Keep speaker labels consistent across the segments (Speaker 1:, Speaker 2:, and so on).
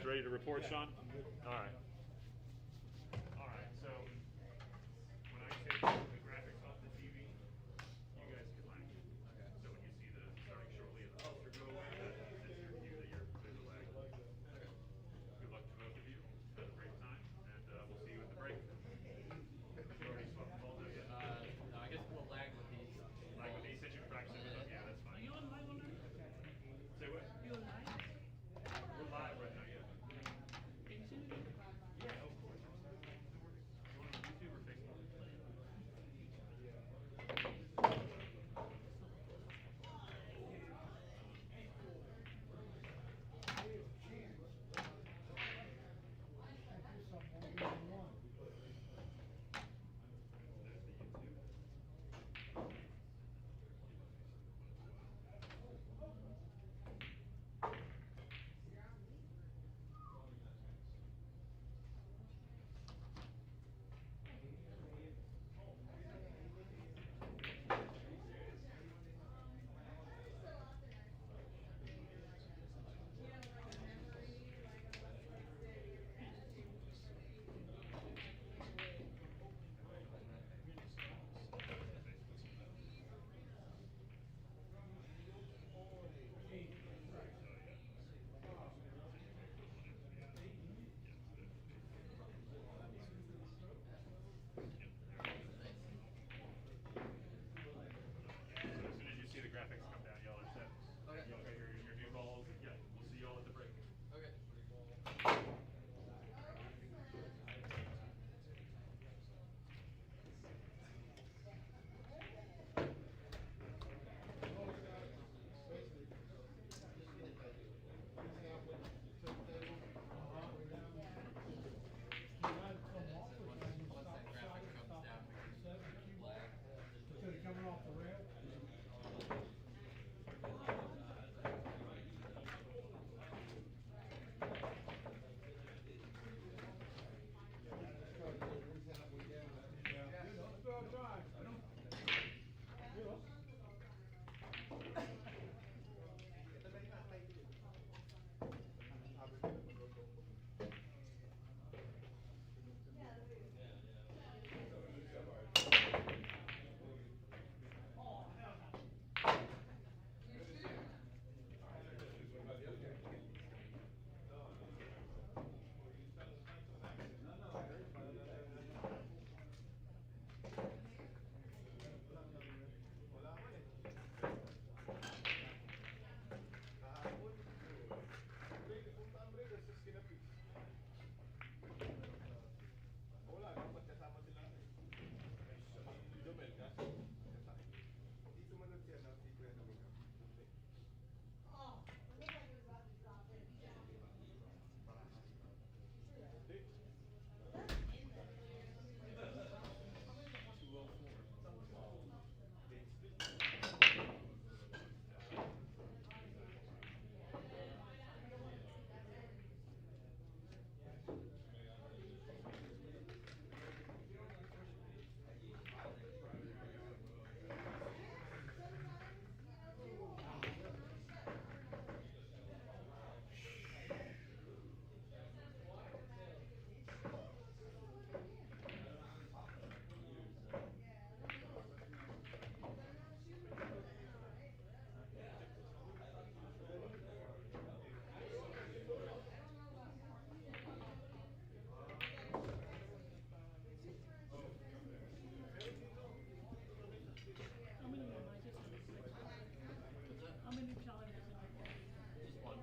Speaker 1: guys ready to report, Shawn? All right. All right. So when I take the graphics off the TV, you guys can lag. Okay. So when you see the starting shortly and the poster go away, that's your cue that there's a lag. Okay. Good luck to both of you. Have a great time, and we'll see you at the break. You already swapped the balls out yet?
Speaker 2: No, I guess we'll lag with these.
Speaker 1: Lag with these since you're practicing with them? Yeah, that's fine.
Speaker 3: Are you on live on there?
Speaker 1: Say what?
Speaker 3: You on live?
Speaker 1: We're live right now, yeah.
Speaker 3: Can you send it?
Speaker 1: Yeah, of course. You want it on YouTube or Facebook? Graphics come down, y'all are set.
Speaker 2: Okay.
Speaker 1: Y'all got your new balls. Yeah, we'll see y'all at the break.
Speaker 2: Okay.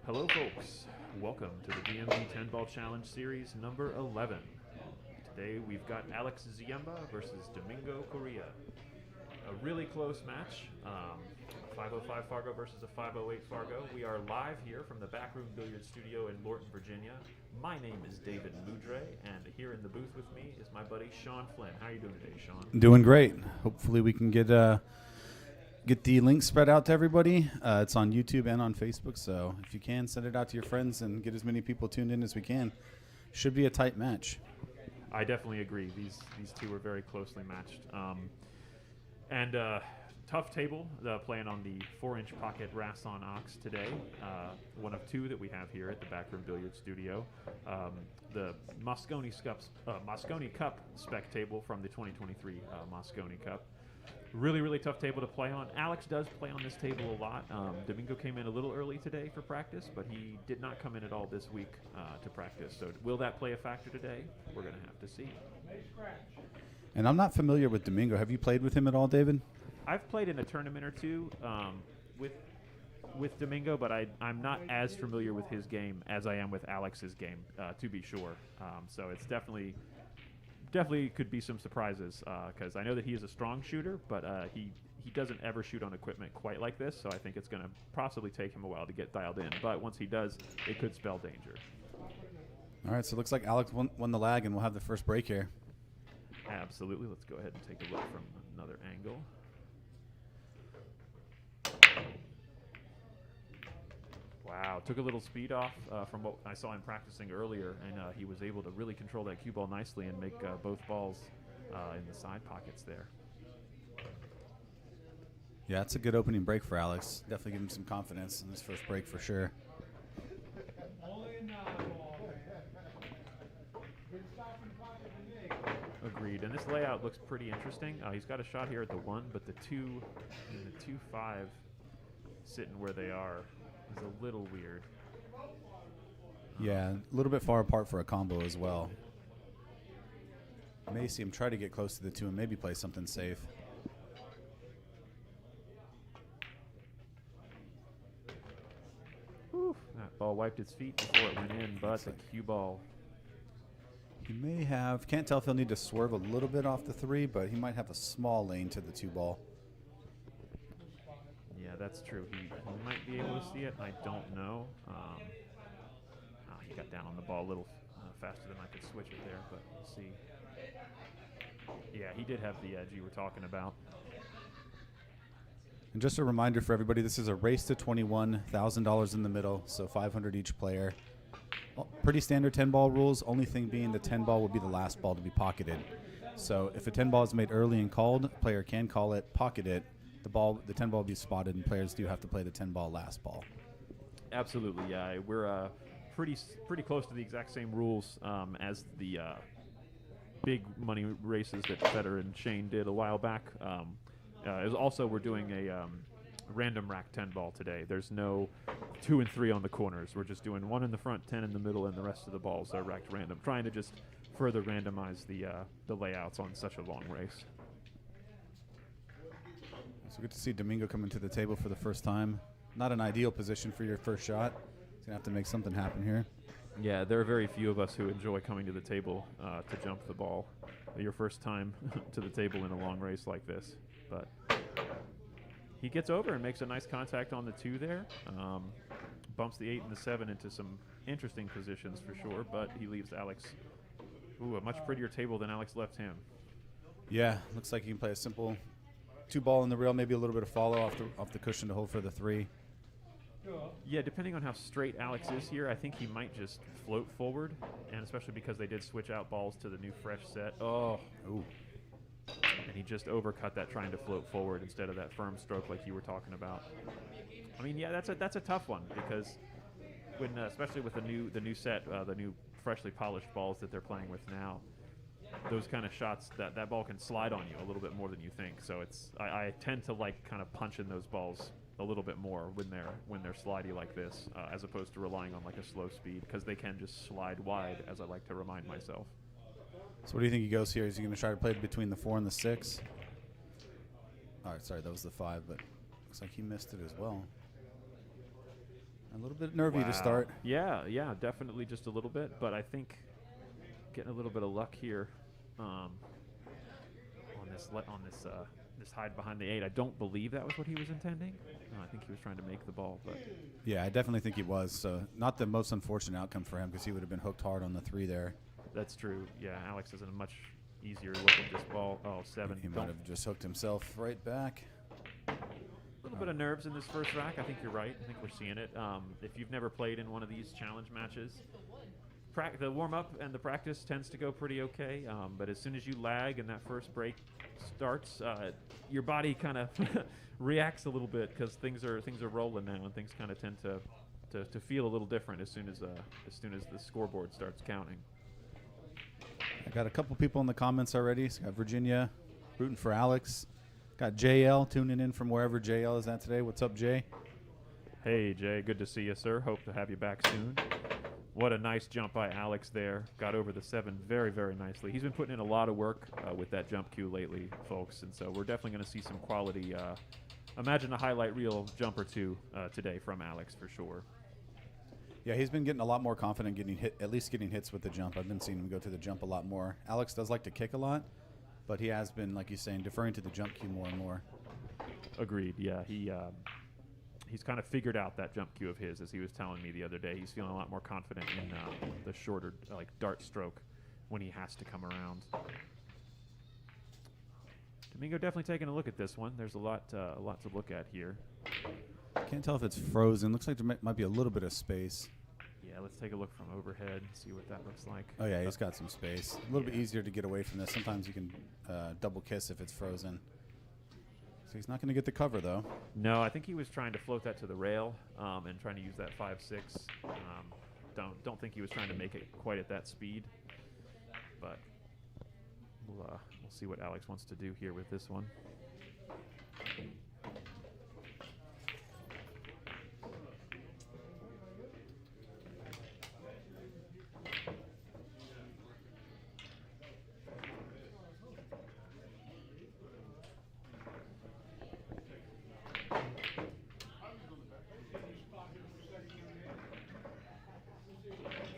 Speaker 1: Hello, folks. Welcome to the DMV 10-Ball Challenge Series number 11. Today we've got Alex Ziemba versus Domingo Correa. A really close match. 505 Fargo versus a 508 Fargo. We are live here from the BAK Room Billiards Studio in Lorton, Virginia. My name is David Mudre, and here in the booth with me is my buddy Shawn Flynn. How are you doing today, Shawn?
Speaker 4: Doing great. Hopefully we can get the link spread out to everybody. It's on YouTube and on Facebook, so if you can, send it out to your friends and get as many people tuned in as we can. Should be a tight match.
Speaker 1: I definitely agree. These two are very closely matched. And tough table, playing on the 4-inch pocket Rasson Ox today. One of two that we have here at the BAK Room Billiards Studio. The Mosconi Cup spec table from the 2023 Mosconi Cup. Really, really tough table to play on. Alex does play on this table a lot. Domingo came in a little early today for practice, but he did not come in at all this week to practice. So will that play a factor today? We're going to have to see.
Speaker 4: And I'm not familiar with Domingo. Have you played with him at all, David?
Speaker 1: I've played in a tournament or two with Domingo, but I'm not as familiar with his game as I am with Alex's game, to be sure. So it's definitely could be some surprises because I know that he is a strong shooter, but he doesn't ever shoot on equipment quite like this, so I think it's going to possibly take him a while to get dialed in. But once he does, it could spell danger.
Speaker 4: All right, so it looks like Alex won the lag, and we'll have the first break here.
Speaker 1: Absolutely. Let's go ahead and take a look from another angle. Wow, took a little speed off from what I saw him practicing earlier, and he was able to really control that cue ball nicely and make both balls in the side pockets there.
Speaker 4: Yeah, it's a good opening break for Alex. Definitely give him some confidence in this first break for sure.
Speaker 1: Agreed, and this layout looks pretty interesting. He's got a shot here at the 1, but the 2 and the 2-5 sitting where they are is a little weird.
Speaker 4: Yeah, a little bit far apart for a combo as well. I may see him try to get close to the 2 and maybe play something safe.
Speaker 1: Whew, that ball wiped its feet before it went in, but the cue ball.
Speaker 4: He may have, can't tell if he'll need to swerve a little bit off the 3, but he might have a small lane to the 2 ball.
Speaker 1: Yeah, that's true. He might be able to see it. I don't know. He got down on the ball a little faster than I could switch it there, but we'll see. Yeah, he did have the edge you were talking about.
Speaker 4: And just a reminder for everybody, this is a race to 21, $1,000 in the middle, so 500 each player. Well, pretty standard 10-ball rules, only thing being the 10-ball will be the last ball to be pocketed. So if a 10-ball is made early and called, a player can call it, pocket it. The 10-ball will be spotted, and players do have to play the 10-ball last ball.
Speaker 1: Absolutely, yeah. We're pretty close to the exact same rules as the big money races that Federer and Shane did a while back. We're doing a random rack 10-ball today. There's no 2 and 3 on the corners. We're just doing 1 in the front, 10 in the middle, and the rest of the balls are racked random, trying to just further randomize the layouts on such a long race.
Speaker 4: So good to see Domingo coming to the table for the first time. Not an ideal position for your first shot. He's going to have to make something happen here.
Speaker 1: Yeah, there are very few of us who enjoy coming to the table to jump the ball. Your first time to the table in a long race like this. But he gets over and makes a nice contact on the 2 there. Bumps the 8 and the 7 into some interesting positions for sure, but he leaves Alex, a much prettier table than Alex left him.
Speaker 4: Yeah, looks like he can play a simple 2-ball in the rail, maybe a little bit of follow off the cushion to hold for the 3.
Speaker 1: Yeah, depending on how straight Alex is here, I think he might just float forward, and especially because they did switch out balls to the new fresh set. Oh.
Speaker 4: Ooh.
Speaker 1: And he just overcut that trying to float forward instead of that firm stroke like you were talking about. I mean, yeah, that's a tough one because when especially with the new set, the new freshly polished balls that they're playing with now, those kind of shots that ball can slide on you a little bit more than you think. So I tend to like kind of punching those balls a little bit more when they're slidey like this, as opposed to relying on like a slow speed because they can just slide wide, as I like to remind myself.
Speaker 4: So what do you think he goes here? Is he going to try to play between the 4 and the 6? All right, sorry, that was the 5, but looks like he missed it as well. A little bit nervy to start.
Speaker 1: Yeah, definitely just a little bit, but I think getting a little bit of luck here on this hide behind the 8. I don't believe that was what he was intending. I think he was trying to make the ball, but
Speaker 4: yeah, I definitely think he was. So not the most unfortunate outcome for him because he would have been hooked hard on the 3 there.
Speaker 1: That's true. Yeah, Alex has a much easier look at this ball. Oh, 7.
Speaker 4: He might have just hooked himself right back.
Speaker 1: A little bit of nerves in this first rack. I think you're right. I think we're seeing it. If you've never played in one of these challenge matches, the warm-up and the practice tends to go pretty okay. But as soon as you lag and that first break starts, your body kind of reacts a little bit because things are rolling now, and things kind of tend to feel a little different as soon as the scoreboard starts counting.
Speaker 4: I got a couple people in the comments already. So got Virginia rooting for Alex. Got JL tuning in from wherever JL is at today. What's up, Jay?
Speaker 1: Hey, Jay, good to see you, sir. Hope to have you back soon. What a nice jump by Alex there. Got over the 7 very, very nicely. He's been putting in a lot of work with that jump cue lately, folks, and so we're definitely going to see some quality. Imagine a highlight reel jump or two today from Alex for sure.
Speaker 4: Yeah, he's been getting a lot more confident getting hit, at least getting hits with the jump. I've been seeing him go to the jump a lot more. Alex does like to kick a lot, but he has been, like you're saying, deferring to the jump cue more and more.
Speaker 1: Agreed. Yeah, he's kind of figured out that jump cue of his, as he was telling me the other day. He's feeling a lot more confident in the shorter, like dart stroke, when he has to come around. Domingo definitely taking a look at this one. There's a lot to look at here.
Speaker 4: Can't tell if it's frozen. Looks like there might be a little bit of space.
Speaker 1: Yeah, let's take a look from overhead and see what that looks like.
Speaker 4: Oh, yeah, he's got some space. A little bit easier to get away from this. Sometimes you can double kiss if it's frozen. So he's not going to get the cover, though.
Speaker 1: No, I think he was trying to float that to the rail and trying to use that 5-6. Don't think he was trying to make it quite at that speed. But we'll see what Alex wants to do here with this one.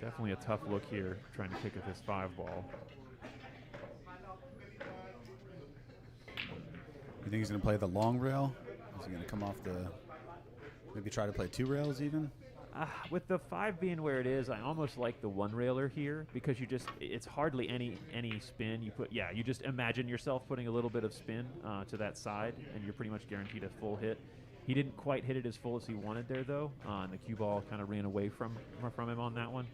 Speaker 1: Definitely a tough look here, trying to kick at this 5 ball.
Speaker 4: You think he's going to play the long rail? Is he going to come off the, maybe try to play 2 rails even?
Speaker 1: With the 5 being where it is, I almost like the 1 railer here because it's hardly any spin. You just imagine yourself putting a little bit of spin to that side, and you're pretty much guaranteed a full hit. He didn't quite hit it as full as he wanted there, though, and the cue ball kind of ran away from him on that one.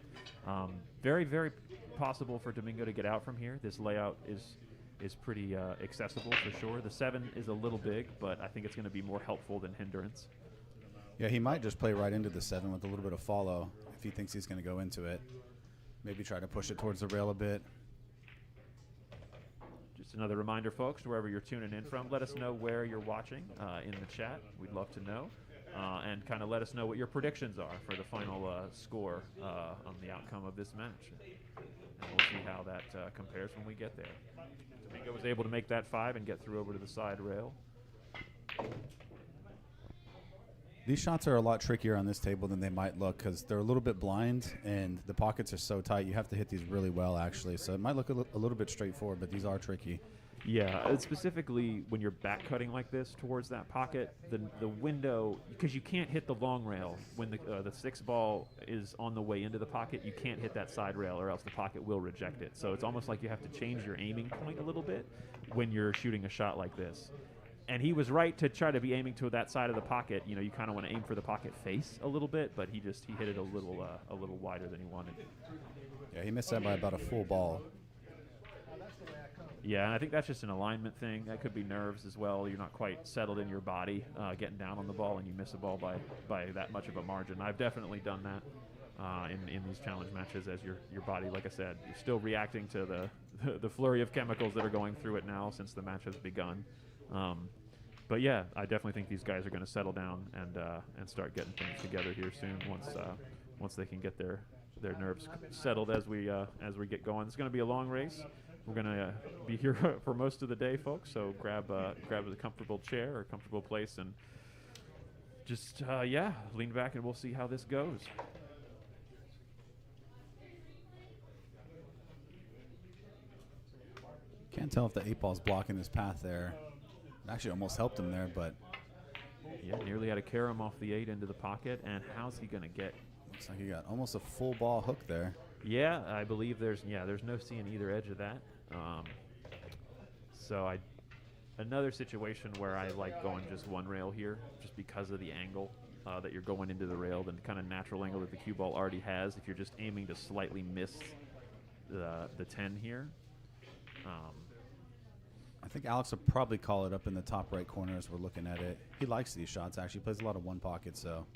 Speaker 1: Very, very possible for Domingo to get out from here. This layout is pretty accessible for sure. The 7 is a little big, but I think it's going to be more helpful than hindrance.
Speaker 4: Yeah, he might just play right into the 7 with a little bit of follow if he thinks he's going to go into it. Maybe try to push it towards the rail a bit.
Speaker 1: Just another reminder, folks, wherever you're tuning in from, let us know where you're watching in the chat. We'd love to know. And kind of let us know what your predictions are for the final score on the outcome of this match. And we'll see how that compares when we get there. Domingo was able to make that 5 and get through over to the side rail.
Speaker 4: These shots are a lot trickier on this table than they might look because they're a little bit blind and the pockets are so tight. You have to hit these really well, actually. So it might look a little bit straightforward, but these are tricky.
Speaker 1: Yeah, specifically when you're back cutting like this towards that pocket, the window, because you can't hit the long rail when the 6 ball is on the way into the pocket. You can't hit that side rail or else the pocket will reject it. So it's almost like you have to change your aiming point a little bit when you're shooting a shot like this. And he was right to try to be aiming to that side of the pocket. You know, you kind of want to aim for the pocket face a little bit, but he hit it a little wider than he wanted.
Speaker 4: Yeah, he missed that by about a full ball.
Speaker 1: Yeah, and I think that's just an alignment thing. That could be nerves as well. You're not quite settled in your body getting down on the ball, and you miss a ball by that much of a margin. I've definitely done that in these challenge matches as your body, like I said, you're still reacting to the flurry of chemicals that are going through it now since the match has begun. But yeah, I definitely think these guys are going to settle down and start getting things together here soon once they can get their nerves settled as we get going. It's going to be a long race. We're going to be here for most of the day, folks. So grab a comfortable chair or comfortable place and just lean back and we'll see how this goes.
Speaker 4: Can't tell if the 8 ball's blocking his path there. It actually almost helped him there, but
Speaker 1: yeah, nearly had to carry him off the 8 into the pocket. And how's he going to get?
Speaker 4: looks like he got almost a full ball hook there.
Speaker 1: Yeah, I believe there's no seeing either edge of that. So another situation where I like going just 1 rail here, just because of the angle that you're going into the rail, the kind of natural angle that the cue ball already has. If you're just aiming to slightly miss the 10 here.
Speaker 4: I I think Alex will probably call it up in the top right corner as we're looking at it. He likes these shots, actually. He plays a lot of one pocket, so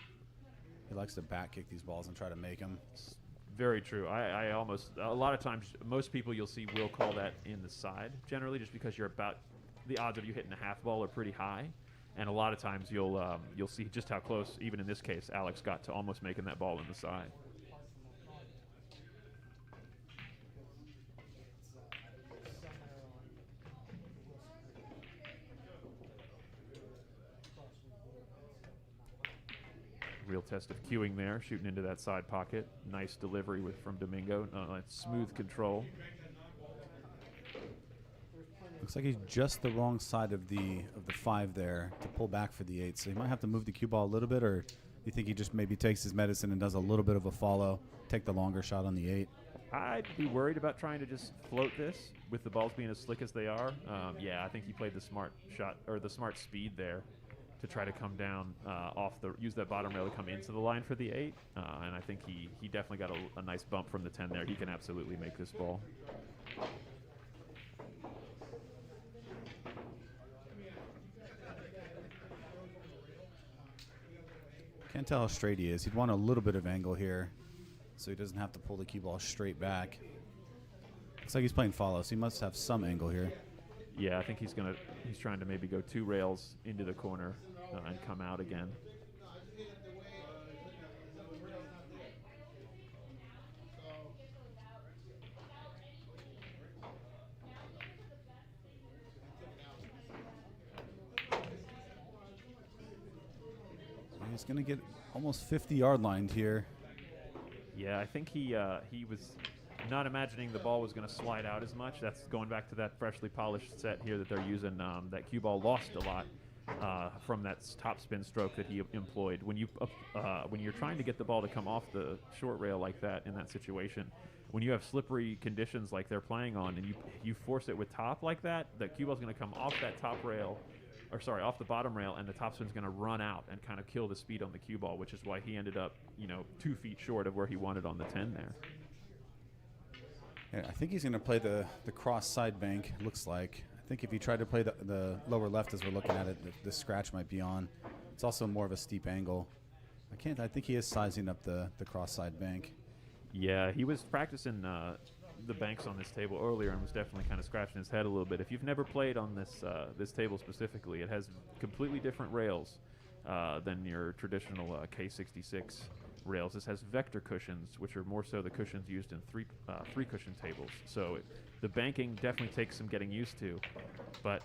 Speaker 4: he likes to back kick these balls and try to make them.
Speaker 1: Very true. I almost, a lot of times, most people you'll see will call that in the side, generally, just because you're about, the odds of you hitting a half ball are pretty high. And a lot of times you'll see just how close, even in this case, Alex got to almost making that ball in the side. Real test of cueing there, shooting into that side pocket. Nice delivery from Domingo. Smooth control.
Speaker 4: Looks like he's just the wrong side of the 5 there to pull back for the 8. So he might have to move the cue ball a little bit, or do you think he just maybe takes his medicine and does a little bit of a follow, take the longer shot on the 8?
Speaker 1: I'd be worried about trying to just float this with the balls being as slick as they are. Yeah, I think he played the smart shot, or the smart speed there, to try to come down use that bottom rail to come into the line for the 8. And I think he definitely got a nice bump from the 10 there. He can absolutely make this ball.
Speaker 4: Can't tell how straight he is. He'd want a little bit of angle here so he doesn't have to pull the cue ball straight back. Looks like he's playing follow, so he must have some angle here.
Speaker 1: Yeah, I think he's trying to maybe go 2 rails into the corner and come out again.
Speaker 4: He's going to get almost 50-yard lined here.
Speaker 1: Yeah, I think he was not imagining the ball was going to slide out as much. That's going back to that freshly polished set here that they're using. That cue ball lost a lot from that top spin stroke that he employed. When you're trying to get the ball to come off the short rail like that in that situation, when you have slippery conditions like they're playing on, and you force it with top like that, the cue ball's going to come off that top rail, off the bottom rail, and the topspin's going to run out and kind of kill the speed on the cue ball, which is why he ended up, 2 feet short of where he wanted on the 10 there.
Speaker 4: Yeah, I think he's going to play the cross side bank, looks like. I think if he tried to play the lower left as we're looking at it, the scratch might be on. It's also more of a steep angle. I think he is sizing up the cross side bank.
Speaker 1: Yeah, he was practicing the banks on this table earlier and was definitely kind of scratching his head a little bit. If you've never played on this table specifically, it has completely different rails than your traditional K66 rails. This has vector cushions, which are more so the cushions used in three cushion tables. So the banking definitely takes some getting used to. But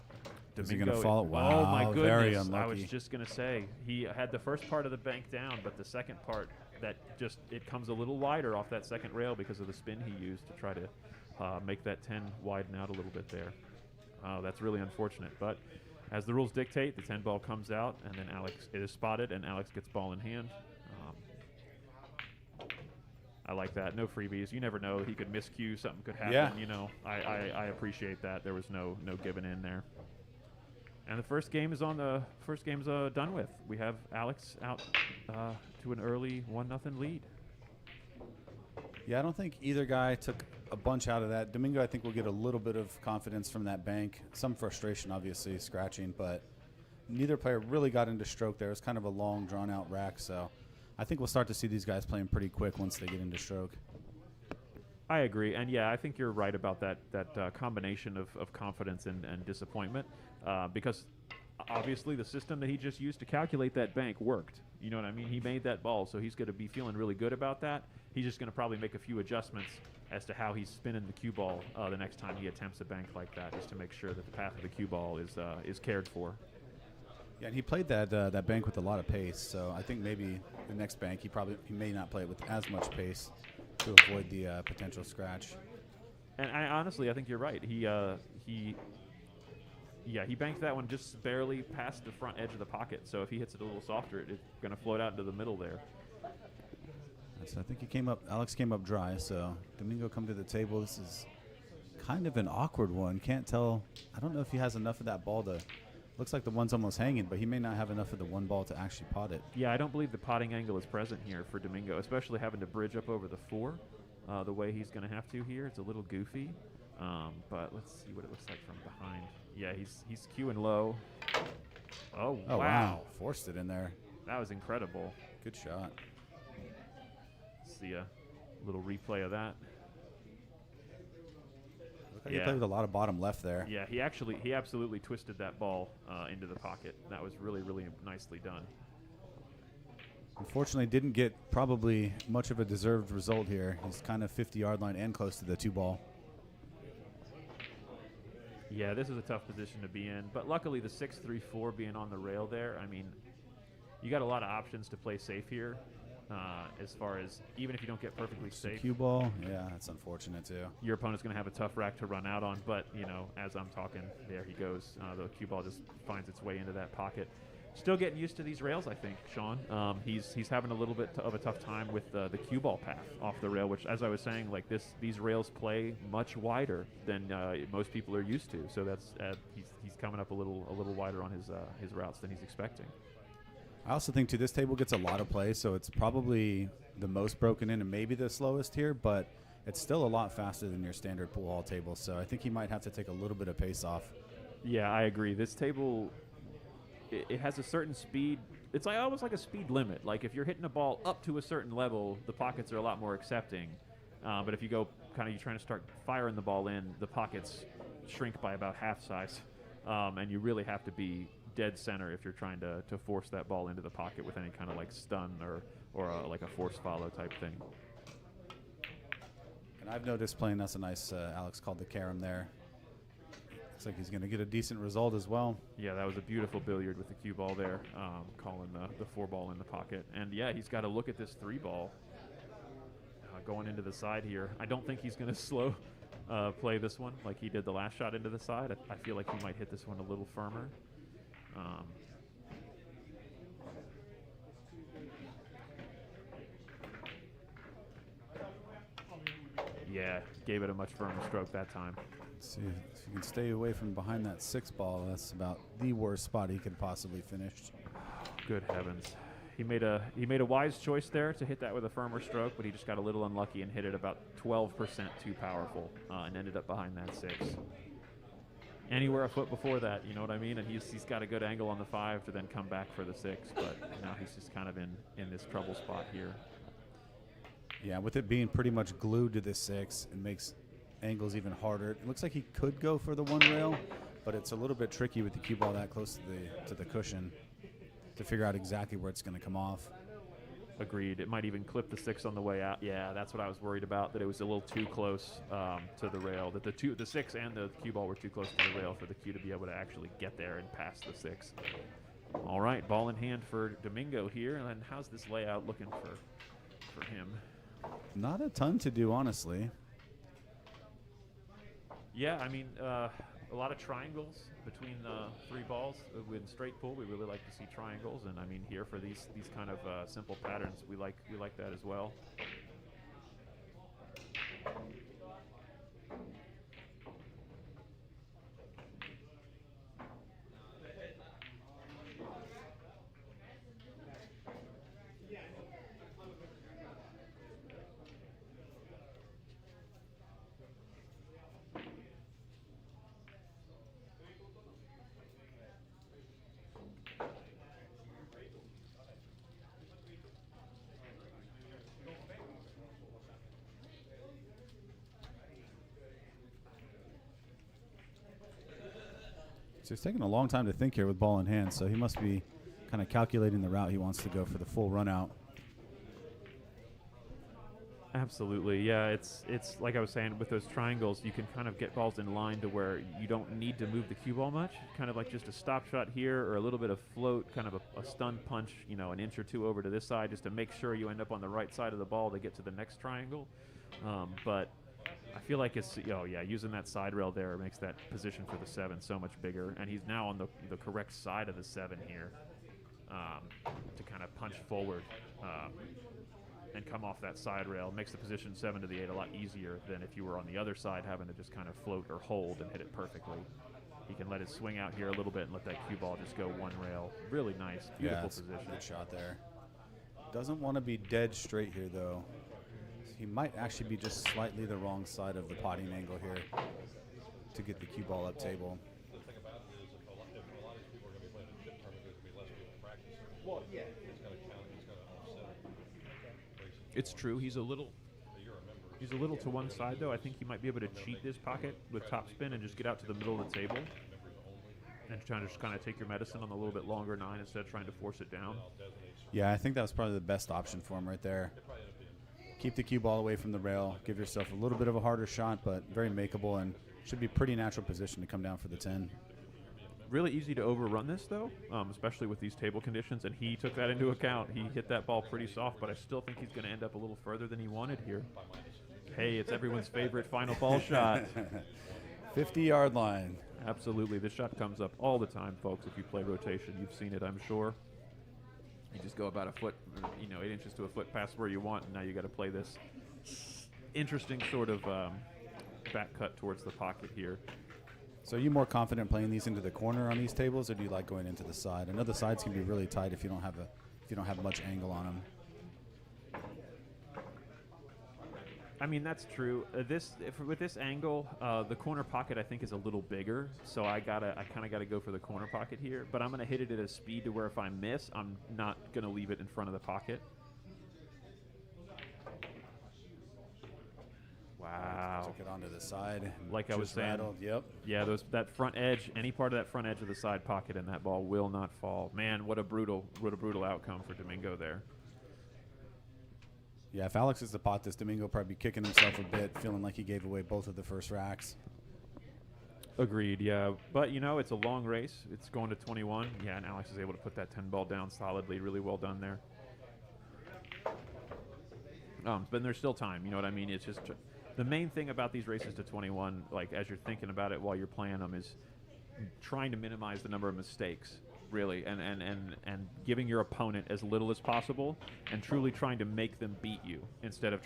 Speaker 4: Is he
Speaker 1: Domingo,
Speaker 4: going to fall? Wow,
Speaker 1: oh my goodness!
Speaker 4: very unlucky.
Speaker 1: I was just going to say he had the first part of the bank down, but the second part it comes a little wider off that second rail because of the spin he used to try to make that 10 widen out a little bit there. That's really unfortunate. But as the rules dictate, the 10 ball comes out, and then it is spotted, and Alex gets ball in hand. I like that. No freebies. You never know. He could miscue. Something could happen.
Speaker 4: Yeah.
Speaker 1: I appreciate that. There was no giving in there. And the first game is done with. We have Alex out to an early 1-0 lead.
Speaker 4: Yeah, I don't think either guy took a bunch out of that. Domingo, I think, will get a little bit of confidence from that bank. Some frustration, obviously, scratching, but neither player really got into stroke there. It was kind of a long, drawn-out rack, so I think we'll start to see these guys playing pretty quick once they get into stroke.
Speaker 1: I agree, and yeah, I think you're right about that combination of confidence and disappointment, because obviously the system that he just used to calculate that bank worked. You know what I mean? He made that ball, so he's going to be feeling really good about that. He's just going to probably make a few adjustments as to how he's spinning the cue ball the next time he attempts a bank like that, just to make sure that the path of the cue ball is cared for.
Speaker 4: Yeah, and he played that bank with a lot of pace, so I think maybe the next bank he may not play it with as much pace to avoid the potential scratch.
Speaker 1: And I think you're right. He banked that one just barely past the front edge of the pocket. So if he hits it a little softer, it's going to float out into the middle there.
Speaker 4: So I think Alex came up dry. So Domingo come to the table. This is kind of an awkward one. Can't tell. I don't know if he has enough of that ball to. Looks like the one's almost hanging, but he may not have enough of the one ball to actually pot it.
Speaker 1: Yeah, I don't believe the potting angle is present here for Domingo, especially having to bridge up over the 4 the way he's going to have to here. It's a little goofy. But let's see what it looks like from behind. Yeah, he's cueing low. Oh,
Speaker 4: Oh,
Speaker 1: wow.
Speaker 4: Forced it in there.
Speaker 1: That was incredible.
Speaker 4: Good shot.
Speaker 1: See a little replay of that.
Speaker 4: Look like he played with a lot of bottom left there.
Speaker 1: Yeah, he absolutely twisted that ball into the pocket. That was really, really nicely done.
Speaker 4: Unfortunately, didn't get probably much of a deserved result here. He's kind of 50-yard line and close to the 2-ball.
Speaker 1: Yeah, this is a tough position to be in. But luckily, the 6-3-4 being on the rail there, I mean, you got a lot of options to play safe here. As far as even if you don't get perfectly safe.
Speaker 4: Cue ball, yeah, that's unfortunate too.
Speaker 1: Your opponent's going to have a tough rack to run out on. But, you know, as I'm talking, there he goes. The cue ball just finds its way into that pocket. Still getting used to these rails, I think, Shawn. He's having a little bit of a tough time with the cue ball path off the rail, which, as I was saying, like these rails play much wider than most people are used to. So that's he's coming up a little wider on his routes than he's expecting.
Speaker 4: I also think, too, this table gets a lot of play, so it's probably the most broken in and maybe the slowest here, but it's still a lot faster than your standard pool hall table. So I think he might have to take a little bit of pace off.
Speaker 1: Yeah, I agree. This table, it has a certain speed. It's like almost like a speed limit. Like if you're hitting a ball up to a certain level, the pockets are a lot more accepting. But if you go you're trying to start firing the ball in, the pockets shrink by about half size. And you really have to be dead center if you're trying to force that ball into the pocket with any kind of like stun or like a force follow type thing.
Speaker 4: And I've noticed playing that's a nice, Alex called the carom there. Looks like he's going to get a decent result as well.
Speaker 1: Yeah, that was a beautiful billiard with the cue ball there, calling the 4-ball in the pocket. And yeah, he's got to look at this 3-ball going into the side here. I don't think he's going to slow play this one like he did the last shot into the side. I feel like he might hit this one a little firmer. Yeah, gave it a much firmer stroke that time.
Speaker 4: Let's see if you can stay away from behind that 6-ball. That's about the worst spot he could possibly finish.
Speaker 1: Good heavens. He made a wise choice there to hit that with a firmer stroke, but he just got a little unlucky and hit it about 12% too powerful and ended up behind that 6. Anywhere a foot before that, you know what I mean? And he's got a good angle on the 5 to then come back for the 6, but now he's just kind of in this trouble spot here.
Speaker 4: Yeah, with it being pretty much glued to the 6, it makes angles even harder. It looks like he could go for the 1 rail, but it's a little bit tricky with the cue ball that close to the cushion to figure out exactly where it's going to come off.
Speaker 1: Agreed. It might even clip the 6 on the way out. Yeah, that's what I was worried about, that it was a little too close to the rail, that the 6 and the cue ball were too close to the rail for the cue to be able to actually get there and pass the 6. All right, ball in hand for Domingo here. And then how's this layout looking for him?
Speaker 4: Not a ton to do, honestly.
Speaker 1: Yeah, I mean, a lot of triangles between 3 balls. With straight pool, we really like to see triangles, and I mean here for these kind of simple patterns, we like that as well.
Speaker 4: So he's taking a long time to think here with ball in hand, so he must be kind of calculating the route he wants to go for the full run out.
Speaker 1: Absolutely, yeah. It's like I was saying, with those triangles, you can kind of get balls in line to where you don't need to move the cue ball much. Kind of like just a stop shot here or a little bit of float, kind of a stun punch, you know, an inch or 2 over to this side just to make sure you end up on the right side of the ball to get to the next triangle. But I feel like it's, using that side rail there makes that position for the 7 so much bigger. And he's now on the correct side of the 7 here to kind of punch forward and come off that side rail. Makes the position 7 to the 8 a lot easier than if you were on the other side having to just kind of float or hold and hit it perfectly. He can let it swing out here a little bit and let that cue ball just go 1 rail. Really nice, beautiful position.
Speaker 4: Good shot there. Doesn't want to be dead straight here, though. he might actually be just slightly the wrong side of the potting angle here to get the cue ball up table.
Speaker 5: The thing about it is, if a lot of these people are going to be playing a chip tournament, there's going to be less people practicing.
Speaker 1: Well, yeah.
Speaker 5: It's going to count. It's going to offset it.
Speaker 1: It's true. He's a little to one side, though. I think he might be able to cheat this pocket with topspin and just get out to the middle of the table and trying to just kind of take your medicine on the little bit longer 9 instead of trying to force it down.
Speaker 4: Yeah, I think that was probably the best option for him right there. Keep the cue ball away from the rail. Give yourself a little bit of a harder shot, but very makeable, and should be pretty natural position to come down for the 10.
Speaker 1: Really easy to overrun this, though, especially with these table conditions, and he took that into account. He hit that ball pretty soft, but I still think he's going to end up a little further than he wanted here. Hey, it's everyone's favorite final ball shot.
Speaker 4: 50-yard line.
Speaker 1: Absolutely. This shot comes up all the time, folks. If you play rotation, you've seen it, I'm sure. You just go about a foot, 8 inches to a foot past where you want, and now you got to play this interesting sort of back cut towards the pocket here.
Speaker 4: So are you more confident playing these into the corner on these tables, or do you like going into the side? I know the sides can be really tight if you don't have much angle on them.
Speaker 1: I mean, that's true. With this angle, the corner pocket I think is a little bigger, so I kind of gotta go for the corner pocket here. But I'm gonna hit it at a speed to where if I miss, I'm not gonna leave it in front of the pocket. Wow!
Speaker 4: Took it onto the side.
Speaker 1: Like I was saying.
Speaker 4: Rattled. Yep.
Speaker 1: Yeah, that front edge, any part of that front edge of the side pocket, and that ball will not fall. Man, what a brutal outcome for Domingo there.
Speaker 4: Yeah, if Alex is the pot, this Domingo probably be kicking himself a bit, feeling like he gave away both of the first racks.
Speaker 1: Agreed, yeah. But, it's a long race. It's going to 21. Yeah, and Alex is able to put that 10 ball down solidly. Really well done there. But there's still time, you know what I mean? It's just the main thing about these races to 21, like as you're thinking about it while you're playing them, is trying to minimize the number of mistakes. Really, and giving your opponent as little as possible, and truly trying to make them beat you instead of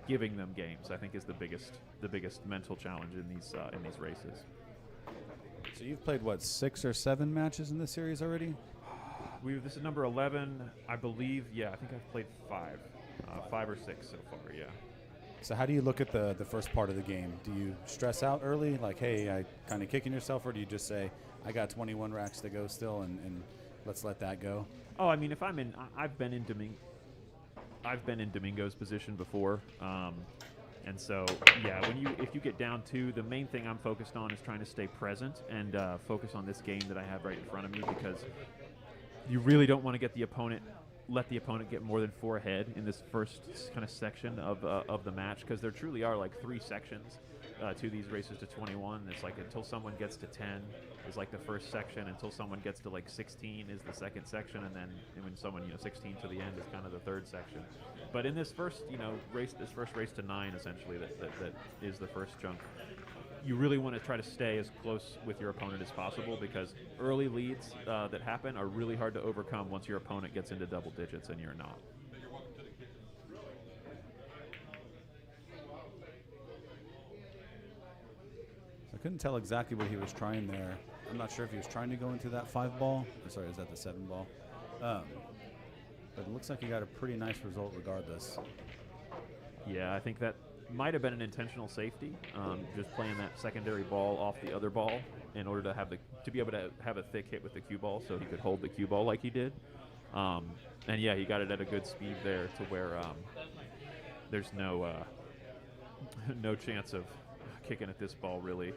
Speaker 1: giving them games. I think is the biggest mental challenge in these races.
Speaker 4: So you've played what, 6 or 7 matches in this series already?
Speaker 1: This is number 11, I believe. Yeah, I think I've played 5 or 6 so far. Yeah.
Speaker 4: So how do you look at the first part of the game? Do you stress out early, like, hey, I kind of kicking yourself, or do you just say, I got 21 racks to go still, and let's let that go?
Speaker 1: Oh, I mean, if I've been in Domingo's position before, and so yeah, if you get down 2, the main thing I'm focused on is trying to stay present and focus on this game that I have right in front of me, because you really don't want to let the opponent get more than 4 ahead in this first kind of section of the match, because there truly are like 3 sections to these races to 21. It's like until someone gets to 10 is like the first section, until someone gets to like 16 is the second section, and then when someone 16 to the end is kind of the third section. But in this first race to 9, essentially that is the first chunk, you really want to try to stay as close with your opponent as possible, because early leads that happen are really hard to overcome once your opponent gets into double digits and you're not.
Speaker 4: I couldn't tell exactly what he was trying there. I'm not sure if he was trying to go into that 5 ball. Or sorry, is that the 7 ball? But it looks like he got a pretty nice result regardless.
Speaker 1: Yeah, I think that might have been an intentional safety, just playing that secondary ball off the other ball in order to be able to have a thick hit with the cue ball, so he could hold the cue ball like he did. And yeah, he got it at a good speed there to where there's no chance of kicking at this ball really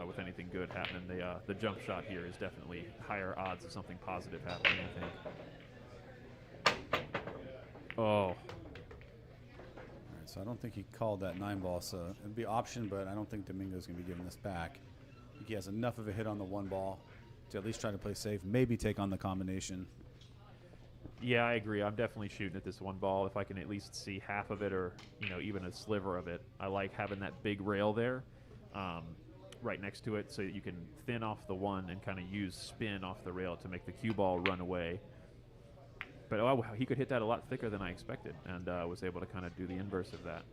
Speaker 1: with anything good happening. The jump shot here is definitely higher odds of something positive happening, I think. Oh.
Speaker 4: So I don't think he called that 9 ball, so it'd be option, but I don't think Domingo's going to be giving this back. I think he has enough of a hit on the 1 ball to at least try to play safe, maybe take on the combination.
Speaker 1: Yeah, I agree. I'm definitely shooting at this 1 ball. If I can at least see half of it, or even a sliver of it. I like having that big rail there right next to it, so that you can thin off the 1 and kind of use spin off the rail to make the cue ball run away. But he could hit that a lot thicker than I expected, and was able to kind of do the inverse of that.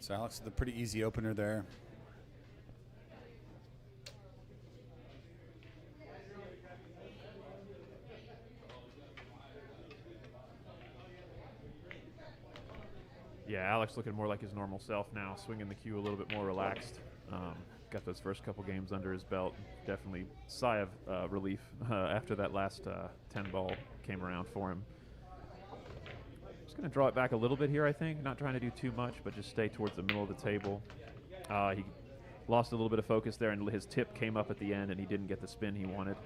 Speaker 4: So Alex with a pretty easy opener there.
Speaker 1: Yeah, Alex looking more like his normal self now, swinging the cue a little bit more relaxed. Got those first couple games under his belt. Definitely sigh of relief after that last 10 ball came around for him. Just going to draw it back a little bit here, I think. Not trying to do too much, but just stay towards the middle of the table. He lost a little bit of focus there, and his tip came up at the end, and he didn't get the spin he wanted.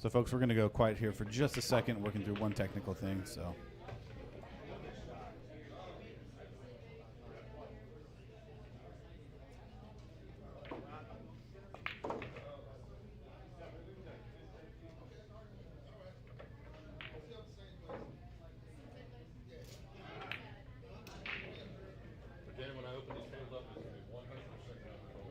Speaker 4: So, folks, we're going to go quiet here for just a second, working through one technical thing. So.
Speaker 5: But then when I open these tables up, it's going to be 100% control.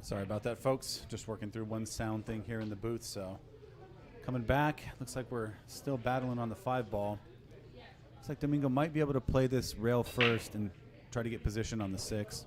Speaker 4: Sorry about that, folks. Just working through one sound thing here in the booth. So coming back, looks like we're still battling on the 5 ball. Looks like Domingo might be able to play this rail first and try to get position on the 6.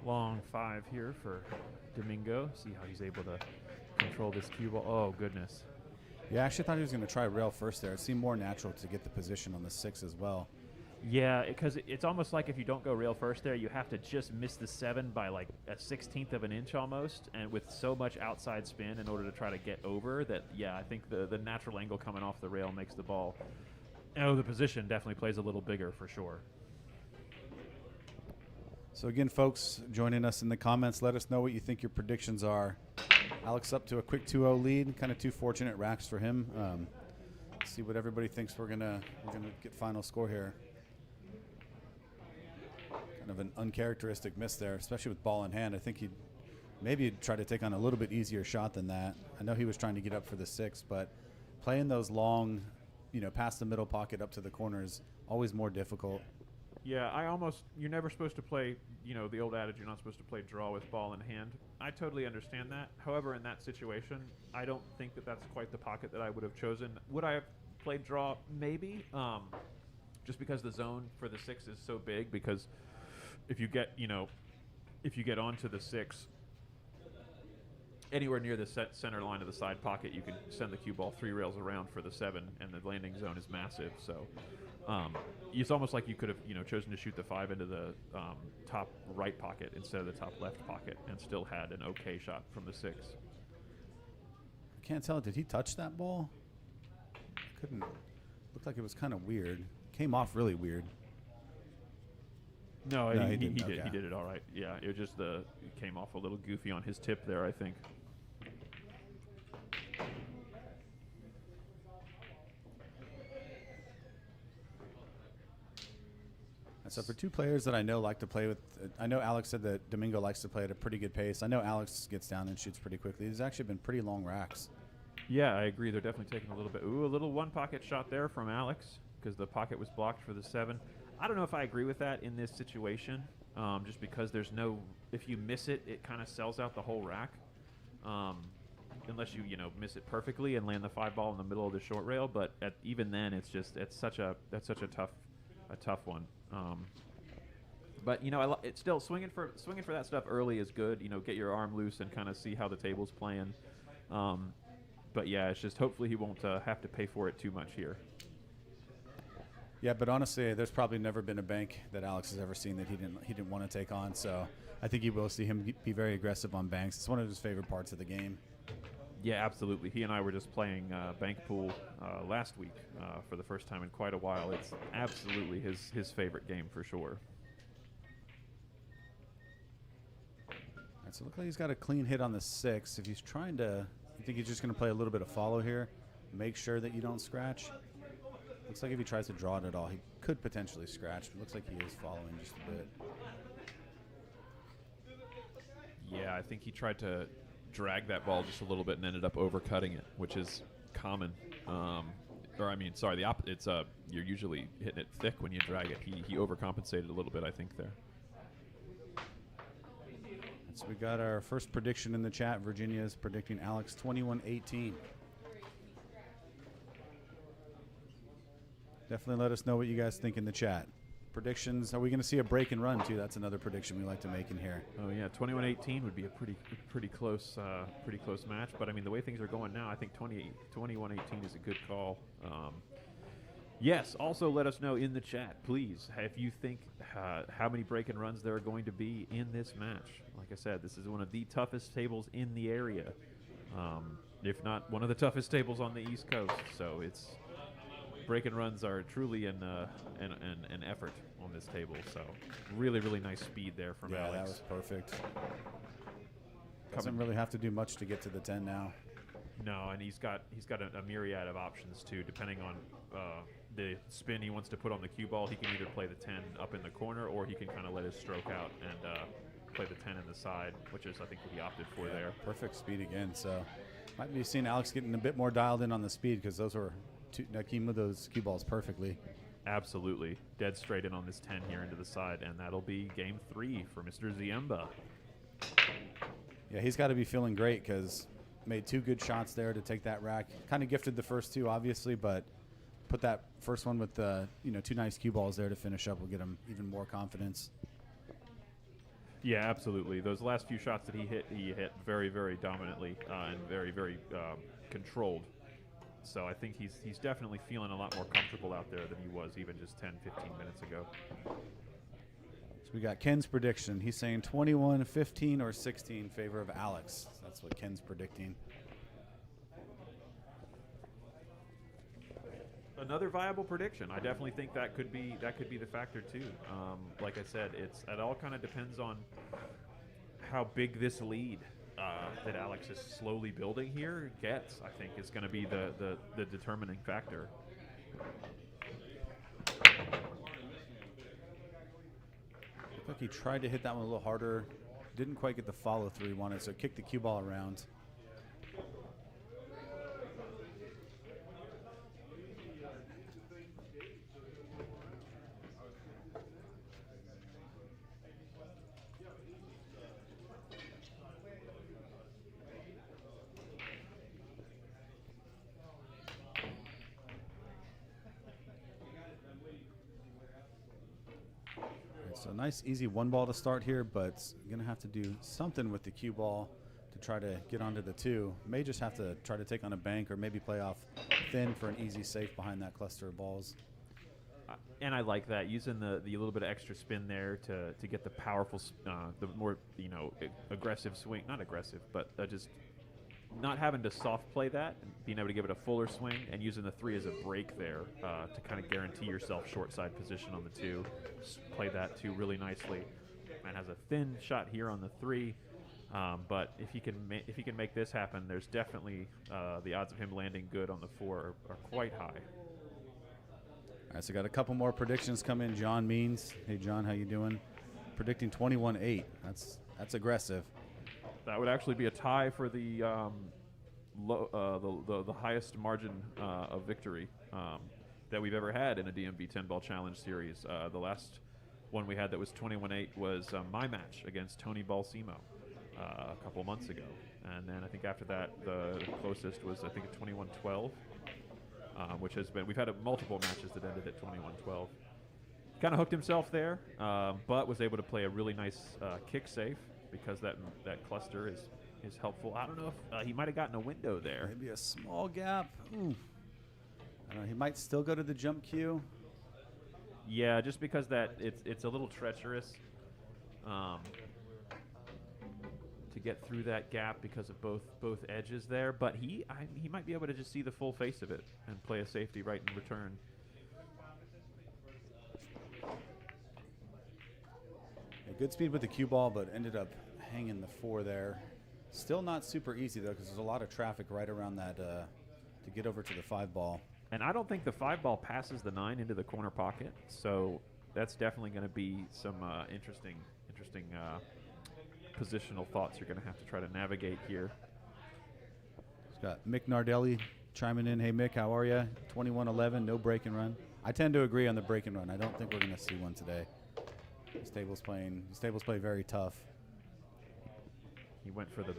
Speaker 1: Long 5 here for Domingo. See how he's able to control this cue ball. Oh, goodness.
Speaker 4: Yeah, I actually thought he was going to try rail first there. It seemed more natural to get the position on the 6 as well.
Speaker 1: Yeah, because it's almost like if you don't go rail first there, you have to just miss the 7 by like a 1/16 of an inch almost, and with so much outside spin in order to try to get over that, yeah, I think the natural angle coming off the rail makes the ball. Oh, the position definitely plays a little bigger for sure.
Speaker 4: So again, folks, joining us in the comments, let us know what you think your predictions are. Alex up to a quick 2-0 lead. Kind of two fortunate racks for him. See what everybody thinks we're gonna get final score here. Kind of an uncharacteristic miss there, especially with ball in hand. I think he'd maybe try to take on a little bit easier shot than that. I know he was trying to get up for the 6, but playing those long, past the middle pocket up to the corner is always more difficult.
Speaker 1: Yeah, you're never supposed to play, the old adage, you're not supposed to play draw with ball in hand. I totally understand that. However, in that situation, I don't think that that's quite the pocket that I would have chosen. Would I have played draw? Maybe. Just because the zone for the 6 is so big, because if you get onto the 6, anywhere near the center line of the side pocket, you can send the cue ball 3 rails around for the 7, and the landing zone is massive. So it's almost like you could have chosen to shoot the 5 into the top right pocket instead of the top left pocket, and still had an okay shot from the 6.
Speaker 4: I can't tell. Did he touch that ball? Couldn't. Looked like it was kind of weird. Came off really weird.
Speaker 1: No,
Speaker 4: No,
Speaker 1: he
Speaker 4: he didn't.
Speaker 1: did.
Speaker 4: Okay.
Speaker 1: He did it all right. Yeah, it just it came off a little goofy on his tip there, I think.
Speaker 4: So for two players that I know like to play with, I know Alex said that Domingo likes to play at a pretty good pace. I know Alex gets down and shoots pretty quickly. There's actually been pretty long racks.
Speaker 1: Yeah, I agree. They're definitely taking a little bit. Ooh, a little one pocket shot there from Alex because the pocket was blocked for the 7. I don't know if I agree with that in this situation, just because there's no. If you miss it, it kind of sells out the whole rack, unless you miss it perfectly and land the 5 ball in the middle of the short rail. But even then, it's such a tough one. But it's still swinging for that stuff early is good. Get your arm loose and kind of see how the table's playing. But yeah, it's just hopefully he won't have to pay for it too much here.
Speaker 4: Yeah, but honestly, there's probably never been a bank that Alex has ever seen that he didn't want to take on. So I think you will see him be very aggressive on banks. It's one of his favorite parts of the game.
Speaker 1: Yeah, absolutely. He and I were just playing bank pool last week for the first time in quite a while. It's absolutely his favorite game for sure.
Speaker 4: All right, so it looks like he's got a clean hit on the 6. If he's trying to, I think he's just going to play a little bit of follow here. Make sure that you don't scratch. Looks like if he tries to draw it at all, he could potentially scratch. But it looks like he is following just a bit.
Speaker 1: Yeah, I think he tried to drag that ball just a little bit and ended up overcutting it, which is common. It's you're usually hitting it thick when you drag it. He overcompensated a little bit, I think, there.
Speaker 4: So we got our first prediction in the chat. Virginia is predicting Alex 21-18. Definitely let us know what you guys think in the chat. Predictions. Are we going to see a break and run too? That's another prediction we like to make in here.
Speaker 1: Oh yeah, 21-18 would be a pretty close match. But I mean, the way things are going now, I think 21-18 is a good call. Yes. Also, let us know in the chat, please, if you think how many break and runs there are going to be in this match. Like I said, this is one of the toughest tables in the area, if not one of the toughest tables on the East Coast. So it's. Break and runs are truly an effort on this table. So really, really nice speed there from Alex.
Speaker 4: Yeah, that was perfect. Doesn't really have to do much to get to the 10 now.
Speaker 1: No, and he's got a myriad of options too, depending on the spin he wants to put on the cue ball. He can either play the 10 up in the corner, or he can kind of let his stroke out and play the 10 in the side, which is I think what he opted for there.
Speaker 4: Perfect speed again. So might be seeing Alex getting a bit more dialed in on the speed because those were. He moved those cue balls perfectly.
Speaker 1: Absolutely. Dead straight in on this 10 here into the side, and that'll be game 3 for Mr. Ziemba.
Speaker 4: Yeah, he's got to be feeling great because made 2 good shots there to take that rack. Kind of gifted the first 2, obviously, but put that first one with 2 nice cue balls there to finish up will get him even more confidence.
Speaker 1: Yeah, absolutely. Those last few shots that he hit very, very dominantly and very, very controlled. So I think he's definitely feeling a lot more comfortable out there than he was even just 10, 15 minutes ago.
Speaker 4: So we got Ken's prediction. He's saying 21, 15, or 16 in favor of Alex. That's what Ken's predicting.
Speaker 1: Another viable prediction. I definitely think that could be the factor too. Like I said, it all kind of depends on how big this lead that Alex is slowly building here gets. I think is going to be the determining factor.
Speaker 4: Looked like he tried to hit that one a little harder. Didn't quite get the follow through he wanted, so kicked the cue ball around. So nice, easy one ball to start here, but going to have to do something with the cue ball to try to get onto the two. May just have to try to take on a bank or maybe play off thin for an easy safe behind that cluster of balls.
Speaker 1: And I like that, using the little bit of extra spin there to get the powerful, the more aggressive swing. Not aggressive, but just not having to soft play that, and being able to give it a fuller swing, and using the 3 as a break there to kind of guarantee yourself short side position on the 2. Play that 2 really nicely. Man has a thin shot here on the 3, but if he can make this happen, there's definitely the odds of him landing good on the 4 are quite high.
Speaker 4: All right, so got a couple more predictions come in. John Means, hey John, how you doing? Predicting 21-8. That's aggressive.
Speaker 1: That would actually be a tie for the the highest margin of victory that we've ever had in a DMV 10-ball challenge series. The last one we had that was 21-8 was my match against Tony Balsimo a couple months ago. And then I think after that, the closest was, I think, a 21-12, which has been, we've had multiple matches that ended at 21-12. Kind of hooked himself there, but was able to play a really nice kick safe, because that cluster is helpful. I don't know if he might have gotten a window there.
Speaker 4: Maybe a small gap. Ooh. I don't know. He might still go to the jump cue.
Speaker 1: Yeah, just because it's a little treacherous to get through that gap because of both edges there. But he might be able to just see the full face of it and play a safety right in return.
Speaker 4: Good speed with the cue ball, but ended up hanging the 4 there. Still not super easy, though, because there's a lot of traffic right around that to get over to the 5 ball.
Speaker 1: And I don't think the 5 ball passes the 9 into the corner pocket, so that's definitely going to be some interesting positional thoughts you're going to have to try to navigate here.
Speaker 4: It's got Mick Nardelli chiming in. Hey, Mick, how are you? 21-11, no break and run. I tend to agree on the break and run. I don't think we're going to see one today. His table's play very tough.
Speaker 1: He went for the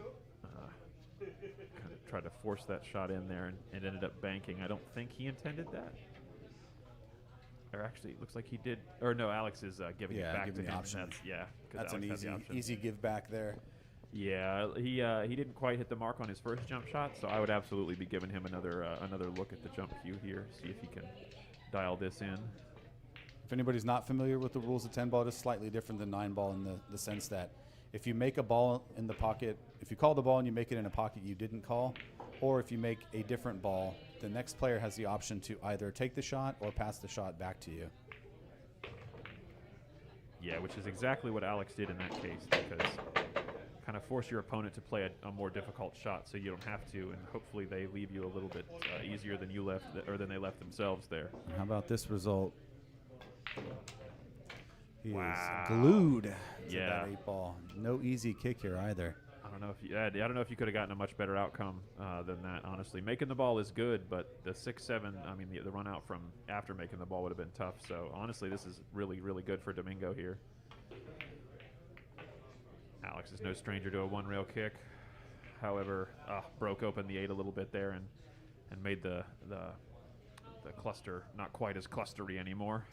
Speaker 1: kind of tried to force that shot in there, and it ended up banking. I don't think he intended that. Or actually, it looks like he did. Or no, Alex is giving it back to him.
Speaker 4: That's an easy give back there.
Speaker 1: Yeah, he didn't quite hit the mark on his first jump shot, so I would absolutely be giving him another look at the jump cue here, see if he can dial this in.
Speaker 4: If anybody's not familiar with the rules of 10-ball, it is slightly different than 9-ball in the sense that if you make a ball in the pocket, if you call the ball and you make it in a pocket you didn't call, or if you make a different ball, the next player has the option to either take the shot or pass the shot back to you.
Speaker 1: Yeah, which is exactly what Alex did in that case, because kind of force your opponent to play a more difficult shot so you don't have to, and hopefully they leave you a little bit easier than you left, or than they left themselves there.
Speaker 4: How about this result? He
Speaker 1: Wow.
Speaker 4: is glued to
Speaker 1: Yeah.
Speaker 4: that 8-ball. No easy kick here either.
Speaker 1: I don't know if you could have gotten a much better outcome than that, honestly. Making the ball is good, but the 6-7, I mean, the run out from after making the ball would have been tough. So, honestly, this is really, really good for Domingo here. Alex is no stranger to a one-rail kick. However, broke open the 8 a little bit there and made the cluster not quite as clustery anymore.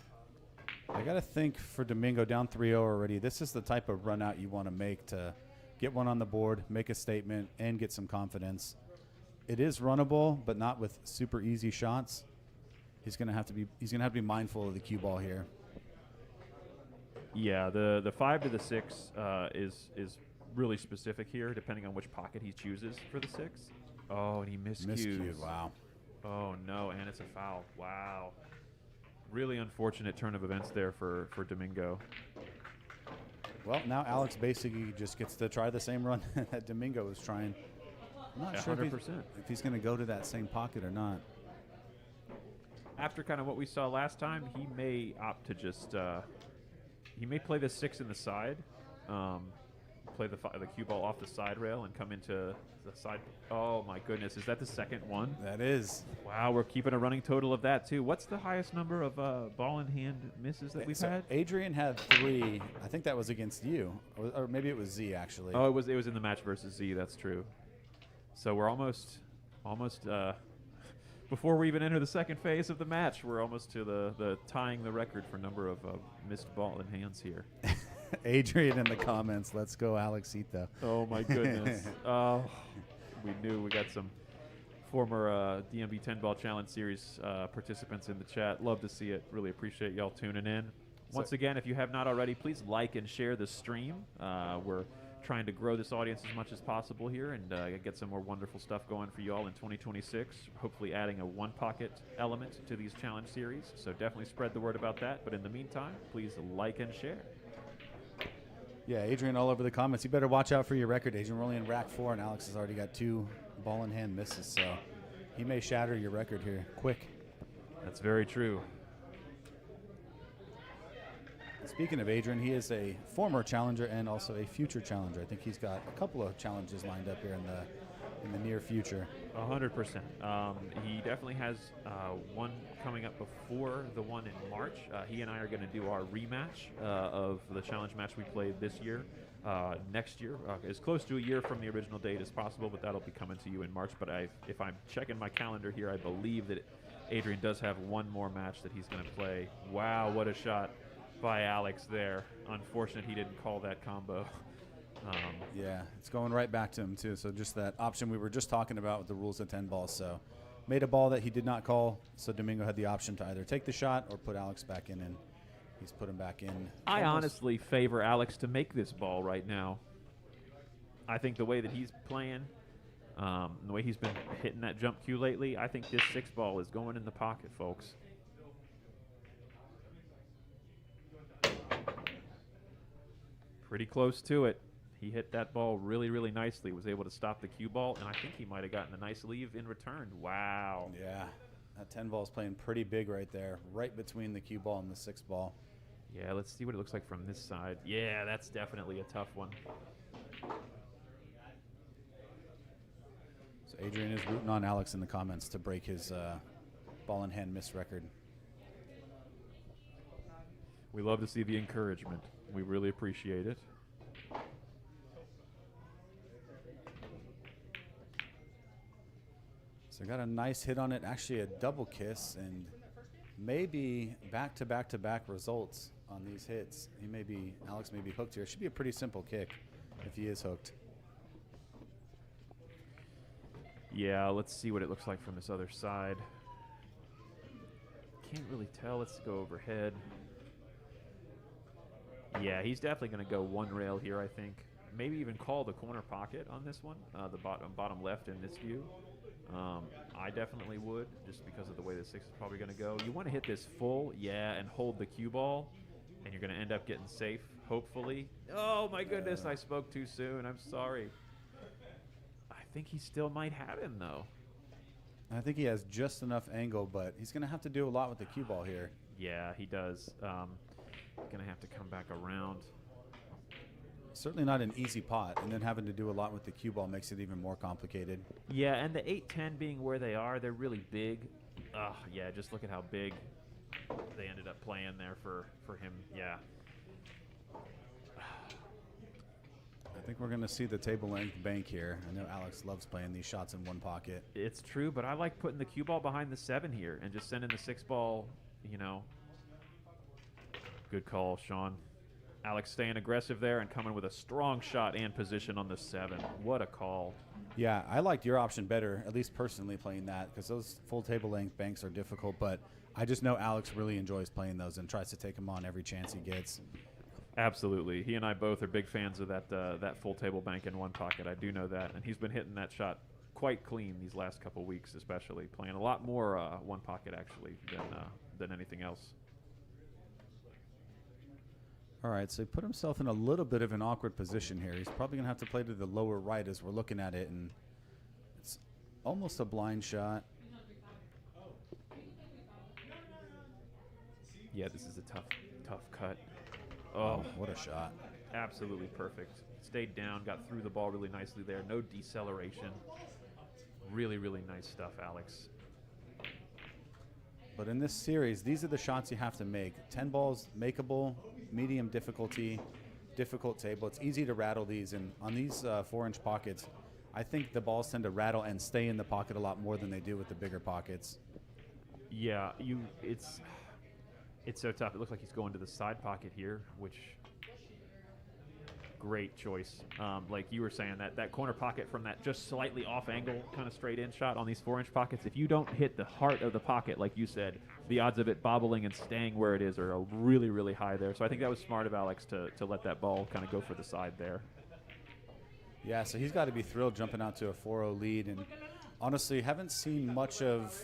Speaker 4: I got to think for Domingo down 3-0 already, this is the type of run out you want to make to get one on the board, make a statement, and get some confidence. It is runnable, but not with super easy shots. He's gonna have to be mindful of the cue ball here.
Speaker 1: Yeah, the 5 to the 6 is really specific here, depending on which pocket he chooses for the 6. Oh, and he miscued.
Speaker 4: Wow.
Speaker 1: Oh no, and it's a foul. Wow. Really unfortunate turn of events there for Domingo.
Speaker 4: Well, now Alex basically just gets to try the same run that Domingo was trying. I'm not sure
Speaker 1: 100%.
Speaker 4: if he's going to go to that same pocket or not.
Speaker 1: After kind of what we saw last time, he may opt to just he may play the 6 in the side, play the cue ball off the side rail and come into the side. Oh my goodness, is that the second one?
Speaker 4: That is.
Speaker 1: Wow, we're keeping a running total of that too. What's the highest number of ball in hand misses that we've had?
Speaker 4: Adrian had 3. I think that was against you, or maybe it was Z actually.
Speaker 1: Oh, it was in the match versus Z. That's true. So we're almost before we even enter the second phase of the match, we're almost to the tying the record for number of missed ball in hands here.
Speaker 4: Adrian in the comments, let's go Alexito.
Speaker 1: Oh my goodness. Oh, we knew we got some former DMV 10 Ball Challenge Series participants in the chat. Love to see it. Really appreciate y'all tuning in. Once again, if you have not already, please like and share the stream. We're trying to grow this audience as much as possible here and get some more wonderful stuff going for you all in 2026. Hopefully adding a one pocket element to these challenge series. So definitely spread the word about that. But in the meantime, please like and share.
Speaker 4: Yeah, Adrian all over the comments. You better watch out for your record, Adrian. We're only in rack 4, and Alex has already got 2 ball in hand misses, so he may shatter your record here quick.
Speaker 1: That's very true.
Speaker 4: Speaking of Adrian, he is a former challenger and also a future challenger. I think he's got a couple of challenges lined up here in the near future.
Speaker 1: 100%. He definitely has one coming up before the one in March. He and I are going to do our rematch of the challenge match we played this year. Next year, as close to a year from the original date as possible, but that'll be coming to you in March. But if I'm checking my calendar here, I believe that Adrian does have one more match that he's going to play. Wow, what a shot by Alex there. Unfortunate he didn't call that combo.
Speaker 4: Yeah, it's going right back to him too. So just that option we were just talking about with the rules of 10 balls. So made a ball that he did not call. So Domingo had the option to either take the shot or put Alex back in, and he's put him back in.
Speaker 1: I honestly favor Alex to make this ball right now. I think the way that he's playing, the way he's been hitting that jump cue lately, I think this 6 ball is going in the pocket, folks. Pretty close to it. He hit that ball really, really nicely, was able to stop the cue ball, and I think he might have gotten a nice leave in return. Wow.
Speaker 4: Yeah, that 10 ball is playing pretty big right there, right between the cue ball and the 6 ball.
Speaker 1: Yeah, let's see what it looks like from this side. Yeah, that's definitely a tough one.
Speaker 4: So Adrian is rooting on Alex in the comments to break his ball in hand miss record.
Speaker 1: We love to see the encouragement. We really appreciate it.
Speaker 4: So got a nice hit on it, actually a double kiss, and maybe back-to-back-to-back results on these hits. Alex may be hooked here. Should be a pretty simple kick if he is hooked.
Speaker 1: Yeah, let's see what it looks like from this other side. Can't really tell. Let's go overhead. Yeah, he's definitely going to go one rail here, I think. Maybe even call the corner pocket on this one, the bottom left in this view. I definitely would, just because of the way the 6 is probably going to go. You want to hit this full, yeah, and hold the cue ball, and you're going to end up getting safe, hopefully. Oh, my goodness, I spoke too soon. I'm sorry. I think he still might have him, though.
Speaker 4: I think he has just enough angle, but he's going to have to do a lot with the cue ball here.
Speaker 1: Yeah, he does. Going to have to come back around.
Speaker 4: Certainly not an easy pot, and then having to do a lot with the cue ball makes it even more complicated.
Speaker 1: Yeah, and the 8-10 being where they are, they're really big. Yeah, just look at how big they ended up playing there for him. Yeah.
Speaker 4: I think we're going to see the table length bank here. I know Alex loves playing these shots in one pocket.
Speaker 1: It's true, but I like putting the cue ball behind the 7 here and just sending the 6 ball, you know, Good call, Shawn. Alex staying aggressive there and coming with a strong shot and position on the 7. What a call.
Speaker 4: Yeah, I liked your option better, at least personally playing that, because those full table length banks are difficult, but I just know Alex really enjoys playing those and tries to take them on every chance he gets.
Speaker 1: Absolutely. He and I both are big fans of that full table bank in one pocket. I do know that. And he's been hitting that shot quite clean these last couple weeks, especially. Playing a lot more one pocket, actually, than anything else.
Speaker 4: All right, so he put himself in a little bit of an awkward position here. He's probably going to have to play to the lower right as we're looking at it, and it's almost a blind shot.
Speaker 1: Yeah, this is a tough cut.
Speaker 4: Oh, what a shot.
Speaker 1: Absolutely perfect. Stayed down, got through the ball really nicely there. No deceleration. Really, really nice stuff, Alex.
Speaker 4: But in this series, these are the shots you have to make. 10 balls, makeable, medium difficulty, difficult table. It's easy to rattle these. And on these 4-inch pockets, I think the balls tend to rattle and stay in the pocket a lot more than they do with the bigger pockets.
Speaker 1: Yeah, it's so tough. It looks like he's going to the side pocket here, which great choice. Like you were saying, that corner pocket from that just slightly off angle kind of straight in shot on these 4-inch pockets, if you don't hit the heart of the pocket, like you said, the odds of it bobbling and staying where it is are really, really high there. So I think that was smart of Alex to let that ball kind of go for the side there.
Speaker 4: Yeah, so he's got to be thrilled jumping out to a 4-0 lead. And honestly, haven't seen much of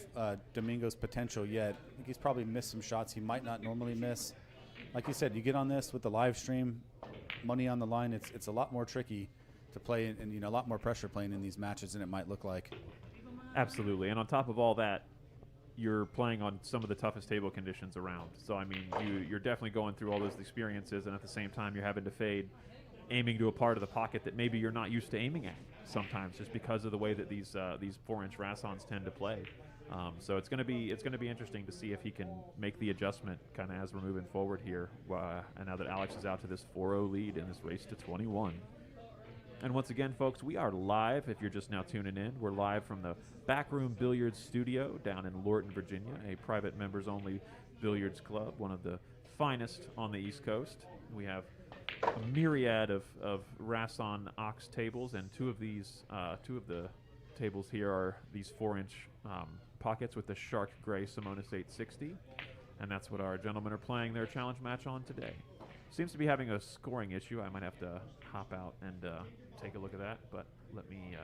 Speaker 4: Domingo's potential yet. I think he's probably missed some shots he might not normally miss. Like you said, you get on this with the live stream, money on the line, it's a lot more tricky to play and a lot more pressure playing in these matches than it might look like.
Speaker 1: Absolutely. And on top of all that, you're playing on some of the toughest table conditions around. So, I mean, you're definitely going through all those experiences, and at the same time, you're having to fade, aiming to a part of the pocket that maybe you're not used to aiming at sometimes, just because of the way that these 4-inch Rassons tend to play. So it's going to be interesting to see if he can make the adjustment kind of as we're moving forward here. And now that Alex is out to this 4-0 lead in this race to 21. And once again, folks, we are live. If you're just now tuning in, we're live from the BAK Room Billiards Studio down in Lorton, Virginia, a private members-only billiards club, one of the finest on the East Coast. We have a myriad of Rasson Ox tables, and two of the tables here are these 4-inch pockets with the Shark Gray Simonis 860, and that's what our gentlemen are playing their challenge match on today. Seems to be having a scoring issue. I might have to hop out and take a look at that, but let me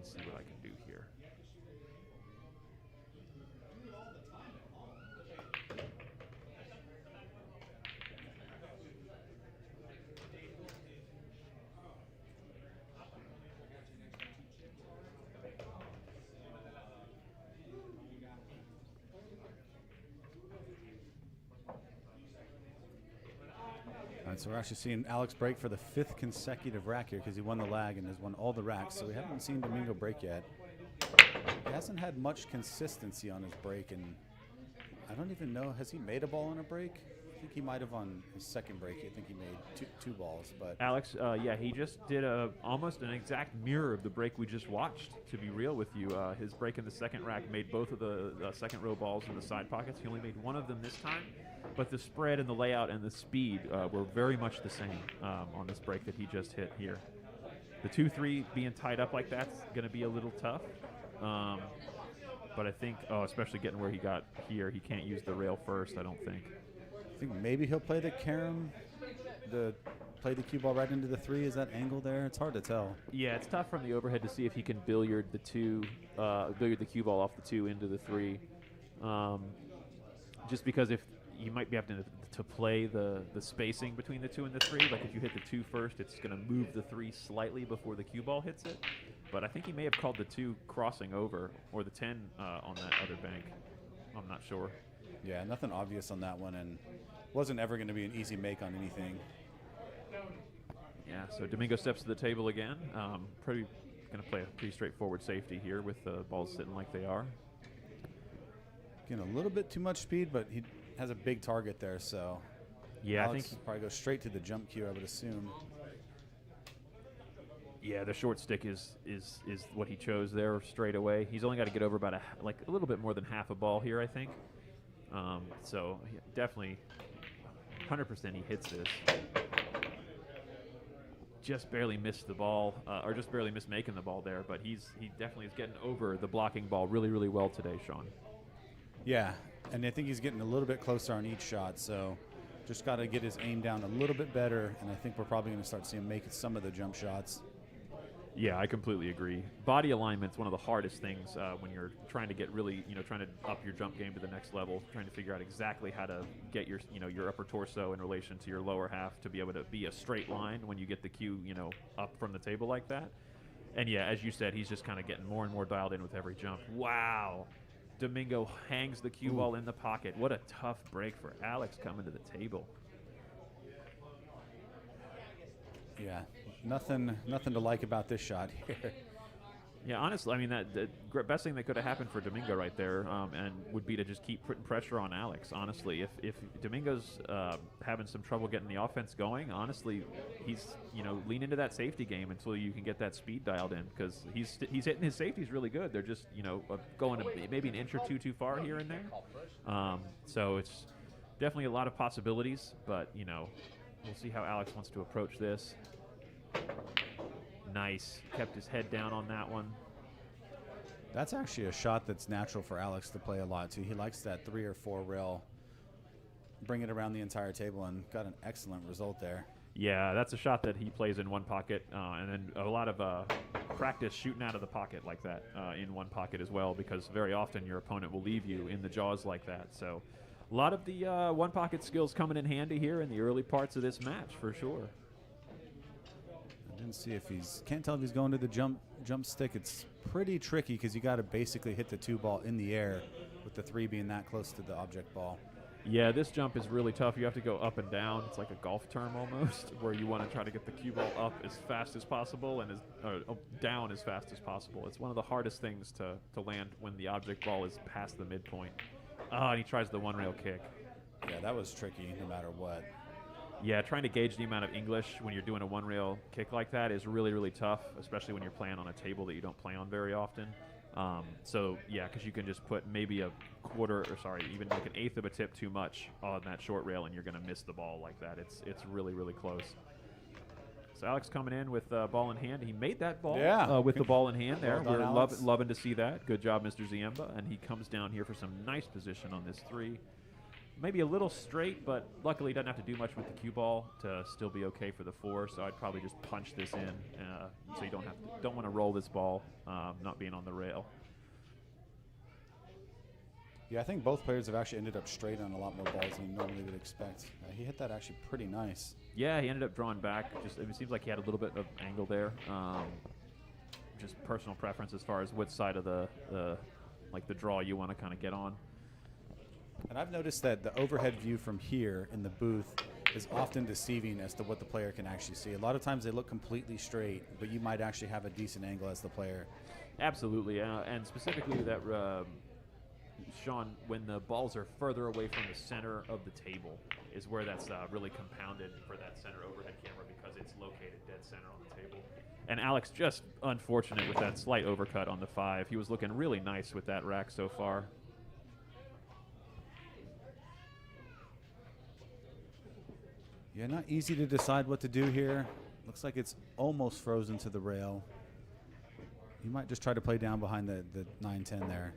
Speaker 1: see what I can do here.
Speaker 4: All right, so we're actually seeing Alex break for the 5th consecutive rack here because he won the lag and has won all the racks. So we haven't seen Domingo break yet. He hasn't had much consistency on his break, and I don't even know, has he made a ball on a break? I think he might have on his second break. I think he made two balls. But
Speaker 1: Alex, yeah, he just did almost an exact mirror of the break we just watched, to be real with you. His break in the second rack made both of the second row balls in the side pockets. He only made one of them this time, but the spread and the layout and the speed were very much the same on this break that he just hit here. The 2-3 being tied up like that's going to be a little tough. But I think, especially getting where he got here, he can't use the rail first, I don't think.
Speaker 4: I think maybe he'll play the carom, play the cue ball right into the 3. Is that angle there? It's hard to tell.
Speaker 1: Yeah, it's tough from the overhead to see if he can billiard the cue ball off the 2 into the 3. Just because if you might be having to play the spacing between the 2 and the 3. Like if you hit the 2 first, it's going to move the 3 slightly before the cue ball hits it. But I think he may have called the 2 crossing over or the 10 on that other bank. I'm not sure.
Speaker 4: Yeah, nothing obvious on that one, and wasn't ever going to be an easy make on anything.
Speaker 1: Yeah, so Domingo steps to the table again. Going to play a pretty straightforward safety here with the balls sitting like they are.
Speaker 4: Getting a little bit too much speed, but he has a big target there, so
Speaker 1: yeah,
Speaker 4: Alex
Speaker 1: I think
Speaker 4: will probably go straight to the jump cue, I would assume.
Speaker 1: Yeah, the short stick is what he chose there straight away. He's only got to get over about a little bit more than half a ball here, I think. So definitely 100% he hits this. Just barely missed the ball, or just barely missed making the ball there, but he definitely is getting over the blocking ball really, really well today, Shawn.
Speaker 4: Yeah, and I think he's getting a little bit closer on each shot, so just got to get his aim down a little bit better, and I think we're probably going to start seeing him make some of the jump shots.
Speaker 1: Yeah, I completely agree. Body alignment's one of the hardest things when you're trying to get really, trying to up your jump game to the next level, trying to figure out exactly how to get your, your upper torso in relation to your lower half to be able to be a straight line when you get the cue, up from the table like that. And yeah, as you said, he's just kind of getting more and more dialed in with every jump. Wow. Domingo hangs the cue ball in the pocket. What a tough break for Alex coming to the table.
Speaker 4: Yeah, nothing to like about this shot here.
Speaker 1: Yeah, honestly, I mean, the best thing that could have happened for Domingo right there and would be to just keep putting pressure on Alex, honestly. If Domingo's having some trouble getting the offense going, honestly, he's, lean into that safety game until you can get that speed dialed in, because he's hitting his safeties really good. They're just, going maybe an inch or two too far here and there. So it's definitely a lot of possibilities, but, we'll see how Alex wants to approach this. Nice. Kept his head down on that one.
Speaker 4: That's actually a shot that's natural for Alex to play a lot, too. He likes that 3 or 4 rail, bring it around the entire table, and got an excellent result there.
Speaker 1: Yeah, that's a shot that he plays in one pocket, and then a lot of practice shooting out of the pocket like that in one pocket as well, because very often your opponent will leave you in the jaws like that. So a lot of the one pocket skills coming in handy here in the early parts of this match for sure.
Speaker 4: I didn't see if can't tell if he's going to the jump stick. It's pretty tricky because you got to basically hit the 2 ball in the air with the 3 being that close to the object ball.
Speaker 1: Yeah, this jump is really tough. You have to go up and down. It's like a golf term almost, where you want to try to get the cue ball up as fast as possible and down as fast as possible. It's one of the hardest things to land when the object ball is past the midpoint. And he tries the one rail kick.
Speaker 4: Yeah, that was tricky no matter what.
Speaker 1: Yeah, trying to gauge the amount of English when you're doing a one rail kick like that is really, really tough, especially when you're playing on a table that you don't play on very often. So yeah, because you can just put maybe a quarter, or sorry, even like an eighth of a tip too much on that short rail, and you're going to miss the ball like that. It's really, really close. So Alex coming in with ball in hand. He made that ball with the ball in hand there.
Speaker 4: Well done,
Speaker 1: We're
Speaker 4: Alex.
Speaker 1: loving to see that. Good job, Mr. Ziemba. And he comes down here for some nice position on this 3. Maybe a little straight, but luckily he doesn't have to do much with the cue ball to still be okay for the 4. So I'd probably just punch this in, so you don't want to roll this ball, not being on the rail.
Speaker 4: Yeah, I think both players have actually ended up straight on a lot more balls than you normally would expect. He hit that actually pretty nice.
Speaker 1: Yeah, he ended up drawing back. It seems like he had a little bit of angle there. Just personal preference as far as which side of the draw you want to kind of get on.
Speaker 4: And I've noticed that the overhead view from here in the booth is often deceiving as to what the player can actually see. A lot of times they look completely straight, but you might actually have a decent angle as the player.
Speaker 1: Absolutely, and specifically that, Shawn, when the balls are further away from the center of the table is where that's really compounded for that center overhead camera, because it's located dead center on the table. And Alex just unfortunate with that slight overcut on the 5. He was looking really nice with that rack so far.
Speaker 4: Yeah, not easy to decide what to do here. Looks like it's almost frozen to the rail. You might just try to play down behind the 9-10 there.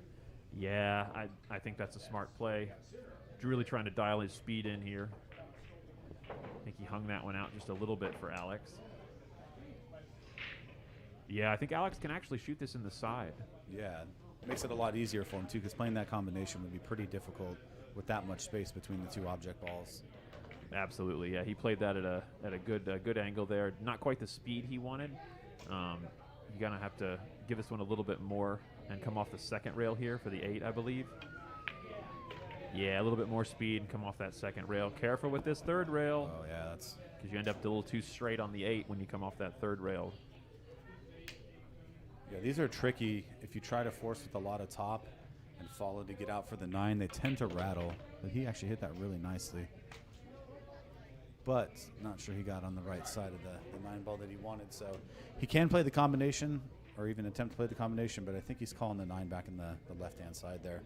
Speaker 1: Yeah, I think that's a smart play. Really trying to dial his speed in here. I think he hung that one out just a little bit for Alex. Yeah, I think Alex can actually shoot this in the side.
Speaker 4: Yeah, makes it a lot easier for him too, because playing that combination would be pretty difficult with that much space between the 2 object balls.
Speaker 1: Absolutely, yeah. He played that at a good angle there. Not quite the speed he wanted. You're gonna have to give this one a little bit more and come off the second rail here for the 8, I believe. Yeah, a little bit more speed and come off that second rail. Careful with this 3rd rail.
Speaker 4: Oh yeah, that's
Speaker 1: because you end up a little too straight on the 8 when you come off that 3rd rail.
Speaker 4: Yeah, these are tricky. If you try to force with a lot of top and follow to get out for the 9, they tend to rattle. But he actually hit that really nicely. But not sure he got on the right side of the 9 ball that he wanted. So he can play the combination, or even attempt to play the combination, but I think he's calling the 9 back in the left-hand side there.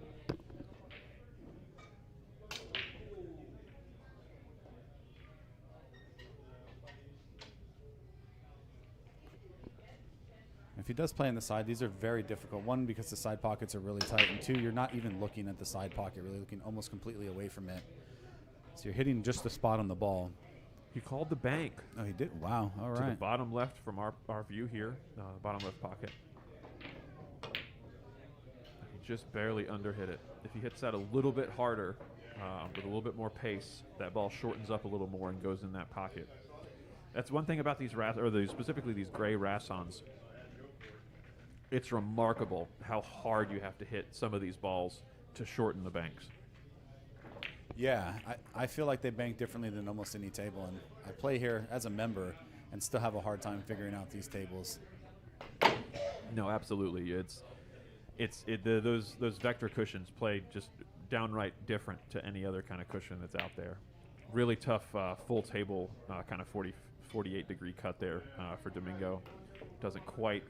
Speaker 4: If he does play on the side, these are very difficult. One, because the side pockets are really tight, and two, you're not even looking at the side pocket, really looking almost completely away from it. So you're hitting just the spot on the ball.
Speaker 1: He called the bank.
Speaker 4: Oh, he did? Wow. All
Speaker 1: To the
Speaker 4: right.
Speaker 1: bottom left from our view here, bottom left pocket. He just barely underhit it. If he hits that a little bit harder, with a little bit more pace, that ball shortens up a little more and goes in that pocket. That's one thing about these specifically these gray Rassons. It's remarkable how hard you have to hit some of these balls to shorten the banks.
Speaker 4: Yeah, I feel like they bank differently than almost any table, and I play here as a member and still have a hard time figuring out these tables.
Speaker 1: No, absolutely. Those vector cushions play just downright different to any other kind of cushion that's out there. Really tough full table kind of 48 degree cut there for Domingo. Doesn't quite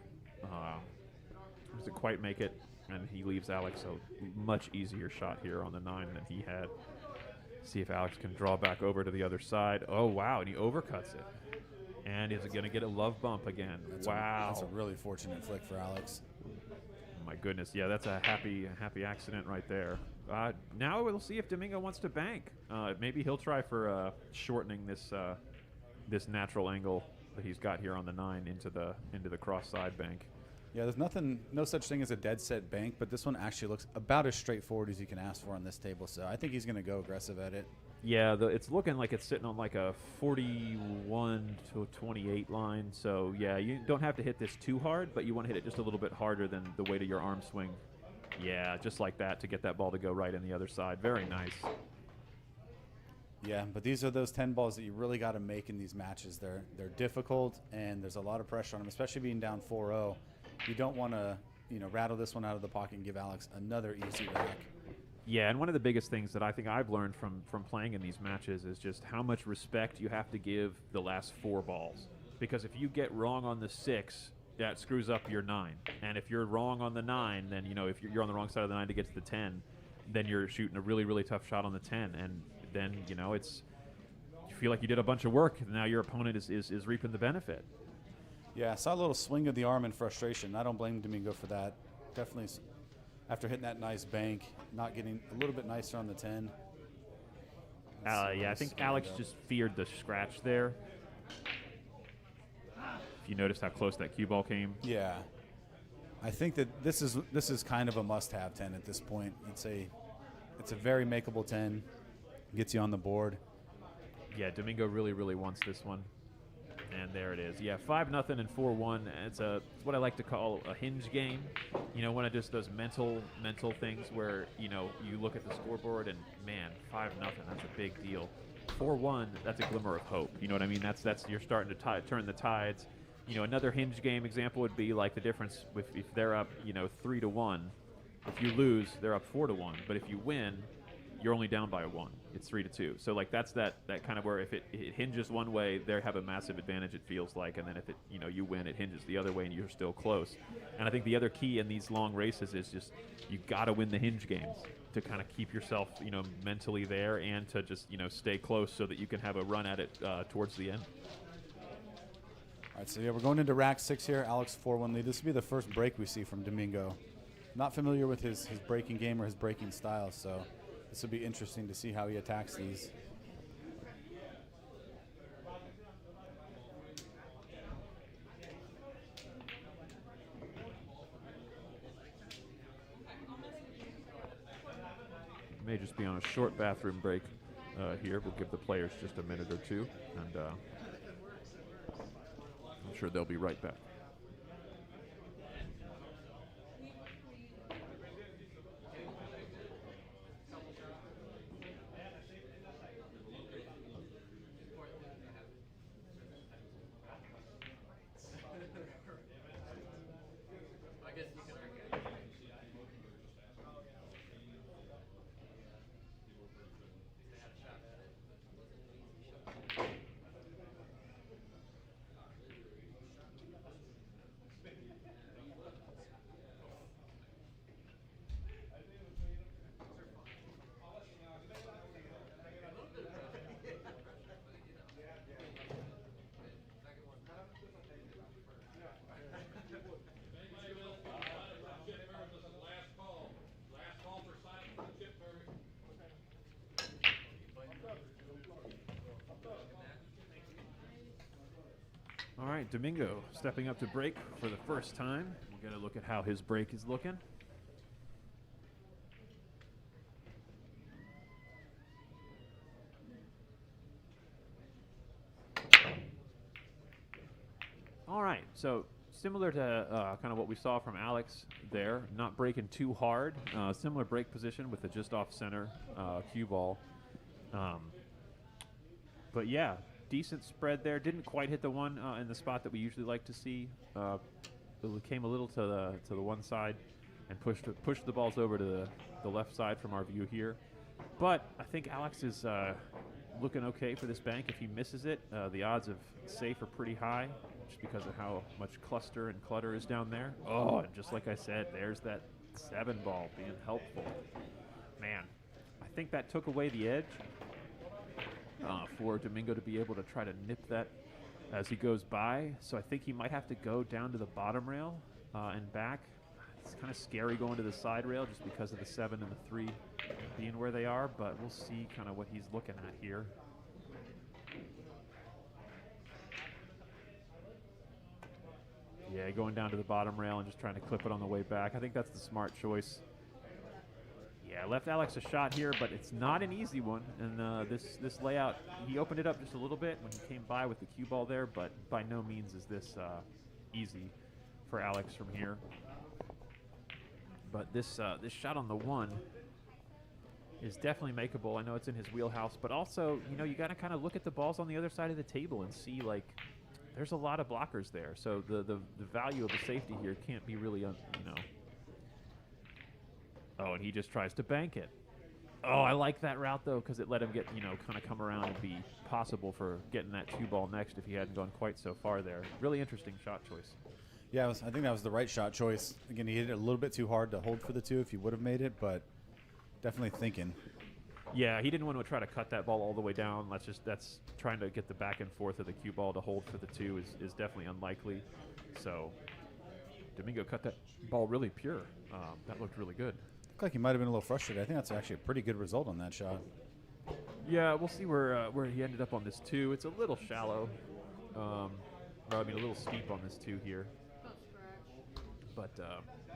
Speaker 1: make it, and he leaves Alex a much easier shot here on the 9 than he had. See if Alex can draw back over to the other side. Oh, wow, and he overcuts it. And is it going to get a love bump again? Wow.
Speaker 4: That's a really fortunate flick for Alex.
Speaker 1: My goodness, yeah, that's a happy accident right there. Now we'll see if Domingo wants to bank. Maybe he'll try for shortening this natural angle that he's got here on the 9 into the cross side bank.
Speaker 4: Yeah, there's no such thing as a dead set bank, but this one actually looks about as straightforward as you can ask for on this table. So I think he's going to go aggressive at it.
Speaker 1: Yeah, it's looking like it's sitting on like a 41 to 28 line. So yeah, you don't have to hit this too hard, but you want to hit it just a little bit harder than the weight of your arm swing. Yeah, just like that to get that ball to go right on the other side. Very nice.
Speaker 4: Yeah, but these are those 10 balls that you really got to make in these matches. They're difficult, and there's a lot of pressure on them, especially being down 4-0. You don't want to, rattle this one out of the pocket and give Alex another easy rack.
Speaker 1: Yeah, and one of the biggest things that I think I've learned from playing in these matches is just how much respect you have to give the last 4 balls. Because if you get wrong on the 6, that screws up your 9. And if you're wrong on the 9, then, if you're on the wrong side of the 9 to get to the 10, then you're shooting a really, really tough shot on the 10. And then, it's you feel like you did a bunch of work, and now your opponent is reaping the benefit.
Speaker 4: Yeah, I saw a little swing of the arm in frustration. I don't blame Domingo for that. Definitely, after hitting that nice bank, not getting a little bit nicer on the 10.
Speaker 1: Yeah, I think Alex just feared the scratch there. If you noticed how close that cue ball came.
Speaker 4: Yeah, I think that this is kind of a must-have 10 at this point. It's a very makeable 10. Gets you on the board.
Speaker 1: Yeah, Domingo really, really wants this one. And there it is. Yeah, 5-0 and 4-1. It's what I like to call a hinge game. One of just those mental things where, you look at the scoreboard and, man, 5-0, that's a big deal. 4-1, that's a glimmer of hope. You know what I mean? That's you're starting to turn the tides. Another hinge game example would be like the difference if they're up, 3-1. If you lose, they're up 4-1. But if you win, you're only down by 1. It's 3-2. So like that's that kind of where if it hinges one way, they have a massive advantage. It feels like, and then if it you win, it hinges the other way, and you're still close. And I think the other key in these long races is just you got to win the hinge games to kind of keep yourself mentally there, and to just stay close so that you can have a run at it towards the end.
Speaker 4: All right, so yeah, we're going into rack 6 here. Alex 4-1 lead. This will be the first break we see from Domingo. Not familiar with his breaking game or his breaking style, so this will be interesting to see how he attacks these.
Speaker 1: May just be on a short bathroom break here. We'll give the players just a minute or two, and I'm sure they'll be right back. All right, Domingo stepping up to break for the first time. We'll get a look at how his break is looking. All right, so similar to kind of what we saw from Alex there, not breaking too hard. Similar break position with a just off center cue ball. But yeah, decent spread there. Didn't quite hit the one in the spot that we usually like to see. It came a little to the one side and pushed the balls over to the left side from our view here. But I think Alex is looking okay for this bank. If he misses it, the odds of safe are pretty high, just because of how much cluster and clutter is down there. Oh, and just like I said, there's that 7 ball being helpful. Man, I think that took away the edge for Domingo to be able to try to nip that as he goes by. So I think he might have to go down to the bottom rail and back. It's kind of scary going to the side rail just because of the 7 and the 3 being where they are, but we'll see kind of what he's looking at here. Yeah, going down to the bottom rail and just trying to clip it on the way back. I think that's the smart choice. Yeah, left Alex a shot here, but it's not an easy one. And this layout, he opened it up just a little bit when he came by with the cue ball there, but by no means is this easy for Alex from here. But this shot on the 1 is definitely makeable. I know it's in his wheelhouse, but also, you know, you got to kind of look at the balls on the other side of the table and see, like, there's a lot of blockers there. So the value of the safety here can't be really, you know. Oh, and he just tries to bank it. Oh, I like that route, though, because it let him get, you know, kind of come around and be possible for getting that 2 ball next if he hadn't gone quite so far there. Really interesting shot choice.
Speaker 4: Yeah, I think that was the right shot choice. Again, he hit it a little bit too hard to hold for the 2 if he would have made it, but definitely thinking.
Speaker 1: Yeah, he didn't want to try to cut that ball all the way down. That's trying to get the back and forth of the cue ball to hold for the 2 is definitely unlikely. So Domingo cut that ball really pure. That looked really good.
Speaker 4: Looked like he might have been a little frustrated. I think that's actually a pretty good result on that shot.
Speaker 1: Yeah, we'll see where he ended up on this 2. It's a little shallow. A little steep on this 2 here. But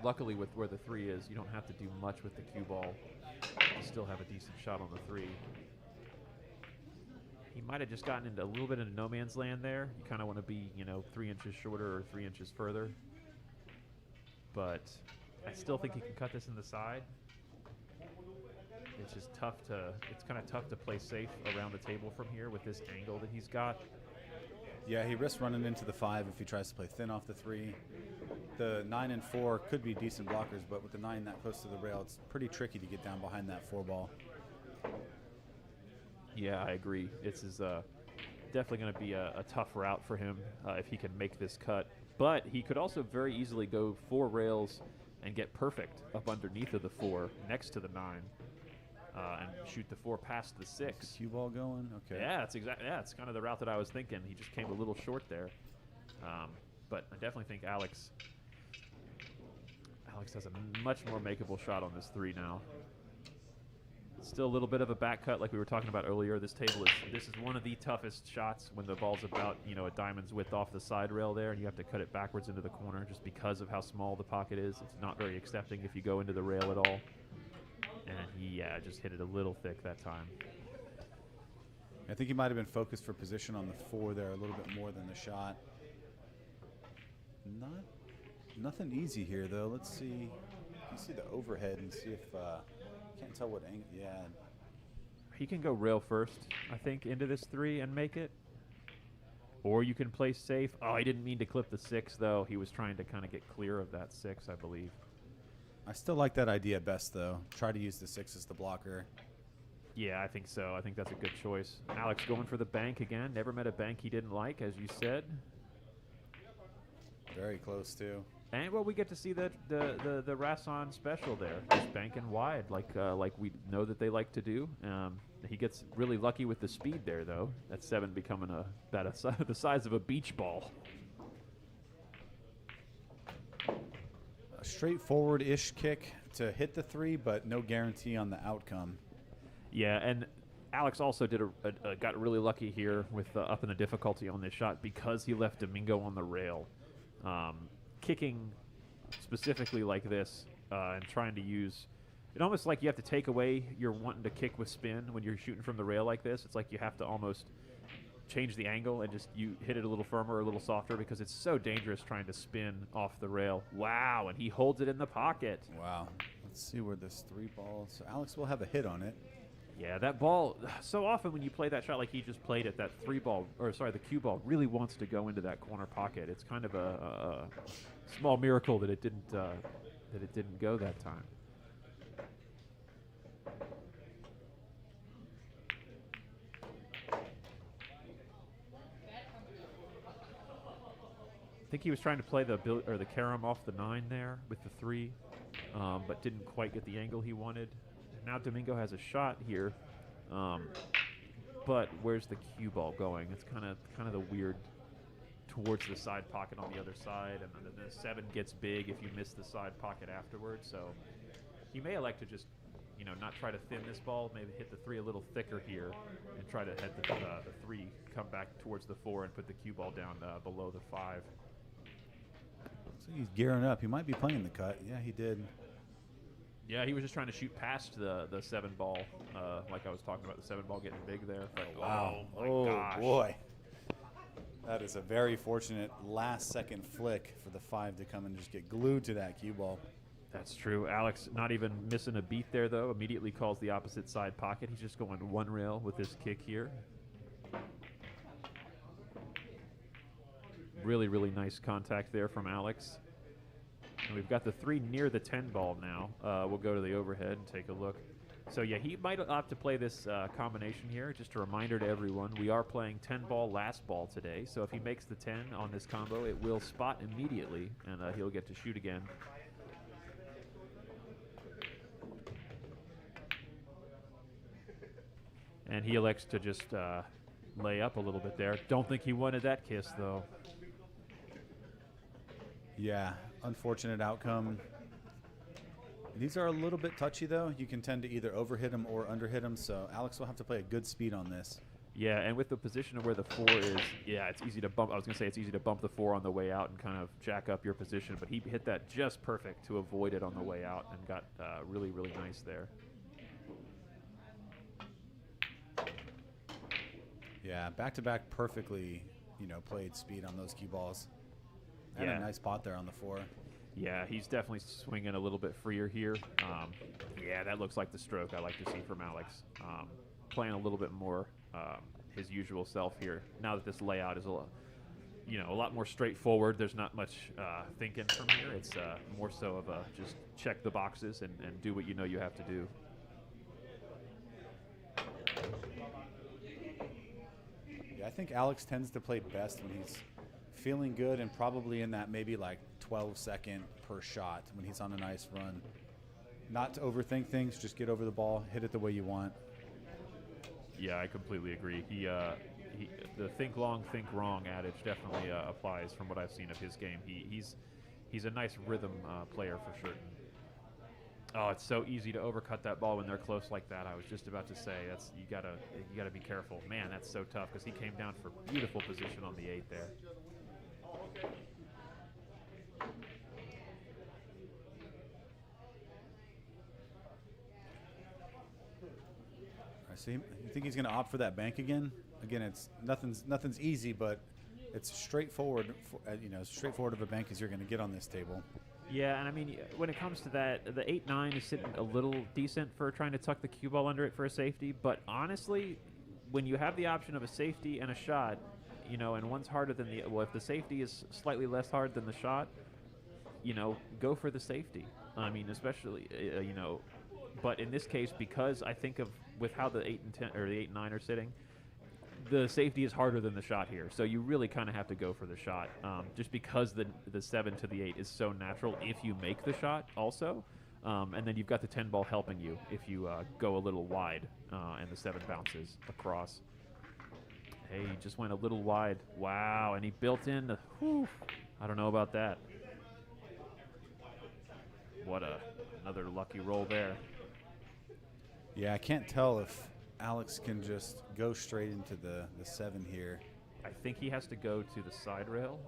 Speaker 1: luckily with where the 3 is, you don't have to do much with the cue ball. You still have a decent shot on the 3. He might have just gotten into a little bit into no man's land there. You kind of want to be, you know, 3 inches shorter or 3 inches further. But I still think he can cut this in the side. It's just it's kind of tough to play safe around the table from here with this angle that he's got.
Speaker 4: Yeah, he risks running into the 5 if he tries to play thin off the 3. The 9 and 4 could be decent blockers, but with the 9 that close to the rail, it's pretty tricky to get down behind that 4 ball.
Speaker 1: Yeah, I agree. This is definitely going to be a tough route for him if he can make this cut. But he could also very easily go 4 rails and get perfect up underneath of the 4 next to the 9 and shoot the 4 past the 6.
Speaker 4: Cue ball going? Okay.
Speaker 1: Yeah, that's exactly. Yeah, it's kind of the route that I was thinking. He just came a little short there. But I definitely think Alex has a much more makeable shot on this 3 now. Still a little bit of a back cut like we were talking about earlier. This is one of the toughest shots when the ball's about, you know, a diamond's width off the side rail there, and you have to cut it backwards into the corner just because of how small the pocket is. It's not very accepting if you go into the rail at all. And he just hit it a little thick that time.
Speaker 4: I think he might have been focused for position on the 4 there a little bit more than the shot. Nothing easy here, though. Let's see. Let's see the overhead and see if can't tell what angle. Yeah.
Speaker 1: He can go rail first, I think, into this 3 and make it. Or you can play safe. Oh, he didn't mean to clip the 6, though. He was trying to kind of get clear of that 6, I believe.
Speaker 4: I still like that idea best, though. Try to use the 6 as the blocker.
Speaker 1: Yeah, I think so. I think that's a good choice. Alex going for the bank again. Never met a bank he didn't like, as you said.
Speaker 4: Very close, too.
Speaker 1: And, well, we get to see the Rasson special there. Just banking wide like we know that they like to do. He gets really lucky with the speed there, though. That 7 becoming the size of a beach ball.
Speaker 4: A straightforward-ish kick to hit the 3, but no guarantee on the outcome.
Speaker 1: Yeah, and Alex also did got really lucky here with upping the difficulty on this shot because he left Domingo on the rail. Kicking specifically like this and trying to use it almost like you have to take away your wanting to kick with spin when you're shooting from the rail like this. It's like you have to almost change the angle and just you hit it a little firmer or a little softer because it's so dangerous trying to spin off the rail. Wow, and he holds it in the pocket.
Speaker 4: Wow. Let's see where this 3 ball. So Alex will have a hit on it.
Speaker 1: Yeah, that ball, so often when you play that shot like he just played it, that the cue ball really wants to go into that corner pocket. It's kind of a small miracle that it didn't go that time. I think he was trying to play the carom off the 9 there with the 3, but didn't quite get the angle he wanted. Now Domingo has a shot here, but where's the cue ball going? It's kind of the weird towards the side pocket on the other side, and then the 7 gets big if you miss the side pocket afterwards. So he may elect to just not try to thin this ball, maybe hit the 3 a little thicker here, and try to head the 3 come back towards the 4 and put the cue ball down below the 5.
Speaker 4: So he's gearing up. He might be playing the cut. Yeah, he did.
Speaker 1: Yeah, he was just trying to shoot past the 7 ball, like I was talking about the 7 ball getting big there. But,
Speaker 4: Wow.
Speaker 1: Oh, my gosh.
Speaker 4: Boy. That is a very fortunate last-second flick for the 5 to come and just get glued to that cue ball.
Speaker 1: That's true. Alex not even missing a beat there, though. Immediately calls the opposite side pocket. He's just going 1 rail with this kick here. Really, really nice contact there from Alex. And we've got the 3 near the 10 ball now. We'll go to the overhead and take a look. So, yeah, he might opt to play this combination here. Just a reminder to everyone, we are playing 10 ball last ball today. So if he makes the 10 on this combo, it will spot immediately, and he'll get to shoot again. And he elects to just lay up a little bit there. Don't think he wanted that kiss, though.
Speaker 4: Yeah, unfortunate outcome. These are a little bit touchy, though. You can tend to either overhit them or underhit them, so Alex will have to play a good speed on this.
Speaker 1: Yeah, and with the position of where the 4 is, yeah, it's easy to bump. I was going to say it's easy to bump the 4 on the way out and kind of jack up your position, but he hit that just perfect to avoid it on the way out and got really, really nice there.
Speaker 4: Yeah, back-to-back perfectly, played speed on those cue balls. And
Speaker 1: Yeah.
Speaker 4: a nice pot there on the 4.
Speaker 1: Yeah, he's definitely swinging a little bit freer here. Yeah, that looks like the stroke I like to see from Alex. Playing a little bit more his usual self here. Now that this layout is a lot more straightforward, there's not much thinking from here. It's more so of a just check the boxes and do what you have to do.
Speaker 4: Yeah, I think Alex tends to play best when he's feeling good and probably in that maybe like 12-second per shot when he's on a nice run. Not to overthink things, just get over the ball, hit it the way you want.
Speaker 1: Yeah, I completely agree. The think long, think wrong adage definitely applies from what I've seen of his game. He's a nice rhythm player for certain. Oh, it's so easy to overcut that ball when they're close like that. I was just about to say you gotta be careful. Man, that's so tough because he came down for beautiful position on the 8 there.
Speaker 4: So you think he's going to opt for that bank again? Again, it's nothing's easy, but it's straightforward. Straightforward of a bank as you're going to get on this table.
Speaker 1: Yeah, and I mean, when it comes to that, the 8-9 is sitting a little decent for trying to tuck the cue ball under it for a safety. But honestly, when you have the option of a safety and a shot, and one's harder than the if the safety is slightly less hard than the shot, go for the safety. I mean, especially but in this case, because I think with how the 8 and 10 or the 8 and 9 are sitting, the safety is harder than the shot here. So you really kind of have to go for the shot, just because the 7 to the 8 is so natural if you make the shot also, and then you've got the 10 ball helping you if you go a little wide and the 7 bounces across. Hey, he just went a little wide. Wow, and he built in. I don't know about that. What another lucky roll there.
Speaker 4: Yeah, I can't tell if Alex can just go straight into the 7 here.
Speaker 1: I think he has to go to the side rail.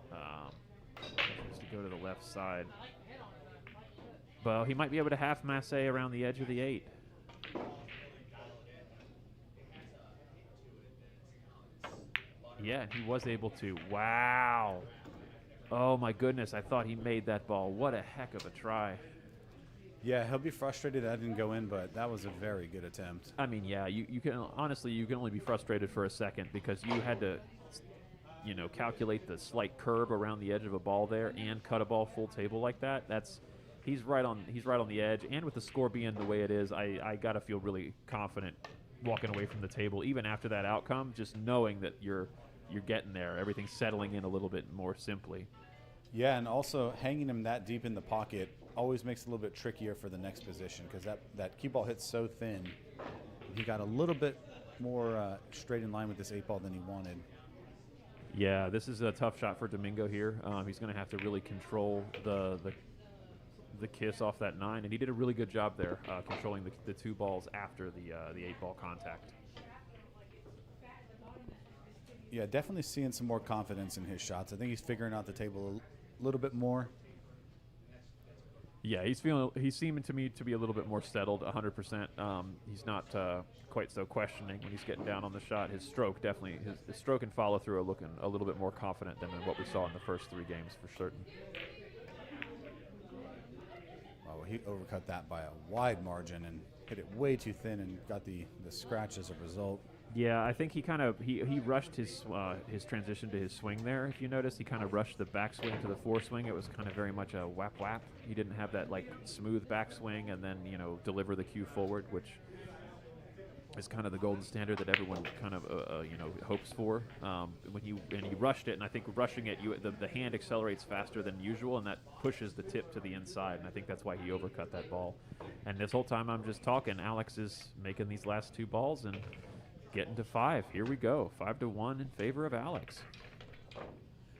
Speaker 1: He has to go to the left side. Well, he might be able to half masse around the edge of the 8. Yeah, he was able to. Wow. Oh, my goodness. I thought he made that ball. What a heck of a try.
Speaker 4: Yeah, he'll be frustrated that didn't go in, but that was a very good attempt.
Speaker 1: I mean, yeah, you can honestly, you can only be frustrated for a second because you had to, calculate the slight curve around the edge of a ball there and cut a ball full table like that. He's right on the edge, and with the score being the way it is, I gotta feel really confident walking away from the table, even after that outcome, just knowing that you're getting there, everything's settling in a little bit more simply.
Speaker 4: Yeah, and also hanging him that deep in the pocket always makes it a little bit trickier for the next position because that cue ball hits so thin. He got a little bit more straight in line with this 8 ball than he wanted.
Speaker 1: Yeah, this is a tough shot for Domingo here. He's going to have to really control the kiss off that 9, and he did a really good job there controlling the 2 balls after the 8 ball contact.
Speaker 4: Yeah, definitely seeing some more confidence in his shots. I think he's figuring out the table a little bit more.
Speaker 1: Yeah, he's seeming to me to be a little bit more settled, 100%. He's not quite so questioning when he's getting down on the shot. His stroke definitely, his stroke and follow through are looking a little bit more confident than what we saw in the first 3 games for certain.
Speaker 4: Oh, he overcut that by a wide margin and hit it way too thin and got the scratch as a result.
Speaker 1: Yeah, I think he rushed his transition to his swing there. If you notice, he kind of rushed the backswing to the foreswing. It was kind of very much a whap whap. He didn't have that like smooth backswing and then deliver the cue forward, which is kind of the golden standard that everyone kind of hopes for. When he rushed it, and I think rushing it, the hand accelerates faster than usual, and that pushes the tip to the inside, and I think that's why he overcut that ball. And this whole time I'm just talking, Alex is making these last 2 balls and getting to 5. Here we go, 5-1 in favor of Alex.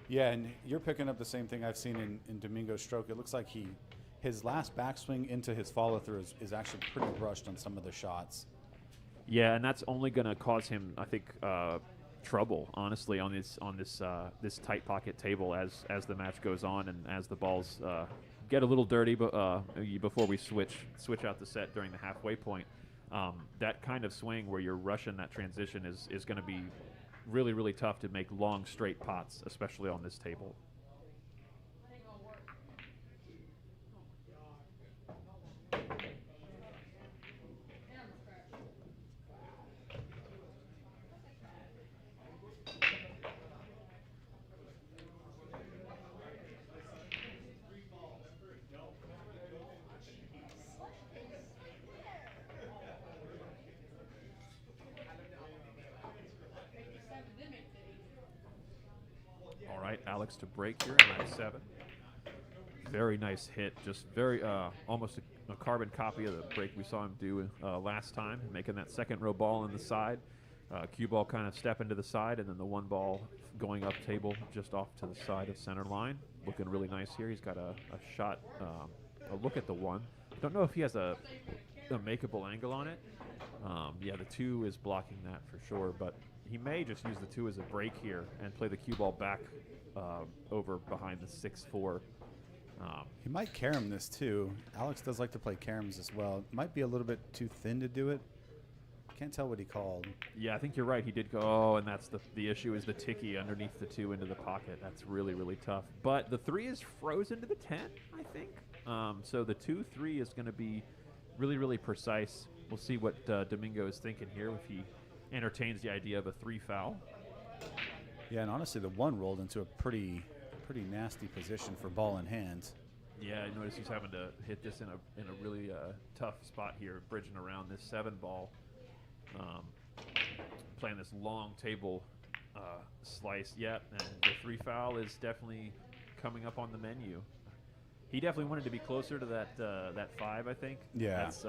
Speaker 4: Yeah, and you're picking up the same thing I've seen in Domingo's stroke. It looks like his last backswing into his follow through is actually pretty rushed on some of the shots.
Speaker 1: Yeah, and that's only going to cause him, I think, trouble, honestly, on this tight pocket table as the match goes on and as the balls get a little dirty. Before we switch out the set during the halfway point, that kind of swing where you're rushing that transition is going to be really, really tough to make long straight pots, especially on this table. Alex to break here at 9-7. Very nice hit, just very almost a carbon copy of the break we saw him do last time, making that second row ball in the side. Cue ball kind of stepping to the side, and then the 1 ball going up table just off to the side of center line. Looking really nice here. He's got a shot, a look at the 1. Don't know if he has a makeable angle on it. Yeah, the 2 is blocking that for sure, but he may just use the 2 as a break here and play the cue ball back over behind the 6-4.
Speaker 4: He might carom this too. Alex does like to play caroms as well. Might be a little bit too thin to do it. Can't tell what he called.
Speaker 1: Yeah, I think you're right. He did go, oh, and that's the issue is the ticky underneath the 2 into the pocket. That's really, really tough. But the 3 is frozen to the 10, I think. So the 2-3 is going to be really, really precise. We'll see what Domingo is thinking here if he entertains the idea of a 3 foul.
Speaker 4: Yeah, and honestly, the 1 rolled into a pretty nasty position for ball in hand.
Speaker 1: Yeah, I noticed he's having to hit this in a really tough spot here, bridging around this 7 ball, playing this long table slice. Yep, and the 3 foul is definitely coming up on the menu. He definitely wanted to be closer to that 5, I think.
Speaker 4: Yeah.
Speaker 1: That's,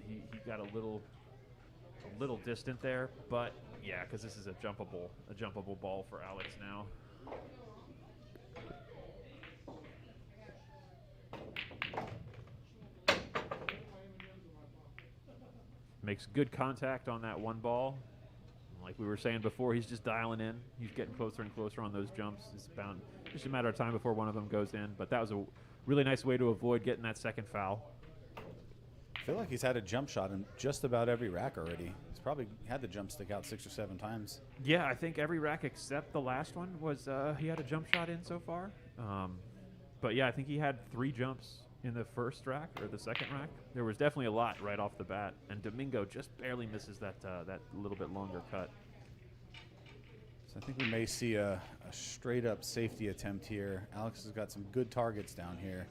Speaker 1: he got a little distant there, but yeah, because this is a jumpable ball for Alex now. Makes good contact on that one ball. Like we were saying before, he's just dialing in. He's getting closer and closer on those jumps. It's bound just a matter of time before one of them goes in. But that was a really nice way to avoid getting that second foul.
Speaker 4: I feel like he's had a jump shot in just about every rack already. He's probably had the jump stick out 6 or 7 times.
Speaker 1: Yeah, I think every rack except the last one was he had a jump shot in so far. But yeah, I think he had 3 jumps in the first rack or the second rack. There was definitely a lot right off the bat, and Domingo just barely misses that that little bit longer cut.
Speaker 4: So I think we may see a straight up safety attempt here. Alex has got some good targets down here.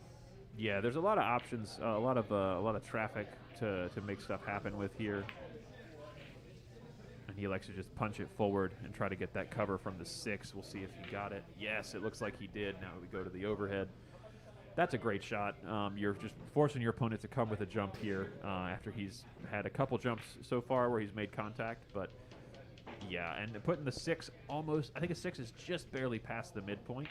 Speaker 1: Yeah, there's a lot of options, a lot of traffic to make stuff happen with here. And he likes to just punch it forward and try to get that cover from the 6. We'll see if he got it. Yes, it looks like he did. Now we go to the overhead. That's a great shot. You're just forcing your opponent to come with a jump here after he's had a couple jumps so far where he's made contact. But yeah, and putting the 6 almost, I think a 6 is just barely past the midpoint.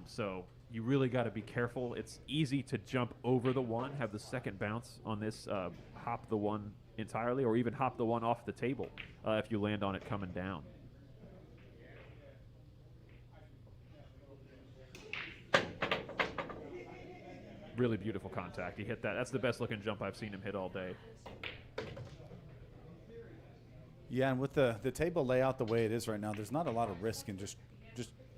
Speaker 1: So you really got to be careful. It's easy to jump over the 1, have the second bounce on this, hop the 1 entirely, or even hop the 1 off the table if you land on it coming down. Really beautiful contact. He hit that. That's the best looking jump I've seen him hit all day.
Speaker 4: Yeah, and with the table layout the way it is right now, there's not a lot of risk, and just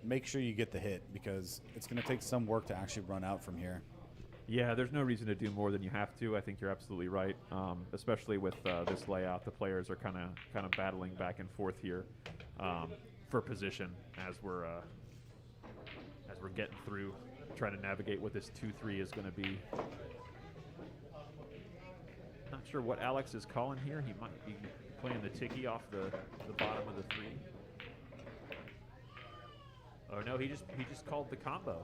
Speaker 4: make sure you get the hit, because it's going to take some work to actually run out from here.
Speaker 1: Yeah, there's no reason to do more than you have to. I think you're absolutely right. Especially with this layout, the players are kind of battling back and forth here for position as we're getting through, trying to navigate what this 2-3 is going to be. Not sure what Alex is calling here. He might be playing the ticky off the bottom of the 3. Oh no, he just called the combo.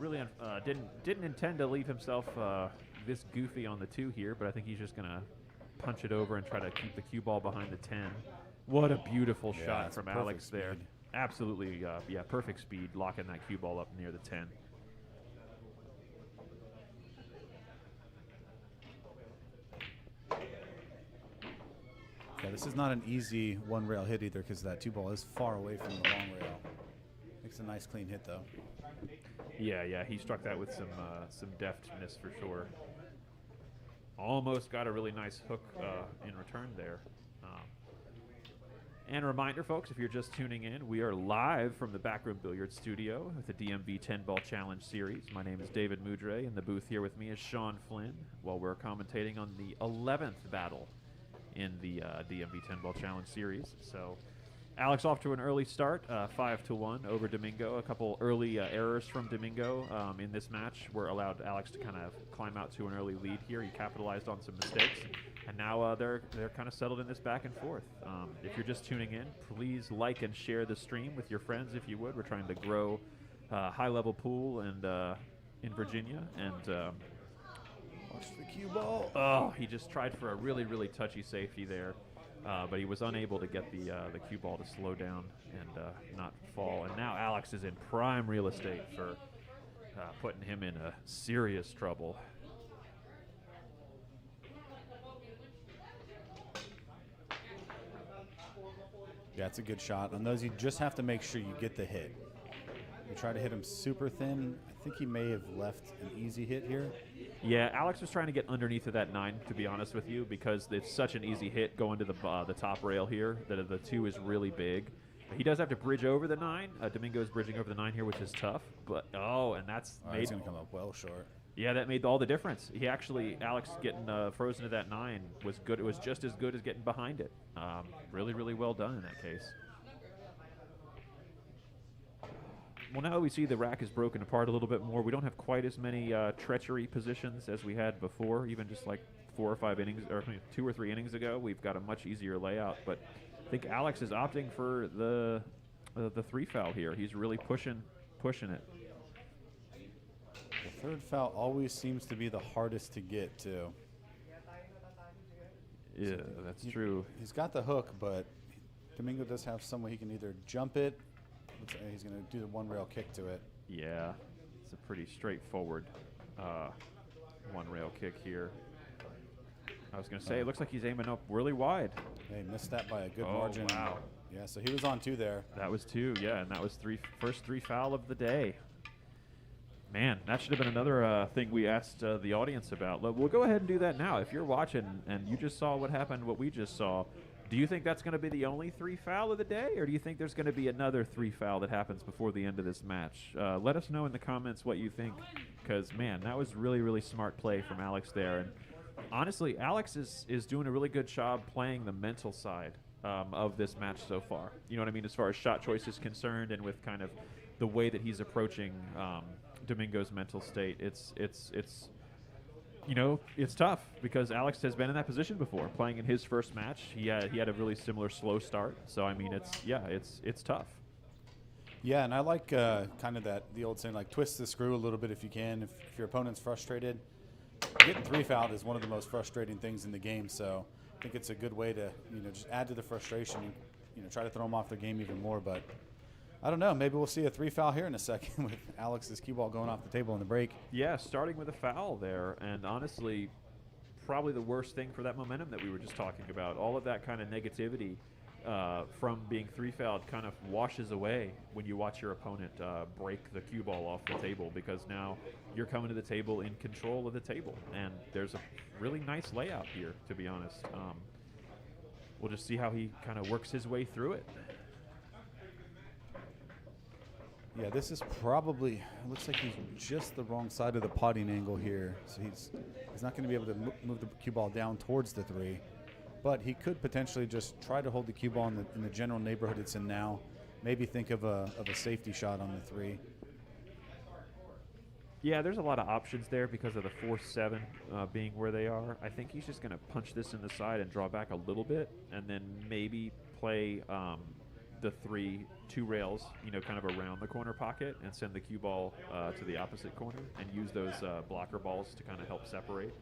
Speaker 1: Really didn't intend to leave himself this goofy on the 2 here, but I think he's just gonna punch it over and try to keep the cue ball behind the 10. What a beautiful shot from Alex there.
Speaker 4: Speed.
Speaker 1: Absolutely, yeah, perfect speed, locking that cue ball up near the 10.
Speaker 4: Yeah, this is not an easy 1 rail hit either, because that 2 ball is far away from the long rail. Makes a nice clean hit though.
Speaker 1: Yeah, he struck that with some deftness for sure. Almost got a really nice hook in return there. And a reminder, folks, if you're just tuning in, we are live from the BAK Room Billiards Studio with the DMV 10-Ball Challenge Series. My name is David Mudre. In the booth here with me is Shawn Flynn, while we're commentating on the 11th battle in the DMV 10-Ball Challenge Series. So Alex off to an early start, 5-1 over Domingo. A couple early errors from Domingo in this match were allowed Alex to kind of climb out to an early lead here. He capitalized on some mistakes, and now they're kind of settled in this back and forth. If you're just tuning in, please like and share the stream with your friends if you would. We're trying to grow high-level pool and in Virginia, and
Speaker 4: Watch the cue ball.
Speaker 1: oh, he just tried for a really, really touchy safety there. But he was unable to get the cue ball to slow down and not fall. And now Alex is in prime real estate for putting him in a serious trouble.
Speaker 4: Yeah, it's a good shot. On those, you just have to make sure you get the hit. You try to hit him super thin. I think he may have left an easy hit here.
Speaker 1: Yeah, Alex was trying to get underneath of that 9, to be honest with you, because it's such an easy hit going to the top rail here that the 2 is really big. He does have to bridge over the 9. Domingo's bridging over the 9 here, which is tough. But and that's
Speaker 4: Oh, he's going to come up well short.
Speaker 1: Yeah, that made all the difference. Alex getting frozen to that 9 was good. It was just as good as getting behind it. Really, really well done in that case. Well, now we see the rack is broken apart a little bit more. We don't have quite as many treachery positions as we had before, even just like 4 or 5 innings, or 2 or 3 innings ago. We've got a much easier layout, but I think Alex is opting for the 3 foul here. He's really pushing it.
Speaker 4: The 3rd foul always seems to be the hardest to get, too.
Speaker 1: Yeah, that's true.
Speaker 4: He's got the hook, but Domingo does have some way he can either jump it. Looks like he's going to do the 1 rail kick to it.
Speaker 1: Yeah, it's a pretty straightforward 1 rail kick here. I was going to say, it looks like he's aiming up really wide.
Speaker 4: They missed that by a good
Speaker 1: Oh,
Speaker 4: margin.
Speaker 1: wow.
Speaker 4: Yeah, so he was on 2 there.
Speaker 1: That was 2, yeah, and that was first 3 foul of the day. Man, that should have been another thing we asked the audience about. We'll go ahead and do that now. If you're watching and you just saw what happened, what we just saw, do you think that's going to be the only 3 foul of the day, or do you think there's going to be another 3 foul that happens before the end of this match? Let us know in the comments what you think, because, man, that was really, really smart play from Alex there. And honestly, Alex is doing a really good job playing the mental side of this match so far. You know what I mean, as far as shot choice is concerned, and with kind of the way that he's approaching Domingo's mental state. It's you know, it's tough because Alex has been in that position before. Playing in his first match, he had a really similar slow start. So I mean, it's tough.
Speaker 4: Yeah, and I like kind of the old saying, like, twist the screw a little bit if you can. If your opponent's frustrated, getting 3 fouled is one of the most frustrating things in the game. So I think it's a good way to, you know, just add to the frustration and, you know, try to throw them off their game even more. But I don't know. Maybe we'll see a 3 foul here in a second with Alex's cue ball going off the table in the break.
Speaker 1: Yeah, starting with a foul there, and honestly, probably the worst thing for that momentum that we were just talking about. All of that kind of negativity from being 3 fouled kind of washes away when you watch your opponent break the cue ball off the table, because now you're coming to the table in control of the table, and there's a really nice layout here, to be honest. We'll just see how he kind of works his way through it.
Speaker 4: Yeah, this is probably, it looks like he's just the wrong side of the potting angle here. So he's not going to be able to move the cue ball down towards the 3. But he could potentially just try to hold the cue ball in the general neighborhood it's in now. Maybe think of a safety shot on the 3.
Speaker 1: Yeah, there's a lot of options there because of the 4-7 being where they are. I think he's just going to punch this in the side and draw back a little bit, and then maybe play the 3 2 rails, you know, kind of around the corner pocket, and send the cue ball to the opposite corner and use those blocker balls to kind of help separate.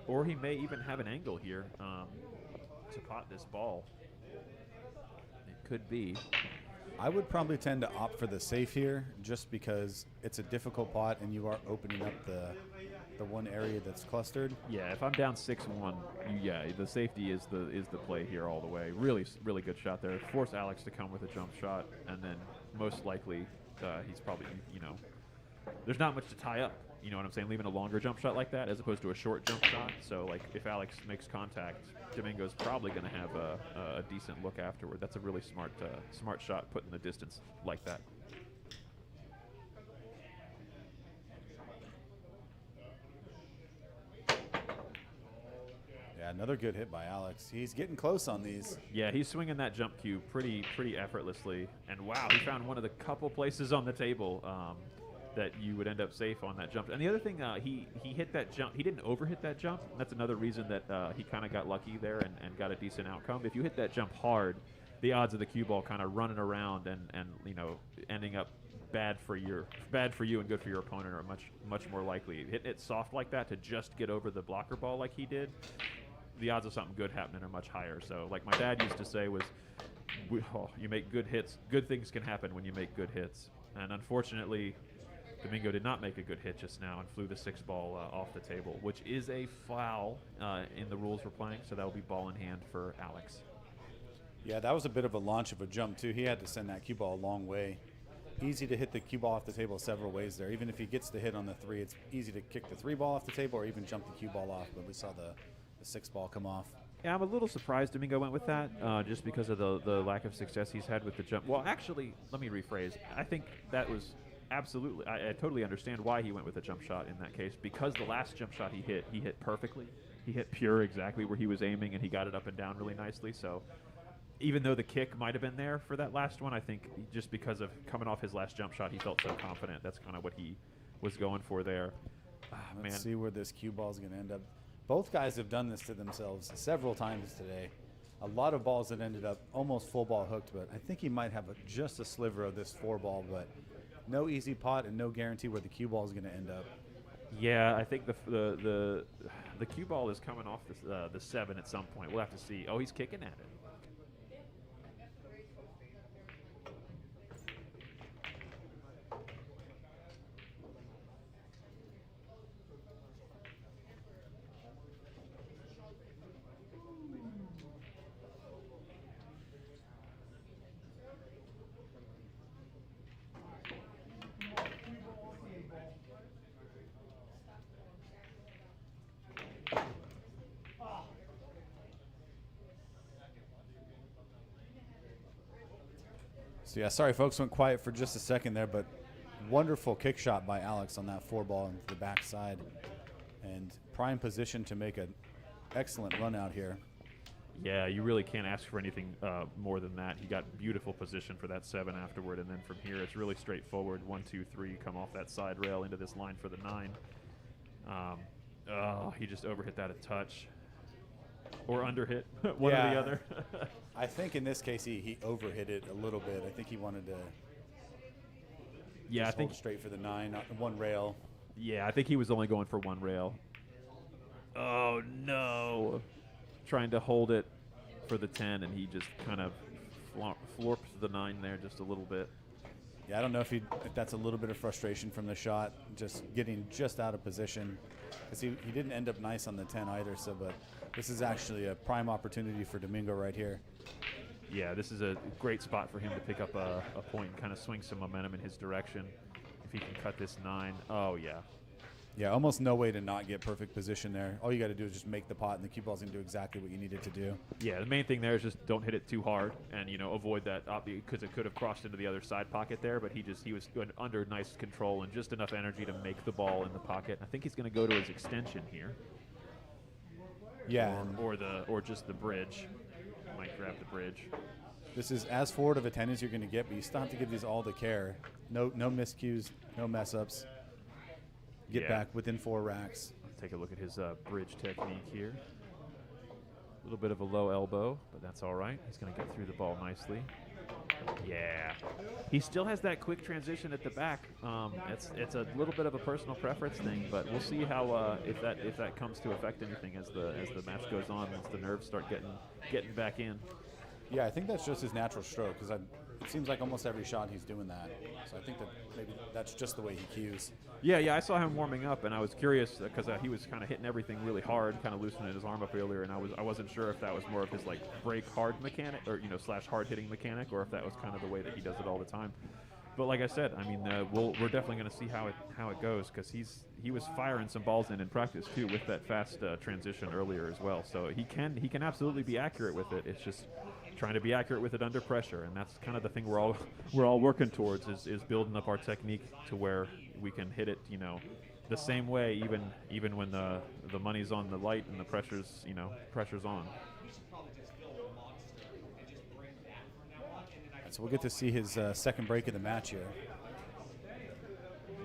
Speaker 1: Or he may even have an angle here to pot this ball. It could be.
Speaker 4: I would probably tend to opt for the safe here, just because it's a difficult pot and you are opening up the one area that's clustered.
Speaker 1: Yeah, if I'm down 6-1, yeah, the safety is the play here all the way. Really, really good shot there. Force Alex to come with a jump shot, and then most likely he's probably, you know, there's not much to tie up. You know what I'm saying? Leaving a longer jump shot like that as opposed to a short jump shot. So, like, if Alex makes contact, Domingo's probably going to have a decent look afterward. That's a really smart shot put in the distance like that.
Speaker 4: Yeah, another good hit by Alex. He's getting close on these.
Speaker 1: Yeah, he's swinging that jump cue pretty effortlessly. And wow, he found one of the couple places on the table that you would end up safe on that jump. And the other thing, he hit that jump. He didn't overhit that jump. That's another reason that he kind of got lucky there and got a decent outcome. If you hit that jump hard, the odds of the cue ball kind of running around and you know, ending up bad for you and good for your opponent are much more likely. Hitting it soft like that to just get over the blocker ball like he did, the odds of something good happening are much higher. So, like my dad used to say, was you make good hits. Good things can happen when you make good hits. And unfortunately, Domingo did not make a good hit just now and flew the 6 ball off the table, which is a foul in the rules we're playing. So that will be ball in hand for Alex.
Speaker 4: Yeah, that was a bit of a launch of a jump, too. He had to send that cue ball a long way. Easy to hit the cue ball off the table several ways there. Even if he gets the hit on the 3, it's easy to kick the 3 ball off the table or even jump the cue ball off. But we saw the 6 ball come off.
Speaker 1: Yeah, I'm a little surprised Domingo went with that just because of the lack of success he's had with the jump. Well, actually, let me rephrase. I think that was absolutely – I totally understand why he went with a jump shot in that case, because the last jump shot he hit perfectly. He hit pure exactly where he was aiming, and he got it up and down really nicely. So even though the kick might have been there for that last one, I think just because of coming off his last jump shot, he felt so confident. That's kind of what he was going for there.
Speaker 4: Let's see where this cue ball is going to end up. Both guys have done this to themselves several times today. A lot of balls that ended up almost full ball hooked, but I think he might have just a sliver of this 4 ball, but no easy pot and no guarantee where the cue ball is going to end up.
Speaker 1: Yeah, I think the cue ball is coming off the 7 at some point. We'll have to see. Oh, he's kicking at it.
Speaker 4: So yeah, sorry folks, went quiet for just a second there, but wonderful kick shot by Alex on that 4-ball into the backside, and prime position to make an excellent run out here.
Speaker 1: Yeah, you really can't ask for anything more than that. He got beautiful position for that 7 afterward, and then from here it's really straightforward. 1, 2, 3, come off that side rail into this line for the 9. Oh, he just overhit that a touch. Or underhit, one or the other.
Speaker 4: I think in this case he overhit it a little bit. I think he wanted to
Speaker 1: yeah, I
Speaker 4: hold
Speaker 1: think
Speaker 4: it straight for the 9, 1 rail.
Speaker 1: Yeah, I think he was only going for 1 rail. Oh, no. Trying to hold it for the 10, and he just kind of florps the 9 there just a little bit.
Speaker 4: Yeah, I don't know if that's a little bit of frustration from the shot, just getting just out of position. Because he didn't end up nice on the 10 either, so but this is actually a prime opportunity for Domingo right here.
Speaker 1: Yeah, this is a great spot for him to pick up a point and kind of swing some momentum in his direction. If he can cut this 9, oh, yeah.
Speaker 4: Yeah, almost no way to not get perfect position there. All you got to do is just make the pot, and the cue ball's going to do exactly what you need it to do.
Speaker 1: Yeah, the main thing there is just don't hit it too hard, and avoid that because it could have crossed into the other side pocket there. But he was under nice control and just enough energy to make the ball in the pocket. I think he's going to go to his extension here.
Speaker 4: Yeah,
Speaker 1: or just the bridge. Might grab the bridge.
Speaker 4: This is as forward of a 10 as you're going to get, but you still have to give these all the care. No miscues, no mess ups. Get back within 4 racks.
Speaker 1: Let's take a look at his bridge technique here. A little bit of a low elbow, but that's all right. He's going to get through the ball nicely. Yeah. He still has that quick transition at the back. It's a little bit of a personal preference thing, but we'll see how if that comes to affect anything as the match goes on, once the nerves start getting back in.
Speaker 4: Yeah, I think that's just his natural stroke, because it seems like almost every shot he's doing that. So I think that maybe that's just the way he cues.
Speaker 1: Yeah, I saw him warming up, and I was curious because he was kind of hitting everything really hard, kind of loosening his arm up earlier, and I wasn't sure if that was more of his like break hard mechanic or / hard hitting mechanic, or if that was kind of the way that he does it all the time. But like I said, I mean, we're definitely going to see how it goes, because he was firing some balls in practice too with that fast transition earlier as well. So he can absolutely be accurate with it. It's just trying to be accurate with it under pressure, and that's kind of the thing we're all working towards is building up our technique to where we can hit it the same way even when the money's on the light and the pressure's on.
Speaker 4: So we'll get to see his second break of the match here.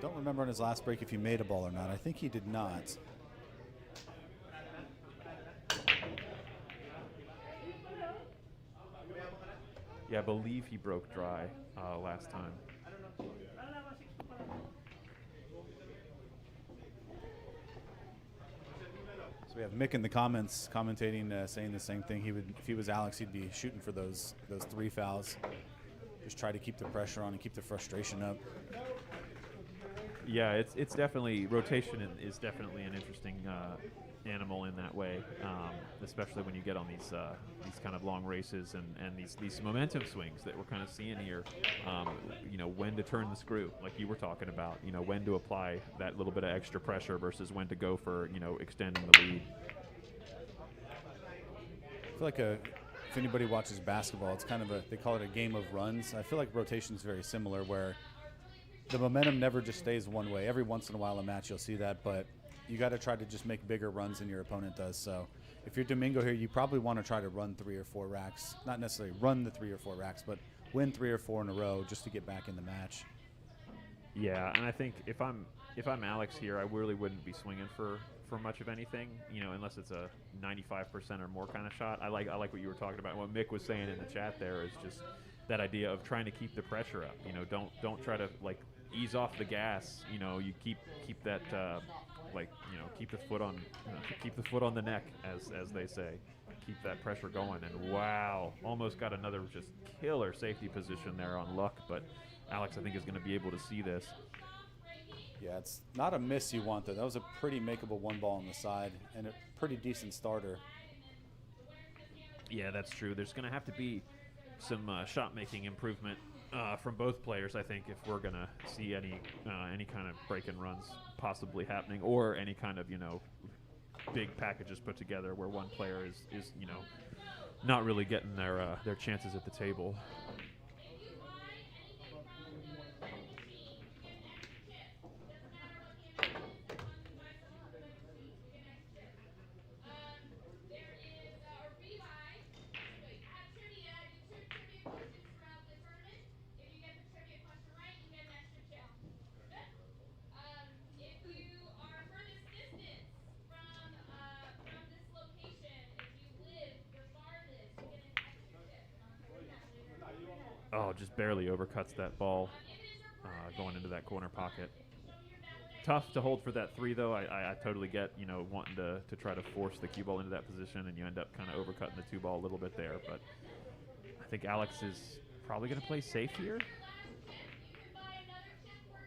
Speaker 4: Don't remember on his last break if he made a ball or not. I think he did not.
Speaker 1: Yeah, I believe he broke dry last time.
Speaker 4: So we have Mick in the comments commentating, saying the same thing. If he was Alex, he'd be shooting for those 3 fouls. Just try to keep the pressure on and keep the frustration up.
Speaker 1: Yeah, it's definitely rotation is definitely an interesting animal in that way, especially when you get on these kind of long races and these momentum swings that we're kind of seeing here. When to turn the screw, like you were talking about. When to apply that little bit of extra pressure versus when to go for extending the lead.
Speaker 4: I feel like if anybody watches basketball, it's kind of they call it a game of runs. I feel like rotation is very similar, where the momentum never just stays one way. Every once in a while a match you'll see that, but you got to try to just make bigger runs than your opponent does. So if you're Domingo here, you probably want to try to run 3 or 4 racks. Not necessarily run the 3 or 4 racks, but win 3 or 4 in a row just to get back in the match.
Speaker 1: Yeah, and I think if I'm Alex here, I really wouldn't be swinging for much of anything, unless it's a 95% or more kind of shot. I like what you were talking about. What Mick was saying in the chat there is just that idea of trying to keep the pressure up. Don't try to like ease off the gas. You keep that keep the foot on the neck, as they say. Keep that pressure going. And wow, almost got another just killer safety position there on luck, but Alex I think is going to be able to see this.
Speaker 4: Yeah, it's not a miss you want, though. That was a pretty makeable 1 ball on the side and a pretty decent starter.
Speaker 1: Yeah, that's true. There's going to have to be some shot-making improvement from both players, I think, if we're going to see any kind of break-and runs possibly happening, or any kind of, big packages put together where one player is not really getting their chances at the table. Oh, just barely overcuts that ball going into that corner pocket. Tough to hold for that 3, though. I totally get, wanting to try to force the cue ball into that position, and you end up kind of overcutting the 2 ball a little bit there. But I think Alex is probably going to play safe here.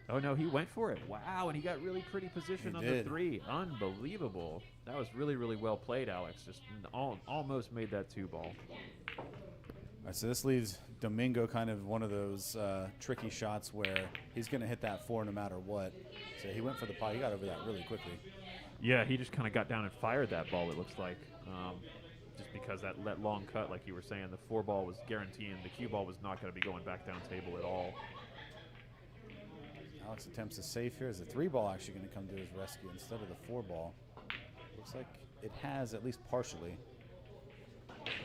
Speaker 1: Oh, no, he went for it. Wow, and he got really pretty position on the 3. Unbelievable. That was really, really well played, Alex. Just almost made that 2 ball.
Speaker 4: All right, so this leaves Domingo kind of one of those tricky shots where he's going to hit that 4 no matter what. So he went for the pot. He got over that really quickly.
Speaker 1: Yeah, he just kind of got down and fired that ball, it looks like. Just because that long cut, like you were saying, the 4 ball was guaranteeing the cue ball was not going to be going back down table at all.
Speaker 4: Alex attempts to save here. Is the 3 ball actually going to come to his rescue instead of the 4 ball? Looks like it has, at least partially.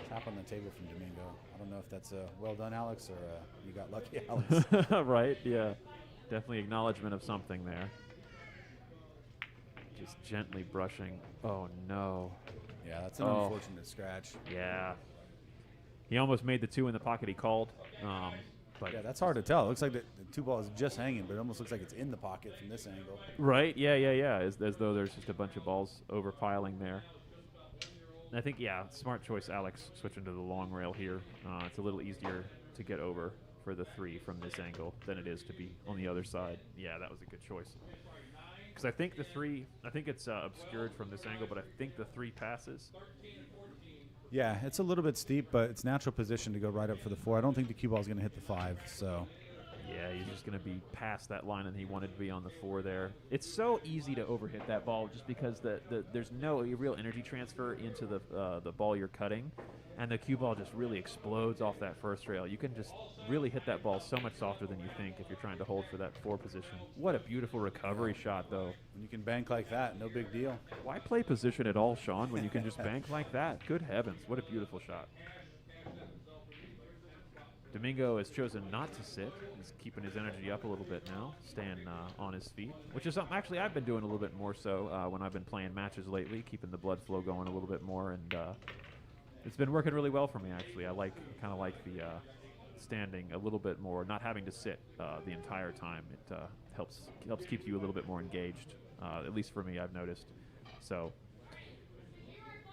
Speaker 4: Tap on the table from Domingo. I don't know if that's well done, Alex, or you got lucky, Alex.
Speaker 1: Right, yeah. Definitely acknowledgement of something there. Just gently brushing. Oh, no.
Speaker 4: Yeah, that's an unfortunate scratch.
Speaker 1: Yeah. He almost made the 2 in the pocket he called. But
Speaker 4: yeah, that's hard to tell. It looks like the 2 ball is just hanging, but it almost looks like it's in the pocket from this angle.
Speaker 1: Right, yeah. As though there's just a bunch of balls overpiling there. I think, yeah, smart choice, Alex, switching to the long rail here. It's a little easier to get over for the 3 from this angle than it is to be on the other side. Yeah, that was a good choice. Because I think the 3, I think it's obscured from this angle, but I think the 3 passes.
Speaker 4: Yeah, it's a little bit steep, but it's natural position to go right up for the 4. I don't think the cue ball is going to hit the 5, so.
Speaker 1: Yeah, he's just going to be past that line, and he wanted to be on the 4 there. It's so easy to overhit that ball just because there's no real energy transfer into the ball you're cutting, and the cue ball just really explodes off that first rail. You can just really hit that ball so much softer than you think if you're trying to hold for that 4 position. What a beautiful recovery shot, though.
Speaker 4: When you can bank like that, no big deal.
Speaker 1: Why play position at all, Shawn, when you can just bank like that? Good heavens, what a beautiful shot. Domingo has chosen not to sit. He's keeping his energy up a little bit now, staying on his feet, which is something actually I've been doing a little bit more so when I've been playing matches lately, keeping the blood flow going a little bit more, and it's been working really well for me, actually. I kind of like the standing a little bit more, not having to sit the entire time. It helps keep you a little bit more engaged, at least for me, I've noticed. So.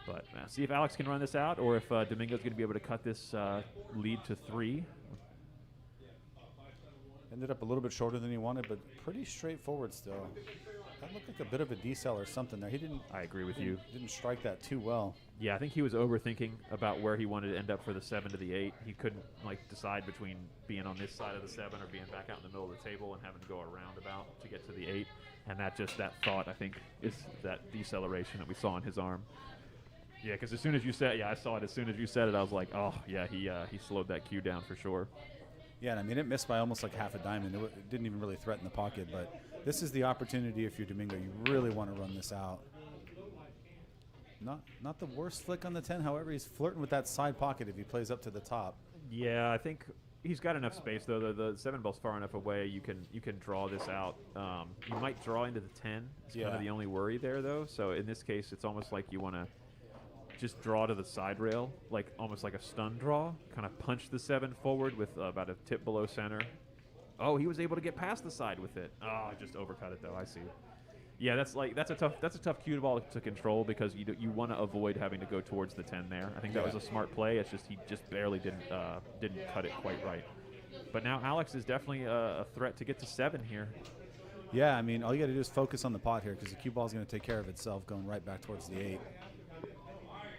Speaker 1: But see if Alex can run this out, or if Domingo's going to be able to cut this lead to 3.
Speaker 4: Ended up a little bit shorter than he wanted, but pretty straightforward still. That looked like a bit of a decel or something there.
Speaker 1: I agree with you.
Speaker 4: Didn't strike that too well.
Speaker 1: Yeah, I think he was overthinking about where he wanted to end up for the 7 to the 8. He couldn't decide between being on this side of the 7 or being back out in the middle of the table and having to go around about to get to the 8. And that thought, I think, is that deceleration that we saw in his arm. Yeah, because as soon as you said, I saw it as soon as you said it. I was like, oh, yeah, he slowed that cue down for sure.
Speaker 4: Yeah, and I mean, it missed by almost like half a diamond. It didn't even really threaten the pocket, but this is the opportunity if you're Domingo. You really want to run this out. Not the worst flick on the 10. However, he's flirting with that side pocket if he plays up to the top.
Speaker 1: Yeah, I think he's got enough space, though. The 7 ball's far enough away. You can draw this out. You might draw into the 10. It's kind of the only worry there, though. So in this case, it's almost like you want to just draw to the side rail, almost like a stun draw, kind of punch the 7 forward with about a tip below center. Oh, he was able to get past the side with it. Oh, I just overcut it though. I see. Yeah, that's a tough cue ball to control because you want to avoid having to go towards the 10 there. I think that was a smart play. It's just he just barely didn't cut it quite right. But now Alex is definitely a threat to get to 7 here.
Speaker 4: Yeah, I mean, all you got to do is focus on the pot here because the cue ball is going to take care of itself going right back towards the 8.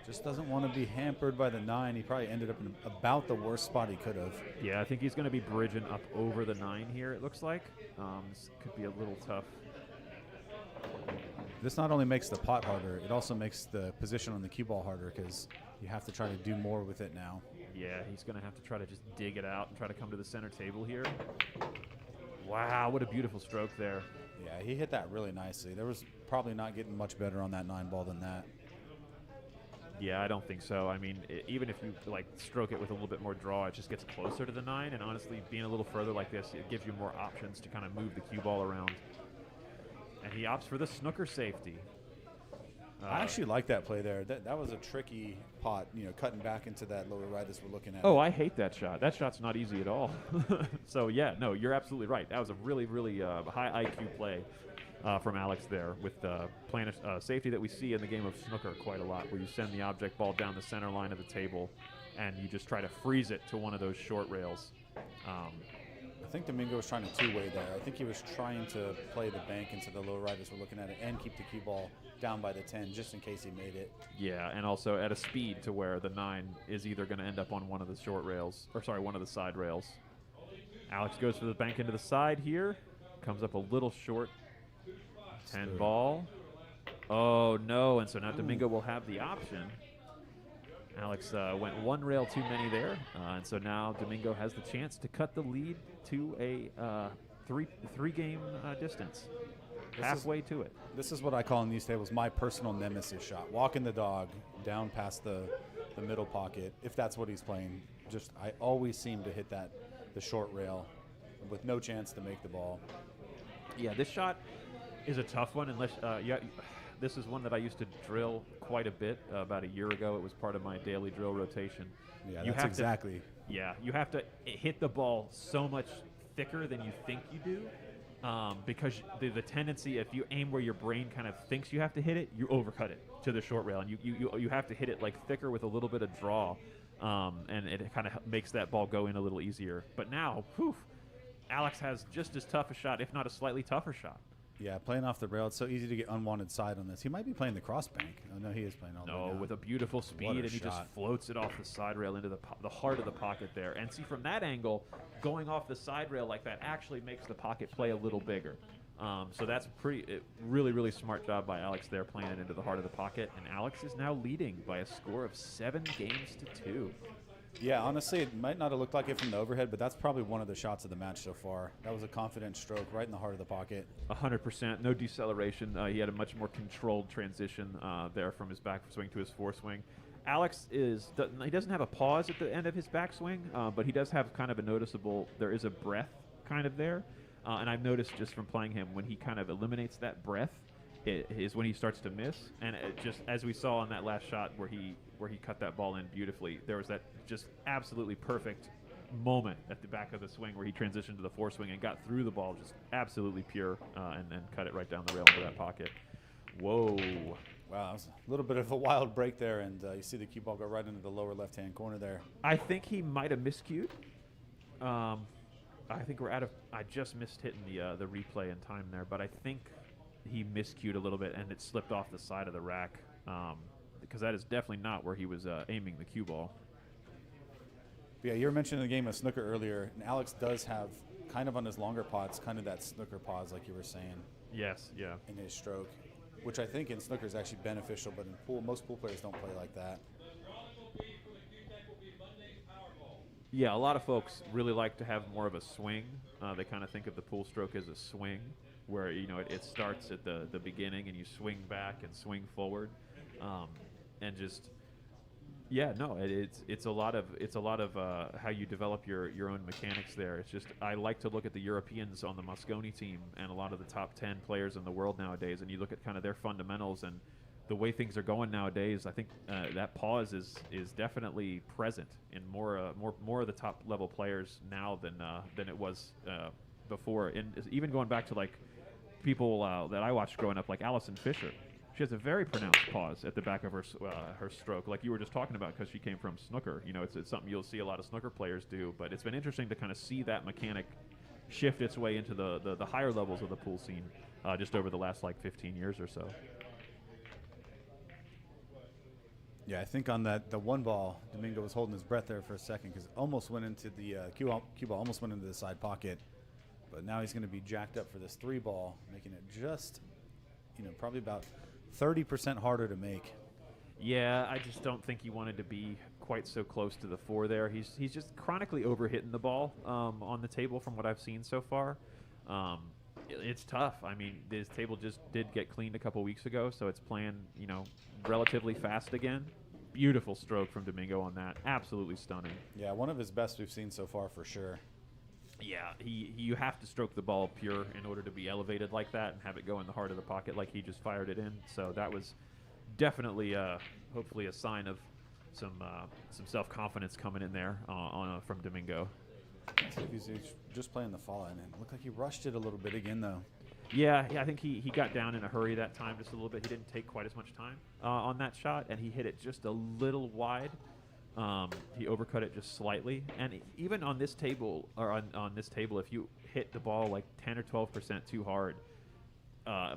Speaker 4: Just doesn't want to be hampered by the 9. He probably ended up in about the worst spot he could have.
Speaker 1: Yeah, I think he's going to be bridging up over the 9 here, it looks like. This could be a little tough.
Speaker 4: This not only makes the pot harder, it also makes the position on the cue ball harder because you have to try to do more with it now.
Speaker 1: Yeah, he's going to have to try to just dig it out and try to come to the center table here. Wow, what a beautiful stroke there.
Speaker 4: Yeah, he hit that really nicely. There was probably not getting much better on that 9 ball than that.
Speaker 1: Yeah, I don't think so. I mean, even if you stroke it with a little bit more draw, it just gets closer to the 9. And honestly, being a little further like this, it gives you more options to kind of move the cue ball around. And he opts for the snooker safety.
Speaker 4: I actually like that play there. That was a tricky pot, cutting back into that lower right as we're looking at.
Speaker 1: Oh, I hate that shot. That shot's not easy at all. So, yeah, no, you're absolutely right. That was a really, really high IQ play from Alex there with playing safety that we see in the game of snooker quite a lot, where you send the object ball down the center line of the table and you just try to freeze it to one of those short rails.
Speaker 4: I think Domingo was trying to two-way there. I think he was trying to play the bank into the low right as we're looking at it and keep the cue ball down by the 10 just in case he made it.
Speaker 1: Yeah, and also at a speed to where the 9 is either going to end up on one of the short rails, or sorry, one of the side rails. Alex goes for the bank into the side here. Comes up a little short. 10 ball. Oh, no, and so now Domingo will have the option. Alex went one rail too many there, and so now Domingo has the chance to cut the lead to a three-game distance, halfway to it.
Speaker 4: This is what I call in these tables my personal nemesis shot. Walking the dog down past the middle pocket, if that's what he's playing. Just I always seem to hit the short rail with no chance to make the ball.
Speaker 1: Yeah, this shot is a tough one unless this is one that I used to drill quite a bit about a year ago. It was part of my daily drill rotation.
Speaker 4: Yeah, that's exactly.
Speaker 1: You have to hit the ball so much thicker than you think you do, because the tendency, if you aim where your brain kind of thinks you have to hit it, you overcut it to the short rail, and you have to hit it like thicker with a little bit of draw, and it kind of makes that ball go in a little easier. But now, Alex has just as tough a shot, if not a slightly tougher shot.
Speaker 4: Yeah, playing off the rail, it's so easy to get unwanted side on this. He might be playing the cross bank. Oh, no, he is playing all the way down.
Speaker 1: With a beautiful speed, and he just floats it off the side rail into the heart of the pocket there. And see, from that angle, going off the side rail like that actually makes the pocket play a little bigger. So that's really, really smart job by Alex there, playing it into the heart of the pocket. And Alex is now leading by a score of 7 games to 2.
Speaker 4: Yeah, honestly, it might not have looked like it from the overhead, but that's probably one of the shots of the match so far. That was a confident stroke right in the heart of the pocket.
Speaker 1: 100%, no deceleration. He had a much more controlled transition there from his back swing to his foreswing. Alex he doesn't have a pause at the end of his backswing, but he does have kind of a noticeable, there is a breath kind of there. And I've noticed just from playing him, when he kind of eliminates that breath, it is when he starts to miss. And it just as we saw on that last shot where he cut that ball in beautifully, there was that just absolutely perfect moment at the back of the swing where he transitioned to the foreswing and got through the ball just absolutely pure, and then cut it right down the rail into that pocket. Whoa.
Speaker 4: Wow, that was a little bit of a wild break there, and you see the cue ball go right into the lower left-hand corner there.
Speaker 1: I think he might have miscued. I think I just missed hitting the replay in time there, but I think he miscued a little bit and it slipped off the side of the rack, because that is definitely not where he was aiming the cue ball.
Speaker 4: Yeah, you were mentioning the game of snooker earlier, and Alex does have kind of on his longer pots, kind of that snooker pause like you were saying.
Speaker 1: Yes, yeah.
Speaker 4: In his stroke, which I think in snooker is actually beneficial, but in pool, most pool players don't play like that.
Speaker 1: Yeah, a lot of folks really like to have more of a swing. They kind of think of the pool stroke as a swing, where it starts at the beginning and you swing back and swing forward, and just it's a lot of how you develop your own mechanics there. It's just I like to look at the Europeans on the Mosconi team and a lot of the top 10 players in the world nowadays, and you look at kind of their fundamentals and the way things are going nowadays. I think that pause is definitely present in more of the top level players now than it was before. And even going back to like people that I watched growing up, like Alison Fisher, she has a very pronounced pause at the back of her stroke, like you were just talking about, because she came from snooker. It's something you'll see a lot of snooker players do. But it's been interesting to kind of see that mechanic shift its way into the higher levels of the pool scene just over the last like 15 years or so.
Speaker 4: Yeah, I think on the one ball, Domingo was holding his breath there for a second because it almost went into the cue ball, almost went into the side pocket. But now he's going to be jacked up for this 3 ball, making it just, probably about 30% harder to make.
Speaker 1: Yeah, I just don't think he wanted to be quite so close to the 4 there. He's just chronically overhitting the ball on the table from what I've seen so far. It's tough. I mean, this table just did get cleaned a couple weeks ago, so it's playing, relatively fast again. Beautiful stroke from Domingo on that. Absolutely stunning.
Speaker 4: Yeah, one of his best we've seen so far for sure.
Speaker 1: Yeah, you have to stroke the ball pure in order to be elevated like that and have it go in the heart of the pocket like he just fired it in. So that was definitely, hopefully, a sign of some self-confidence coming in there from Domingo.
Speaker 4: He's just playing the fall in, and it looked like he rushed it a little bit again, though.
Speaker 1: Yeah, I think he got down in a hurry that time just a little bit. He didn't take quite as much time on that shot, and he hit it just a little wide. He overcut it just slightly, and even on this table, or on this table, if you hit the ball like 10 or 12% too hard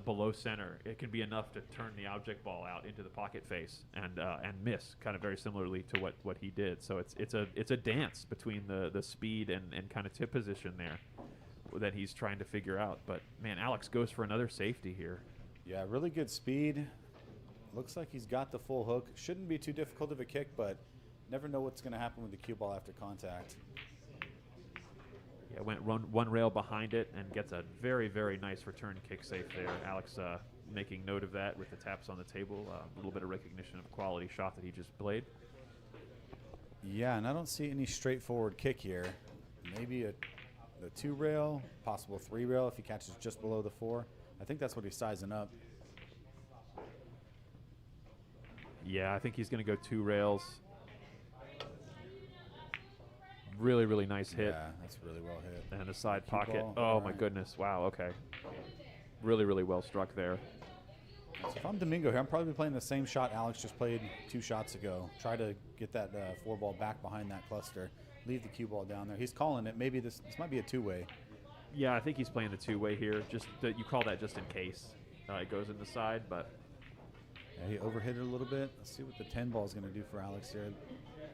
Speaker 1: below center, it can be enough to turn the object ball out into the pocket face and miss, kind of very similarly to what he did. So it's a dance between the speed and kind of tip position there that he's trying to figure out. But man, Alex goes for another safety here.
Speaker 4: Yeah, really good speed. Looks like he's got the full hook. Shouldn't be too difficult of a kick, but never know what's going to happen with the cue ball after contact.
Speaker 1: Yeah, went one rail behind it and gets a very, very nice return kick safe there. Alex making note of that with the taps on the table. A little bit of recognition of a quality shot that he just played.
Speaker 4: Yeah, and I don't see any straightforward kick here. Maybe the 2 rail, possible 3 rail if he catches just below the 4. I think that's what he's sizing up.
Speaker 1: Yeah, I think he's going to go 2 rails. Really, really nice hit.
Speaker 4: Yeah, that's really well hit.
Speaker 1: And a side
Speaker 4: Cue
Speaker 1: pocket.
Speaker 4: ball,
Speaker 1: Oh,
Speaker 4: all
Speaker 1: my
Speaker 4: right.
Speaker 1: goodness. Wow, okay. Really, really well struck there.
Speaker 4: So if I'm Domingo here, I'm probably playing the same shot Alex just played 2 shots ago. Try to get that 4 ball back behind that cluster. Leave the cue ball down there. He's calling it. Maybe this might be a 2-way.
Speaker 1: Yeah, I think he's playing the 2-way here. Just you call that just in case it goes in the side, but
Speaker 4: Yeah, he overhit it a little bit. Let's see what the 10 ball is going to do for Alex here.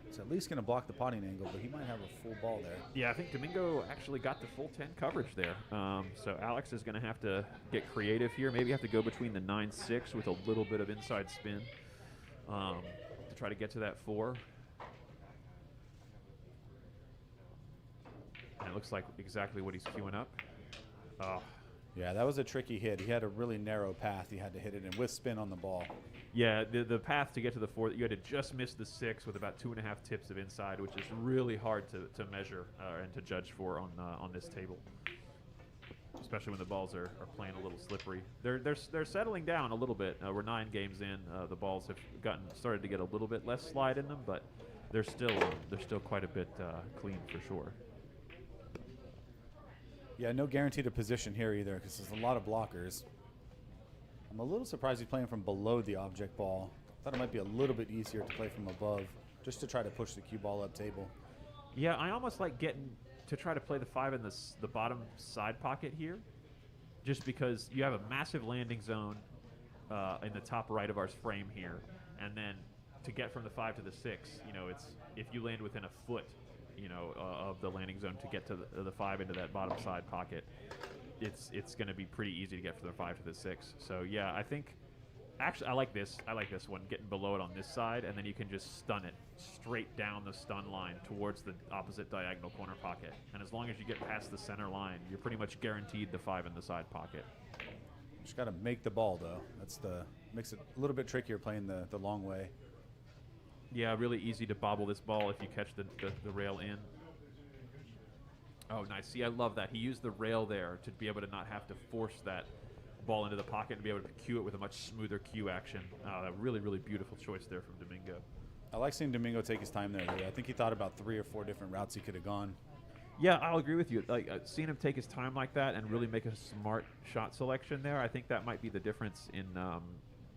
Speaker 4: It's at least going to block the potting angle, but he might have a full ball there.
Speaker 1: yeah, I think Domingo actually got the full 10 coverage there. So Alex is going to have to get creative here. Maybe have to go between the 9-6 with a little bit of inside spin to try to get to that 4. And it looks like exactly what he's queuing up. Oh,
Speaker 4: Yeah, that was a tricky hit. He had a really narrow path he had to hit it in with spin on the ball.
Speaker 1: yeah, the path to get to the 4, you had to just miss the 6 with about 2.5 tips of inside, which is really hard to measure and to judge for on this table, especially when the balls are playing a little slippery. They're settling down a little bit. We're 9 games in. The balls have started to get a little bit less slide in them, but they're still quite a bit clean for sure.
Speaker 4: Yeah, no guaranteed a position here either because there's a lot of blockers. I'm a little surprised he's playing from below the object ball. Thought it might be a little bit easier to play from above just to try to push the cue ball up table.
Speaker 1: Yeah, I almost like getting to try to play the 5 in the bottom side pocket here, just because you have a massive landing zone in the top right of our frame here, and then to get from the 5 to the 6, it's if you land within a foot, of the landing zone to get to the 5 into that bottom side pocket, it's going to be pretty easy to get from the 5 to the 6. So yeah, I think actually I like this one, getting below it on this side, and then you can just stun it straight down the stun line towards the opposite diagonal corner pocket. And as long as you get past the center line, you're pretty much guaranteed the 5 in the side pocket.
Speaker 4: Just got to make the ball though. Makes it a little bit trickier playing the long way.
Speaker 1: Yeah, really easy to bobble this ball if you catch the rail in. Oh, nice. See, I love that. He used the rail there to be able to not have to force that ball into the pocket and be able to cue it with a much smoother cue action. A really, really beautiful choice there from Domingo.
Speaker 4: I like seeing Domingo take his time there. I think he thought about 3 or 4 different routes he could have gone.
Speaker 1: Yeah, I'll agree with you. Like seeing him take his time like that and really make a smart shot selection there, I think that might be the difference in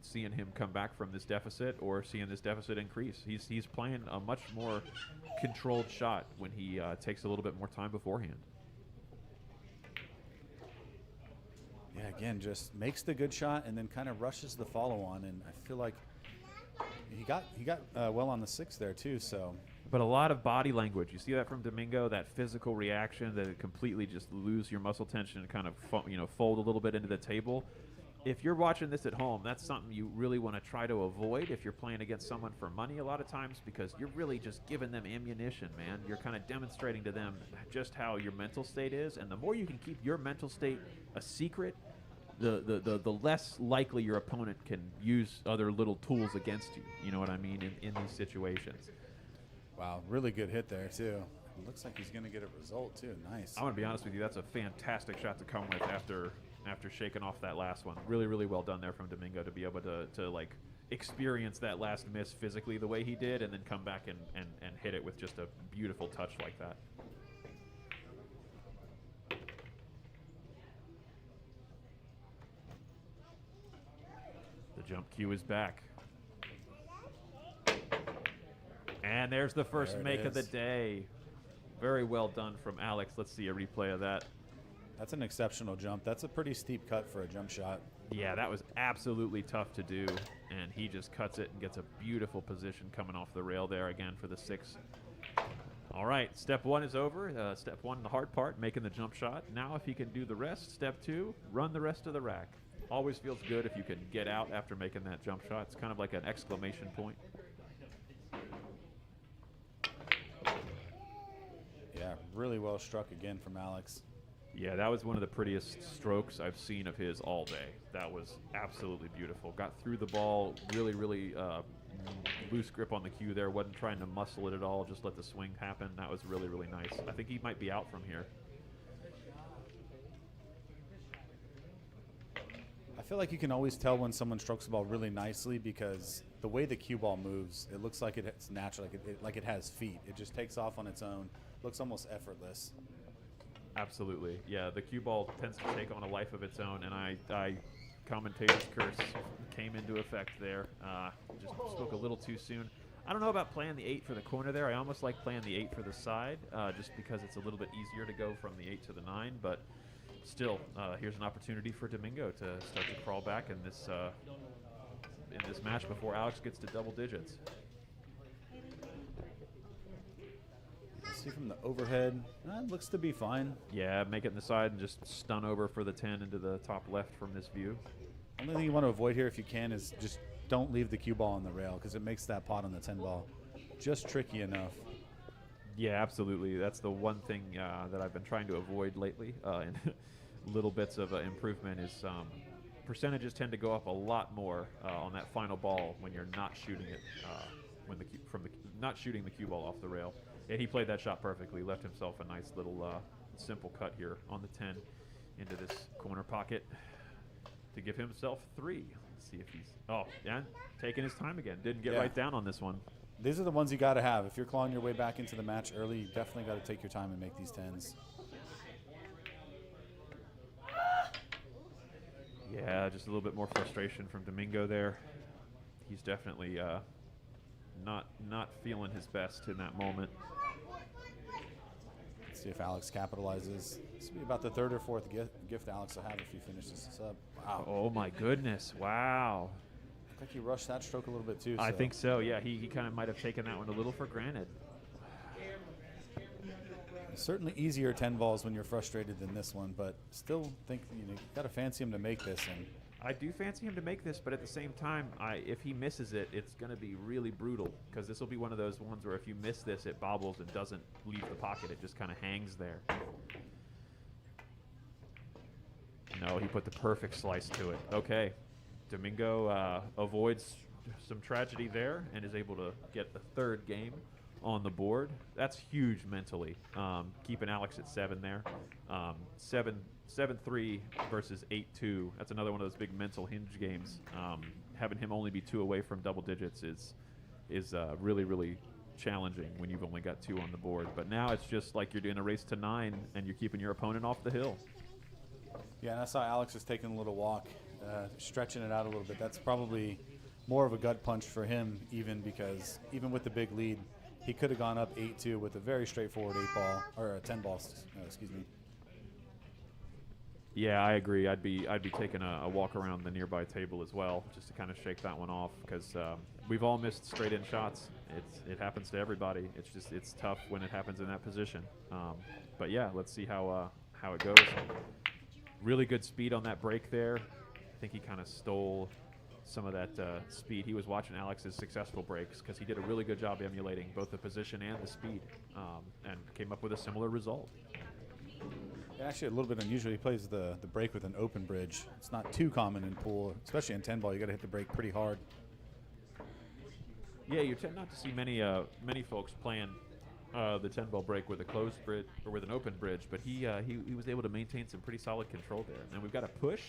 Speaker 1: seeing him come back from this deficit or seeing this deficit increase. He's playing a much more controlled shot when he takes a little bit more time beforehand.
Speaker 4: Yeah, again, just makes the good shot and then kind of rushes the follow-on, and I feel like he got well on the 6 there too. So,
Speaker 1: but a lot of body language. You see that from Domingo, that physical reaction, that it completely just lose your muscle tension and kind of fold a little bit into the table. If you're watching this at home, that's something you really want to try to avoid if you're playing against someone for money a lot of times, because you're really just giving them ammunition, man. You're kind of demonstrating to them just how your mental state is, and the more you can keep your mental state a secret, the less likely your opponent can use other little tools against you. You know what I mean, in these situations.
Speaker 4: wow, really good hit there too. It looks like he's going to get a result too. Nice.
Speaker 1: I'm going to be honest with you, that's a fantastic shot to come with after shaking off that last one. Really, really well done there from Domingo to be able to like experience that last miss physically the way he did, and then come back and hit it with just a beautiful touch like that. The jump cue is back. And there's the first
Speaker 4: There it
Speaker 1: make of the
Speaker 4: is.
Speaker 1: day. Very well done from Alex. Let's see a replay of that.
Speaker 4: That's an exceptional jump. That's a pretty steep cut for a jump shot.
Speaker 1: Yeah, that was absolutely tough to do, and he just cuts it and gets a beautiful position coming off the rail there again for the 6. All right, step 1 is over. Step 1, the hard part, making the jump shot. Now if he can do the rest, step 2, run the rest of the rack. Always feels good if you can get out after making that jump shot. It's kind of like an exclamation point.
Speaker 4: Yeah, really well struck again from Alex.
Speaker 1: Yeah, that was one of the prettiest strokes I've seen of his all day. That was absolutely beautiful. Got through the ball, really, really loose grip on the cue there. Wasn't trying to muscle it at all, just let the swing happen. That was really, really nice. I think he might be out from here.
Speaker 4: I feel like you can always tell when someone strokes the ball really nicely because the way the cue ball moves, it looks like it's natural, like it has feet. It just takes off on its own. Looks almost effortless.
Speaker 1: Absolutely. Yeah, the cue ball tends to take on a life of its own, and I commentator's curse came into effect there. Just spoke a little too soon. I don't know about playing the 8 for the corner there. I almost like playing the 8 for the side, just because it's a little bit easier to go from the 8 to the 9, but still, here's an opportunity for Domingo to start to crawl back in this match before Alex gets to double digits.
Speaker 4: See from the overhead, looks to be fine.
Speaker 1: Yeah, make it in the side and just stun over for the 10 into the top left from this view.
Speaker 4: Only thing you want to avoid here if you can is just don't leave the cue ball on the rail because it makes that pot on the 10 ball just tricky enough.
Speaker 1: Yeah, absolutely. That's the one thing that I've been trying to avoid lately in little bits of improvement is percentages tend to go up a lot more on that final ball when you're not shooting it not shooting the cue ball off the rail. Yeah, he played that shot perfectly. Left himself a nice little simple cut here on the 10 into this corner pocket to give himself 3. Let's see if he's taking his time again. Didn't get right down on this one.
Speaker 4: These are the ones you got to have. If you're clawing your way back into the match early, you definitely got to take your time and make these 10s.
Speaker 1: Yeah, just a little bit more frustration from Domingo there. He's definitely not feeling his best in that moment.
Speaker 4: Let's see if Alex capitalizes. This will be about the 3rd or 4th gift Alex will have if he finishes this up. Wow.
Speaker 1: Oh my goodness! Wow.
Speaker 4: Looked like he rushed that stroke a little bit too.
Speaker 1: I think so. Yeah, he kind of might have taken that one a little for granted.
Speaker 4: Certainly easier 10 balls when you're frustrated than this one, but still think you got to fancy him to make this. And
Speaker 1: I do fancy him to make this, but at the same time, if he misses it, it's going to be really brutal because this will be one of those ones where if you miss this, it bobbles and doesn't leave the pocket. It just kind of hangs there. No, he put the perfect slice to it. Okay, Domingo avoids some tragedy there and is able to get the 3rd game on the board. That's huge mentally. Keeping Alex at 7 there. 7-3 versus 8-2. That's another one of those big mental hinge games. Having him only be 2 away from double digits is really, really challenging when you've only got 2 on the board. But now it's just like you're doing a race to 9 and you're keeping your opponent off the hill.
Speaker 4: yeah, and I saw Alex is taking a little walk, stretching it out a little bit. That's probably more of a gut punch for him, because even with the big lead, he could have gone up 8-2 with a very straightforward 8 ball or a 10 ball. Excuse me.
Speaker 1: Yeah, I agree. I'd be taking a walk around the nearby table as well, just to kind of shake that one off, because we've all missed straight in shots. It happens to everybody. It's tough when it happens in that position. But yeah, let's see how it goes. Really good speed on that break there. I think he kind of stole some of that speed. He was watching Alex's successful breaks because he did a really good job emulating both the position and the speed, and came up with a similar result.
Speaker 4: Actually, a little bit unusual. He plays the break with an open bridge. It's not too common in pool, especially in 10 ball. You got to hit the break pretty hard.
Speaker 1: Yeah, you tend not to see many folks playing the 10 ball break with a closed bridge or with an open bridge, but he was able to maintain some pretty solid control there. And we've got a push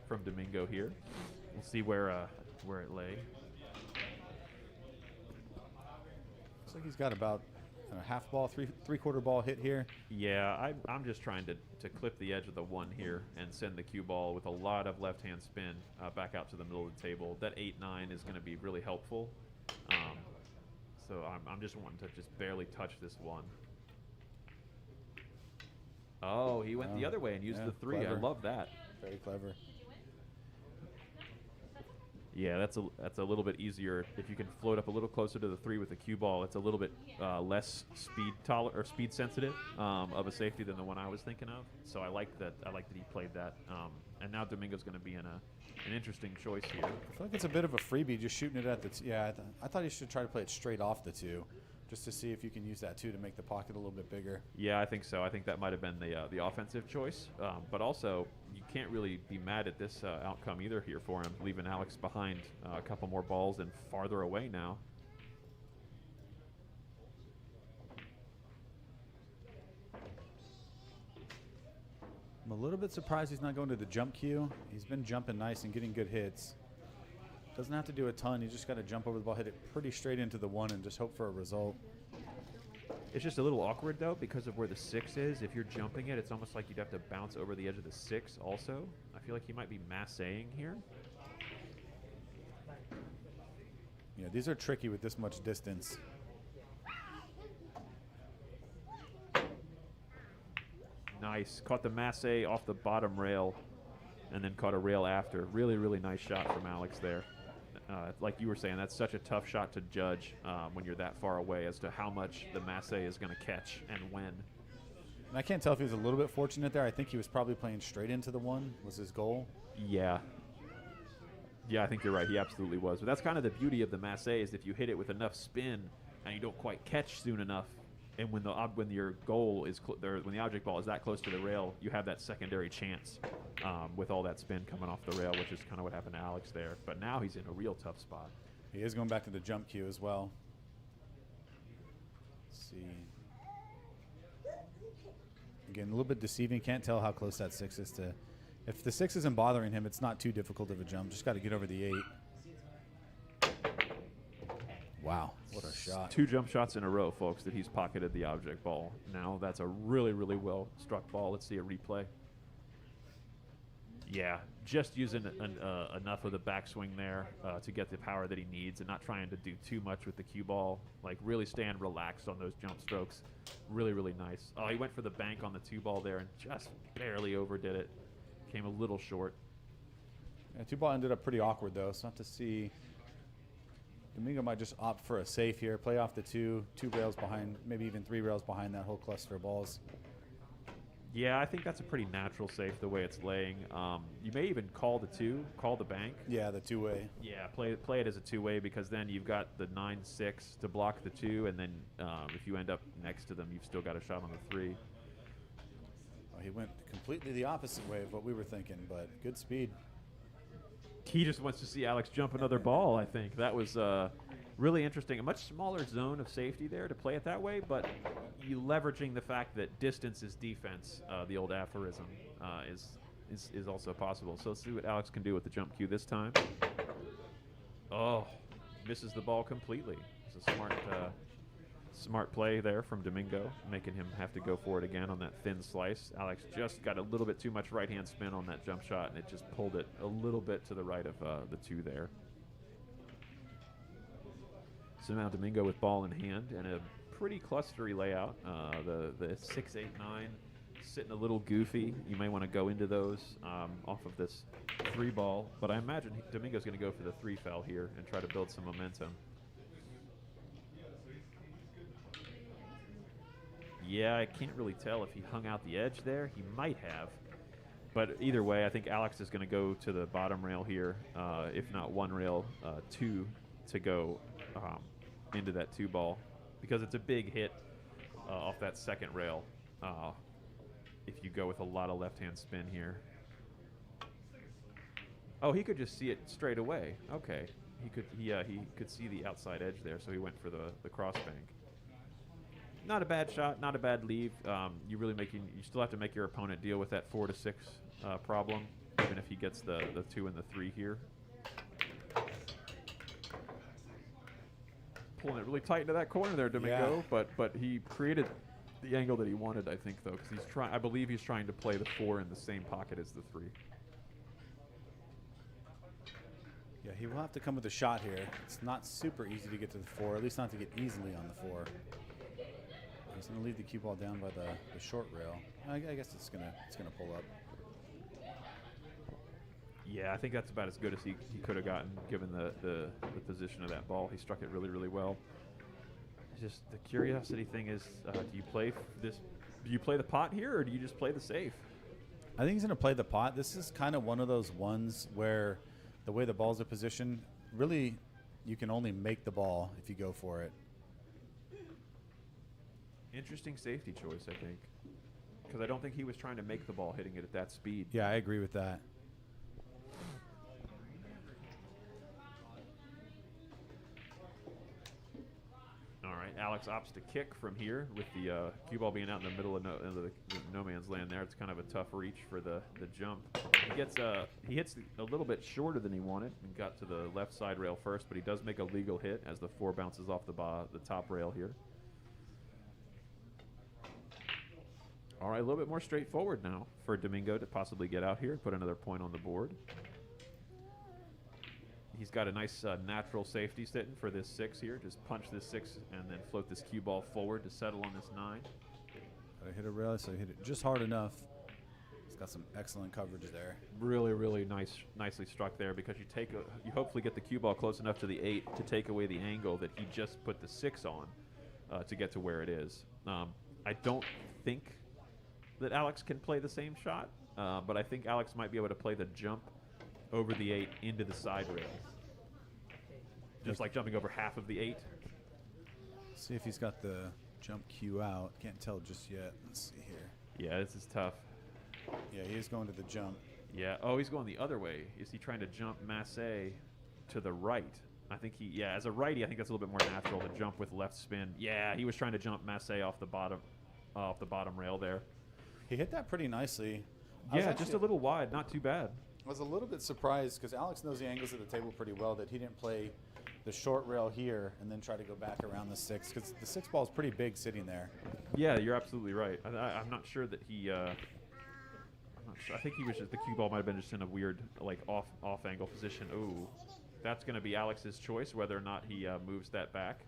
Speaker 1: from Domingo here. We'll see where where it lay.
Speaker 4: Looks like he's got about a half ball, three-quarter ball hit here.
Speaker 1: Yeah, I'm just trying to clip the edge of the 1 here and send the cue ball with a lot of left-hand spin back out to the middle of the table. That 8-9 is going to be really helpful. So I'm just wanting to just barely touch this 1. Oh, he went the other way and used the 3.
Speaker 4: Clever.
Speaker 1: I love that.
Speaker 4: Very clever.
Speaker 1: Yeah, that's a little bit easier if you can float up a little closer to the 3 with the cue ball. It's a little bit less speed sensitive of a safety than the one I was thinking of. So I like that. I like that he played that. And now Domingo's going to be in an interesting choice here.
Speaker 4: I feel like it's a bit of a freebie just shooting it at the yeah. I thought you should try to play it straight off the 2, just to see if you can use that 2 to make the pocket a little bit bigger.
Speaker 1: Yeah, I think so. I think that might have been the offensive choice. But also, you can't really be mad at this outcome either here for him, leaving Alex behind a couple more balls and farther away now.
Speaker 4: I'm a little bit surprised he's not going to the jump cue. He's been jumping nice and getting good hits. Doesn't have to do a ton. You just got to jump over the ball, hit it pretty straight into the 1, and just hope for a result.
Speaker 1: It's just a little awkward, though, because of where the 6 is. If you're jumping it, it's almost like you'd have to bounce over the edge of the 6 also. I feel like he might be massaying here.
Speaker 4: Yeah, these are tricky with this much distance.
Speaker 1: Nice. Caught the massé off the bottom rail and then caught a rail after. Really, really nice shot from Alex there. Like you were saying, that's such a tough shot to judge when you're that far away as to how much the massé is going to catch and when.
Speaker 4: And I can't tell if he was a little bit fortunate there. I think he was probably playing straight into the 1 was his goal.
Speaker 1: Yeah. Yeah, I think you're right. He absolutely was. But that's kind of the beauty of the massé is if you hit it with enough spin and you don't quite catch soon enough, and when your goal is when the object ball is that close to the rail, you have that secondary chance with all that spin coming off the rail, which is kind of what happened to Alex there. But now he's in a real tough spot.
Speaker 4: He is going back to the jump cue as well. Let's see. Again, a little bit deceiving. Can't tell how close that 6 is to. If the 6 isn't bothering him, it's not too difficult of a jump. Just got to get over the 8. Wow, what a shot.
Speaker 1: 2 jump shots in a row, folks, that he's pocketed the object ball. Now that's a really, really well struck ball. Let's see a replay. Yeah, just using enough of the backswing there to get the power that he needs and not trying to do too much with the cue ball. Like really staying relaxed on those jump strokes. Really, really nice. Oh, he went for the bank on the 2 ball there and just barely overdid it. Came a little short.
Speaker 4: Yeah, 2 ball ended up pretty awkward though, so have to see. Domingo might just opt for a safe here, play off the 2 rails behind, maybe even 3 rails behind that whole cluster of balls.
Speaker 1: Yeah, I think that's a pretty natural safe the way it's laying. You may even call the 2, call the bank.
Speaker 4: Yeah, the 2-way.
Speaker 1: Yeah, play it as a 2-way because then you've got the 9-6 to block the 2, and then if you end up next to them, you've still got a shot on the 3.
Speaker 4: Well, he went completely the opposite way of what we were thinking, but good speed.
Speaker 1: He just wants to see Alex jump another ball, I think. That was really interesting. A much smaller zone of safety there to play it that way, but you leveraging the fact that distance is defense, the old aphorism, is also possible. So let's see what Alex can do with the jump cue this time. Oh, misses the ball completely. It's a smart play there from Domingo, making him have to go for it again on that thin slice. Alex just got a little bit too much right-hand spin on that jump shot, and it just pulled it a little bit to the right of the 2 there. So now Domingo with ball in hand and a pretty clustery layout. The 6, 8, 9 sitting a little goofy. You may want to go into those off of this 3 ball, but I imagine Domingo's going to go for the 3 foul here and try to build some momentum. Yeah, I can't really tell if he hung out the edge there. He might have. But either way, I think Alex is going to go to the bottom rail here, if not 1 rail, 2 to go into that 2 ball. Because it's a big hit off that 2nd rail if you go with a lot of left-hand spin here. Oh, he could just see it straight away. Okay. He could see the outside edge there, so he went for the cross bank. Not a bad shot, not a bad leave. You still have to make your opponent deal with that 4 to 6 problem, even if he gets the 2 and the 3 here. pulling it really tight into that corner there, Domingo.
Speaker 4: Yeah.
Speaker 1: But he created the angle that he wanted, I think, though, because I believe he's trying to play the 4 in the same pocket as the 3.
Speaker 4: Yeah, he will have to come with a shot here. It's not super easy to get to the 4, at least not to get easily on the 4. He's going to leave the cue ball down by the short rail. I guess it's gonna pull up.
Speaker 1: Yeah, I think that's about as good as he could have gotten, given the position of that ball. He struck it really, really well. Just the curiosity thing is, do you play this? Do you play the pot here, or do you just play the safe?
Speaker 4: I think he's going to play the pot. This is kind of one of those ones where the way the balls are positioned, really, you can only make the ball if you go for it.
Speaker 1: Interesting safety choice, I think, because I don't think he was trying to make the ball hitting it at that speed.
Speaker 4: Yeah, I agree with that.
Speaker 1: All right, Alex opts to kick from here with the cue ball being out in the middle of the no man's land there. It's kind of a tough reach for the jump. He hits a little bit shorter than he wanted and got to the left side rail first, but he does make a legal hit as the 4 bounces off the top rail here. All right, a little bit more straightforward now for Domingo to possibly get out here, put another point on the board. He's got a nice natural safety sitting for this 6 here. Just punch this 6 and then float this cue ball forward to settle on this 9.
Speaker 4: I hit a rail, so I hit it just hard enough. He's got some excellent coverage there.
Speaker 1: Really, really nicely struck there, because you hopefully get the cue ball close enough to the 8 to take away the angle that he just put the 6 on to get to where it is. I don't think that Alex can play the same shot, but I think Alex might be able to play the jump over the 8 into the side rail. Just like jumping over half of the 8.
Speaker 4: See if he's got the jump cue out. Can't tell just yet. Let's see here.
Speaker 1: Yeah, this is tough.
Speaker 4: Yeah, he is going to the jump.
Speaker 1: Yeah. Oh, he's going the other way. Is he trying to jump Masse to the right? I think as a righty, I think that's a little bit more natural to jump with left spin. Yeah, he was trying to jump Masse off the bottom rail there.
Speaker 4: He hit that pretty nicely.
Speaker 1: Yeah, just a little wide, not too bad.
Speaker 4: I was a little bit surprised because Alex knows the angles of the table pretty well, that he didn't play the short rail here and then try to go back around the 6, because the 6 ball is pretty big sitting there.
Speaker 1: Yeah, you're absolutely right. I'm not sure that he. I'm not sure. I think he was just, the cue ball might have been just in a weird off angle position. Ooh, that's going to be Alex's choice whether or not he moves that back.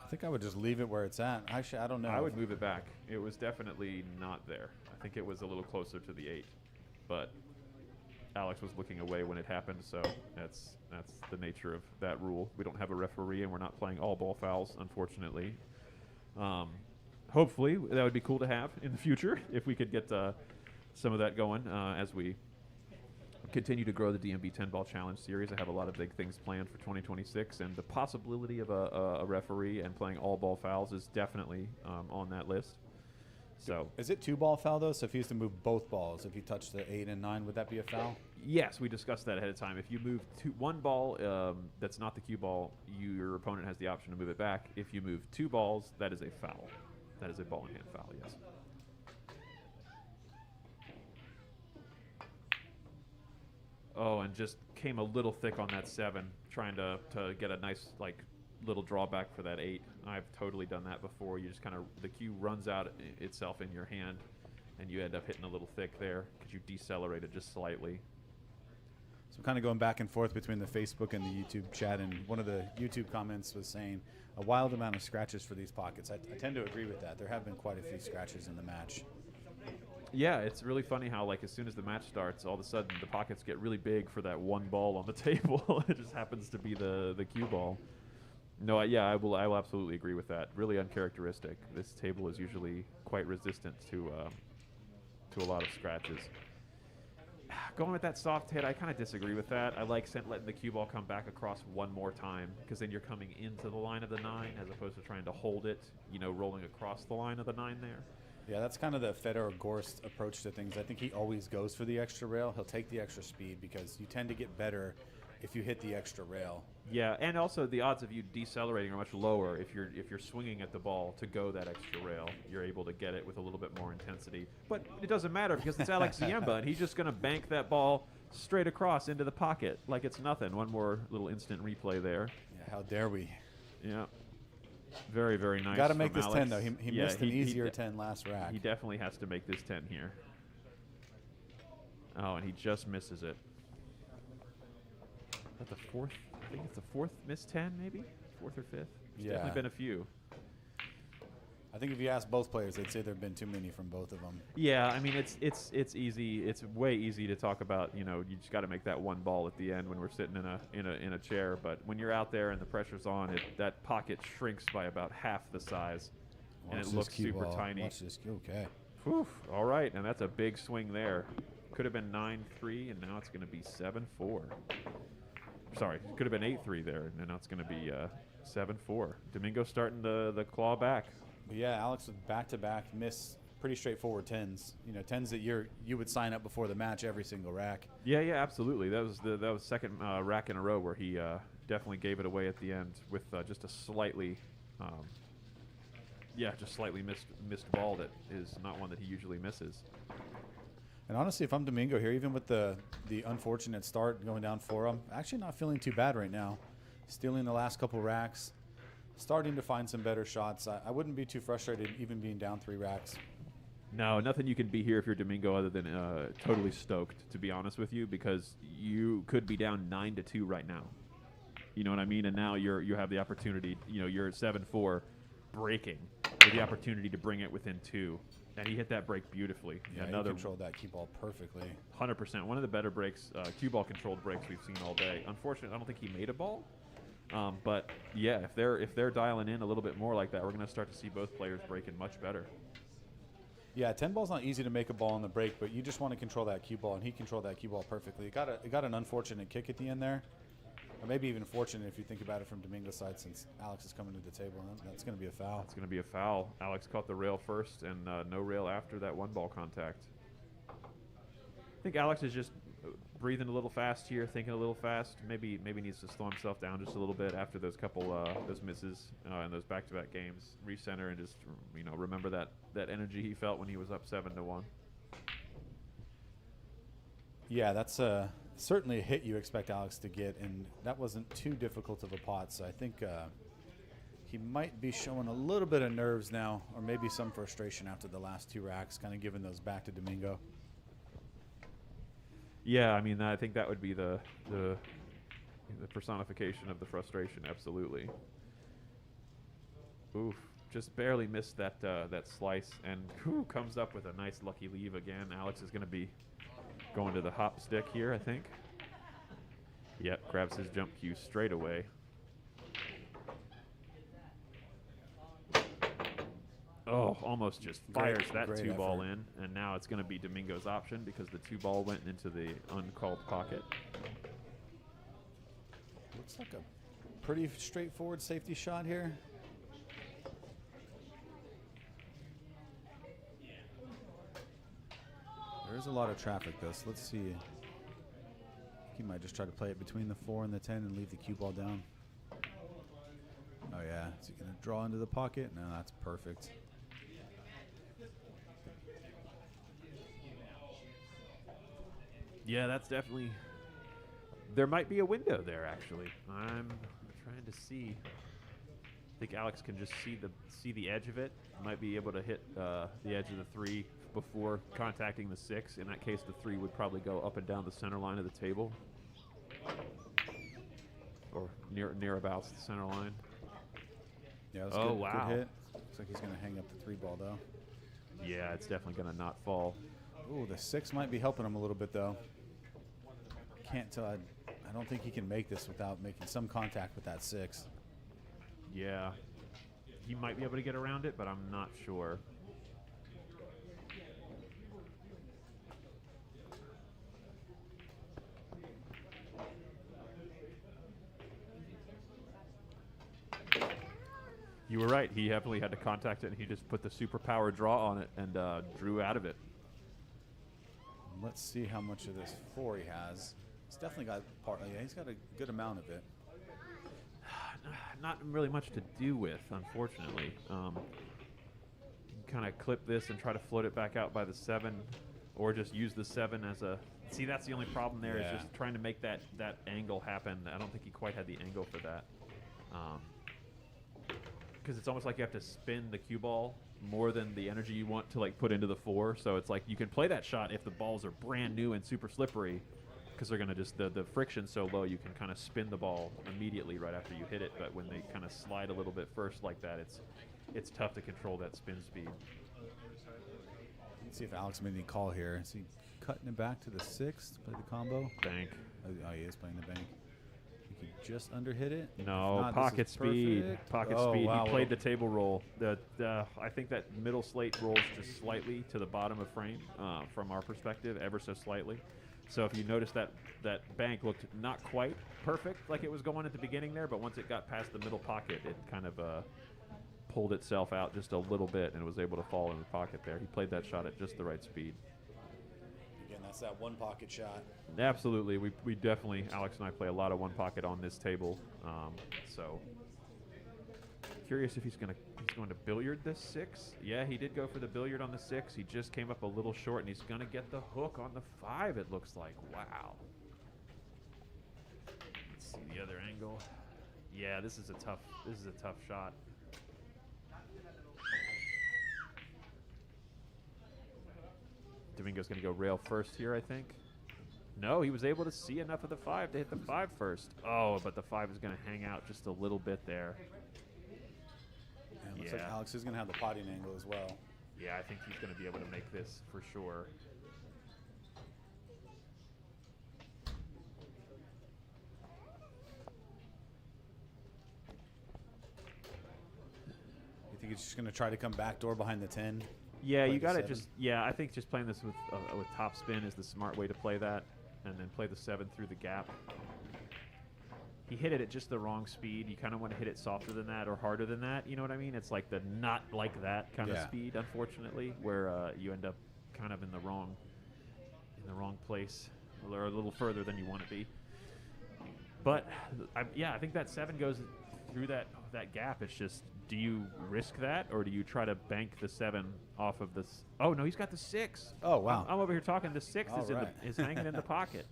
Speaker 4: I think I would just leave it where it's at. Actually, I don't know.
Speaker 1: I would move it back. It was definitely not there. I think it was a little closer to the 8, but Alex was looking away when it happened, so that's the nature of that rule. We don't have a referee, and we're not playing all ball fouls, unfortunately. Hopefully, that would be cool to have in the future if we could get some of that going as we continue to grow the DMV 10-ball challenge series. I have a lot of big things planned for 2026, and the possibility of a referee and playing all ball fouls is definitely on that list. So,
Speaker 4: is it 2-ball foul though? So if he used to move both balls, if you touch the 8 and 9, would that be a foul?
Speaker 1: Yes, we discussed that ahead of time. If you move one ball that's not the cue ball, your opponent has the option to move it back. If you move 2 balls, that is a foul. That is a ball in hand foul, yes. Oh, and just came a little thick on that 7, trying to get a nice little drawback for that 8. I've totally done that before. You just kind of, the cue runs out itself in your hand, and you end up hitting a little thick there because you decelerated just slightly.
Speaker 4: So I'm kind of going back and forth between the Facebook and the YouTube chat, and one of the YouTube comments was saying a wild amount of scratches for these pockets. I tend to agree with that. There have been quite a few scratches in the match.
Speaker 1: Yeah, it's really funny how as soon as the match starts, all of a sudden the pockets get really big for that one ball on the table. It just happens to be the cue ball. No, I will absolutely agree with that. Really uncharacteristic. This table is usually quite resistant to a lot of scratches. Going with that soft hit, I kind of disagree with that. I like letting the cue ball come back across one more time, because then you're coming into the line of the 9 as opposed to trying to hold it, rolling across the line of the 9 there.
Speaker 4: Yeah, that's kind of the Fedor Gorst approach to things. I think he always goes for the extra rail. He'll take the extra speed because you tend to get better if you hit the extra rail.
Speaker 1: Yeah, and also the odds of you decelerating are much lower if you're swinging at the ball to go that extra rail. You're able to get it with a little bit more intensity. But it doesn't matter because it's Alex Ziemba, and he's just going to bank that ball straight across into the pocket like it's nothing. One more little instant replay there.
Speaker 4: Yeah, how dare we?
Speaker 1: Yeah. Very, very nice.
Speaker 4: Got to make
Speaker 1: from
Speaker 4: this
Speaker 1: Alex.
Speaker 4: 10 though. He
Speaker 1: Yeah,
Speaker 4: missed an easier 10 last rack.
Speaker 1: He definitely has to make this 10 here. Oh, and he just misses it. Is that the fourth? I think it's the fourth missed 10, maybe? Fourth or fifth? There's
Speaker 4: Yeah.
Speaker 1: definitely been a few.
Speaker 4: I think if you ask both players, they'd say there have been too many from both of them.
Speaker 1: Yeah, I mean it's easy. It's way easy to talk about. You just got to make that one ball at the end when we're sitting in a chair. But when you're out there and the pressure's on, that pocket shrinks by about half the size, and it looks super tiny.
Speaker 4: Watch this. Okay.
Speaker 1: Whew, all right, and that's a big swing there. Could have been 9-3, and now it's going to be 7-4. Sorry, could have been 8-3 there, and now it's going to be 7-4. Domingo starting the claw back.
Speaker 4: But yeah, Alex with back-to-back miss pretty straightforward 10s. 10s that you would sign up before the match every single rack.
Speaker 1: Yeah, absolutely. That was second rack in a row where he definitely gave it away at the end with just a slightly, just slightly missed ball that is not one that he usually misses.
Speaker 4: And honestly, if I'm Domingo here, even with the unfortunate start going down 4, I'm actually not feeling too bad right now. Stealing the last couple racks, starting to find some better shots. I wouldn't be too frustrated even being down 3 racks.
Speaker 1: No, nothing you can be here if you're Domingo other than totally stoked, to be honest with you, because you could be down 9-2 right now. You know what I mean? And now you have the opportunity. You're at 7-4, breaking with the opportunity to bring it within 2. And he hit that break beautifully.
Speaker 4: Yeah, he controlled that cue ball perfectly.
Speaker 1: 100%. One of the better breaks, cue ball controlled breaks we've seen all day. Unfortunately, I don't think he made a ball. But yeah, if they're dialing in a little bit more like that, we're going to start to see both players breaking much better.
Speaker 4: Yeah, 10 ball's not easy to make a ball on the break, but you just want to control that cue ball, and he controlled that cue ball perfectly. It got an unfortunate kick at the end there, or maybe even fortunate if you think about it from Domingo's side, since Alex is coming to the table. That's going to be a foul.
Speaker 1: It's going to be a foul. Alex caught the rail first, and no rail after that one ball contact. I think Alex is just breathing a little fast here, thinking a little fast. Maybe needs to slow himself down just a little bit after those couple those misses and those back-to-back games. Recenter and just remember that energy he felt when he was up 7-1.
Speaker 4: Yeah, that's certainly a hit you expect Alex to get, and that wasn't too difficult of a pot. So I think he might be showing a little bit of nerves now, or maybe some frustration after the last 2 racks, kind of giving those back to Domingo.
Speaker 1: Yeah, I mean, I think that would be the personification of the frustration. Absolutely. Oof, just barely missed that slice, and comes up with a nice lucky leave again. Alex is going to be going to the hop stick here, I think. Yep, grabs his jump cue straight away. Oh, almost just fires that
Speaker 4: great
Speaker 1: 2 ball
Speaker 4: effort.
Speaker 1: in, and now it's going to be Domingo's option because the 2 ball went into the uncalled pocket.
Speaker 4: Looks like a pretty straightforward safety shot here. There's a lot of traffic though, so let's see. He might just try to play it between the 4 and the 10 and leave the cue ball down. Oh yeah, is he gonna draw into the pocket? No, that's perfect.
Speaker 1: Yeah, that's definitely. There might be a window there, actually. I'm trying to see. I think Alex can just see the edge of it. Might be able to hit the edge of the 3 before contacting the 6. In that case, the 3 would probably go up and down the center line of the table, or near about the center line.
Speaker 4: Yeah, that's
Speaker 1: Oh,
Speaker 4: good,
Speaker 1: wow.
Speaker 4: good hit. Looks like he's gonna hang up the 3 ball though.
Speaker 1: Yeah, it's definitely going to not fall.
Speaker 4: Ooh, the 6 might be helping him a little bit though. Can't tell. I don't think he can make this without making some contact with that 6.
Speaker 1: Yeah, he might be able to get around it, but I'm not sure. You were right. He definitely had to contact it, and he just put the superpower draw on it and drew out of it.
Speaker 4: Let's see how much of this 4 he has. He's definitely got part. Yeah, he's got a good amount of it.
Speaker 1: Not really much to do with, unfortunately. Kind of clip this and try to float it back out by the 7, or just use the 7 as a. See, that's the only problem there,
Speaker 4: Yeah.
Speaker 1: is just trying to make that angle happen. I don't think he quite had the angle for that. because it's almost like you have to spin the cue ball more than the energy you want to like put into the 4. So it's like you can play that shot if the balls are brand new and super slippery, because they're gonna just the friction's so low you can kind of spin the ball immediately right after you hit it. But when they kind of slide a little bit first like that, it's tough to control that spin speed.
Speaker 4: Let's see if Alex made any call here. Is he cutting it back to the 6th to play the combo?
Speaker 1: Bank.
Speaker 4: Oh, he is playing the bank. He could just underhit it.
Speaker 1: No,
Speaker 4: If not,
Speaker 1: pocket
Speaker 4: this is
Speaker 1: speed.
Speaker 4: perfect.
Speaker 1: Pocket
Speaker 4: Oh,
Speaker 1: speed.
Speaker 4: wow.
Speaker 1: He played the table roll. I think that middle slate rolls just slightly to the bottom of frame from our perspective, ever so slightly. So if you notice that bank looked not quite perfect like it was going at the beginning there, but once it got past the middle pocket, it kind of pulled itself out just a little bit and was able to fall in the pocket there. He played that shot at just the right speed.
Speaker 4: Again, that's that one pocket shot.
Speaker 1: Absolutely. We definitely, Alex and I play a lot of one pocket on this table. So curious if he's going to billiard this 6. Yeah, he did go for the billiard on the 6. He just came up a little short, and he's going to get the hook on the 5, it looks like. Wow. Let's see the other angle. Yeah, this is a tough shot. Domingo's going to go rail first here, I think. No, he was able to see enough of the 5 to hit the 5 first. Oh, but the 5 is going to hang out just a little bit there.
Speaker 4: And it looks like Alex is going to have the potting angle as well.
Speaker 1: Yeah, I think he's going to be able to make this for sure.
Speaker 4: You think he's just going to try to come backdoor behind the 10?
Speaker 1: Yeah,
Speaker 4: Play
Speaker 1: you
Speaker 4: the
Speaker 1: got to
Speaker 4: 7?
Speaker 1: I think just playing this with top spin is the smart way to play that, and then play the 7 through the gap. He hit it at just the wrong speed. You kind of want to hit it softer than that or harder than that. You know what I mean? It's like the not like that kind of speed, unfortunately, where you end up kind of in the wrong place, or a little further than you want to be. But I think that 7 goes through that gap. It's just, do you risk that, or do you try to bank the 7 off of this? Oh no, he's got the 6.
Speaker 4: Oh wow!
Speaker 1: I'm over here talking. The 6
Speaker 4: All
Speaker 1: is
Speaker 4: right.
Speaker 1: is hanging in the pocket.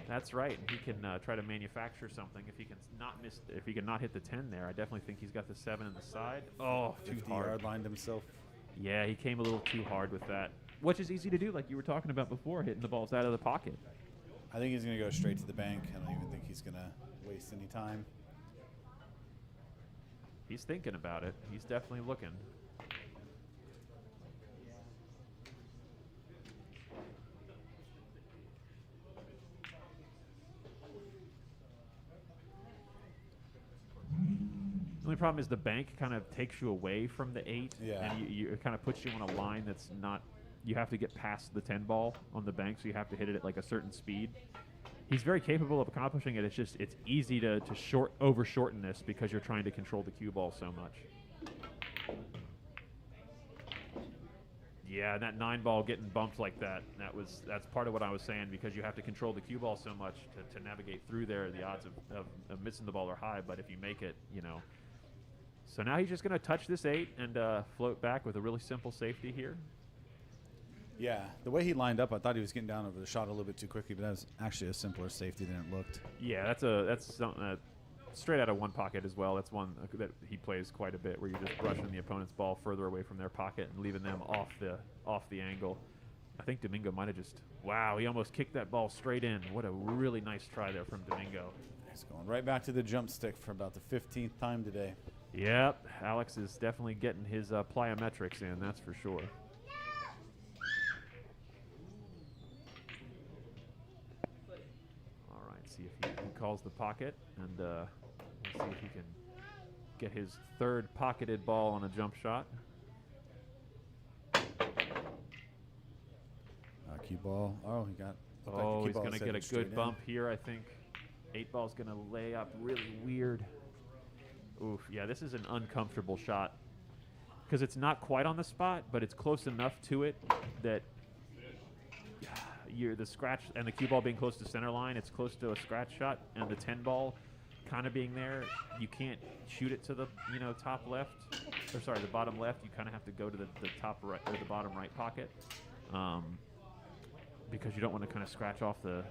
Speaker 1: That's right. And he can try to manufacture something if he can not hit the 10 there. I definitely think he's got the 7 in the side. Oh, too
Speaker 4: 50
Speaker 1: hard.
Speaker 4: yard lined himself.
Speaker 1: Yeah, he came a little too hard with that, which is easy to do, like you were talking about before, hitting the balls out of the pocket.
Speaker 4: I think he's going to go straight to the bank. I don't even think he's going to waste any time.
Speaker 1: He's thinking about it. He's definitely looking. The only problem is the bank kind of takes you away from the 8,
Speaker 4: Yeah.
Speaker 1: and it kind of puts you on a line that's not. You have to get past the 10 ball on the bank, so you have to hit it at like a certain speed. He's very capable of accomplishing it. It's easy to over shorten this because you're trying to control the cue ball so much. Yeah, that 9 ball getting bumped like that's part of what I was saying, because you have to control the cue ball so much to navigate through there. The odds of missing the ball are high, but if you make it, So now he's just going to touch this 8 and float back with a really simple safety here.
Speaker 4: Yeah, the way he lined up, I thought he was getting down over the shot a little bit too quickly, but that was actually a simpler safety than it looked.
Speaker 1: Yeah, that's something straight out of one pocket as well. That's one that he plays quite a bit, where you're just brushing the opponent's ball further away from their pocket and leaving them off the angle. I think Domingo might have wow, he almost kicked that ball straight in. What a really nice try there from Domingo.
Speaker 4: He's going right back to the jump stick for about the 15th time today.
Speaker 1: Yep, Alex is definitely getting his plyometrics in, that's for sure. All right, see if he calls the pocket, and we'll see if he can get his 3rd pocketed ball on a jump shot.
Speaker 4: Cue ball. Oh, he got.
Speaker 1: Oh, he's going to get a good bump here, I think. 8 ball's going to lay up really weird. Oof, yeah, this is an uncomfortable shot because it's not quite on the spot, but it's close enough to it that the scratch and the cue ball being close to center line, it's close to a scratch shot, and the 10 ball kind of being there, you can't shoot it to the top left, or sorry, the bottom left. You kind of have to go to the top right or the bottom right pocket, because you don't want to kind of scratch off the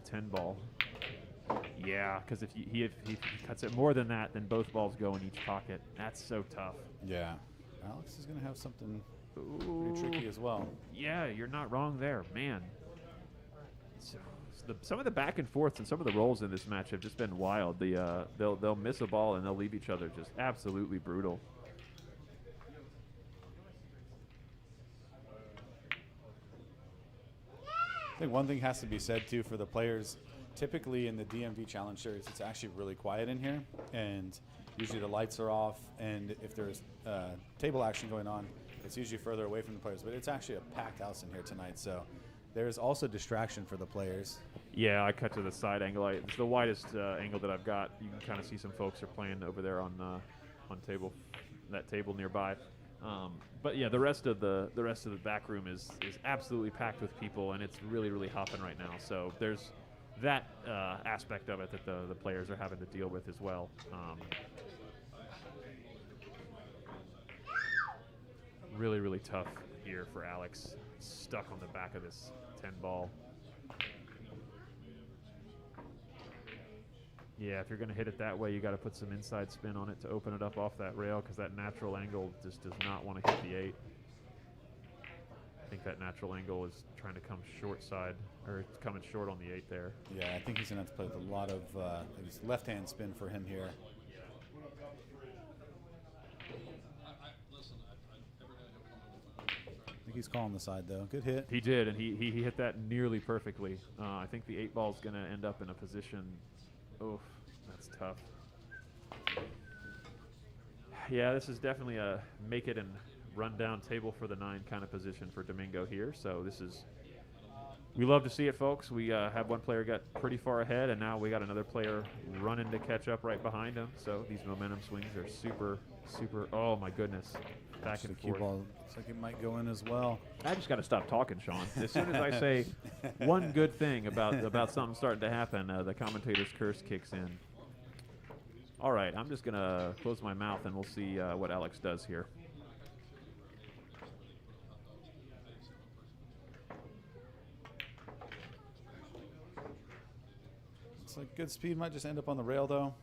Speaker 1: 10 ball. Yeah, because if he cuts it more than that, then both balls go in each pocket. That's so tough.
Speaker 4: Yeah. Alex is going to have something
Speaker 1: Ooh.
Speaker 4: pretty tricky as well.
Speaker 1: Yeah, you're not wrong there, man. So some of the back and forths and some of the rolls in this match have just been wild. They'll miss a ball and they'll leave each other just absolutely brutal.
Speaker 4: I think one thing has to be said too for the players. Typically in the DMV Challenge Series, it's actually really quiet in here, and usually the lights are off, and if there's table action going on, it's usually further away from the players. But it's actually a packed house in here tonight, so there's also distraction for the players.
Speaker 1: Yeah, I cut to the side angle. It's the widest angle that I've got. You can kind of see some folks are playing over there on that table nearby. But yeah, the rest of the back room is absolutely packed with people, and it's really hopping right now. So there's that aspect of it that the players are having to deal with as well. Really tough here for Alex. Stuck on the back of this 10 ball. Yeah, if you're going to hit it that way, you got to put some inside spin on it to open it up off that rail, because that natural angle just does not want to hit the 8. I think that natural angle is trying to come short side, or it's coming short on the 8 there.
Speaker 4: Yeah, I think he's going to have to play with a lot of left-hand spin for him here. I think he's calling the side, though. Good hit.
Speaker 1: He did, and he hit that nearly perfectly. I think the 8 ball is going to end up in a position. Oof, that's tough. Yeah, this is definitely a make it and run down table for the 9 kind of position for Domingo here. So this is, we love to see it, folks. We have one player got pretty far ahead, and now we got another player running to catch up right behind him. So these momentum swings are super, oh my goodness, back and forth.
Speaker 4: Ball looks like it might go in as well.
Speaker 1: I just got to stop talking, Shawn. As soon as I say one good thing about something starting to happen, the commentator's curse kicks in. All right, I'm just going to close my mouth, and we'll see what Alex does here.
Speaker 4: Looks like good speed might just end up on the rail, though.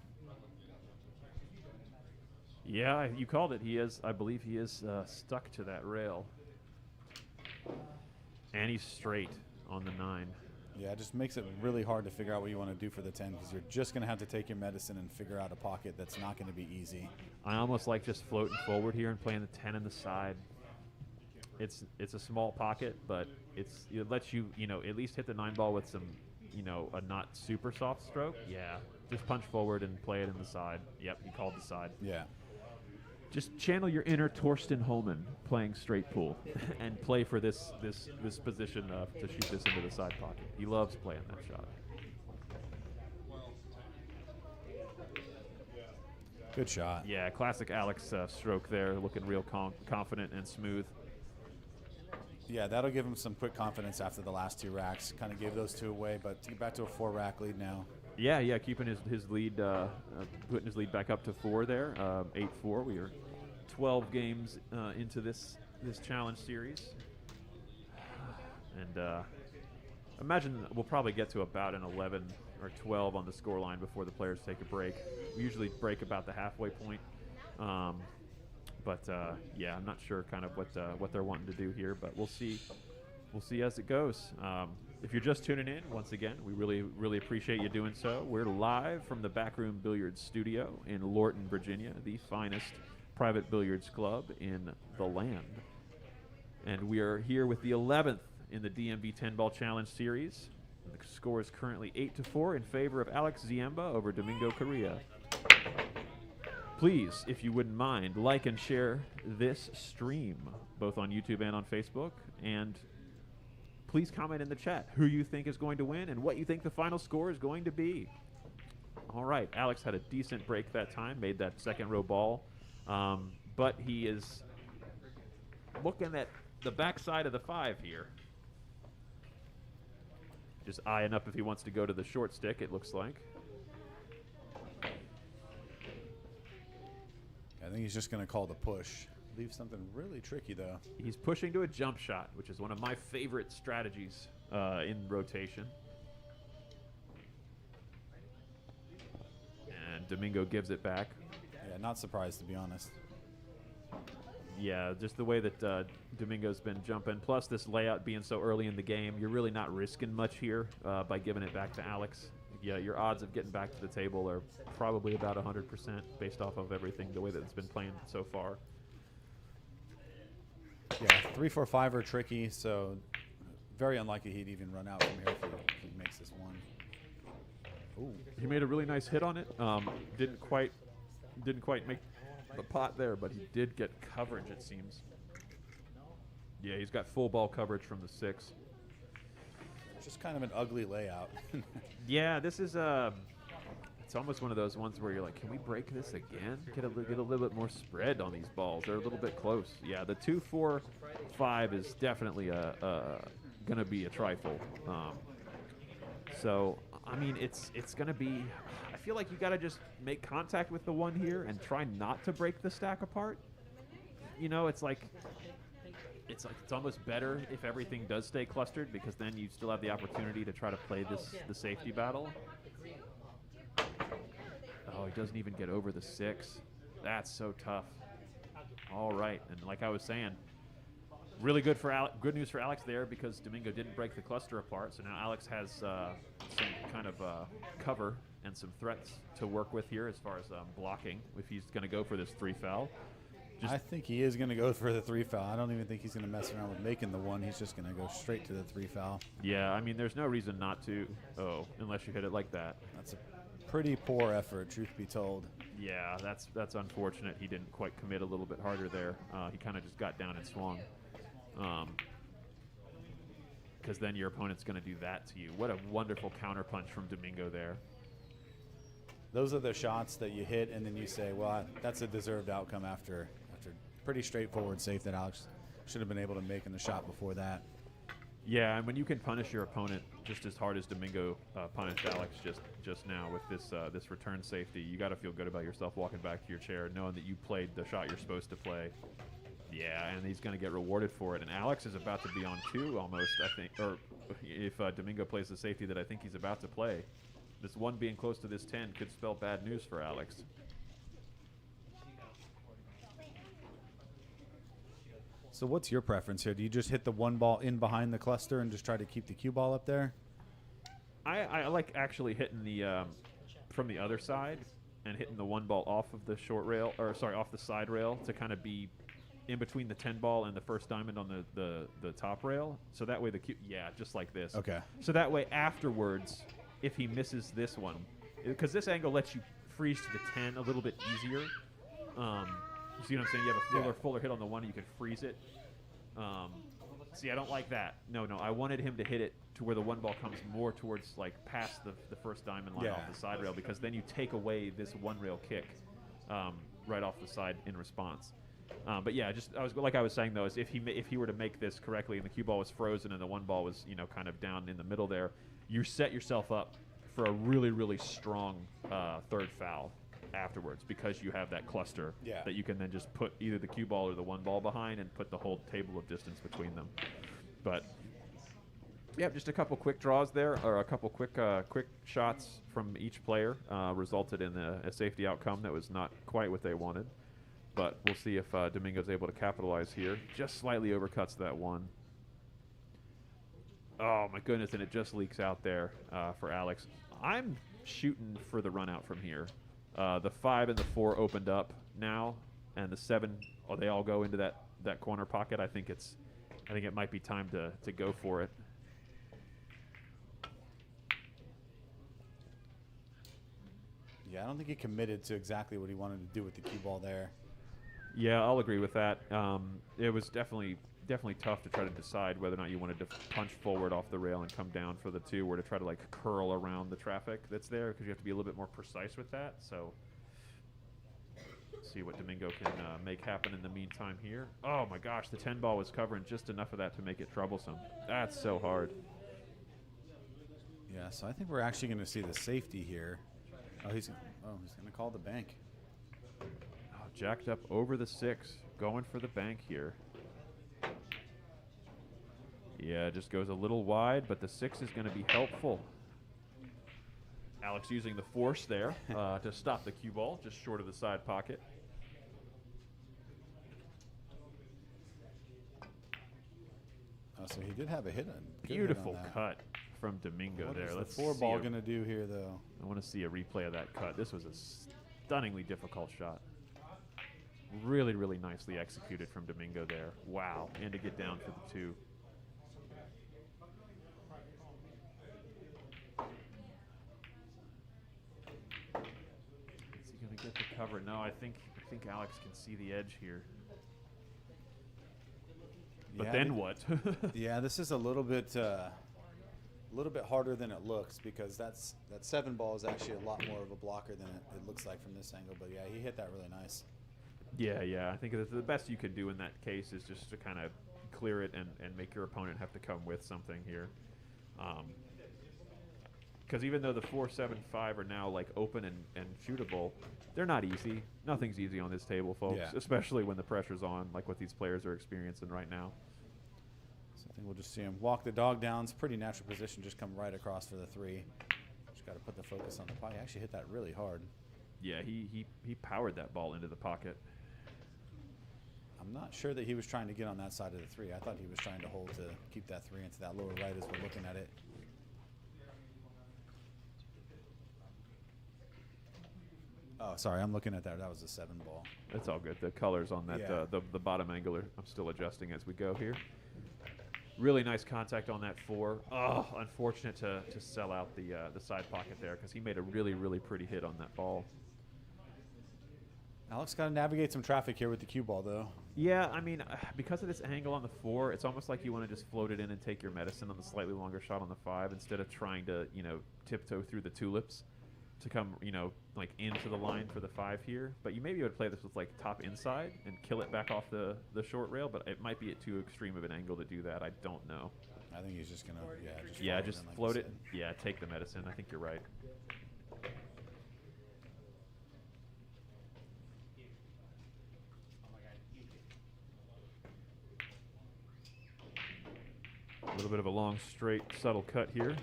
Speaker 1: Yeah, you called it. He is, I believe he is stuck to that rail. And he's straight on the 9.
Speaker 4: Yeah, it just makes it really hard to figure out what you want to do for the 10, because you're just going to have to take your medicine and figure out a pocket that's not going to be easy.
Speaker 1: I almost like just floating forward here and playing the 10 in the side. It's a small pocket, but it lets you, at least hit the 9 ball with some, a not super soft stroke. Yeah, just punch forward and play it in the side. Yep, he called the side.
Speaker 4: Yeah.
Speaker 1: Just channel your inner Torsten Holman playing straight pool and play for this position to shoot this into the side pocket. He loves playing that shot.
Speaker 4: Good shot.
Speaker 1: Yeah, classic Alex stroke there, looking real confident and smooth.
Speaker 4: Yeah, that'll give him some quick confidence after the last 2 racks. Kind of gave those 2 away, but to get back to a 4-rack lead now.
Speaker 1: Yeah, keeping his lead, putting his lead back up to 4 there, 8-4. We are 12 games into this challenge series, and imagine we'll probably get to about an 11 or 12 on the score line before the players take a break. We usually break about the halfway point, but yeah, I'm not sure kind of what they're wanting to do here, but we'll see. We'll see as it goes. If you're just tuning in, once again, we really appreciate you doing so. We're live from the BAK Room Billiards Studio in Lorton, Virginia, the finest private billiards club in the land. And we are here with the 11th in the DMV 10-ball challenge series. The score is currently 8-4 in favor of Alex Ziemba over Domingo Correa. Please, if you wouldn't mind, like and share this stream, both on YouTube and on Facebook, and please comment in the chat who you think is going to win and what you think the final score is going to be. All right, Alex had a decent break that time, made that second row ball, but he is looking at the backside of the 5 here. Just eyeing up if he wants to go to the short stick, it looks like.
Speaker 4: I think he's just going to call the push. Leave something really tricky, though.
Speaker 1: He's pushing to a jump shot, which is one of my favorite strategies in rotation. Domingo gives it back.
Speaker 4: Yeah, not surprised, to be honest.
Speaker 1: Yeah, just the way that Domingo's been jumping. Plus, this layout being so early in the game, you're really not risking much here by giving it back to Alex. Yeah, your odds of getting back to the table are probably about 100% based off of everything, the way that it's been playing so far.
Speaker 4: Yeah, 3, 4, 5 are tricky, so very unlikely he'd even run out from here if he makes this one. Ooh.
Speaker 1: He made a really nice hit on it. Didn't quite make the pot there, but he did get coverage, it seems. Yeah, he's got full ball coverage from the 6.
Speaker 4: Just kind of an ugly layout.
Speaker 1: Yeah, this is it's almost one of those ones where you're like, can we break this again? Get a little bit more spread on these balls. They're a little bit close. Yeah, the 2, 4, 5 is definitely gonna be a trifle. So I mean, it's gonna be. I feel like you gotta just make contact with the 1 here and try not to break the stack apart. You know, it's almost better if everything does stay clustered, because then you still have the opportunity to try to play the safety battle. Oh, he doesn't even get over the 6. That's so tough. All right, and like I was saying, really good news for Alex there, because Domingo didn't break the cluster apart. So now Alex has some kind of cover and some threats to work with here as far as blocking if he's going to go for this 3 foul.
Speaker 4: I think he is going to go for the 3 foul. I don't even think he's going to mess around with making the 1. He's just going to go straight to the 3 foul.
Speaker 1: Yeah, I mean, there's no reason not to. Oh, unless you hit it like that.
Speaker 4: That's a pretty poor effort, truth be told.
Speaker 1: Yeah, that's unfortunate. He didn't quite commit a little bit harder there. He kind of just got down and swung. Because then your opponent's going to do that to you. What a wonderful counterpunch from Domingo there.
Speaker 4: Those are the shots that you hit, and then you say, well, that's a deserved outcome after pretty straightforward save that Alex should have been able to make in the shot before that.
Speaker 1: Yeah, and when you can punish your opponent just as hard as Domingo punished Alex just now with this return safety, you got to feel good about yourself walking back to your chair, knowing that you played the shot you're supposed to play. Yeah, and he's going to get rewarded for it. And Alex is about to be on 2 almost, I think. Or if Domingo plays the safety that I think he's about to play, this 1 being close to this 10 could spell bad news for Alex.
Speaker 4: So what's your preference here? Do you just hit the 1 ball in behind the cluster and just try to keep the cue ball up there?
Speaker 1: I like actually hitting the from the other side and hitting the 1 ball off of the short rail, or sorry, off the side rail, to kind of be in between the 10 ball and the first diamond on the top rail. So that way just like this.
Speaker 4: Okay.
Speaker 1: So that way afterwards, if he misses this one, because this angle lets you freeze to the 10 a little bit easier. You see what I'm saying? You have a fuller hit on the 1, and you can freeze it. See, I don't like that. No, I wanted him to hit it to where the 1 ball comes more towards, like, past the first diamond line off the side rail, because then you take away this 1 rail kick right off the side in response. But yeah, like I was saying though, is if he were to make this correctly and the cue ball was frozen and the 1 ball was kind of down in the middle there, you set yourself up for a really, really strong 3rd foul afterwards, because you have that cluster that you can then just put either the cue ball or the 1 ball behind and put the whole table of distance between them. But yeah, just a couple quick draws there, or a couple quick shots from each player resulted in a safety outcome that was not quite what they wanted. But we'll see if Domingo's able to capitalize here. Just slightly overcuts that 1. Oh my goodness, and it just leaks out there for Alex. I'm shooting for the run out from here. The 5 and the 4 opened up now, and the 7, they all go into that corner pocket. I think it might be time to go for it.
Speaker 4: Yeah, I don't think he committed to exactly what he wanted to do with the cue ball there.
Speaker 1: Yeah, I'll agree with that. It was definitely tough to try to decide whether or not you wanted to punch forward off the rail and come down for the 2, or to try to like curl around the traffic that's there, because you have to be a little bit more precise with that. So see what Domingo can make happen in the meantime here. Oh my gosh, the 10 ball was covering just enough of that to make it troublesome. That's so hard.
Speaker 4: Yeah, so I think we're actually going to see the safety here. He's going to call the bank.
Speaker 1: Oh, jacked up over the 6, going for the bank here. Yeah, it just goes a little wide, but the 6 is going to be helpful. Alex using the force there to stop the cue ball just short of the side pocket.
Speaker 4: So he did have a hit on.
Speaker 1: Beautiful cut from Domingo there.
Speaker 4: What's
Speaker 1: Let's
Speaker 4: the 4
Speaker 1: see
Speaker 4: ball
Speaker 1: a-
Speaker 4: going to do here, though?
Speaker 1: I want to see a replay of that cut. This was a stunningly difficult shot. Really, really nicely executed from Domingo there. Wow. And to get down for the 2. Is he going to get the cover? No, I think Alex can see the edge here. But
Speaker 4: Yeah,
Speaker 1: then what?
Speaker 4: Yeah, this is a little bit harder than it looks, because that 7 ball is actually a lot more of a blocker than it looks like from this angle. But yeah, he hit that really nice.
Speaker 1: Yeah. I think that the best you could do in that case is just to kind of clear it and make your opponent have to come with something here. Because even though the 4, 7, 5 are now like open and shootable, they're not easy. Nothing's easy on this table, folks,
Speaker 4: Yeah.
Speaker 1: especially when the pressure's on, like what these players are experiencing right now.
Speaker 4: So I think we'll just see him walk the dog down. It's a pretty natural position, just come right across for the 3. Just got to put the focus on the pocket. He actually hit that really hard.
Speaker 1: Yeah, he powered that ball into the pocket.
Speaker 4: I'm not sure that he was trying to get on that side of the 3. I thought he was trying to hold to keep that 3 into that lower right as we're looking at it. Oh, sorry, I'm looking at that. That was a 7 ball.
Speaker 1: That's all good. The colors on that,
Speaker 4: Yeah.
Speaker 1: the bottom angle, I'm still adjusting as we go here. Really nice contact on that 4. Oh, unfortunate to sell out the side pocket there, because he made a really, really pretty hit on that ball.
Speaker 4: Alex got to navigate some traffic here with the cue ball, though.
Speaker 1: Yeah, I mean, because of this angle on the 4, it's almost like you want to just float it in and take your medicine on the slightly longer shot on the 5 instead of trying to, tiptoe through the tulips to come, like into the line for the 5 here. But you may be able to play this with like top inside and kill it back off the short rail, but it might be at too extreme of an angle to do that. I don't know.
Speaker 4: I think he's just going to,
Speaker 1: Just
Speaker 4: in like
Speaker 1: float
Speaker 4: you
Speaker 1: it.
Speaker 4: said.
Speaker 1: Yeah, take the medicine. I think you're right. A little bit of a long, straight, subtle cut here.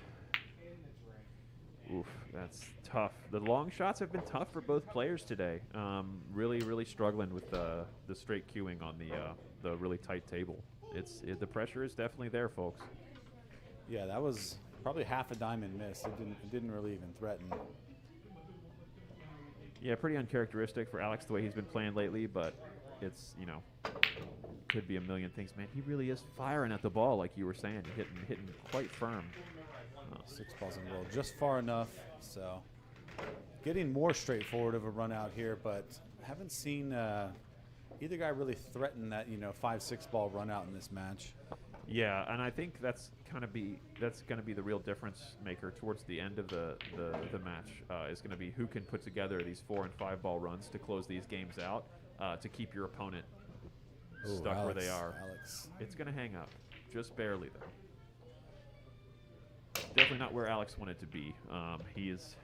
Speaker 1: Oof, that's tough. The long shots have been tough for both players today. Really, really struggling with the straight queuing on the really tight table. The pressure is definitely there, folks.
Speaker 4: Yeah, that was probably half a diamond miss. It didn't really even threaten.
Speaker 1: Yeah, pretty uncharacteristic for Alex the way he's been playing lately, but it's, could be a million things. Man, he really is firing at the ball, like you were saying, hitting quite firm.
Speaker 4: 6 balls in a row, just far enough. So getting more straightforward of a run out here, but haven't seen either guy really threaten that 5-6 ball run out in this match.
Speaker 1: Yeah, and I think that's going to be the real difference maker towards the end of the match. Is going to be who can put together these 4 and 5 ball runs to close these games out to keep your opponent stuck where they are.
Speaker 4: Alex.
Speaker 1: It's going to hang up, just barely though. Definitely not where Alex wanted to be. He is.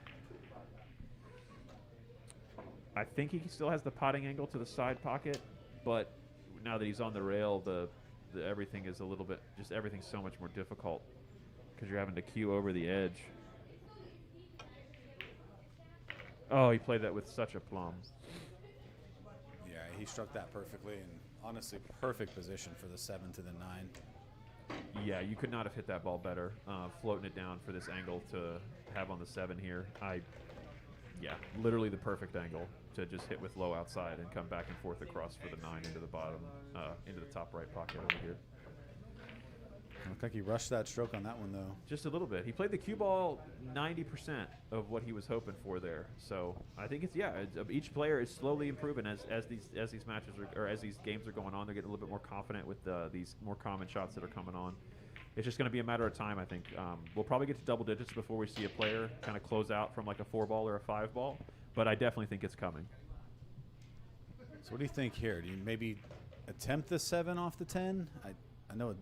Speaker 1: I think he still has the potting angle to the side pocket, but now that he's on the rail, the everything is a little bit, just everything's so much more difficult because you're having to cue over the edge. Oh, he played that with such aplomb.
Speaker 4: Yeah, he struck that perfectly, and honestly, perfect position for the 7 to the 9.
Speaker 1: Yeah, you could not have hit that ball better. Floating it down for this angle to have on the 7 here. Yeah, literally the perfect angle to just hit with low outside and come back and forth across for the 9 into the bottom, into the top right pocket over here.
Speaker 4: Looked like he rushed that stroke on that one, though.
Speaker 1: Just a little bit. He played the cue ball 90% of what he was hoping for there. So I think each player is slowly improving as these matches or as these games are going on. They're getting a little bit more confident with these more common shots that are coming on. It's just going to be a matter of time, I think. We'll probably get to double digits before we see a player kind of close out from like a 4 ball or a 5 ball, but I definitely think it's coming.
Speaker 4: So what do you think here? Do you maybe attempt the 7 off the 10? I know it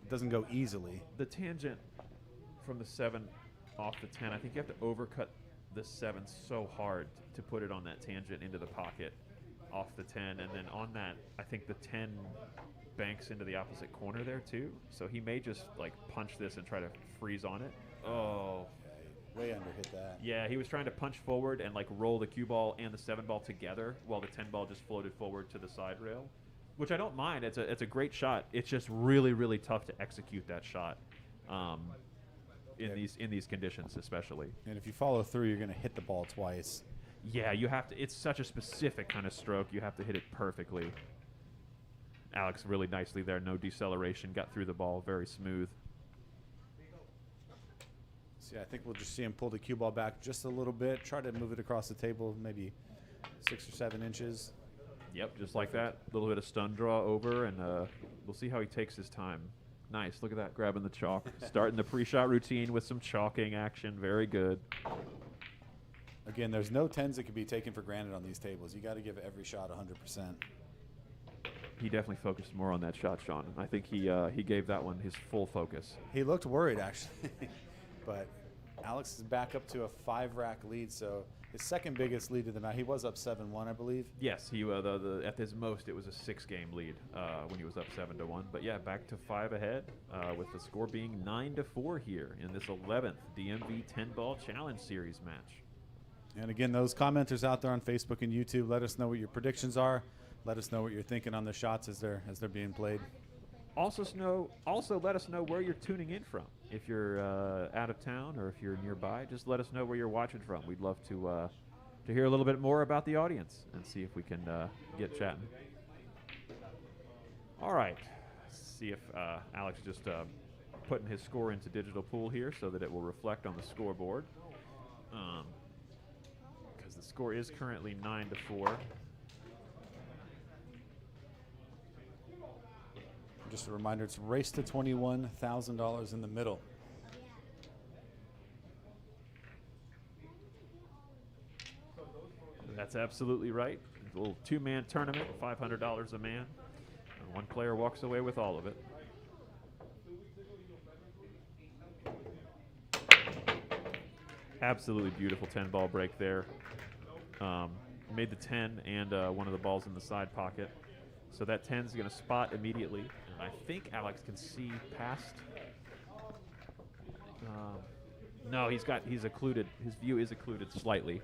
Speaker 4: doesn't go easily.
Speaker 1: The tangent from the 7 off the 10, I think you have to overcut the 7 so hard to put it on that tangent into the pocket off the 10, and then on that, I think the 10 banks into the opposite corner there too. So he may just like punch this and try to freeze on it. Oh,
Speaker 4: way under hit that.
Speaker 1: Yeah, he was trying to punch forward and like roll the cue ball and the 7 ball together while the 10 ball just floated forward to the side rail, which I don't mind. It's a great shot. It's just really, really tough to execute that shot in these conditions, especially.
Speaker 4: And if you follow through, you're going to hit the ball twice.
Speaker 1: Yeah, you have to. It's such a specific kind of stroke. You have to hit it perfectly. Alex really nicely there. No deceleration. Got through the ball very smooth.
Speaker 4: So yeah, I think we'll just see him pull the cue ball back just a little bit. Try to move it across the table, maybe 6 or 7 inches.
Speaker 1: Yep, just like that. A little bit of stun draw over, and we'll see how he takes his time. Nice. Look at that, grabbing the chalk. Starting the pre-shot routine with some chalking action. Very good.
Speaker 4: Again, there's no 10s that can be taken for granted on these tables. You got to give every shot 100%.
Speaker 1: He definitely focused more on that shot, Shawn. I think he gave that one his full focus.
Speaker 4: He looked worried, actually. But Alex is back up to a 5-rack lead, so his second biggest lead of the night. He was up 7-1, I believe.
Speaker 1: Yes, he at his most it was a 6-game lead when he was up 7-1. But yeah, back to 5 ahead with the score being 9-4 here in this 11th DMV 10-ball challenge series match.
Speaker 4: And again, those commenters out there on Facebook and YouTube, let us know what your predictions are. Let us know what you're thinking on the shots as they're being played.
Speaker 1: Also let us know where you're tuning in from. If you're out of town or if you're nearby, just let us know where you're watching from. We'd love to hear a little bit more about the audience and see if we can get chatting. All right, let's see if Alex just putting his score into digital pool here so that it will reflect on the scoreboard. Because the score is currently 9-4.
Speaker 4: Just a reminder, it's race to $21,000 in the middle.
Speaker 1: That's absolutely right. A little 2-man tournament, $500 a man. And one player walks away with all of it. Absolutely beautiful 10-ball break there. Made the 10 and one of the balls in the side pocket. So that 10 is going to spot immediately. And I think Alex can see past. No, he's occluded. His view is occluded slightly.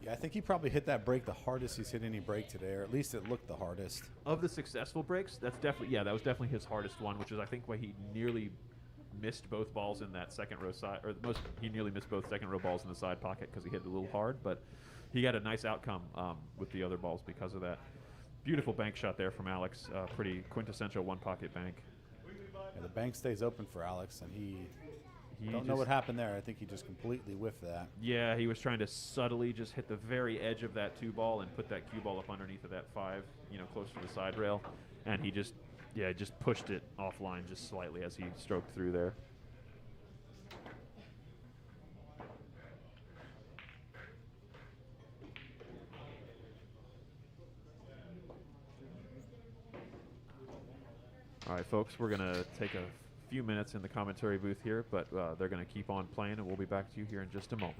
Speaker 4: Yeah, I think he probably hit that break the hardest he's hit any break today, or at least it looked the hardest.
Speaker 1: Of the successful breaks, that was definitely his hardest one, which is I think why he nearly missed both balls in that second row side, or he nearly missed both second row balls in the side pocket because he hit it a little hard, but he got a nice outcome with the other balls because of that. Beautiful bank shot there from Alex. Pretty quintessential one-pocket bank.
Speaker 4: Yeah, the bank stays open for Alex, and he don't know
Speaker 1: just-
Speaker 4: what happened there. I think he just completely whiffed that.
Speaker 1: Yeah, he was trying to subtly just hit the very edge of that 2-ball and put that cue ball up underneath of that 5, close to the side rail, and he just pushed it offline just slightly as he stroked through there. All right, folks, we're going to take a few minutes in the commentary booth here, but they're going to keep on playing, and we'll be back to you here in just a moment.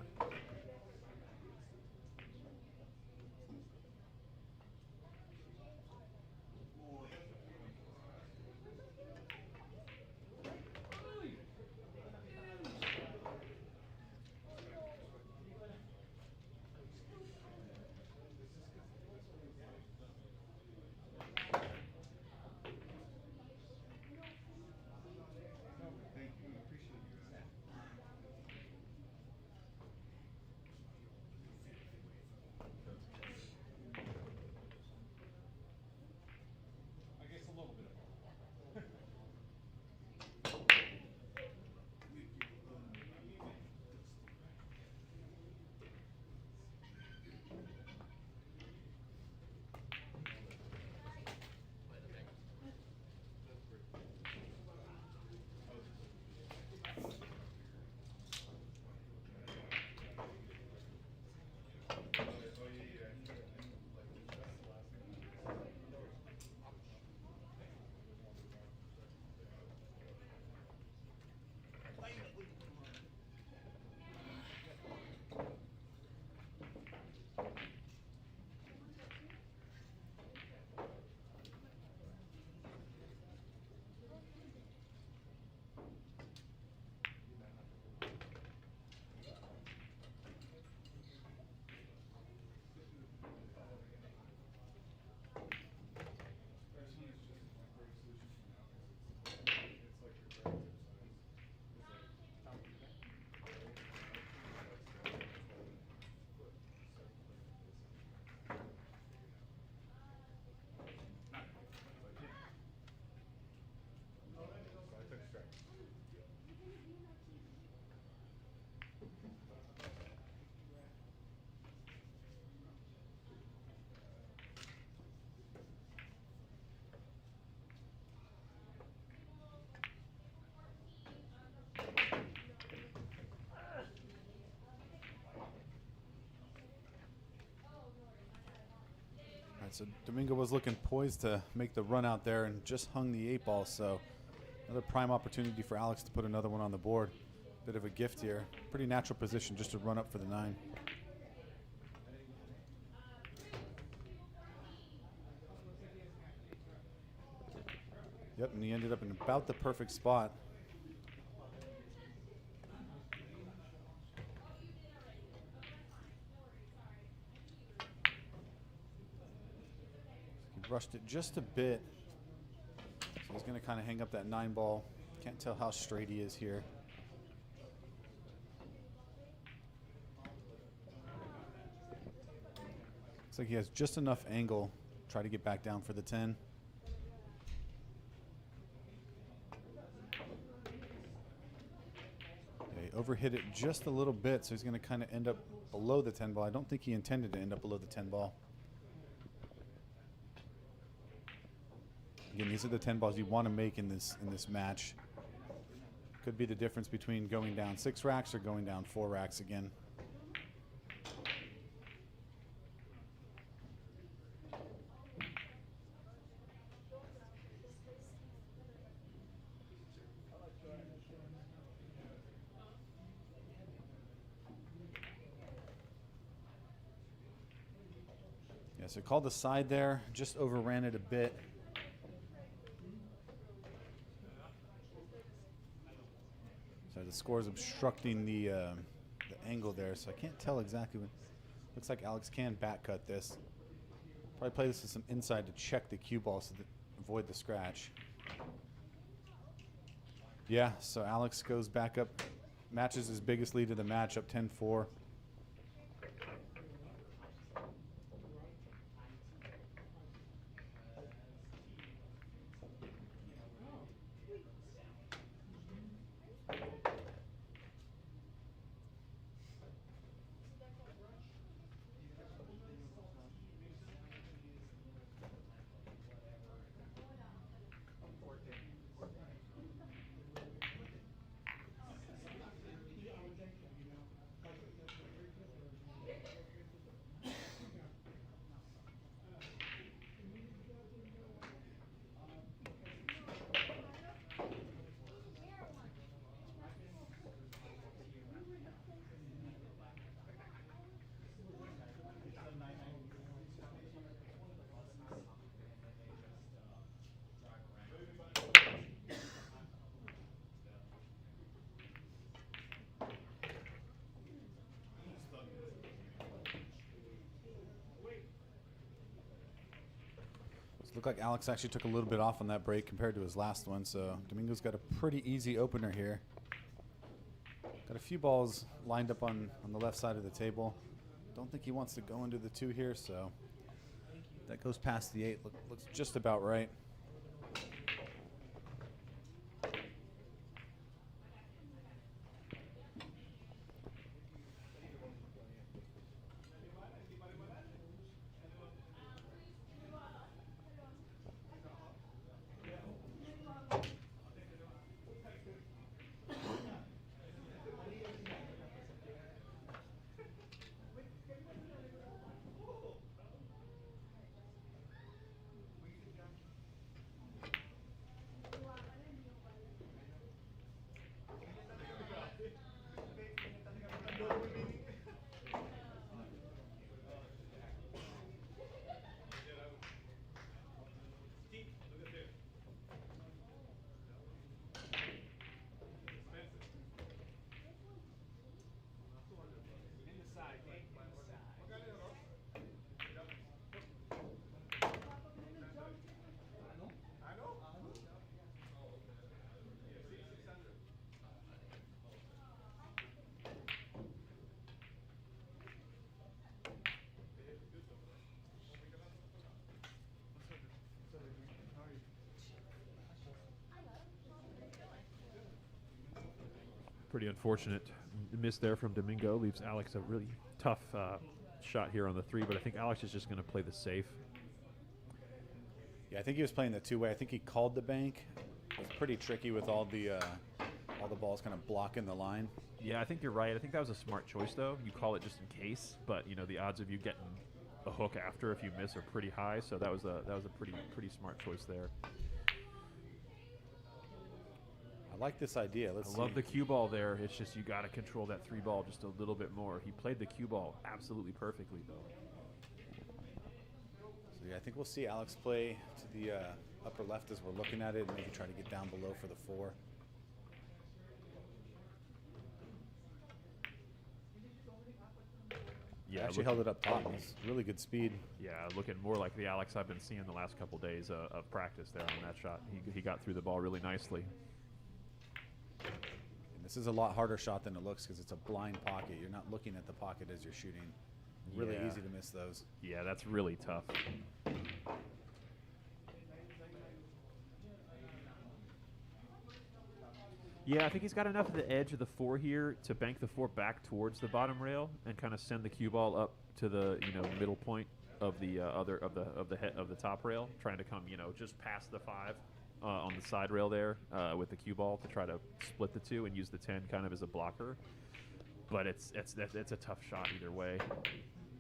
Speaker 4: So Domingo was looking poised to make the run out there and just hung the 8 ball. So another prime opportunity for Alex to put another one on the board. Bit of a gift here. Pretty natural position just to run up for the 9. Yep, and he ended up in about the perfect spot. He rushed it just a bit. So he's going to kind of hang up that 9 ball. Can't tell how straight he is here. Looks like he has just enough angle. Try to get back down for the 10. Overhit it just a little bit, so he's going to kind of end up below the 10 ball. I don't think he intended to end up below the 10 ball. Again, these are the 10 balls you want to make in this match. Could be the difference between going down 6 racks or going down 4 racks again. So called the side there, just overran it a bit. So the score is obstructing the angle there, so I can't tell exactly what. Looks like Alex can back cut this. Probably play this with some inside to check the cue ball so that avoid the scratch. Yeah, so Alex goes back up, matches his biggest lead of the match, up 10-4. Looked like Alex actually took a little bit off on that break compared to his last one, so Domingo's got a pretty easy opener here. Got a few balls lined up on the left side of the table. Don't think he wants to go into the 2 here, so that goes past the 8. Looks just about right.
Speaker 1: Pretty unfortunate miss there from Domingo. Leaves Alex a really tough shot here on the 3, but I think Alex is just going to play the safe.
Speaker 4: Yeah, I think he was playing the 2-way. I think he called the bank. It was pretty tricky with all the balls kind of blocking the line.
Speaker 1: Yeah, I think you're right. I think that was a smart choice, though. You call it just in case, but, you know, the odds of you getting a hook after if you miss are pretty high. So that was a pretty smart choice there.
Speaker 4: I like this idea. Let's
Speaker 1: I
Speaker 4: see.
Speaker 1: love the cue ball there. It's just you got to control that 3 ball just a little bit more. He played the cue ball absolutely perfectly though.
Speaker 4: So yeah, I think we'll see Alex play to the upper left as we're looking at it, and maybe try to get down below for the 4.
Speaker 1: Yeah,
Speaker 4: Actually held it up top. It's really good speed.
Speaker 1: Yeah, looking more like the Alex I've been seeing the last couple days of practice there on that shot. He got through the ball really nicely.
Speaker 4: And this is a lot harder shot than it looks because it's a blind pocket. You're not looking at the pocket as you're shooting. Really
Speaker 1: Yeah.
Speaker 4: easy to miss those.
Speaker 1: Yeah, that's really tough. Yeah, I think he's got enough of the edge of the 4 here to bank the 4 back towards the bottom rail and kind of send the cue ball up to the middle point of the of the top rail, trying to come just past the 5 on the side rail there with the cue ball to try to split the 2 and use the 10 kind of as a blocker. But it's a tough shot either way.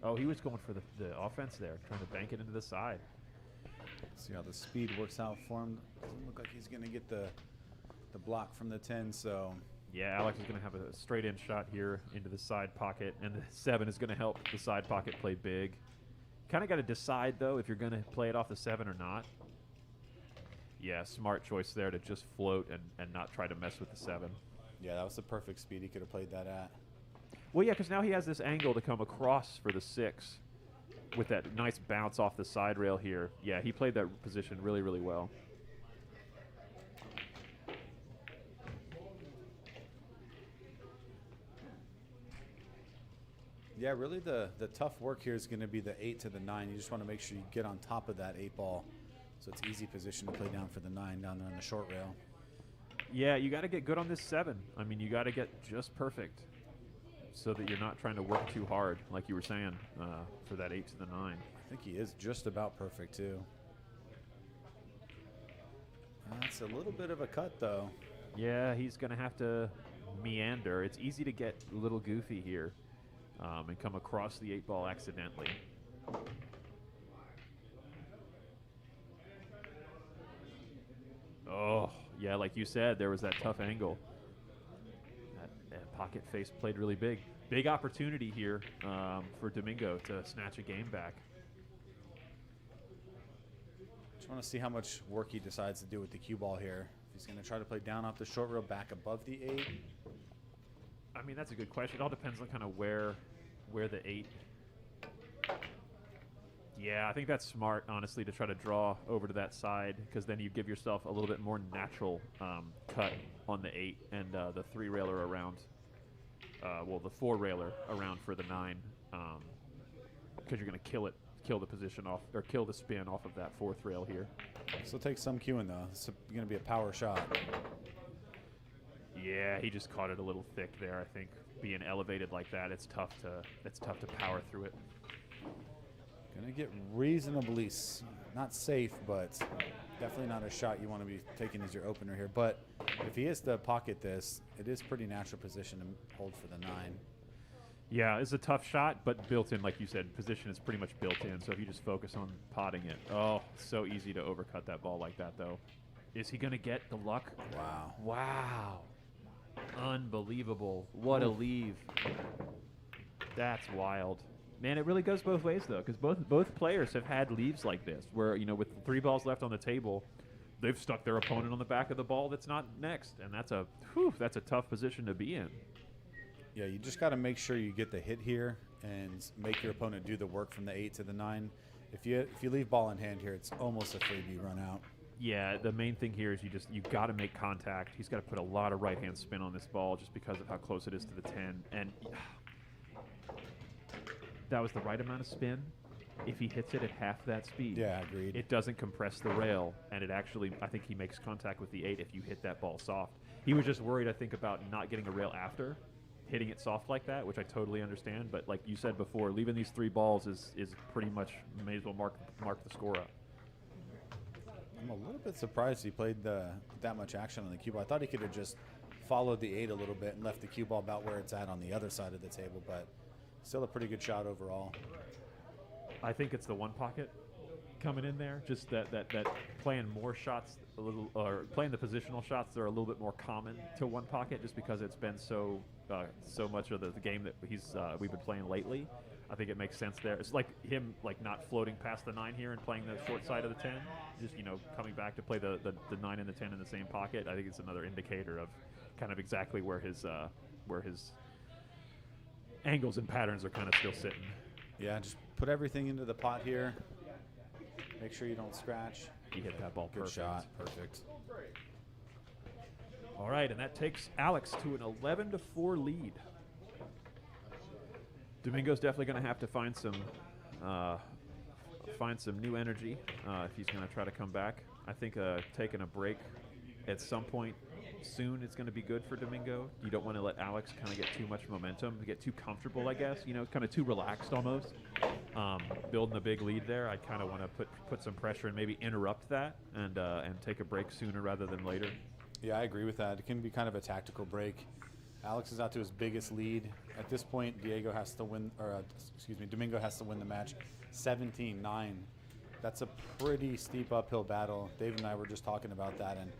Speaker 1: Oh, he was going for the offense there, trying to bank it into the side.
Speaker 4: See how the speed works out for him. Doesn't look like he's going to get the block from the 10, so
Speaker 1: yeah, Alex is going to have a straight-in shot here into the side pocket, and the 7 is going to help the side pocket play big. Kind of got to decide, though, if you're going to play it off the 7 or not. Yeah, smart choice there to just float and not try to mess with the 7.
Speaker 4: yeah, that was the perfect speed he could have played that at.
Speaker 1: Well, yeah, because now he has this angle to come across for the 6 with that nice bounce off the side rail here. Yeah, he played that position really, really well.
Speaker 4: Yeah, really the tough work here is going to be the 8 to the 9. You just want to make sure you get on top of that 8 ball, so it's easy position to play down for the 9 down there on the short rail.
Speaker 1: Yeah, you got to get good on this 7. I mean, you got to get just perfect so that you're not trying to work too hard, like you were saying, for that 8 to the 9.
Speaker 4: I think he is just about perfect, too. That's a little bit of a cut, though.
Speaker 1: Yeah, he's going to have to meander. It's easy to get a little goofy here and come across the 8 ball accidentally. Oh, yeah, like you said, there was that tough angle. That pocket face played really big. Big opportunity here for Domingo to snatch a game back.
Speaker 4: Just want to see how much work he decides to do with the cue ball here. If he's going to try to play down off the short rail back above the 8.
Speaker 1: I mean, that's a good question. It all depends on kind of where the 8. Yeah, I think that's smart, honestly, to try to draw over to that side, because then you give yourself a little bit more natural cut on the 8 and the 3 railer around. Well, the 4 railer around for the 9, because you're going to kill the position off, or kill the spin off of that 4th rail here.
Speaker 4: So take some cueing, though. It's going to be a power shot.
Speaker 1: Yeah, he just caught it a little thick there. I think being elevated like that, it's tough to power through it.
Speaker 4: Going to get reasonably, not safe, but definitely not a shot you want to be taking as your opener here. But if he is to pocket this, it is pretty natural position to hold for the 9.
Speaker 1: Yeah, it's a tough shot, but built in, like you said, position is pretty much built in. So if you just focus on potting it, oh, so easy to overcut that ball like that, though. Is he going to get the luck?
Speaker 4: Wow.
Speaker 1: Wow. Unbelievable. What a leave. That's wild. Man, it really goes both ways, though, because both players have had leaves like this, where, with 3 balls left on the table, they've stuck their opponent on the back of the ball that's not next, and that's a tough position to be in.
Speaker 4: Yeah, you just got to make sure you get the hit here and make your opponent do the work from the 8 to the 9. If you leave ball in hand here, it's almost a freebie run out.
Speaker 1: Yeah, the main thing here is you got to make contact. He's got to put a lot of right-hand spin on this ball just because of how close it is to the 10. And that was the right amount of spin. If he hits it at half that speed,
Speaker 4: Yeah, agreed.
Speaker 1: it doesn't compress the rail, and it actually, I think he makes contact with the 8 if you hit that ball soft. He was just worried, I think, about not getting a rail after hitting it soft like that, which I totally understand. But like you said before, leaving these 3 balls is pretty much, may as well mark the score up.
Speaker 4: I'm a little bit surprised he played that much action on the cue ball. I thought he could have just followed the 8 a little bit and left the cue ball about where it's at on the other side of the table, but still a pretty good shot overall.
Speaker 1: I think it's the one pocket coming in there. Just that playing more shots a little, or playing the positional shots that are a little bit more common to one pocket, just because it's been so much of the game that we've been playing lately. I think it makes sense there. It's like him not floating past the 9 here and playing the short side of the 10. Just coming back to play the 9 and the 10 in the same pocket. I think it's another indicator of kind of exactly where his angles and patterns are kind of still sitting.
Speaker 4: Yeah, just put everything into the pot here. Make sure you don't scratch.
Speaker 1: He hit that ball
Speaker 4: Good
Speaker 1: perfect.
Speaker 4: shot. Perfect.
Speaker 1: All right, and that takes Alex to an 11-4 lead. Domingo's definitely going to have to find some new energy if he's going to try to come back. I think taking a break at some point soon is going to be good for Domingo. You don't want to let Alex kind of get too much momentum, get too comfortable, I guess. Kind of too relaxed almost. Building a big lead there, I kind of want to put some pressure and maybe interrupt that and take a break sooner rather than later.
Speaker 4: Yeah, I agree with that. It can be kind of a tactical break. Alex is out to his biggest lead. At this point, Domingo has to win the match 17-9. That's a pretty steep uphill battle. Dave and I were just talking about that, and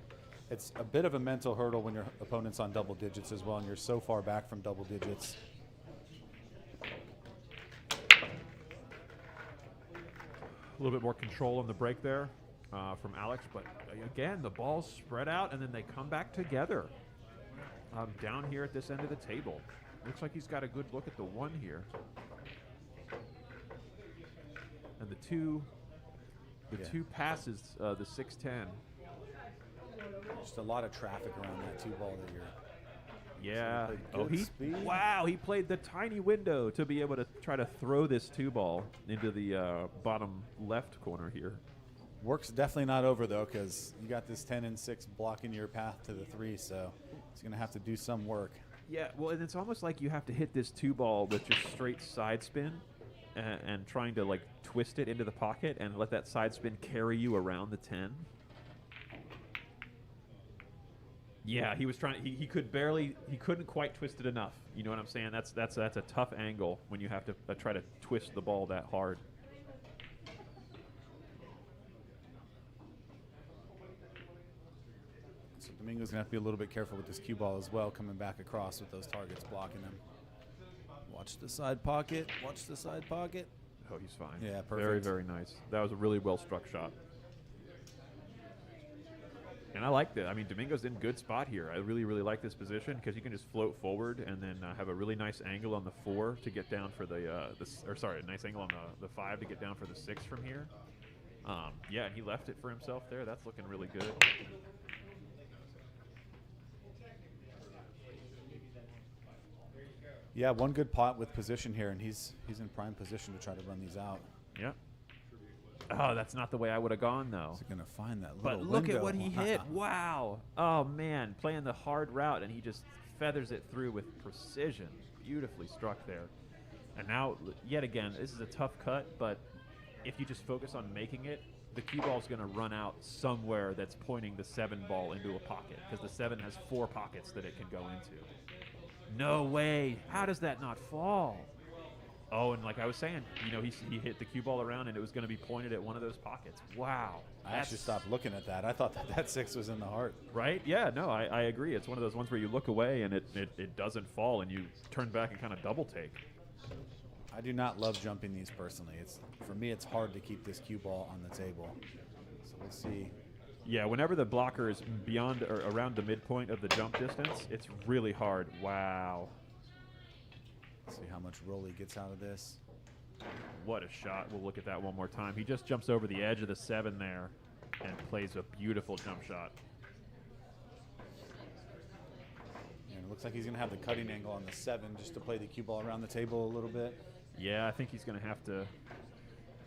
Speaker 4: it's a bit of a mental hurdle when your opponent's on double digits as well, and you're so far back from double digits.
Speaker 1: A little bit more control on the break there from Alex, but again, the ball's spread out, and then they come back together. Down here at this end of the table. Looks like he's got a good look at the 1 here. And the 2 passes the 6-10.
Speaker 4: Just a lot of traffic around that 2 ball that you're.
Speaker 1: Yeah.
Speaker 4: So speed.
Speaker 1: Wow, he played the tiny window to be able to try to throw this 2 ball into the bottom left corner here.
Speaker 4: Work's definitely not over, though, because you got this 10 and 6 blocking your path to the 3, so he's going to have to do some work.
Speaker 1: Yeah, well, and it's almost like you have to hit this 2 ball with just straight side spin and trying to, twist it into the pocket and let that side spin carry you around the 10. Yeah, he was trying. He couldn't quite twist it enough. You know what I'm saying? That's a tough angle when you have to try to twist the ball that hard.
Speaker 4: So Domingo's going to have to be a little bit careful with this cue ball as well, coming back across with those targets blocking him. Watch the side pocket. Watch the side pocket.
Speaker 1: Oh, he's fine.
Speaker 4: Yeah, perfect.
Speaker 1: Very, very nice. That was a really well-struck shot. And I like that. I mean, Domingo's in good spot here. I really, really like this position because you can just float forward and then have a really nice angle on the 4 to get down for nice angle on the 5 to get down for the 6 from here. Yeah, and he left it for himself there. That's looking really good.
Speaker 4: Yeah, one good pot with position here, and he's in prime position to try to run these out.
Speaker 1: Yeah. Oh, that's not the way I would have gone, though.
Speaker 4: He's going to find that little
Speaker 1: But look
Speaker 4: window.
Speaker 1: at what he hit. Wow. Oh, man. Playing the hard route, and he just feathers it through with precision. Beautifully struck there. And now, yet again, this is a tough cut, but if you just focus on making it, the cue ball is going to run out somewhere that's pointing the 7 ball into a pocket because the 7 has 4 pockets that it can go into. No way. How does that not fall? Oh, and like I was saying, he hit the cue ball around, and it was going to be pointed at one of those pockets. Wow.
Speaker 4: I actually stopped looking at that. I thought that 6 was in the heart.
Speaker 1: Right? Yeah, no, I agree. It's one of those ones where you look away, and it doesn't fall, and you turn back and kind of double take.
Speaker 4: I do not love jumping these personally. For me, it's hard to keep this cue ball on the table. So we'll see.
Speaker 1: Yeah, whenever the blocker is beyond or around the midpoint of the jump distance, it's really hard. Wow.
Speaker 4: See how much roll he gets out of this.
Speaker 1: What a shot. We'll look at that one more time. He just jumps over the edge of the 7 there and plays a beautiful jump shot.
Speaker 4: And it looks like he's going to have the cutting angle on the 7 just to play the cue ball around the table a little bit.
Speaker 1: Yeah, I think he's going to have to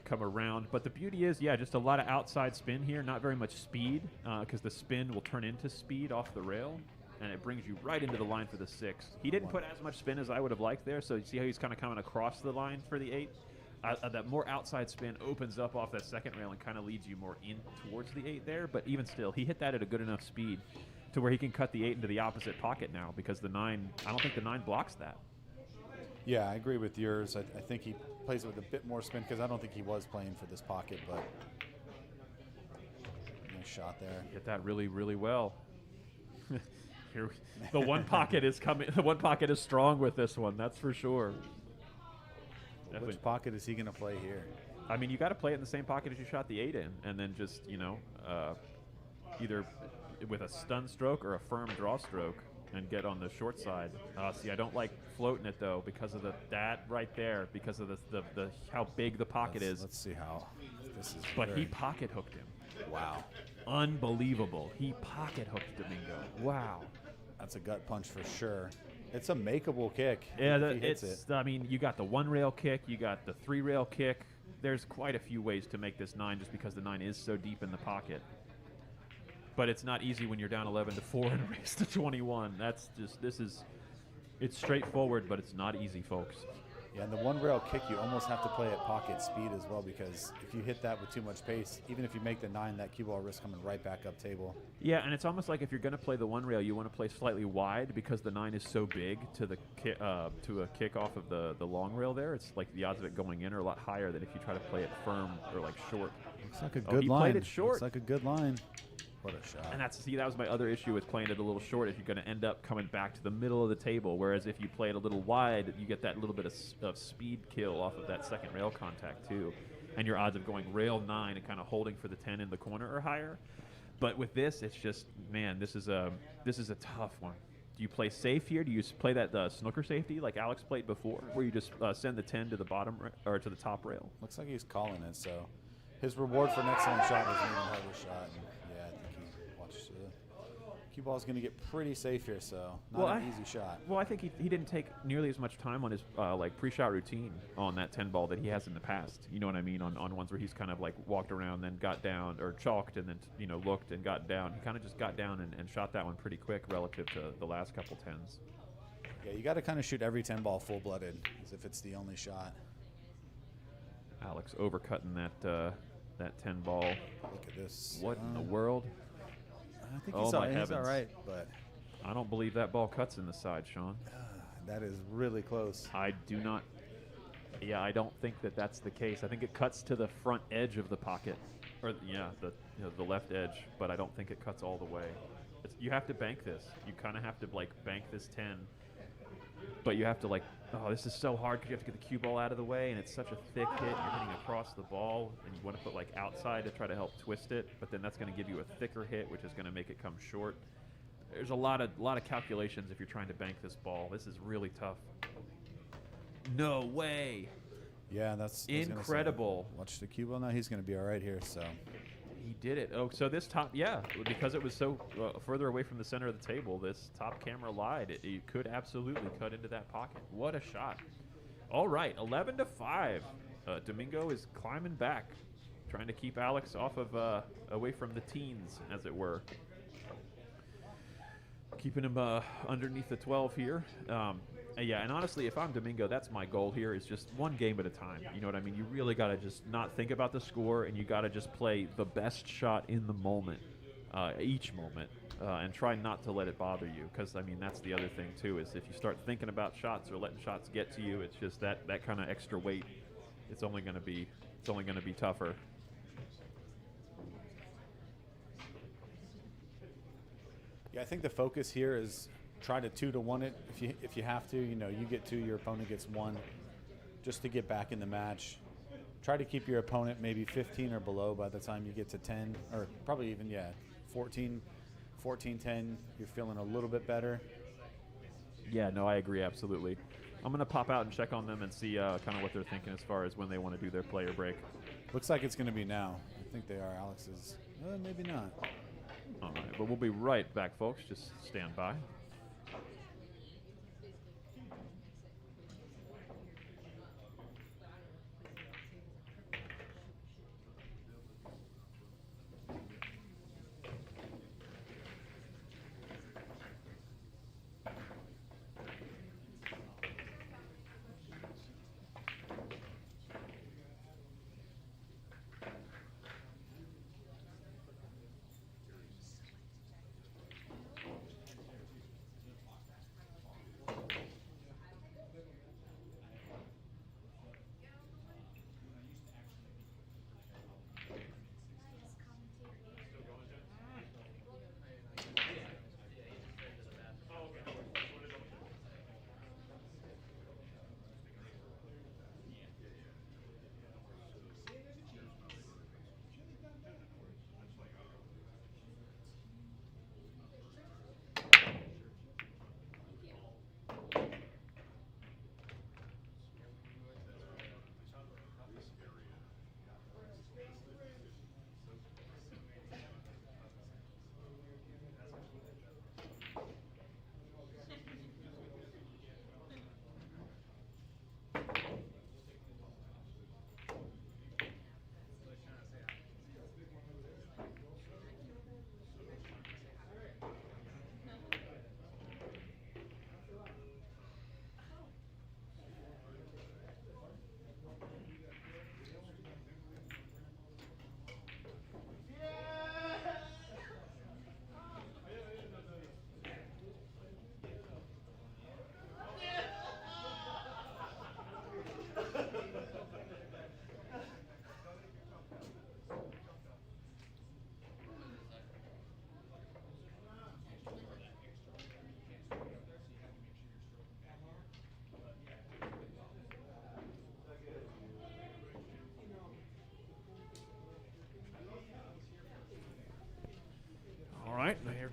Speaker 1: come around. But the beauty is, yeah, just a lot of outside spin here, not very much speed because the spin will turn into speed off the rail. And it brings you right into the line for the 6. He didn't put as much spin as I would have liked there, so you see how he's kind of coming across the line for the 8? That more outside spin opens up off that second rail and kind of leads you more in towards the 8 there, but even still, he hit that at a good enough speed to where he can cut the 8 into the opposite pocket now because the 9, I don't think the 9 blocks that.
Speaker 4: Yeah, I agree with yours. I think he plays with a bit more spin because I don't think he was playing for this pocket, but nice shot there.
Speaker 1: Hit that really, really well. Here, the one pocket is coming. The one pocket is strong with this one. That's for sure. Definitely.
Speaker 4: Which pocket is he going to play here?
Speaker 1: I mean, you got to play it in the same pocket as you shot the 8 in, and then just either with a stun stroke or a firm draw stroke, and get on the short side. See, I don't like floating it though because of that right there, because of the how big the pocket is.
Speaker 4: Let's see how this is.
Speaker 1: But he pocket hooked him.
Speaker 4: Wow.
Speaker 1: Unbelievable. He pocket hooked Domingo. Wow.
Speaker 4: That's a gut punch for sure. It's a makeable kick.
Speaker 1: Yeah,
Speaker 4: if he hits it.
Speaker 1: I mean, you got the 1 rail kick, you got the 3 rail kick. There's quite a few ways to make this 9 just because the 9 is so deep in the pocket. But it's not easy when you're down 11-4 and a race to 21. That's just, it's straightforward, but it's not easy, folks.
Speaker 4: Yeah, and the 1 rail kick, you almost have to play at pocket speed as well, because if you hit that with too much pace, even if you make the 9, that cue ball risks coming right back up table.
Speaker 1: Yeah, and it's almost like if you're going to play the 1 rail, you want to play slightly wide because the 9 is so big to the to a kick off of the long rail there. It's like the odds of it going in are a lot higher than if you try to play it firm or like short.
Speaker 4: Looks like a good
Speaker 1: he
Speaker 4: line.
Speaker 1: played it short.
Speaker 4: Looks like a good line. What a shot.
Speaker 1: And that was my other issue with playing it a little short, is you're going to end up coming back to the middle of the table, whereas if you play it a little wide, you get that little bit of speed kill off of that second rail contact too. And your odds of going rail 9 and kind of holding for the 10 in the corner are higher. But with this, it's just, man, this is a tough one. Do you play safe here? Do you play that snooker safety like Alex played before, where you just send the 10 to the bottom or to the top rail?
Speaker 4: Looks like he's calling it, so his reward for an excellent shot was an even harder shot. And yeah, I think he watched the cue ball's going to get pretty safe here, so not an easy shot.
Speaker 1: Well, I think he didn't take nearly as much time on his pre-shot routine on that 10 ball that he has in the past. You know what I mean? On ones where he's kind of like walked around, then got down, or chalked and then looked and got down. He kind of just got down and shot that one pretty quick relative to the last couple 10s.
Speaker 4: Yeah, you got to kind of shoot every 10 ball full-blooded as if it's the only shot.
Speaker 1: Alex overcutting that 10 ball.
Speaker 4: Look at this.
Speaker 1: What in the world?
Speaker 4: I think
Speaker 1: Oh,
Speaker 4: he's,
Speaker 1: my
Speaker 4: he's
Speaker 1: heavens.
Speaker 4: all right, but
Speaker 1: I don't believe that ball cuts in the side, Shawn.
Speaker 4: that is really close.
Speaker 1: I do not. Yeah, I don't think that's the case. I think it cuts to the front edge of the pocket, or the left edge. But I don't think it cuts all the way. You have to bank this. You kind of have to bank this 10. But you have to this is so hard because you have to get the cue ball out of the way, and it's such a thick hit. You're hitting across the ball, and you want to put outside to try to help twist it. But then that's going to give you a thicker hit, which is going to make it come short. There's a lot of calculations if you're trying to bank this ball. This is really tough. No way.
Speaker 4: Yeah, that's
Speaker 1: incredible.
Speaker 4: Watch the cue ball now. He's going to be all right here. So
Speaker 1: he did it. Oh, so this top, because it was so further away from the center of the table, this top camera lied. It could absolutely cut into that pocket. What a shot. All right, 11-5. Domingo is climbing back, trying to keep Alex off of away from the teens, as it were. Keeping him underneath the 12 here. Yeah, and honestly, if I'm Domingo, that's my goal here, is just one game at a time. You know what I mean? You really got to just not think about the score, and you got to just play the best shot in the moment, each moment, and try not to let it bother you. Because, I mean, that's the other thing, too, is if you start thinking about shots or letting shots get to you, it's just that kind of extra weight. It's only going to be tougher.
Speaker 4: yeah, I think the focus here is try to 2-1 it if you have to. You get 2, your opponent gets 1, just to get back in the match. Try to keep your opponent maybe 15 or below by the time you get to 10, or probably even 14, 10. You're feeling a little bit better.
Speaker 1: Yeah, no, I agree absolutely. I'm gonna pop out and check on them and see kind of what they're thinking as far as when they want to do their player break.
Speaker 4: Looks like it's going to be now. I think they are. Alex's. Maybe not.
Speaker 1: All right, but we'll be right back, folks. Just stand by.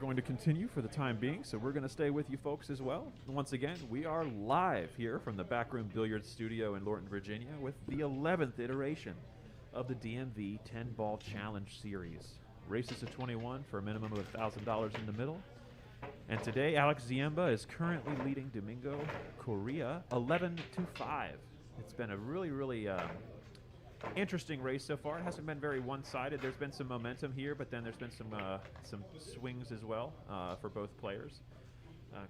Speaker 1: going to continue for the time being, so we're going to stay with you folks as well. Once again, we are live here from the BAK Room Billiards Studio in Lorton, Virginia, with the 11th iteration of the DMV 10-Ball Challenge Series. Races to 21 for a minimum of $1,000 in the middle. And today, Alex Ziemba is currently leading Domingo Correa 11-5. It's been a really interesting race so far. It hasn't been very one-sided. There's been some momentum here, but then there's been some swings as well for both players.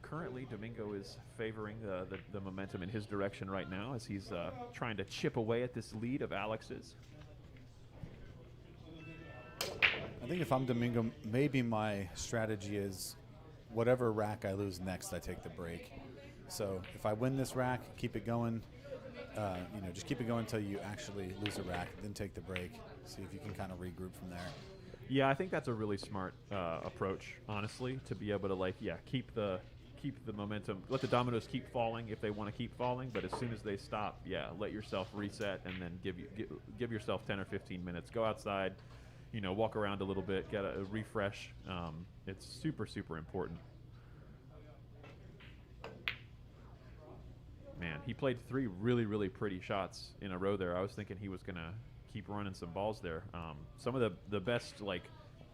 Speaker 1: Currently, Domingo is favoring the momentum in his direction right now as he's trying to chip away at this lead of Alex's.
Speaker 4: I think if I'm Domingo, maybe my strategy is whatever rack I lose next, I take the break. So if I win this rack, keep it going. Just keep it going until you actually lose a rack, then take the break. See if you can kind of regroup from there.
Speaker 1: Yeah, I think that's a really smart approach, honestly, to be able to keep the momentum, let the dominoes keep falling if they want to keep falling, but as soon as they stop, let yourself reset and then give yourself 10 or 15 minutes. Go outside, walk around a little bit, get a refresh. It's super important. Man, he played 3 really pretty shots in a row there. I was thinking he was going to keep running some balls there. Some of the best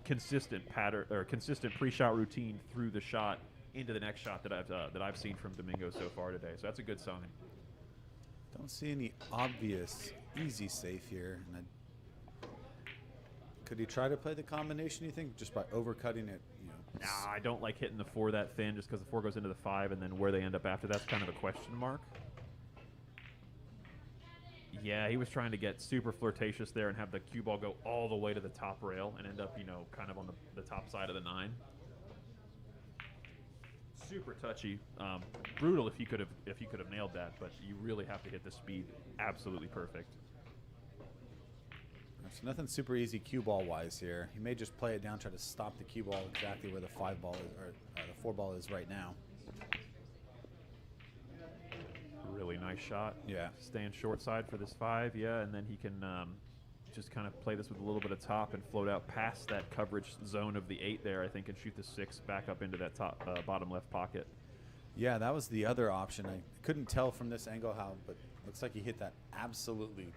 Speaker 1: consistent pattern or consistent pre-shot routine through the shot into the next shot that I've seen from Domingo so far today. So that's a good sign.
Speaker 4: Don't see any obvious easy safe here. And could he try to play the combination, you think, just by overcutting it?
Speaker 1: Nah, I don't like hitting the 4 that thin just because the 4 goes into the 5, and then where they end up after that's kind of a question mark. Yeah, he was trying to get super flirtatious there and have the cue ball go all the way to the top rail and end up, kind of on the top side of the 9. Super touchy, brutal if you could have nailed that, but you really have to hit the speed absolutely perfect.
Speaker 4: So nothing super easy cue ball wise here. He may just play it down, try to stop the cue ball exactly where the 5 ball is, or the 4 ball is right now.
Speaker 1: Really nice shot.
Speaker 4: Yeah.
Speaker 1: Staying short side for this 5, and then he can just kind of play this with a little bit of top and float out past that coverage zone of the 8 there, I think, and shoot the 6 back up into that top bottom left pocket.
Speaker 4: Yeah, that was the other option. I couldn't tell from this angle how, but looks like he hit that absolutely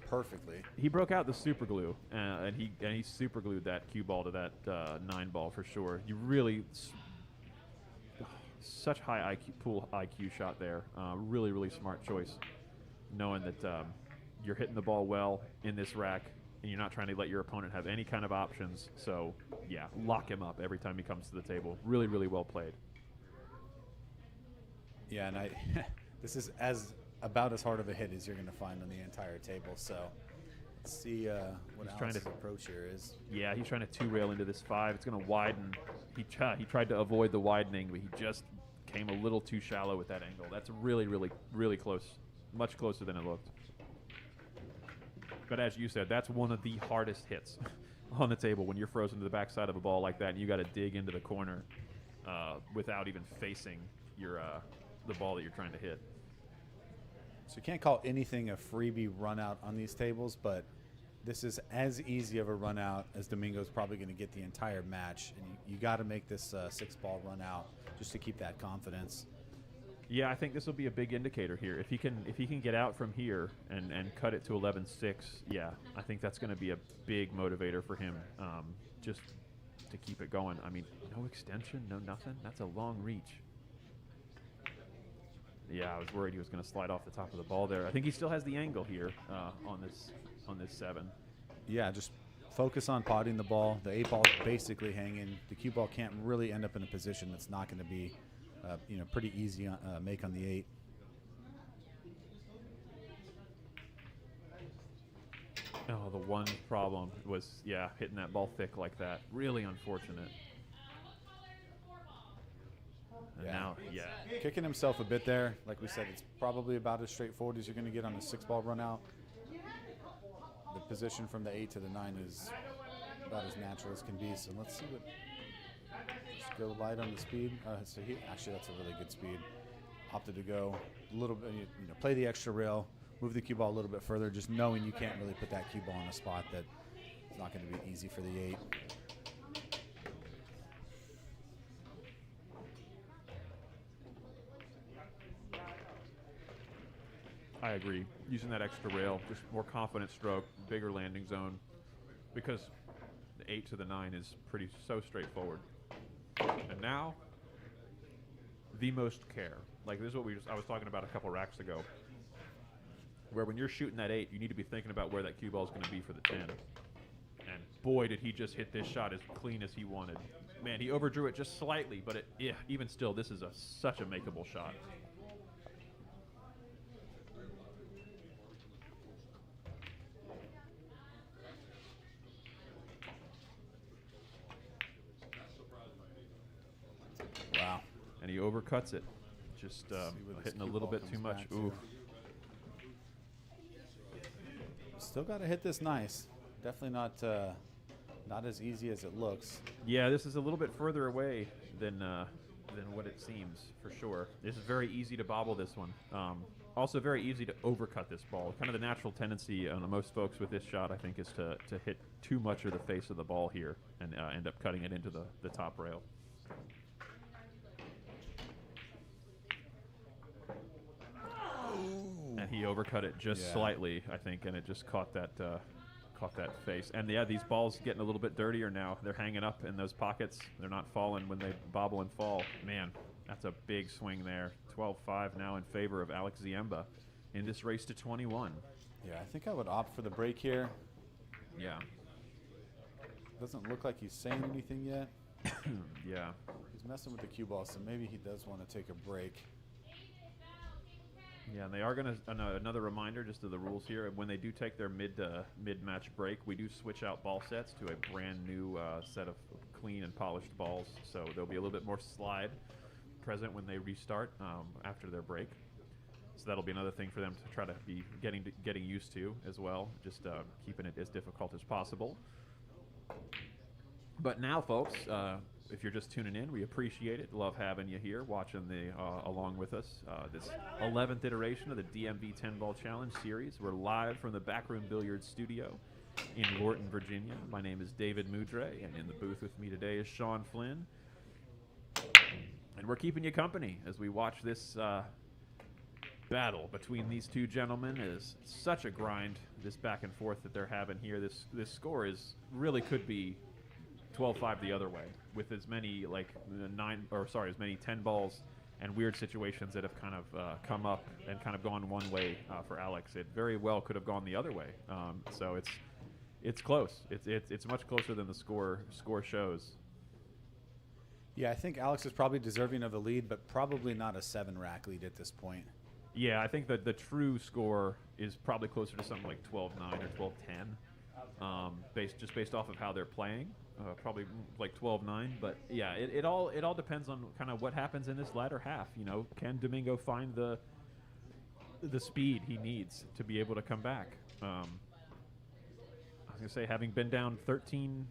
Speaker 4: perfectly.
Speaker 1: He broke out the super glue, and he super glued that cue ball to that 9 ball for sure. You really such high pool IQ shot there. Really smart choice, knowing that you're hitting the ball well in this rack, and you're not trying to let your opponent have any kind of options. So yeah, lock him up every time he comes to the table. Really well played.
Speaker 4: Yeah, and this is about as hard of a hit as you're going to find on the entire table. So let's see what Alex's approach here is. Yeah,
Speaker 1: he's trying to 2-rail into this 5. It's going to widen. He tried to avoid the widening, but he just came a little too shallow with that angle. That's really close, much closer than it looked. But as you said, that's one of the hardest hits on the table when you're frozen to the backside of a ball like that, and you got to dig into the corner without even facing your the ball that you're trying to hit.
Speaker 4: So you can't call anything a freebie run out on these tables, but this is as easy of a run out as Domingo's probably going to get the entire match. And you got to make this 6-ball run out just to keep that confidence.
Speaker 1: Yeah, I think this will be a big indicator here. If he can get out from here and cut it to 11-6, yeah, I think that's going to be a big motivator for him, just to keep it going. I mean, no extension, no nothing. That's a long reach. Yeah, I was worried he was going to slide off the top of the ball there. I think he still has the angle here on this 7.
Speaker 4: Yeah, just focus on potting the ball. The 8 ball is basically hanging. The cue ball can't really end up in a position that's not going to be, pretty easy make on the 8.
Speaker 1: Oh, the one problem was, hitting that ball thick like that. Really unfortunate. And now,
Speaker 4: kicking himself a bit there. Like we said, it's probably about as straightforward as you're going to get on a 6-ball run out. The position from the 8 to the 9 is about as natural as can be. So let's see what. Just go light on the speed. So actually, that's a really good speed. Opted to go a little bit, play the extra rail, move the cue ball a little bit further, just knowing you can't really put that cue ball in a spot that is not going to be easy for the 8.
Speaker 1: I agree. Using that extra rail, just more confident stroke, bigger landing zone, because the 8 to the 9 is so straightforward. And now, the most care. Like this is what I was talking about a couple racks ago, where when you're shooting that 8, you need to be thinking about where that cue ball is going to be for the 10. And boy, did he just hit this shot as clean as he wanted. Man, he overdrew it just slightly, but even still, this is such a makeable shot.
Speaker 4: Wow.
Speaker 1: And he overcuts it, just
Speaker 4: See where this
Speaker 1: hitting a
Speaker 4: cue
Speaker 1: little
Speaker 4: ball
Speaker 1: bit too
Speaker 4: comes
Speaker 1: much.
Speaker 4: back to.
Speaker 1: Ooh.
Speaker 4: Still got to hit this nice. Definitely not as easy as it looks.
Speaker 1: Yeah, this is a little bit further away than what it seems, for sure. This is very easy to bobble this one. Also very easy to overcut this ball. Kind of the natural tendency on most folks with this shot, I think, is to hit too much of the face of the ball here and end up cutting it into the top rail. And he overcut it just slightly, I think, and it just caught that face. And yeah, these balls getting a little bit dirtier now. They're hanging up in those pockets. They're not falling when they bobble and fall. Man, that's a big swing there. 12-5 now in favor of Alex Ziemba in this race to 21.
Speaker 4: Yeah, I think I would opt for the break here.
Speaker 1: Yeah.
Speaker 4: Doesn't look like he's saying anything yet.
Speaker 1: Yeah.
Speaker 4: He's messing with the cue ball, so maybe he does want to take a break.
Speaker 1: Yeah, and they are going to, another reminder just of the rules here, when they do take their mid-match break, we do switch out ball sets to a brand new set of clean and polished balls, so there'll be a little bit more slide present when they restart after their break. So that'll be another thing for them to try to be getting used to as well, just keeping it as difficult as possible. But now, folks, if you're just tuning in, we appreciate it. Love having you here, watching along with us. This 11th iteration of the DMV 10-Ball Challenge Series. We're live from the BAK Room Billiards Studio in Lorton, Virginia. My name is David Mudre, and in the booth with me today is Shawn Flynn. And we're keeping you company as we watch this battle between these two gentlemen. It is such a grind, this back and forth that they're having here. This score really could be 12-5 the other way, with as many as many 10 balls and weird situations that have kind of come up and kind of gone one way for Alex. It very well could have gone the other way. So it's close. It's much closer than the score shows.
Speaker 4: Yeah, I think Alex is probably deserving of the lead, but probably not a 7-rack lead at this point.
Speaker 1: Yeah, I think that the true score is probably closer to something like 12-9 or 12-10, based off of how they're playing. Probably like 12-9, but yeah, it all depends on kind of what happens in this latter half. You know, can Domingo find the speed he needs to be able to come back? I was gonna say, having been down 14-8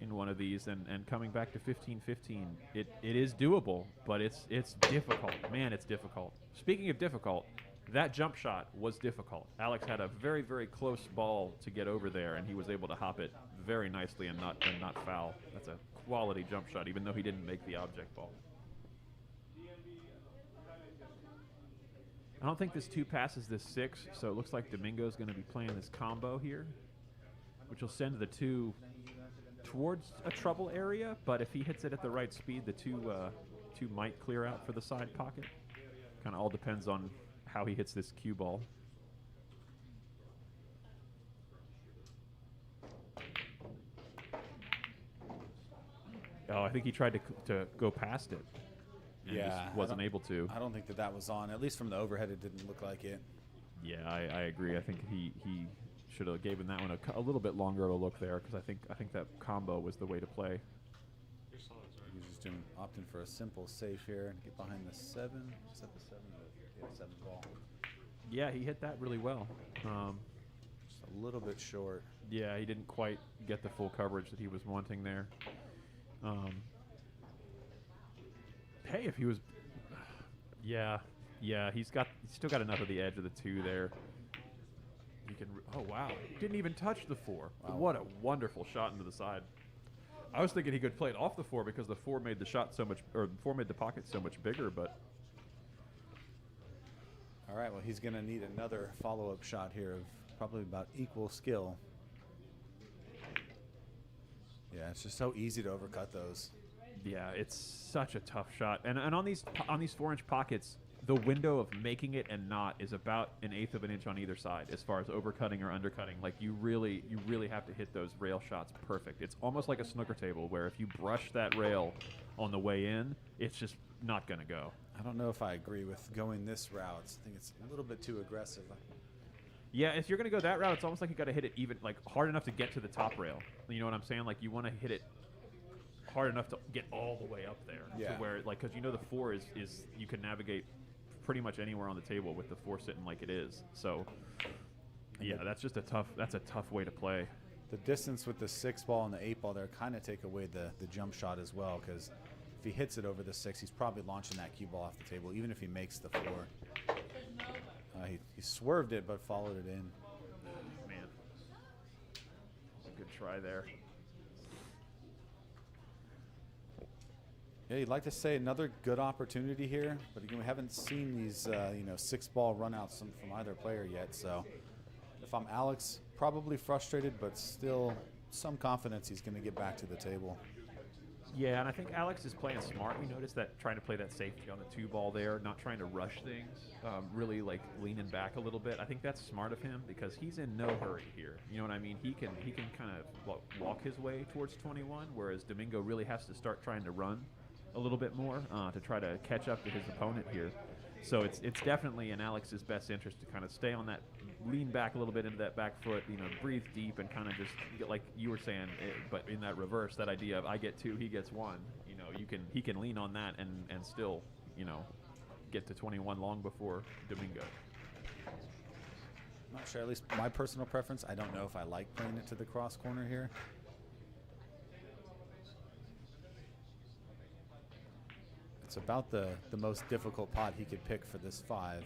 Speaker 1: in one of these and coming back to 15-15, it is doable, but it's difficult. Man, it's difficult. Speaking of difficult, that jump shot was difficult. Alex had a very, very close ball to get over there, and he was able to hop it very nicely and not foul. That's a quality jump shot, even though he didn't make the object ball. I don't think this 2 passes this 6, so it looks like Domingo's going to be playing this combo here, which will send the 2 towards a trouble area, but if he hits it at the right speed, the 2 might clear out for the side pocket. Kind of all depends on how he hits this cue ball. Oh, I think he tried to go past it. And just wasn't able to.
Speaker 4: I don't think that was on. At least from the overhead, it didn't look like it.
Speaker 1: Yeah, I agree. I think he should have given that one a little bit longer of a look there, because I think that combo was the way to play.
Speaker 4: He's just opting for a simple safe here and get behind the 7. Set the 7. Yeah, 7 ball.
Speaker 1: Yeah, he hit that really well.
Speaker 4: Just a little bit short.
Speaker 1: Yeah, he didn't quite get the full coverage that he was wanting there. Hey, if he was, yeah, he's still got enough of the edge of the 2 there. He can. Oh wow, didn't even touch the 4. Wow. What a wonderful shot into the side. I was thinking he could play it off the 4 because the 4 made the shot so much, or the 4 made the pocket so much bigger, but.
Speaker 4: All right, well, he's going to need another follow-up shot here of probably about equal skill. Yeah, it's just so easy to overcut those.
Speaker 1: Yeah, it's such a tough shot. And on these 4-inch pockets, the window of making it and not is about 1/8 of an inch on either side as far as overcutting or undercutting. Like you really have to hit those rail shots perfect. It's almost like a snooker table where if you brush that rail on the way in, it's just not going to go.
Speaker 4: I don't know if I agree with going this route. I think it's a little bit too aggressive.
Speaker 1: Yeah, if you're going to go that route, it's almost like you got to hit it even like hard enough to get to the top rail. You know what I'm saying? Like you want to hit it hard enough to get all the way up there.
Speaker 4: Yeah.
Speaker 1: To where like, because you know the 4 is you can navigate pretty much anywhere on the table with the 4 sitting like it is. So yeah, that's a tough way to play.
Speaker 4: The distance with the 6 ball and the 8 ball there kind of take away the jump shot as well, because if he hits it over the 6, he's probably launching that cue ball off the table, even if he makes the 4. He swerved it, but followed it in.
Speaker 1: Man, good try there.
Speaker 4: Yeah, you'd like to say another good opportunity here, but again, we haven't seen these 6-ball runouts from either player yet. So if I'm Alex, probably frustrated, but still some confidence he's going to get back to the table.
Speaker 1: Yeah, and I think Alex is playing smart. We noticed that trying to play that safety on the 2 ball there, not trying to rush things, really like leaning back a little bit. I think that's smart of him because he's in no hurry here. You know what I mean? He can kind of walk his way towards 21, whereas Domingo really has to start trying to run a little bit more to try to catch up to his opponent here. So it's definitely in Alex's best interest to kind of stay on that, lean back a little bit into that back foot, breathe deep and kind of just get, like you were saying, but in that reverse, that idea of I get 2, he gets 1. He can lean on that and still, get to 21 long before Domingo.
Speaker 4: I'm not sure, at least my personal preference, I don't know if I like playing it to the cross corner here. It's about the most difficult pot he could pick for this 5.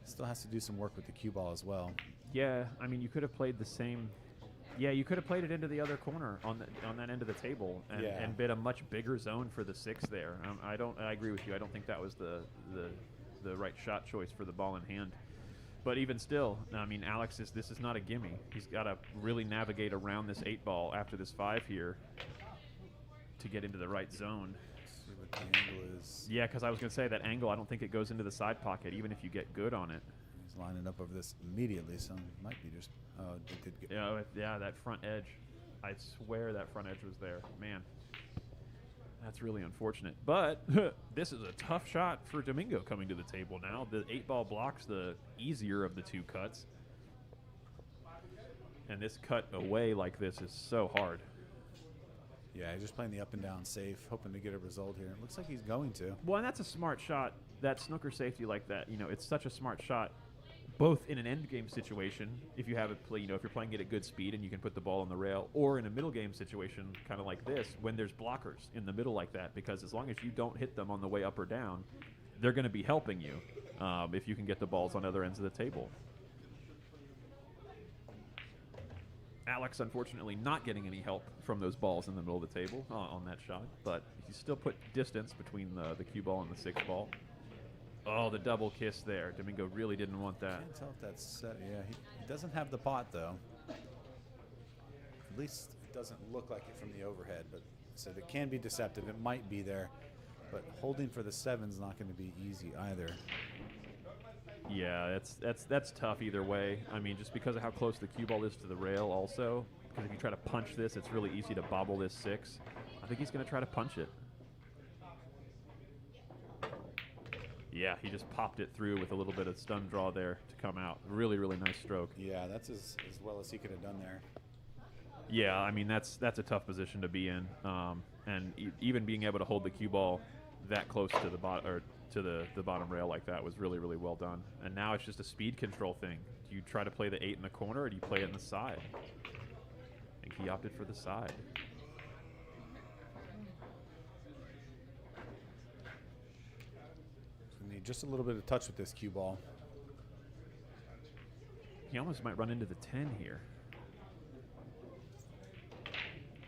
Speaker 4: Still has to do some work with the cue ball as well.
Speaker 1: Yeah, I mean, you could have played the same. Yeah, you could have played it into the other corner on that end of the table and bid a much bigger zone for the 6 there. I agree with you. I don't think that was the right shot choice for the ball in hand. But even still, I mean, this is not a gimme. He's got to really navigate around this 8 ball after this 5 here to get into the right zone.
Speaker 4: See what the angle is.
Speaker 1: Yeah, because I was going to say that angle, I don't think it goes into the side pocket, even if you get good on it.
Speaker 4: He's lining up over this immediately, so it might be just. Oh, it did get.
Speaker 1: Yeah, that front edge. I swear that front edge was there. Man, that's really unfortunate. But this is a tough shot for Domingo coming to the table now. The 8 ball blocks the easier of the 2 cuts. And this cut away like this is so hard.
Speaker 4: Yeah, he's just playing the up and down safe, hoping to get a result here. It looks like he's going to.
Speaker 1: Well, and that's a smart shot. That snooker safety like that, it's such a smart shot, both in an end game situation, if you have it play, if you're playing it at good speed and you can put the ball on the rail, or in a middle game situation, kind of like this, when there's blockers in the middle like that, because as long as you don't hit them on the way up or down, they're going to be helping you if you can get the balls on other ends of the table. Alex, unfortunately, not getting any help from those balls in the middle of the table on that shot, but he still put distance between the cue ball and the 6 ball. Oh, the double kiss there. Domingo really didn't want that.
Speaker 4: Can't tell if that's set. Yeah, he doesn't have the pot, though. At least it doesn't look like it from the overhead, but so it can be deceptive. It might be there, but holding for the 7's not going to be easy either.
Speaker 1: Yeah, that's tough either way. I mean, just because of how close the cue ball is to the rail also, because if you try to punch this, it's really easy to bobble this 6. I think he's going to try to punch it. Yeah, he just popped it through with a little bit of stun draw there to come out. Really, really nice stroke.
Speaker 4: Yeah, that's as well as he could have done there.
Speaker 1: Yeah, I mean, that's a tough position to be in. And even being able to hold the cue ball that close to the bottom or to the bottom rail like that was really, really well done. And now it's just a speed control thing. Do you try to play the 8 in the corner or do you play it in the side? I think he opted for the side.
Speaker 4: Need just a little bit of touch with this cue ball.
Speaker 1: He almost might run into the 10 here.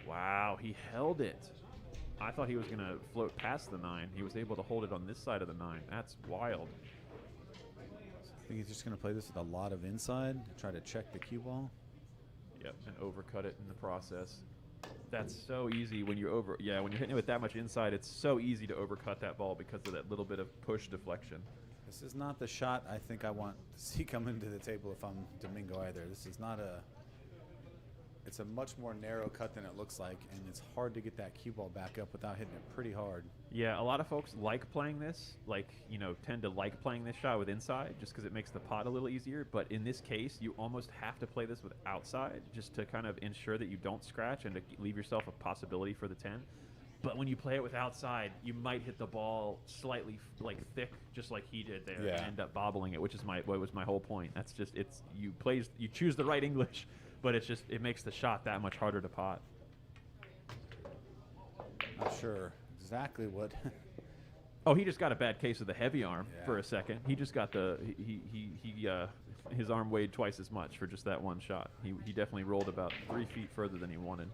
Speaker 1: Wow, he held it. I thought he was going to float past the 9. He was able to hold it on this side of the 9. That's wild.
Speaker 4: think he's just going to play this with a lot of inside, try to check the cue ball.
Speaker 1: Yep, and overcut it in the process. That's so easy when you're when you're hitting it with that much inside, it's so easy to overcut that ball because of that little bit of push deflection.
Speaker 4: This is not the shot I think I want to see come into the table if I'm Domingo either. This is not a... It's a much more narrow cut than it looks like, and it's hard to get that cue ball back up without hitting it pretty hard.
Speaker 1: Yeah, a lot of folks like playing this, tend to like playing this shot with inside just because it makes the pot a little easier. But in this case, you almost have to play this with outside just to kind of ensure that you don't scratch and to leave yourself a possibility for the 10. But when you play it with outside, you might hit the ball slightly thick, just like he did there, and end up bobbling it, which is what was my whole point. That's just you choose the right English, but it makes the shot that much harder to pot.
Speaker 4: Not sure exactly what.
Speaker 1: Oh, he just got a bad case of the heavy arm for a second. He just got his arm weighed twice as much for just that one shot. He definitely rolled about 3 feet further than he wanted.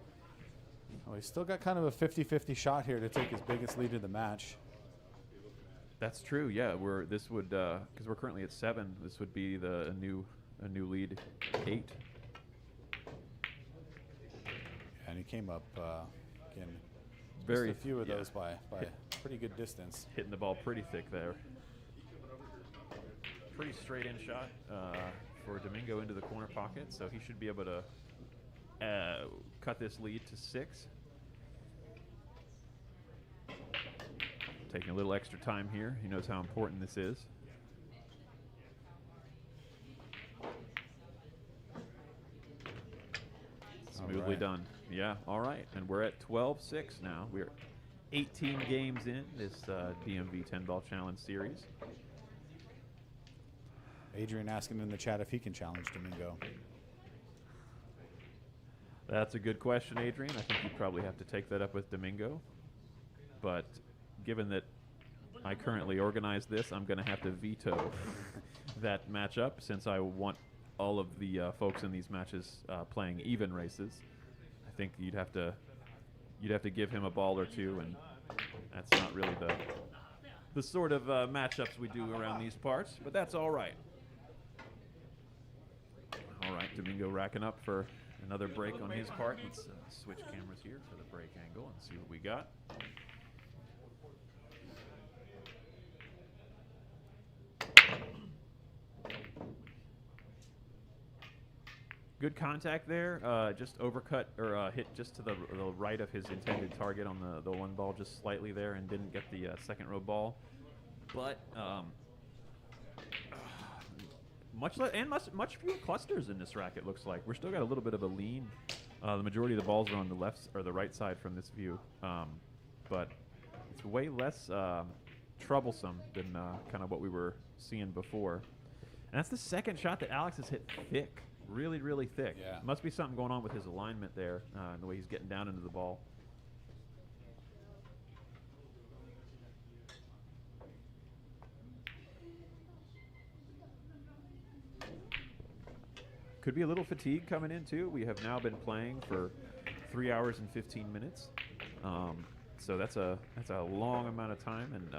Speaker 4: Oh, he's still got kind of a 50-50 shot here to take his biggest lead of the match.
Speaker 1: That's true. Yeah, because we're currently at 7. This would be a new lead 8.
Speaker 4: And he came up again.
Speaker 1: Very
Speaker 4: just a few of those by pretty good distance.
Speaker 1: Hitting the ball pretty thick there. Pretty straight in shot for Domingo into the corner pocket, so he should be able to cut this lead to 6. Taking a little extra time here. He knows how important this is. Smoothly done. Yeah, all right. And we're at 12-6 now. We're 18 games in this DMV 10-ball challenge series.
Speaker 4: Adrian asking in the chat if he can challenge Domingo.
Speaker 1: That's a good question, Adrian. I think you'd probably have to take that up with Domingo. But given that I currently organize this, I'm going to have to veto that matchup since I want all of the folks in these matches playing even races. I think you'd have to give him a ball or two, and that's not really the sort of matchups we do around these parts. But that's all right. All right, Domingo racking up for another break on his part. Let's switch cameras here for the break angle and see what we got. Good contact there. Just overcut or hit just to the right of his intended target on the one ball, just slightly there, and didn't get the second row ball. But much fewer clusters in this racket. Looks like we're still got a little bit of a lean. The majority of the balls are on the left or the right side from this view, but it's way less troublesome than kind of what we were seeing before. And that's the second shot that Alex has hit thick. Really, really thick.
Speaker 4: Yeah.
Speaker 1: Must be something going on with his alignment there and the way he's getting down into the ball. Could be a little fatigue coming in, too. We have now been playing for 3 hours and 15 minutes. So that's a long amount of time and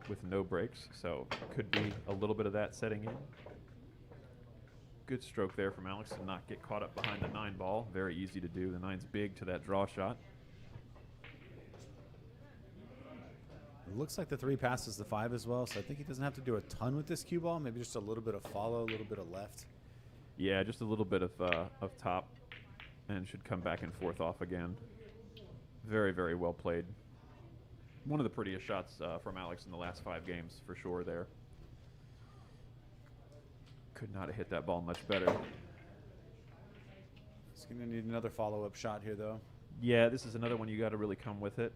Speaker 1: with no breaks. So could be a little bit of that setting in. Good stroke there from Alex to not get caught up behind the 9 ball. Very easy to do. The 9's big to that draw shot.
Speaker 4: It looks like the 3 passes the 5 as well, so I think he doesn't have to do a ton with this cue ball. Maybe just a little bit of follow, a little bit of left.
Speaker 1: Yeah, just a little bit of top, and should come back and forth off again. Very, very well played. One of the prettiest shots from Alex in the last 5 games, for sure there. Could not have hit that ball much better.
Speaker 4: He's going to need another follow-up shot here, though.
Speaker 1: Yeah, this is another one you got to really come with it.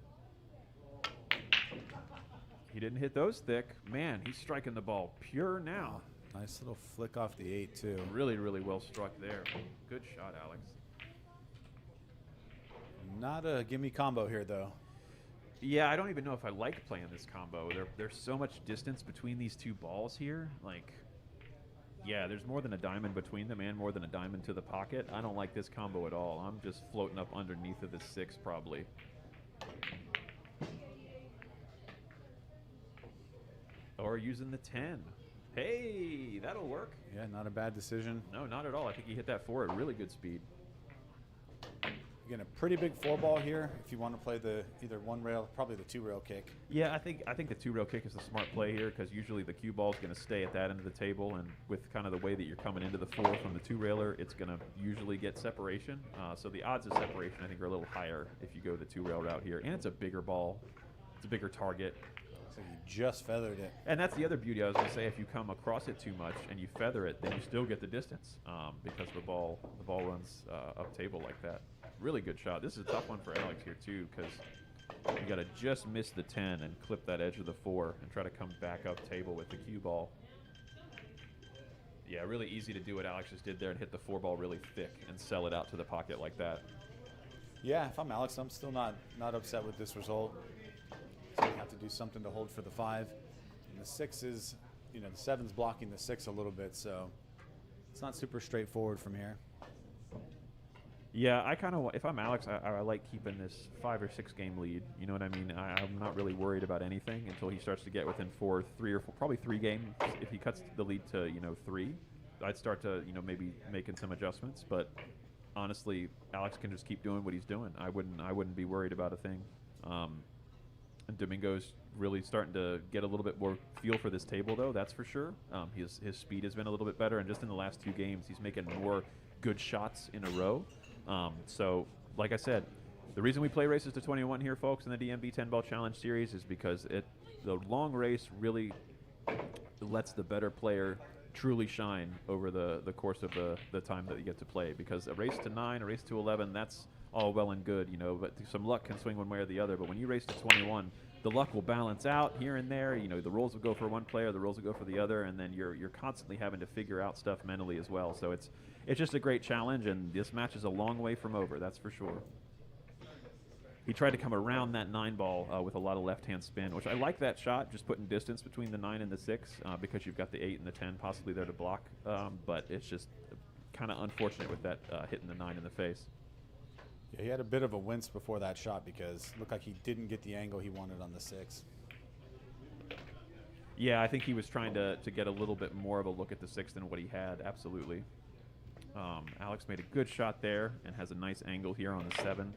Speaker 1: He didn't hit those thick. Man, he's striking the ball pure now.
Speaker 4: Nice little flick off the 8, too.
Speaker 1: Really, really well struck there. Good shot, Alex.
Speaker 4: Not a gimme combo here, though.
Speaker 1: Yeah, I don't even know if I like playing this combo. There's so much distance between these 2 balls here. Like, yeah, there's more than a diamond between them and more than a diamond to the pocket. I don't like this combo at all. I'm just floating up underneath of the 6 probably. Or using the 10. Hey, that'll work.
Speaker 4: Yeah, not a bad decision.
Speaker 1: No, not at all. I think he hit that 4 at really good speed.
Speaker 4: Again, a pretty big 4-ball here if you want to play the either one rail, probably the 2-rail kick.
Speaker 1: Yeah, I think the 2-rail kick is the smart play here because usually the cue ball is going to stay at that end of the table, and with kind of the way that you're coming into the 4 from the 2-railer, it's going to usually get separation. So the odds of separation, I think, are a little higher if you go the 2-rail route here. And it's a bigger ball. It's a bigger target.
Speaker 4: So you just feathered it.
Speaker 1: And that's the other beauty. I was going to say, if you come across it too much and you feather it, then you still get the distance because the ball runs up table like that. Really good shot. This is a tough one for Alex here too because you got to just miss the 10 and clip that edge of the 4 and try to come back up table with the cue ball. Yeah, really easy to do what Alex just did there and hit the 4 ball really thick and sell it out to the pocket like that.
Speaker 4: Yeah, if I'm Alex, I'm still not upset with this result. So you have to do something to hold for the 5. And the 6 is, the 7's blocking the 6 a little bit, so it's not super straightforward from here.
Speaker 1: Yeah, I kind of, if I'm Alex, I like keeping this 5 or 6 game lead. You know what I mean? I'm not really worried about anything until he starts to get within 4, 3 or 4, probably 3 games. If he cuts the lead to 3, I'd start to maybe making some adjustments. But honestly, Alex can just keep doing what he's doing. I wouldn't be worried about a thing. And Domingo's really starting to get a little bit more feel for this table, though. That's for sure. His speed has been a little bit better, and just in the last 2 games, he's making more good shots in a row. So, like I said, the reason we play races to 21 here, folks, in the DMV 10-ball challenge series is because the long race really lets the better player truly shine over the course of the time that you get to play. Because a race to 9, a race to 11, that's all well and good, but some luck can swing one way or the other. But when you race to 21, the luck will balance out here and there. The rolls will go for one player, the rolls will go for the other, and then you're constantly having to figure out stuff mentally as well. So it's just a great challenge, and this match is a long way from over, that's for sure. He tried to come around that 9 ball with a lot of left-hand spin, which I like that shot, just putting distance between the 9 and the 6 because you've got the 8 and the 10 possibly there to block. But it's just kind of unfortunate with that hitting the 9 in the face.
Speaker 4: Yeah, he had a bit of a wince before that shot because it looked like he didn't get the angle he wanted on the 6.
Speaker 1: Yeah, I think he was trying to get a little bit more of a look at the 6 than what he had, absolutely. Alex made a good shot there and has a nice angle here on the 7.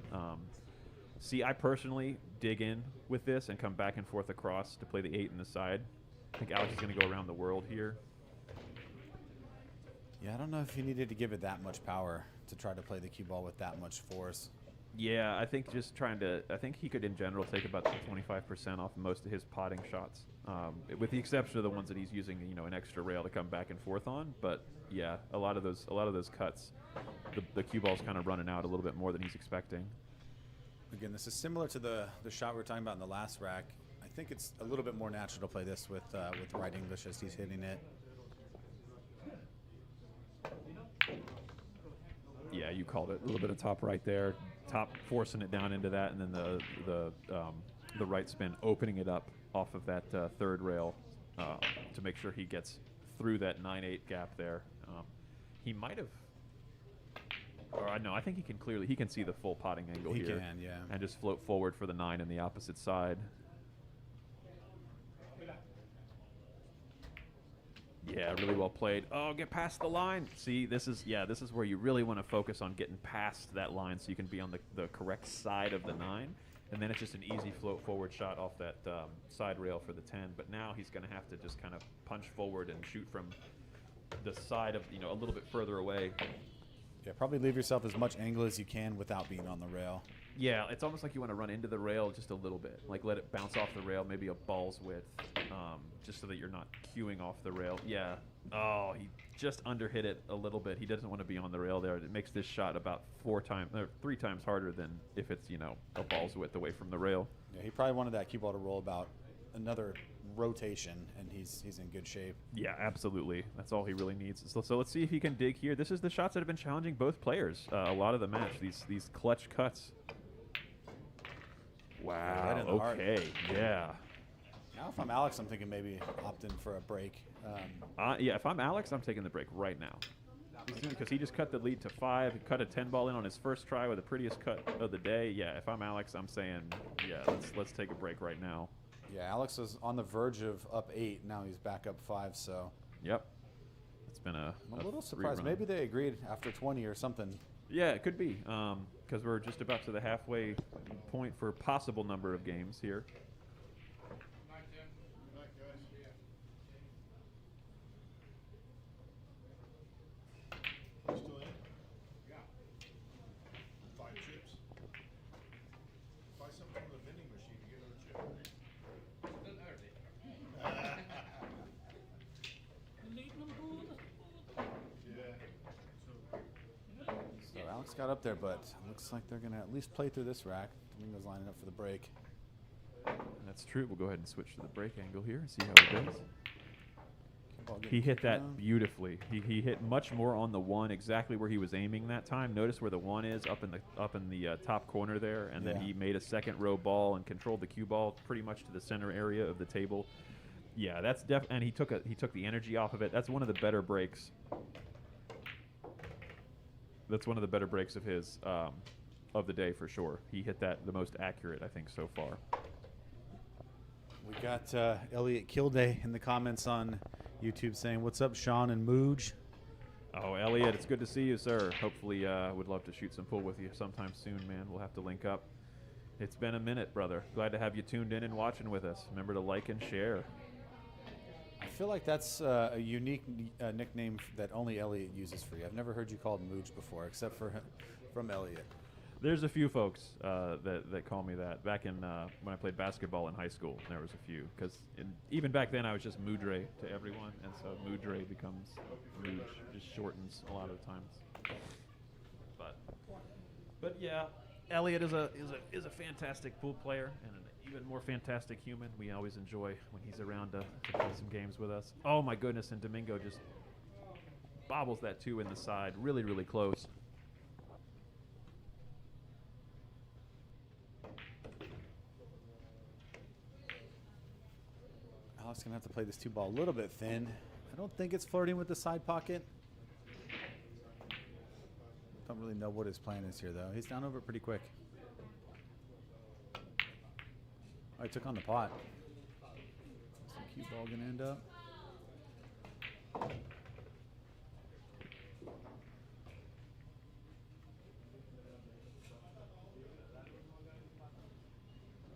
Speaker 1: See, I personally dig in with this and come back and forth across to play the 8 in the side. I think Alex is going to go around the world here.
Speaker 4: Yeah, I don't know if he needed to give it that much power to try to play the cue ball with that much force.
Speaker 1: Yeah, I think just I think he could in general take about 25% off most of his potting shots, with the exception of the ones that he's using, an extra rail to come back and forth on. But yeah, a lot of those cuts, the cue ball's kind of running out a little bit more than he's expecting.
Speaker 4: Again, this is similar to the shot we were talking about in the last rack. I think it's a little bit more natural to play this with right English as he's hitting it.
Speaker 1: Yeah, you called it. A little bit of top right there, top forcing it down into that, and then the right spin, opening it up off of that 3rd rail to make sure he gets through that 9-8 gap there. He might have, or no, I think he can see the full potting angle here.
Speaker 4: He can, yeah.
Speaker 1: And just float forward for the 9 in the opposite side. Yeah, really well played. Oh, get past the line. See, this is where you really want to focus on getting past that line so you can be on the correct side of the 9. And then it's just an easy float forward shot off that side rail for the 10. But now he's going to have to just kind of punch forward and shoot from the side of, a little bit further away.
Speaker 4: Yeah, probably leave yourself as much angle as you can without being on the rail.
Speaker 1: Yeah, it's almost like you want to run into the rail just a little bit. Like let it bounce off the rail, maybe a ball's width, just so that you're not cueing off the rail. Yeah. Oh, he just underhit it a little bit. He doesn't want to be on the rail there. It makes this shot about 3 times harder than if it's, a ball's width away from the rail.
Speaker 4: Yeah, he probably wanted that cue ball to roll about another rotation, and he's in good shape.
Speaker 1: Yeah, absolutely. That's all he really needs. So let's see if he can dig here. This is the shots that have been challenging both players a lot of the match. These clutch cuts. Wow.
Speaker 4: Right in the heart.
Speaker 1: Okay. Yeah.
Speaker 4: Now, if I'm Alex, I'm thinking maybe opt in for a break.
Speaker 1: Yeah, if I'm Alex, I'm taking the break right now. Because he just cut the lead to 5, cut a 10 ball in on his first try with the prettiest cut of the day. Yeah, if I'm Alex, I'm saying, yeah, let's take a break right now.
Speaker 4: Yeah, Alex is on the verge of up 8. Now he's back up 5, so
Speaker 1: Yep. It's been
Speaker 4: I'm a little
Speaker 1: free
Speaker 4: surprised.
Speaker 1: run.
Speaker 4: Maybe they agreed after 20 or something.
Speaker 1: Yeah, it could be, because we're just about to the halfway point for possible number of games here.
Speaker 6: Still in? Yeah. 5 chips. Buy something from the vending machine to get another chip.
Speaker 3: Leave them board.
Speaker 6: Yeah.
Speaker 4: So Alex got up there, but looks like they're going to at least play through this rack. Domingo's lining up for the break.
Speaker 1: That's true. We'll go ahead and switch to the break angle here and see how it goes.
Speaker 4: Ball getting
Speaker 1: He hit
Speaker 4: kicked
Speaker 1: that
Speaker 4: around.
Speaker 1: beautifully. He hit much more on the one, exactly where he was aiming that time. Notice where the one is up in the top corner there, and then
Speaker 4: Yeah.
Speaker 1: he made a second row ball and controlled the cue ball pretty much to the center area of the table. Yeah, that's and he took the energy off of it. That's one of the better breaks. That's one of the better breaks of his of the day for sure. He hit that the most accurate I think so far.
Speaker 4: We got Elliot Kilday in the comments on YouTube saying, "What's up, Shawn and Mudre?"
Speaker 1: Oh, Elliot, it's good to see you, sir. Hopefully, would love to shoot some pool with you sometime soon, man. We'll have to link up. It's been a minute, brother. Glad to have you tuned in and watching with us. Remember to like and share.
Speaker 4: I feel like that's a unique nickname that only Elliot uses for you. I've never heard you called Mudre before, except for from Elliot.
Speaker 1: There's a few folks that call me that. Back in when I played basketball in high school, there was a few. Because even back then, I was just Mudre to everyone, and so Mudre becomes Mudre, just shortens a lot of times. But yeah, Elliot is a fantastic pool player and an even more fantastic human. We always enjoy when he's around to play some games with us. Oh my goodness! And Domingo just bobbles that 2 in the side, really really close.
Speaker 4: Alex gonna have to play this 2 ball a little bit thin. I don't think it's flirting with the side pocket. Don't really know what his plan is here though. He's down over it pretty quick. Oh, he took on the pot. Where's the cue ball gonna end up?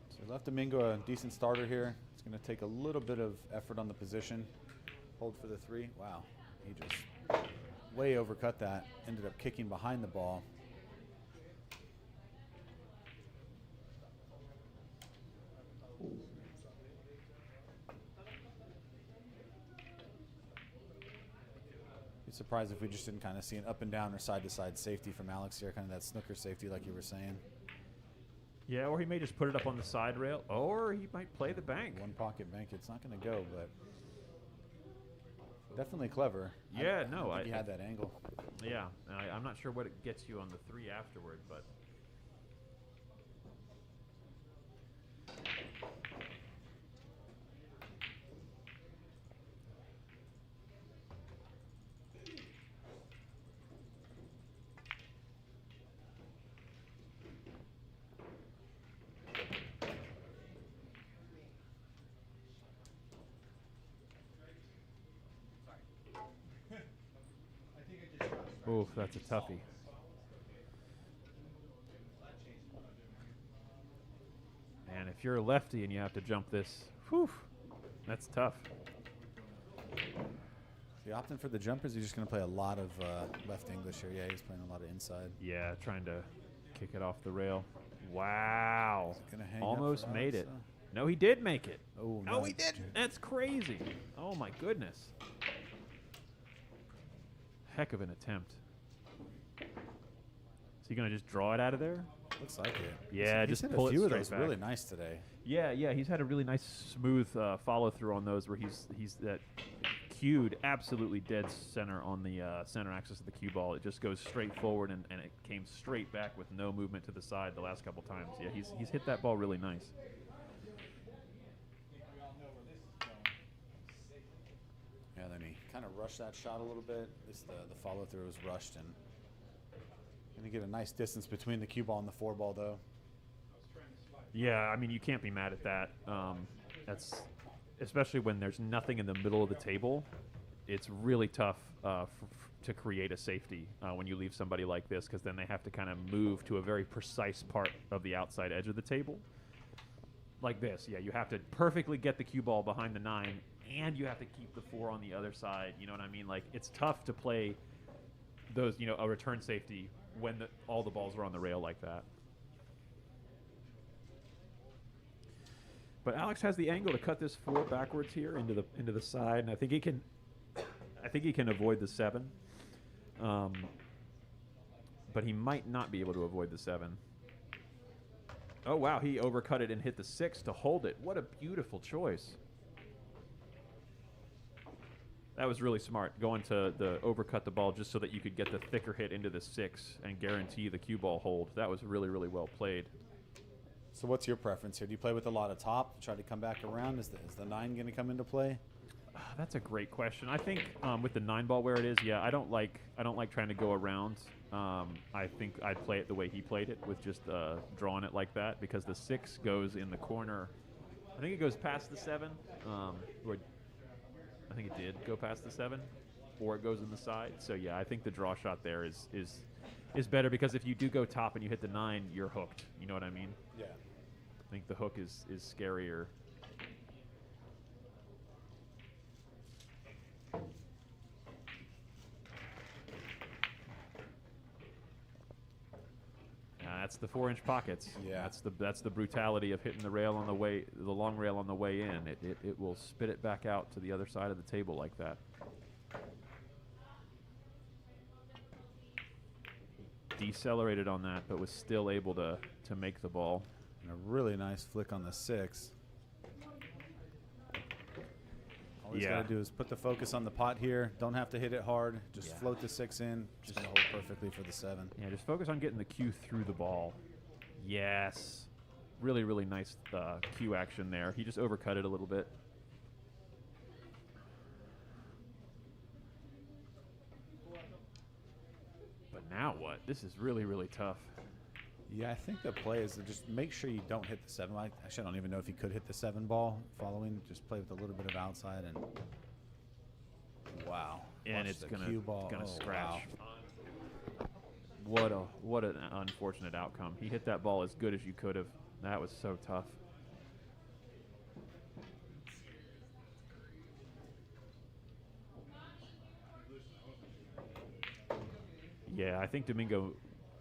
Speaker 4: So we left Domingo a decent starter here. It's going to take a little bit of effort on the position. Hold for the 3. Wow. He just way overcut that. Ended up kicking behind the ball. Be surprised if we just didn't kind of see an up and down or side to side safety from Alex here, kind of that snooker safety like you were saying.
Speaker 1: Yeah, or he may just put it up on the side rail, or he might play the bank.
Speaker 4: One pocket bank. It's not going to go, but definitely clever.
Speaker 1: Yeah,
Speaker 4: I
Speaker 1: no,
Speaker 4: don't think he had that angle.
Speaker 1: Yeah, I'm not sure what it gets you on the 3 afterward, but oof, that's a toughie. And if you're a lefty and you have to jump this, whew, that's tough.
Speaker 4: Is he opting for the jumpers? He's just going to play a lot of left English here. Yeah, he's playing a lot of inside.
Speaker 1: Yeah, trying to kick it off the rail. Wow.
Speaker 4: Is it gonna hang up
Speaker 1: Almost
Speaker 4: for
Speaker 1: made
Speaker 4: Alex,
Speaker 1: it. No, he did make it.
Speaker 4: Oh,
Speaker 1: No,
Speaker 4: no.
Speaker 1: he didn't. That's crazy. Oh, my goodness. Heck of an attempt. Is he going to just draw it out of there?
Speaker 4: Looks like it.
Speaker 1: Yeah,
Speaker 4: he's
Speaker 1: just
Speaker 4: hit
Speaker 1: pull
Speaker 4: a
Speaker 1: it
Speaker 4: few of
Speaker 1: straight
Speaker 4: those
Speaker 1: back.
Speaker 4: really nice today.
Speaker 1: Yeah, he's had a really nice, smooth follow through on those where he's that cued absolutely dead center on the center axis of the cue ball. It just goes straight forward and it came straight back with no movement to the side the last couple times. Yeah, he's hit that ball really nice.
Speaker 4: Yeah, then he kind of rushed that shot a little bit. The follow through was rushed and going to get a nice distance between the cue ball and the 4 ball though.
Speaker 1: Yeah, I mean, you can't be mad at that. That's especially when there's nothing in the middle of the table. it's really tough to create a safety when you leave somebody like this, because then they have to kind of move to a very precise part of the outside edge of the table. Like this, yeah, you have to perfectly get the cue ball behind the 9, and you have to keep the 4 on the other side. You know what I mean? Like, it's tough to play those, a return safety when all the balls are on the rail like that. But Alex has the angle to cut this 4 backwards here into the side, and I think he can avoid the 7. But he might not be able to avoid the 7. Oh, wow, he overcut it and hit the 6 to hold it. What a beautiful choice. That was really smart, going to the overcut the ball just so that you could get the thicker hit into the 6 and guarantee the cue ball hold. That was really, really well played.
Speaker 4: So what's your preference here? Do you play with a lot of top, try to come back around? Is the 9 going to come into play?
Speaker 1: That's a great question. I think with the 9 ball where it is, yeah, I don't like trying to go around. I think I'd play it the way he played it, with just drawing it like that, because the 6 goes in the corner. I think it goes past the 7. I think it did go past the 7, or it goes in the side. So yeah, I think the draw shot there is better, because if you do go top and you hit the 9, you're hooked. You know what I mean?
Speaker 4: Yeah.
Speaker 1: I think the hook is scarier. That's the 4-inch pockets.
Speaker 4: Yeah.
Speaker 1: That's the brutality of hitting the rail on the long rail on the way in. It will spit it back out to the other side of the table like that. Decelerated on that, but was still able to make the ball.
Speaker 4: And a really nice flick on the 6. All he's got to do is put the focus on the pot here. Don't have to hit it hard. Just float the 6 in. Just going to hold perfectly for the 7.
Speaker 1: Yeah, just focus on getting the cue through the ball. Yes. Really, really nice cue action there. He just overcut it a little bit. But now what? This is really, really tough.
Speaker 4: Yeah, I think the play is to just make sure you don't hit the 7. Actually, I don't even know if he could hit the 7 ball following. Just play with a little bit of outside, and wow.
Speaker 1: And
Speaker 4: Watch
Speaker 1: it's gonna scratch.
Speaker 4: Wow.
Speaker 1: What an unfortunate outcome. He hit that ball as good as you could have. That was so tough. Yeah, I think Domingo.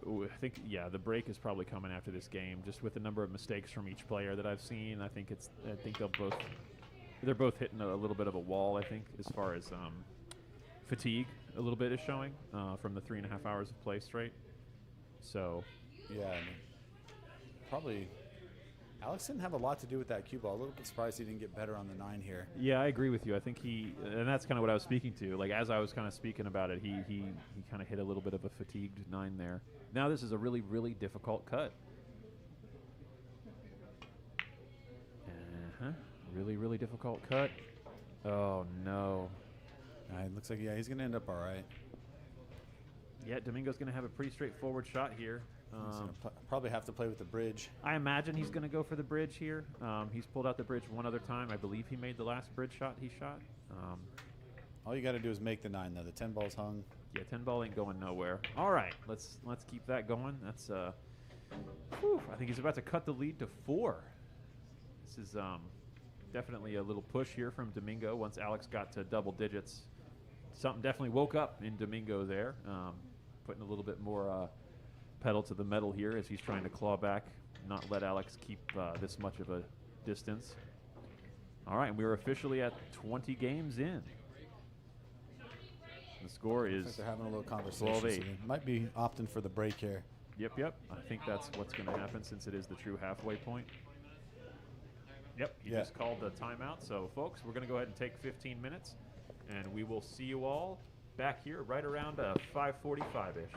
Speaker 1: The break is probably coming after this game, just with the number of mistakes from each player that I've seen. I think they're both hitting a little bit of a wall, I think, as far as fatigue a little bit is showing from the 3.5 hours of play straight. So
Speaker 4: yeah, probably Alex didn't have a lot to do with that cue ball. A little bit surprised he didn't get better on the 9 here.
Speaker 1: Yeah, I agree with you. I think and that's kind of what I was speaking to. Like, as I was kind of speaking about it, he kind of hit a little bit of a fatigued 9 there. Now this is a really, really difficult cut. Really, really difficult cut. Oh, no.
Speaker 4: It looks like, he's going to end up all right.
Speaker 1: Yeah, Domingo's going to have a pretty straightforward shot here.
Speaker 4: He's gonna probably have to play with the bridge.
Speaker 1: I imagine he's going to go for the bridge here. He's pulled out the bridge one other time. I believe he made the last bridge shot he shot.
Speaker 4: All you got to do is make the 9, though. The 10 ball's hung.
Speaker 1: Yeah, 10 ball ain't going nowhere. All right, let's keep that going. That's I think he's about to cut the lead to 4. This is definitely a little push here from Domingo. Once Alex got to double digits, something definitely woke up in Domingo there, putting a little bit more pedal to the metal here as he's trying to claw back, not let Alex keep this much of a distance. All right, and we're officially at 20 games in. The score is
Speaker 4: they're having a little conversation.
Speaker 1: 12-8.
Speaker 4: So might be opting for the break here.
Speaker 1: Yep. I think that's what's going to happen, since it is the true halfway point. Yep, he just called the timeout. So, folks, we're going to go ahead and take 15 minutes, and we will see you all back here right around 5:45-ish.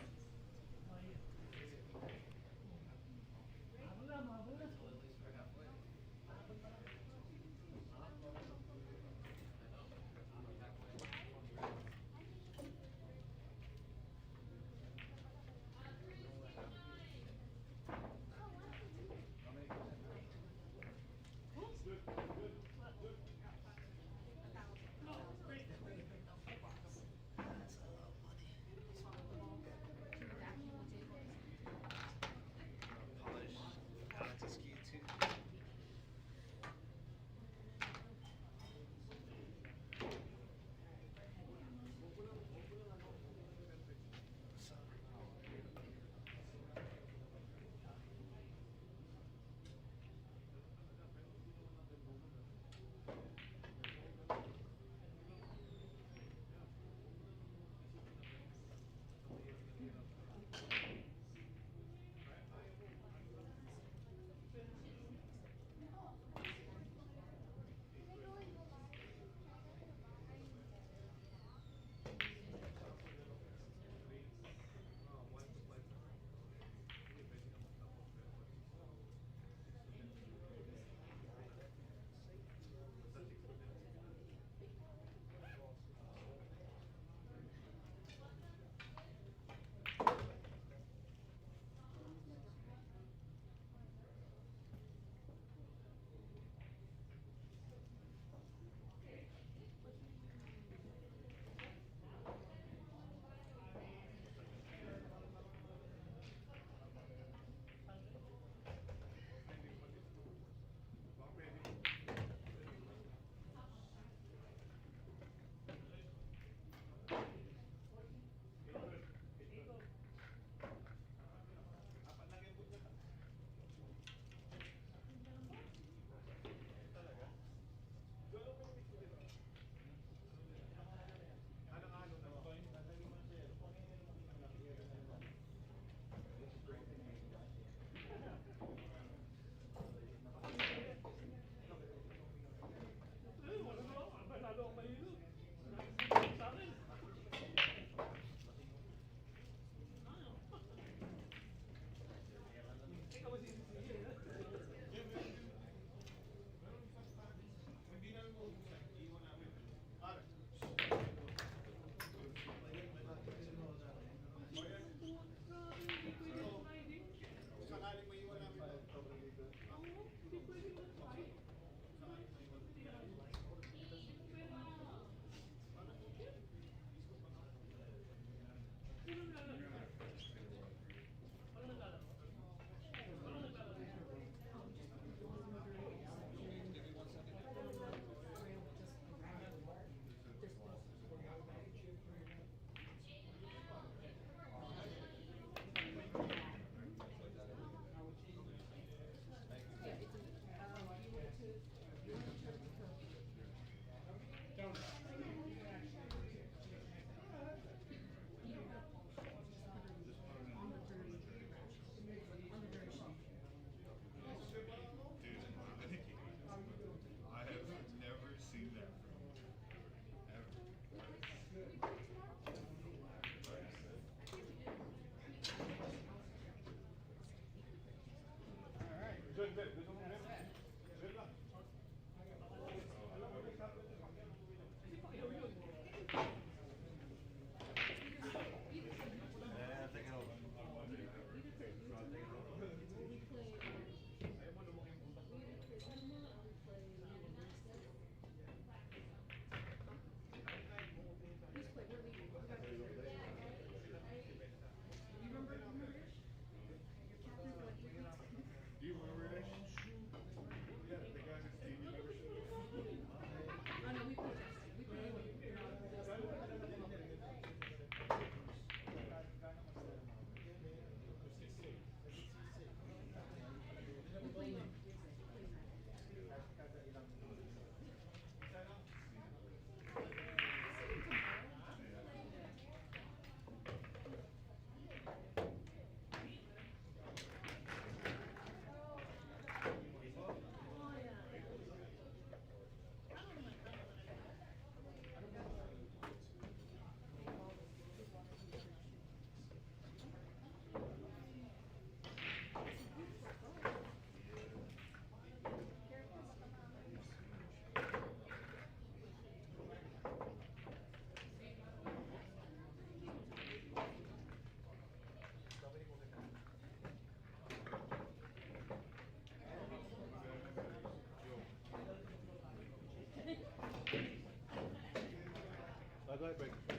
Speaker 6: I'll go ahead and break it.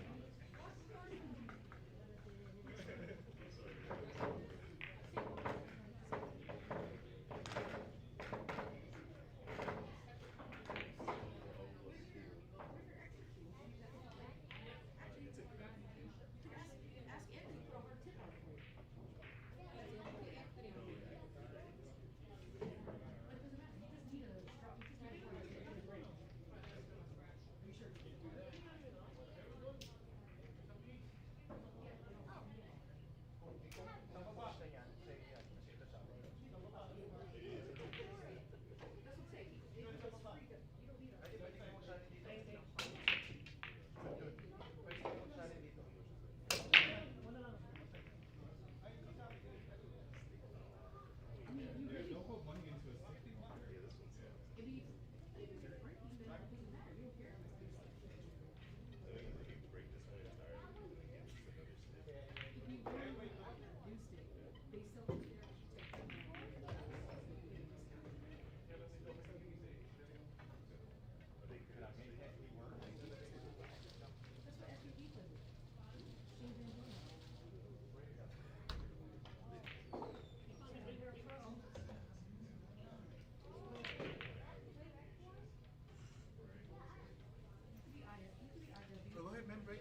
Speaker 6: So go ahead, man, break.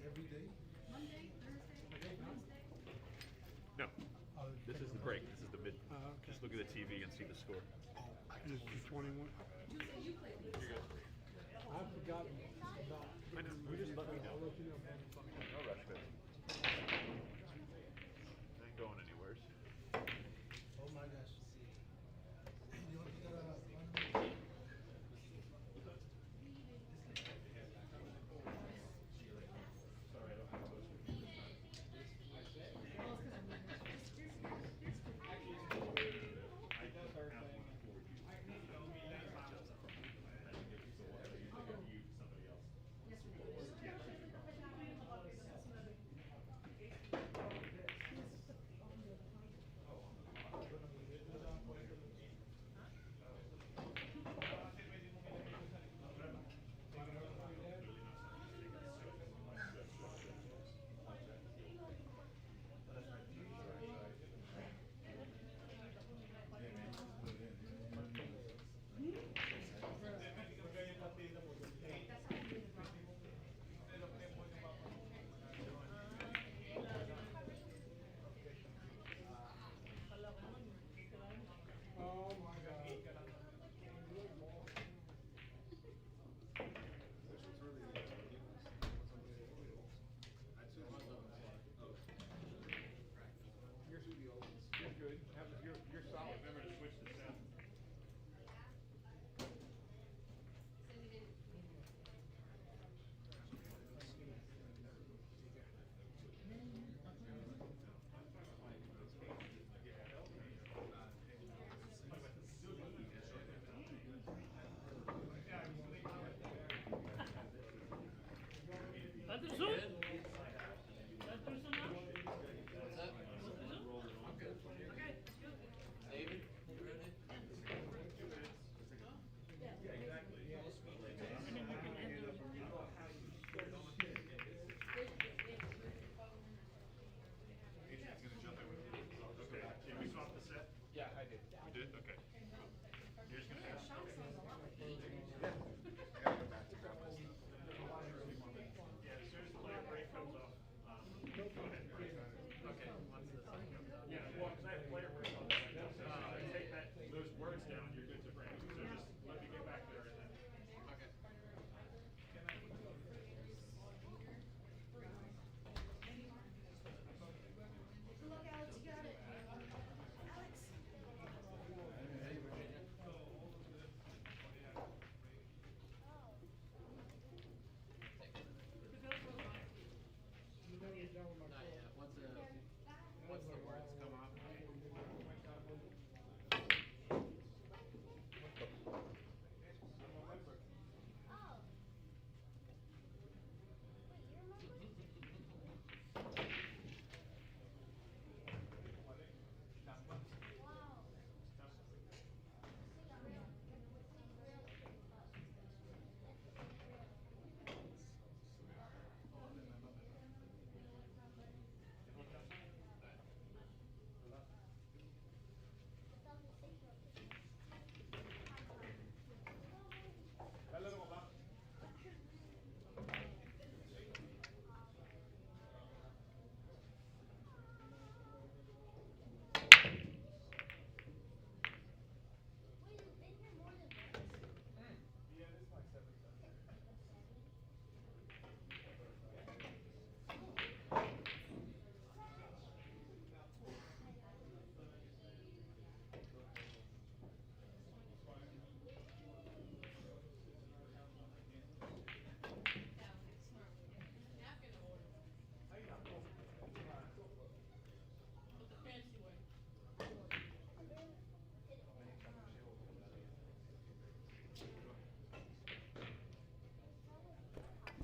Speaker 6: Every day?
Speaker 1: No. This is the break. This is the mid. Just look at the TV and see the score.
Speaker 7: This is 21. I've forgotten about.
Speaker 1: I know. You just let me know.
Speaker 7: I'll let you know, man.
Speaker 1: No rush, man. Ain't going anywhere.
Speaker 6: Oh my gosh. You want to get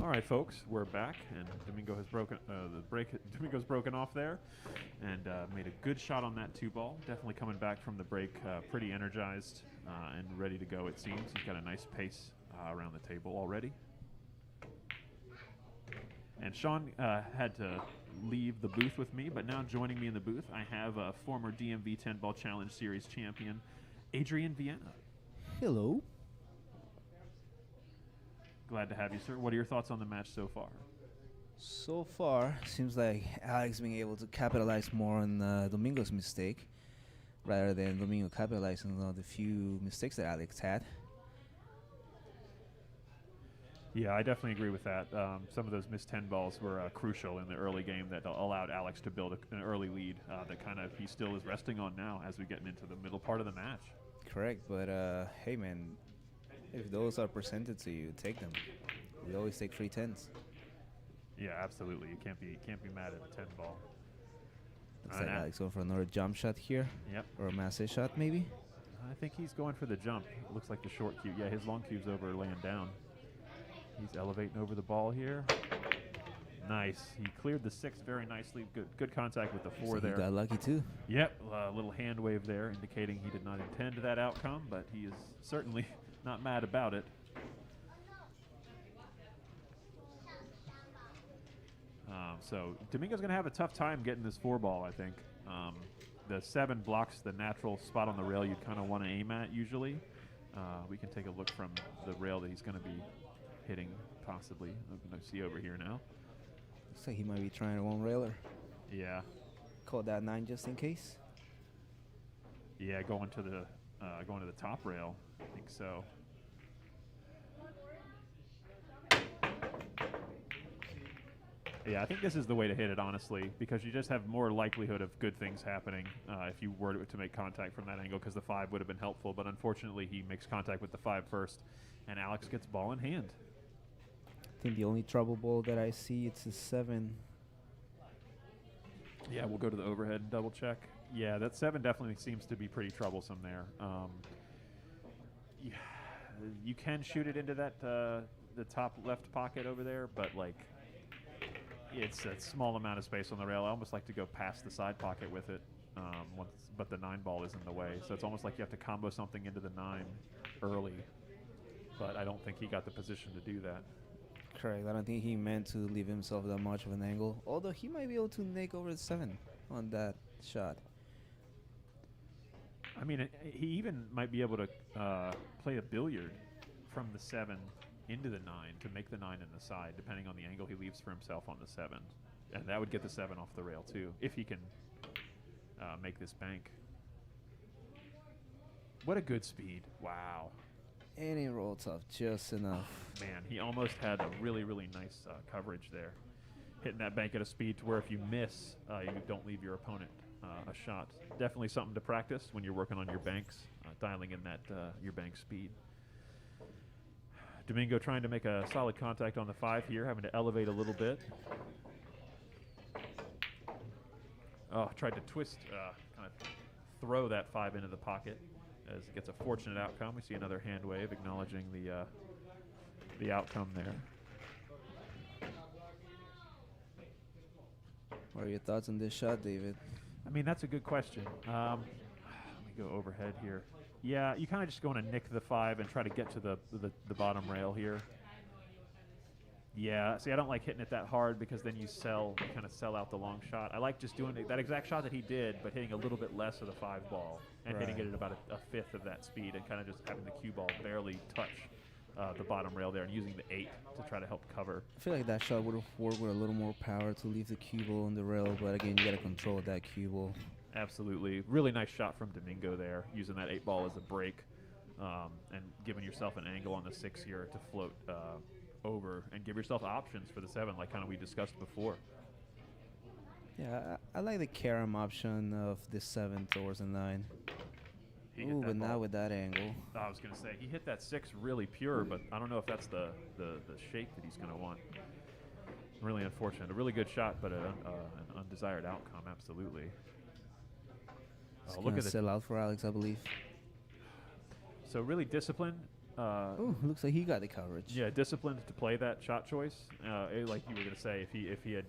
Speaker 1: All right, folks, we're back, and Domingo has broken Domingo's broken off there, and made a good shot on that 2-ball. Definitely coming back from the break, pretty energized and ready to go. It seems he's got a nice pace around the table already. And Shawn had to leave the booth with me, but now joining me in the booth, I have a former DMV 10-ball Challenge Series champion, Adrian Vienna.
Speaker 8: Hello.
Speaker 1: Glad to have you, sir. What are your thoughts on the match so far?
Speaker 8: So far, seems like Alex being able to capitalize more on Domingo's mistake rather than Domingo capitalizing on the few mistakes that Alex had.
Speaker 1: Yeah, I definitely agree with that. Some of those missed 10 balls were crucial in the early game that allowed Alex to build an early lead that kind of he still is resting on now as we get into the middle part of the match.
Speaker 8: Correct, but hey man, if those are presented to you, take them. We always take free 10s.
Speaker 1: Yeah, absolutely. You can't be mad at a 10 ball.
Speaker 8: Looks like Alex going for another jump shot here.
Speaker 1: Yep.
Speaker 8: Or a masse shot maybe.
Speaker 1: I think he's going for the jump. It looks like the short cue. Yeah, his long cue's over laying down. He's elevating over the ball here. Nice. He cleared the 6 very nicely. Good contact with the 4 there.
Speaker 8: He got lucky too.
Speaker 1: Yep. A little hand wave there indicating he did not intend that outcome, but he is certainly not mad about it. So Domingo's going to have a tough time getting this 4-ball, I think. The 7 blocks the natural spot on the rail you'd kind of want to aim at usually. We can take a look from the rail that he's going to be hitting, possibly. I'm going to see over here now.
Speaker 8: Looks like he might be trying a one-railer.
Speaker 1: Yeah.
Speaker 8: Call that 9 just in case.
Speaker 1: Yeah, going to the top rail. I think so. Yeah, I think this is the way to hit it, honestly, because you just have more likelihood of good things happening if you were to make contact from that angle, because the 5 would have been helpful. But unfortunately, he makes contact with the 5 first, and Alex gets ball in hand.
Speaker 8: I think the only trouble ball that I see, it's a 7.
Speaker 1: Yeah, we'll go to the overhead and double check. Yeah, that 7 definitely seems to be pretty troublesome there. Yeah, you can shoot it into that the top left pocket over there, but like it's a small amount of space on the rail. I almost like to go past the side pocket with it, but the 9 ball is in the way, so it's almost like you have to combo something into the 9 early. But I don't think he got the position to do that.
Speaker 8: Correct. I don't think he meant to leave himself that much of an angle, although he might be able to nick over the 7 on that shot.
Speaker 1: I mean, he even might be able to play a billiard from the 7 into the 9 to make the 9 in the side, depending on the angle he leaves for himself on the 7. And that would get the 7 off the rail, too, if he can make this bank. What a good speed. Wow.
Speaker 8: And he rolled off just enough.
Speaker 1: Man, he almost had a really, really nice coverage there. Hitting that bank at a speed to where if you miss, you don't leave your opponent a shot. Definitely something to practice when you're working on your banks, dialing in that your bank speed. Domingo trying to make a solid contact on the 5 here, having to elevate a little bit. Oh, tried to twist, kind of throw that 5 into the pocket as it gets a fortunate outcome. We see another hand wave acknowledging the outcome there.
Speaker 8: What are your thoughts on this shot, David?
Speaker 1: I mean, that's a good question. Let me go overhead here. Yeah, you kind of just go to nick the 5 and try to get to the bottom rail here. Yeah, see, I don't like hitting it that hard because then you kind of sell out the long shot. I like just doing that exact shot that he did, but hitting a little bit less of the 5 ball and hitting it at about a 5th of that speed and kind of just having the cue ball barely touch the bottom rail there and using the 8 to try to help cover.
Speaker 8: I feel like that shot would have worked with a little more power to leave the cue ball on the rail, but again, you got to control that cue ball.
Speaker 1: Absolutely. Really nice shot from Domingo there, using that 8 ball as a break and giving yourself an angle on the 6 here to float over and give yourself options for the 7 like kind of we discussed before.
Speaker 8: Yeah, I like the carom option of the 7 towards the 9. Ooh, but not with that angle.
Speaker 1: I was going to say, he hit that 6 really pure, but I don't know if that's the shake that he's going to want. Really unfortunate. A really good shot, but an undesired outcome, absolutely.
Speaker 8: Look at it. Sell out for Alex, I believe.
Speaker 1: So really disciplined
Speaker 8: Ooh, looks like he got the coverage.
Speaker 1: Yeah, disciplined to play that shot choice. Like you were gonna say, if he had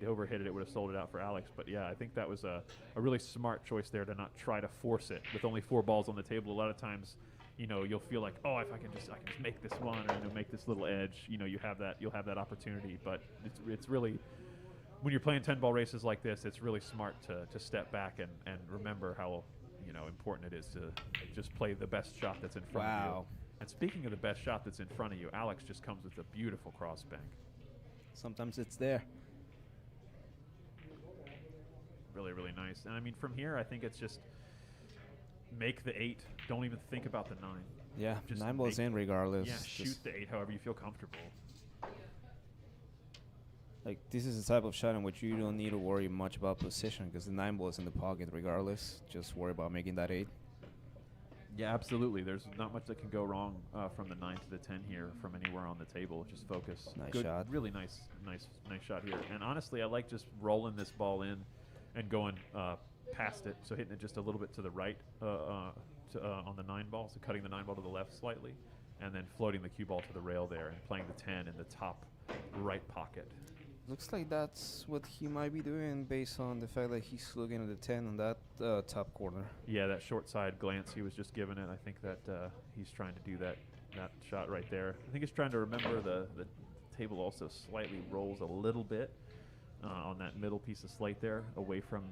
Speaker 1: overhit it, it would have sold it out for Alex. But yeah, I think that was a really smart choice there to not try to force it with only 4 balls on the table. A lot of times, you'll feel like, oh, if I can just make this one or make this little edge. You'll have that opportunity. But it's really, when you're playing 10-ball races like this, it's really smart to step back and remember how important it is to just play the best shot that's in front of you.
Speaker 8: Wow.
Speaker 1: And speaking of the best shot that's in front of you, Alex just comes with a beautiful cross bank.
Speaker 8: Sometimes it's there.
Speaker 1: Really, really nice. And I mean, from here, I think it's just make the 8. Don't even think about the 9.
Speaker 8: Yeah,
Speaker 1: Just
Speaker 8: 9 balls
Speaker 1: make-
Speaker 8: in regardless.
Speaker 1: Yeah,
Speaker 8: Just
Speaker 1: shoot the 8 however you feel comfortable.
Speaker 8: like this is the type of shot in which you don't need to worry much about position because the 9 ball is in the pocket regardless. Just worry about making that 8.
Speaker 1: Yeah, absolutely. There's not much that can go wrong from the 9 to the 10 here from anywhere on the table. Just focus.
Speaker 8: Nice
Speaker 1: Good,
Speaker 8: shot.
Speaker 1: Really nice shot here. And honestly, I like just rolling this ball in and going past it. So hitting it just a little bit to the right on the 9 ball. So cutting the 9 ball to the left slightly, and then floating the cue ball to the rail there and playing the 10 in the top right pocket.
Speaker 8: Looks like that's what he might be doing based on the fact that he's looking at the 10 on that top corner.
Speaker 1: Yeah, that short side glance he was just giving it. I think that he's trying to do that shot right there. I think he's trying to remember the table also slightly rolls a little bit on that middle piece of slate there, away from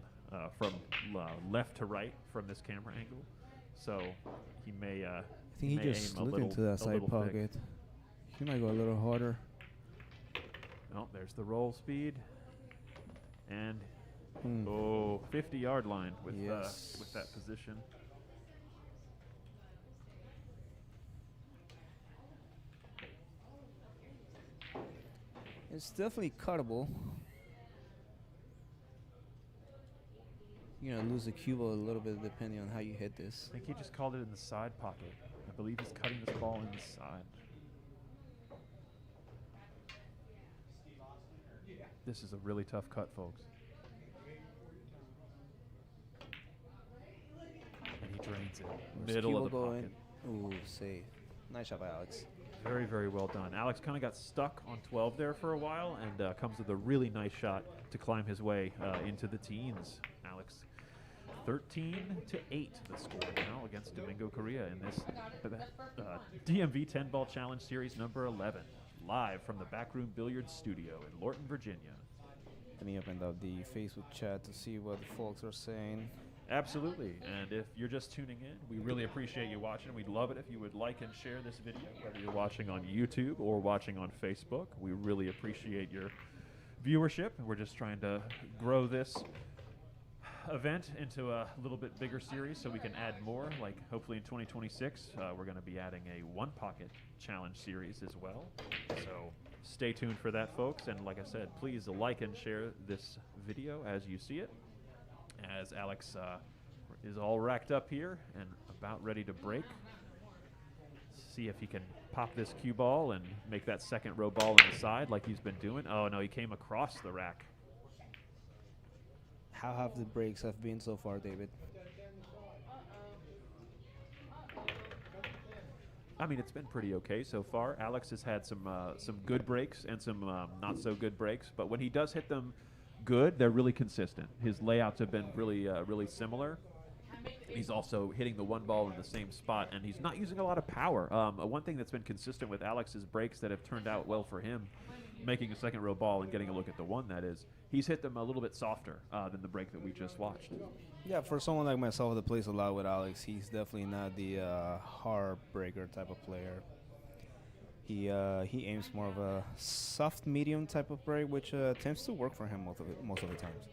Speaker 1: left to right from this camera angle. So he may.
Speaker 8: I think he just
Speaker 1: aim a
Speaker 8: looked
Speaker 1: little-
Speaker 8: into that
Speaker 1: a
Speaker 8: side
Speaker 1: little thick.
Speaker 8: pocket. He might go a little harder.
Speaker 1: Oh, there's the roll speed, and
Speaker 8: Hmm.
Speaker 1: 50-yard line with
Speaker 8: Yes.
Speaker 1: with that position.
Speaker 8: It's definitely cuttable. You're gonna lose the cue ball a little bit depending on how you hit this.
Speaker 1: I think he just called it in the side pocket. I believe he's cutting this ball in the side. This is a really tough cut, folks. And he drains it.
Speaker 8: Where's
Speaker 1: Middle
Speaker 8: cue
Speaker 1: of the
Speaker 8: ball
Speaker 1: pocket.
Speaker 8: Ooh, safe. Nice shot by Alex.
Speaker 1: Very, very well done. Alex kind of got stuck on 12 there for a while and comes with a really nice shot to climb his way into the teens. Alex, 13-8 the score now against Domingo Correa in this DMV 10-ball challenge series number 11, live from the BAK Room Billiards Studio in Lorton, Virginia.
Speaker 8: Let me open up the Facebook chat to see what the folks are saying.
Speaker 1: Absolutely, and if you're just tuning in, we really appreciate you watching. We'd love it if you would like and share this video, whether you're watching on YouTube or watching on Facebook. We really appreciate your viewership. We're just trying to grow this event into a little bit bigger series so we can add more. Like hopefully in 2026, we're going to be adding a 1-pocket challenge series as well. So stay tuned for that, folks. And like I said, please like and share this video as you see it. As Alex is all racked up here and about ready to break. See if he can pop this cue ball and make that second row ball in the side like he's been doing. Oh no, he came across the rack.
Speaker 8: How have the breaks have been so far, David?
Speaker 1: I mean, it's been pretty okay so far. Alex has had some good breaks and some not so good breaks, but when he does hit them good, they're really consistent. His layouts have been really similar. He's also hitting the 1 ball in the same spot, and he's not using a lot of power. One thing that's been consistent with Alex's breaks that have turned out well for him, making a second row ball and getting a look at the 1, that is, he's hit them a little bit softer than the break that we just watched.
Speaker 8: Yeah, for someone like myself that plays a lot with Alex, he's definitely not the hard breaker type of player. He aims more of a soft medium type of break, which tends to work for him most of the times.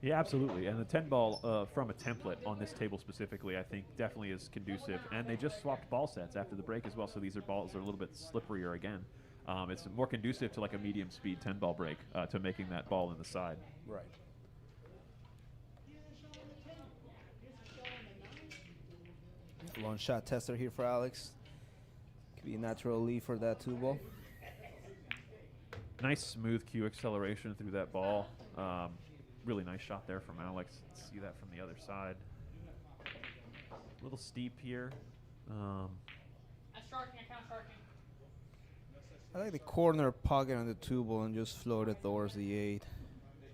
Speaker 1: Yeah, absolutely. And the 10 ball from a template on this table specifically, I think definitely is conducive. And they just swapped ball sets after the break as well, so these balls are a little bit slipperier again. It's more conducive to like a medium speed 10 ball break to making that ball in the side.
Speaker 8: Right. Long shot tester here for Alex. Could be a natural lead for that 2 ball.
Speaker 1: Nice smooth cue acceleration through that ball. Really nice shot there from Alex. See that from the other side. A little steep here.
Speaker 8: I like the corner pocket on the 2 ball and just float it towards the 8.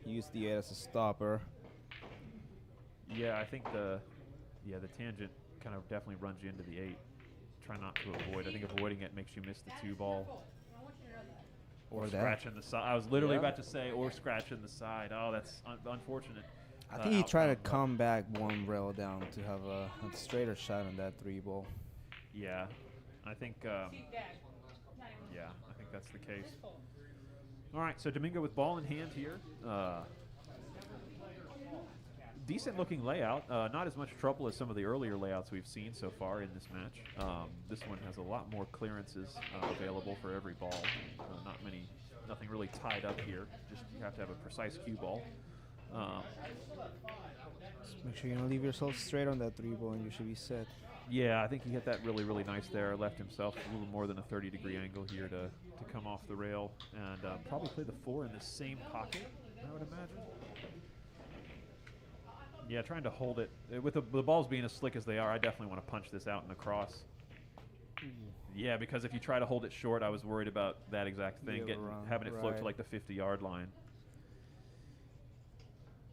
Speaker 8: Use the 8 as a stopper.
Speaker 1: Yeah, I think the tangent kind of definitely runs you into the 8. Try not to avoid. I think avoiding it makes you miss the 2 ball.
Speaker 8: Or that.
Speaker 1: Scratching the side. I was literally
Speaker 8: Yeah.
Speaker 1: about to say, or scratching the side. Oh, that's unfortunate.
Speaker 8: I think he tried to
Speaker 1: outcome, but
Speaker 8: come back 1 rail down to have a straighter shot on that 3 ball.
Speaker 1: Yeah, I think. Yeah, I think that's the case. All right, so Domingo with ball in hand here. Decent looking layout. Not as much trouble as some of the earlier layouts we've seen so far in this match. This one has a lot more clearances available for every ball. Nothing really tied up here. Just you have to have a precise cue ball.
Speaker 8: Just make sure you don't leave yourself straight on that 3 ball and you should be set.
Speaker 1: Yeah, I think he hit that really, really nice there. Left himself a little more than a 30-degree angle here to come off the rail and probably play the 4 in the same pocket, I would imagine. Yeah, trying to hold it. With the balls being as slick as they are, I definitely want to punch this out in the cross. Yeah, because if you try to hold it short, I was worried about that exact thing, having it float to like the 50-yard line.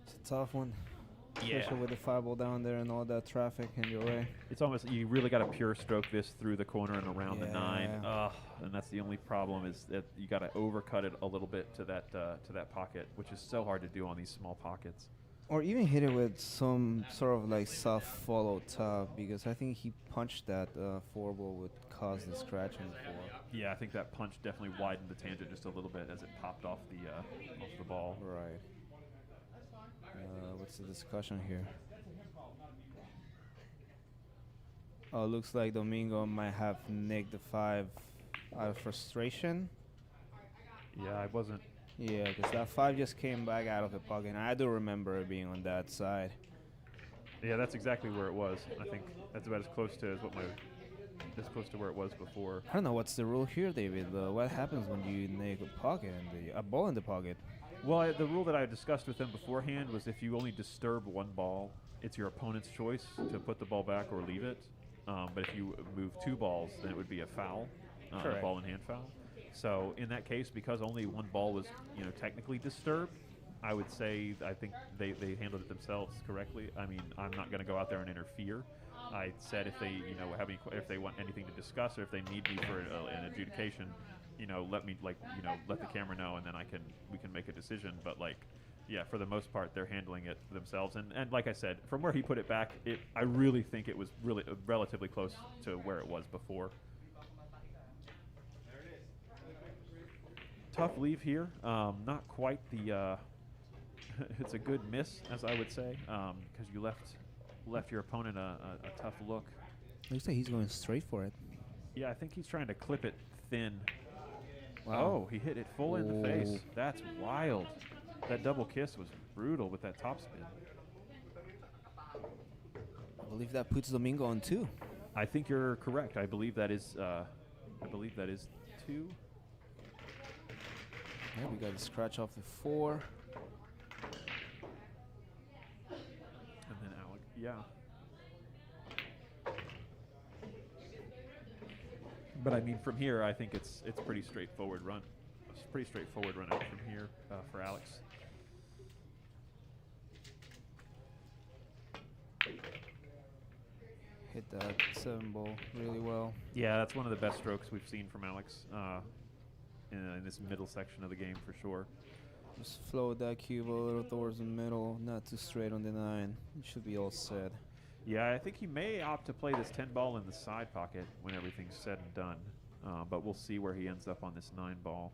Speaker 8: It's a tough one.
Speaker 1: Yeah.
Speaker 8: Especially with the 5 ball down there and all that traffic in your way.
Speaker 1: It's almost, you really got to pure stroke this through the corner and around the 9. And that's the only problem is that you got to overcut it a little bit to that pocket, which is so hard to do on these small pockets.
Speaker 8: Or even hit it with some sort of like soft follow top, because I think he punched that 4 ball would cause the scratch on the 4.
Speaker 1: Yeah, I think that punch definitely widened the tangent just a little bit as it popped off the ball.
Speaker 8: Right. What's the discussion here? Oh, looks like Domingo might have nicked the 5 out of frustration.
Speaker 1: Yeah, I wasn't.
Speaker 8: Yeah, because that 5 just came back out of the pocket, and I do remember it being on that side.
Speaker 1: Yeah, that's exactly where it was. I think that's about as close to where it was before.
Speaker 8: I don't know what's the rule here, David. What happens when you nick a pocket and a ball in the pocket?
Speaker 1: Well, the rule that I discussed with him beforehand was if you only disturb 1 ball, it's your opponent's choice to put the ball back or leave it. But if you move 2 balls, then it would be a foul, a ball in hand foul. So in that case, because only 1 ball was, technically disturbed, I would say I think they handled it themselves correctly. I mean, I'm not going to go out there and interfere. I said if they, if they want anything to discuss or if they need me for an adjudication, let me let the camera know, and then we can make a decision. But yeah, for the most part, they're handling it themselves. And like I said, from where he put it back, I really think it was really relatively close to where it was before. Tough leave here. Not quite the. It's a good miss, as I would say, because you left your opponent a tough look.
Speaker 8: Looks like he's going straight for it.
Speaker 1: Yeah, I think he's trying to clip it thin.
Speaker 8: Wow.
Speaker 1: Oh, he hit it full in the face. That's wild. That double kiss was brutal with that topspin.
Speaker 8: I believe that puts Domingo on 2.
Speaker 1: I think you're correct. I believe that is 2.
Speaker 8: Yeah, we got a scratch off the 4.
Speaker 1: And then Alex, yeah. But I mean, from here, I think it's pretty straightforward run. It's a pretty straightforward run out from here for Alex.
Speaker 8: Hit that 7 ball really well.
Speaker 1: Yeah, that's one of the best strokes we've seen from Alex in this middle section of the game for sure.
Speaker 8: Just float that cube a little towards the middle, not too straight on the 9. It should be all set.
Speaker 1: Yeah, I think he may opt to play this 10 ball in the side pocket when everything's said and done. But we'll see where he ends up on this 9 ball.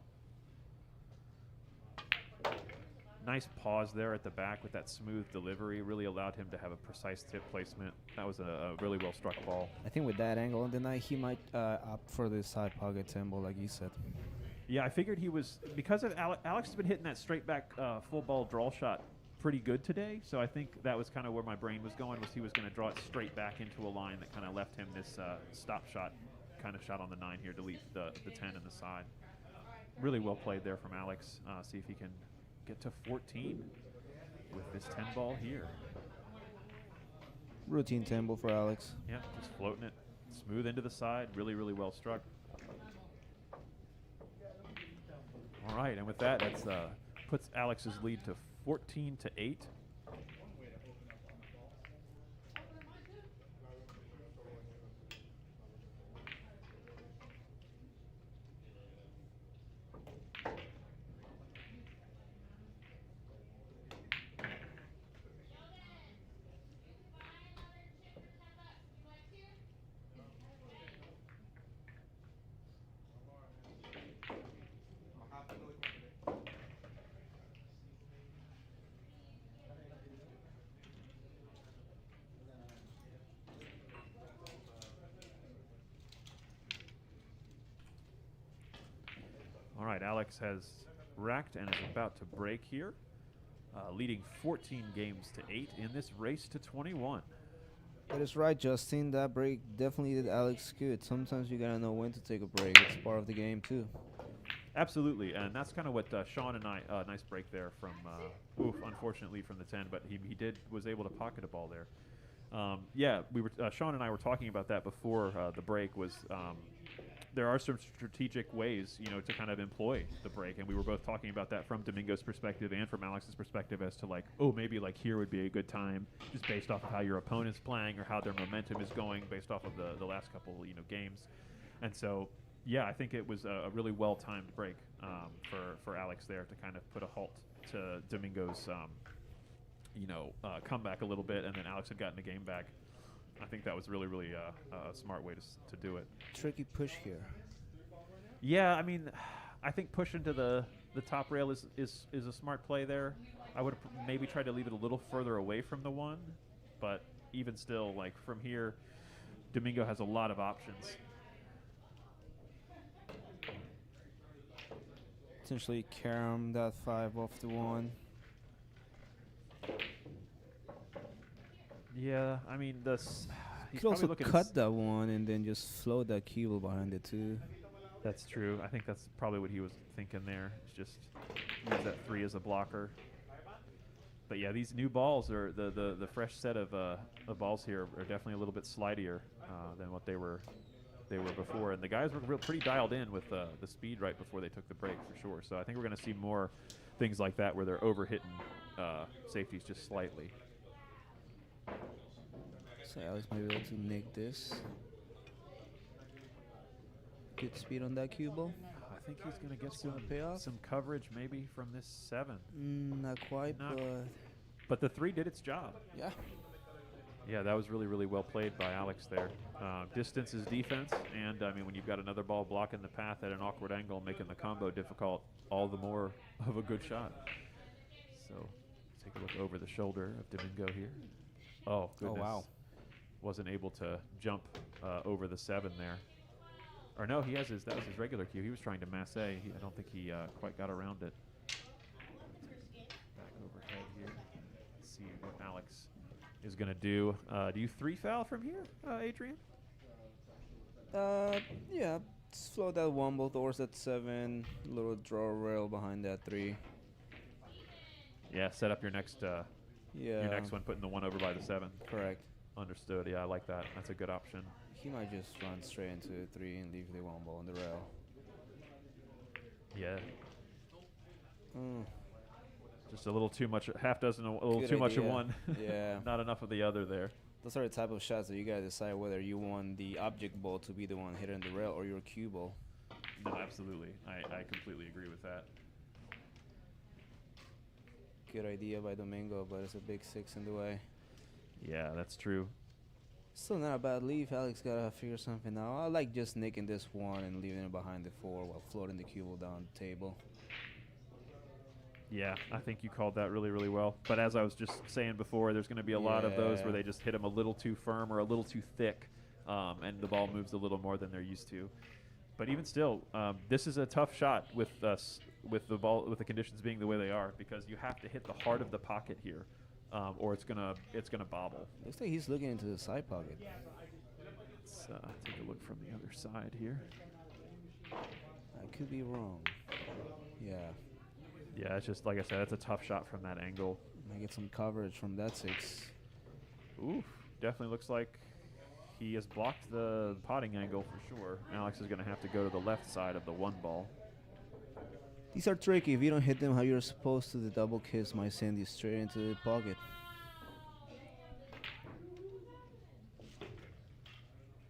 Speaker 1: Nice pause there at the back with that smooth delivery. Really allowed him to have a precise tip placement. That was a really well struck ball.
Speaker 8: I think with that angle on the 9, he might opt for the side pocket 10 ball, like you said.
Speaker 1: Yeah, I figured he was, because of Alex has been hitting that straight back full ball draw shot pretty good today. So I think that was kind of where my brain was going, was he was going to draw it straight back into a line that kind of left him this stop shot kind of shot on the 9 here to leave the 10 in the side. Really well played there from Alex. See if he can get to 14 with this 10 ball here.
Speaker 8: Routine 10 ball for Alex.
Speaker 1: Yeah, just floating it. Smooth into the side, really, really well struck. All right, and with that, that's puts Alex's lead to 14-8. All right, Alex has racked and is about to break here, leading 14 games to 8 in this race to 21.
Speaker 8: That is right, Justin. That break definitely did Alex good. Sometimes you gotta know when to take a break. It's part of the game too.
Speaker 1: Absolutely, and that's kind of what Shawn and I, nice break there from, unfortunately from the 10, but he was able to pocket a ball there. Yeah, Shawn and I were talking about that before the break. There are some strategic ways, to kind of employ the break, and we were both talking about that from Domingo's perspective and from Alex's perspective as to maybe here would be a good time, just based off of how your opponent's playing or how their momentum is going, based off of the last couple games, and so yeah, I think it was a really well-timed break for Alex there to kind of put a halt to Domingo's comeback a little bit, and then Alex had gotten the game back. I think that was really, really a smart way to do it.
Speaker 8: Tricky push here.
Speaker 1: Yeah, I mean, I think pushing to the top rail is a smart play there. I would have maybe tried to leave it a little further away from the one, but even still, from here, Domingo has a lot of options.
Speaker 8: Potentially carom that 5 off the 1.
Speaker 1: Yeah, I mean,
Speaker 8: You could also cut that 1 and then just float that cube behind it too.
Speaker 1: That's true. I think that's probably what he was thinking there. It's just use that 3 as a blocker. But yeah, these new balls are the fresh set of balls here are definitely a little bit slidier than what they were before, and the guys were pretty dialed in with the speed right before they took the break for sure. So I think we're going to see more things like that where they're overhitting safeties just slightly.
Speaker 8: So Alex might be able to nick this. Good speed on that cue ball.
Speaker 1: I think he's going to get some coverage maybe from this 7.
Speaker 8: Not quite,
Speaker 1: but the 3 did its job.
Speaker 8: Yeah.
Speaker 1: Yeah, that was really, really well played by Alex there. Distance is defense, and I mean, when you've got another ball blocking the path at an awkward angle, making the combo difficult, all the more of a good shot. So, take a look over the shoulder of Domingo here. Oh, goodness.
Speaker 8: Oh, wow.
Speaker 1: Wasn't able to jump over the 7 there. Or no, that was his regular cue. He was trying to masse. I don't think he quite got around it. Back overhead here. Let's see what Alex is going to do. Do you 3 foul from here, Adrian?
Speaker 8: Yeah. Just float that 1, both oars at 7. Little draw rail behind that 3.
Speaker 1: Yeah, set up your next
Speaker 8: your
Speaker 1: next one, putting the 1 over by the 7.
Speaker 8: Correct.
Speaker 1: Understood. Yeah, I like that. That's a good option.
Speaker 8: He might just run straight into the 3 and leave the 1 ball on the rail.
Speaker 1: Yeah. Just a little too much. Half dozen, a little
Speaker 8: Good
Speaker 1: too much of
Speaker 8: idea.
Speaker 1: one.
Speaker 8: Yeah.
Speaker 1: Not enough of the other there.
Speaker 8: Those are the type of shots that you gotta decide whether you want the object ball to be the one hitting the rail or your cue ball.
Speaker 1: No, absolutely. I completely agree with that.
Speaker 8: Good idea by Domingo, but it's a big 6 in the way.
Speaker 1: Yeah, that's true.
Speaker 8: Still not a bad leave. Alex gotta figure something out. I like just nicking this 1 and leaving it behind the 4 while floating the cue ball down the table.
Speaker 1: Yeah, I think you called that really, really well. But as I was just saying before, there's going to be a lot of those where they just hit them a little too firm or a little too thick, and the ball moves a little more than they're used to. But even still, this is a tough shot with the ball, with the conditions being the way they are, because you have to hit the heart of the pocket here, or it's gonna bobble.
Speaker 8: Looks like he's looking into the side pocket.
Speaker 1: Let's take a look from the other side here.
Speaker 8: I could be wrong. Yeah.
Speaker 1: Yeah, it's just like I said, it's a tough shot from that angle.
Speaker 8: Might get some coverage from that 6.
Speaker 1: Oof, definitely looks like he has blocked the potting angle for sure. Alex is going to have to go to the left side of the 1 ball.
Speaker 8: These are tricky. If you don't hit them how you're supposed to, the double kiss might send you straight into the pocket.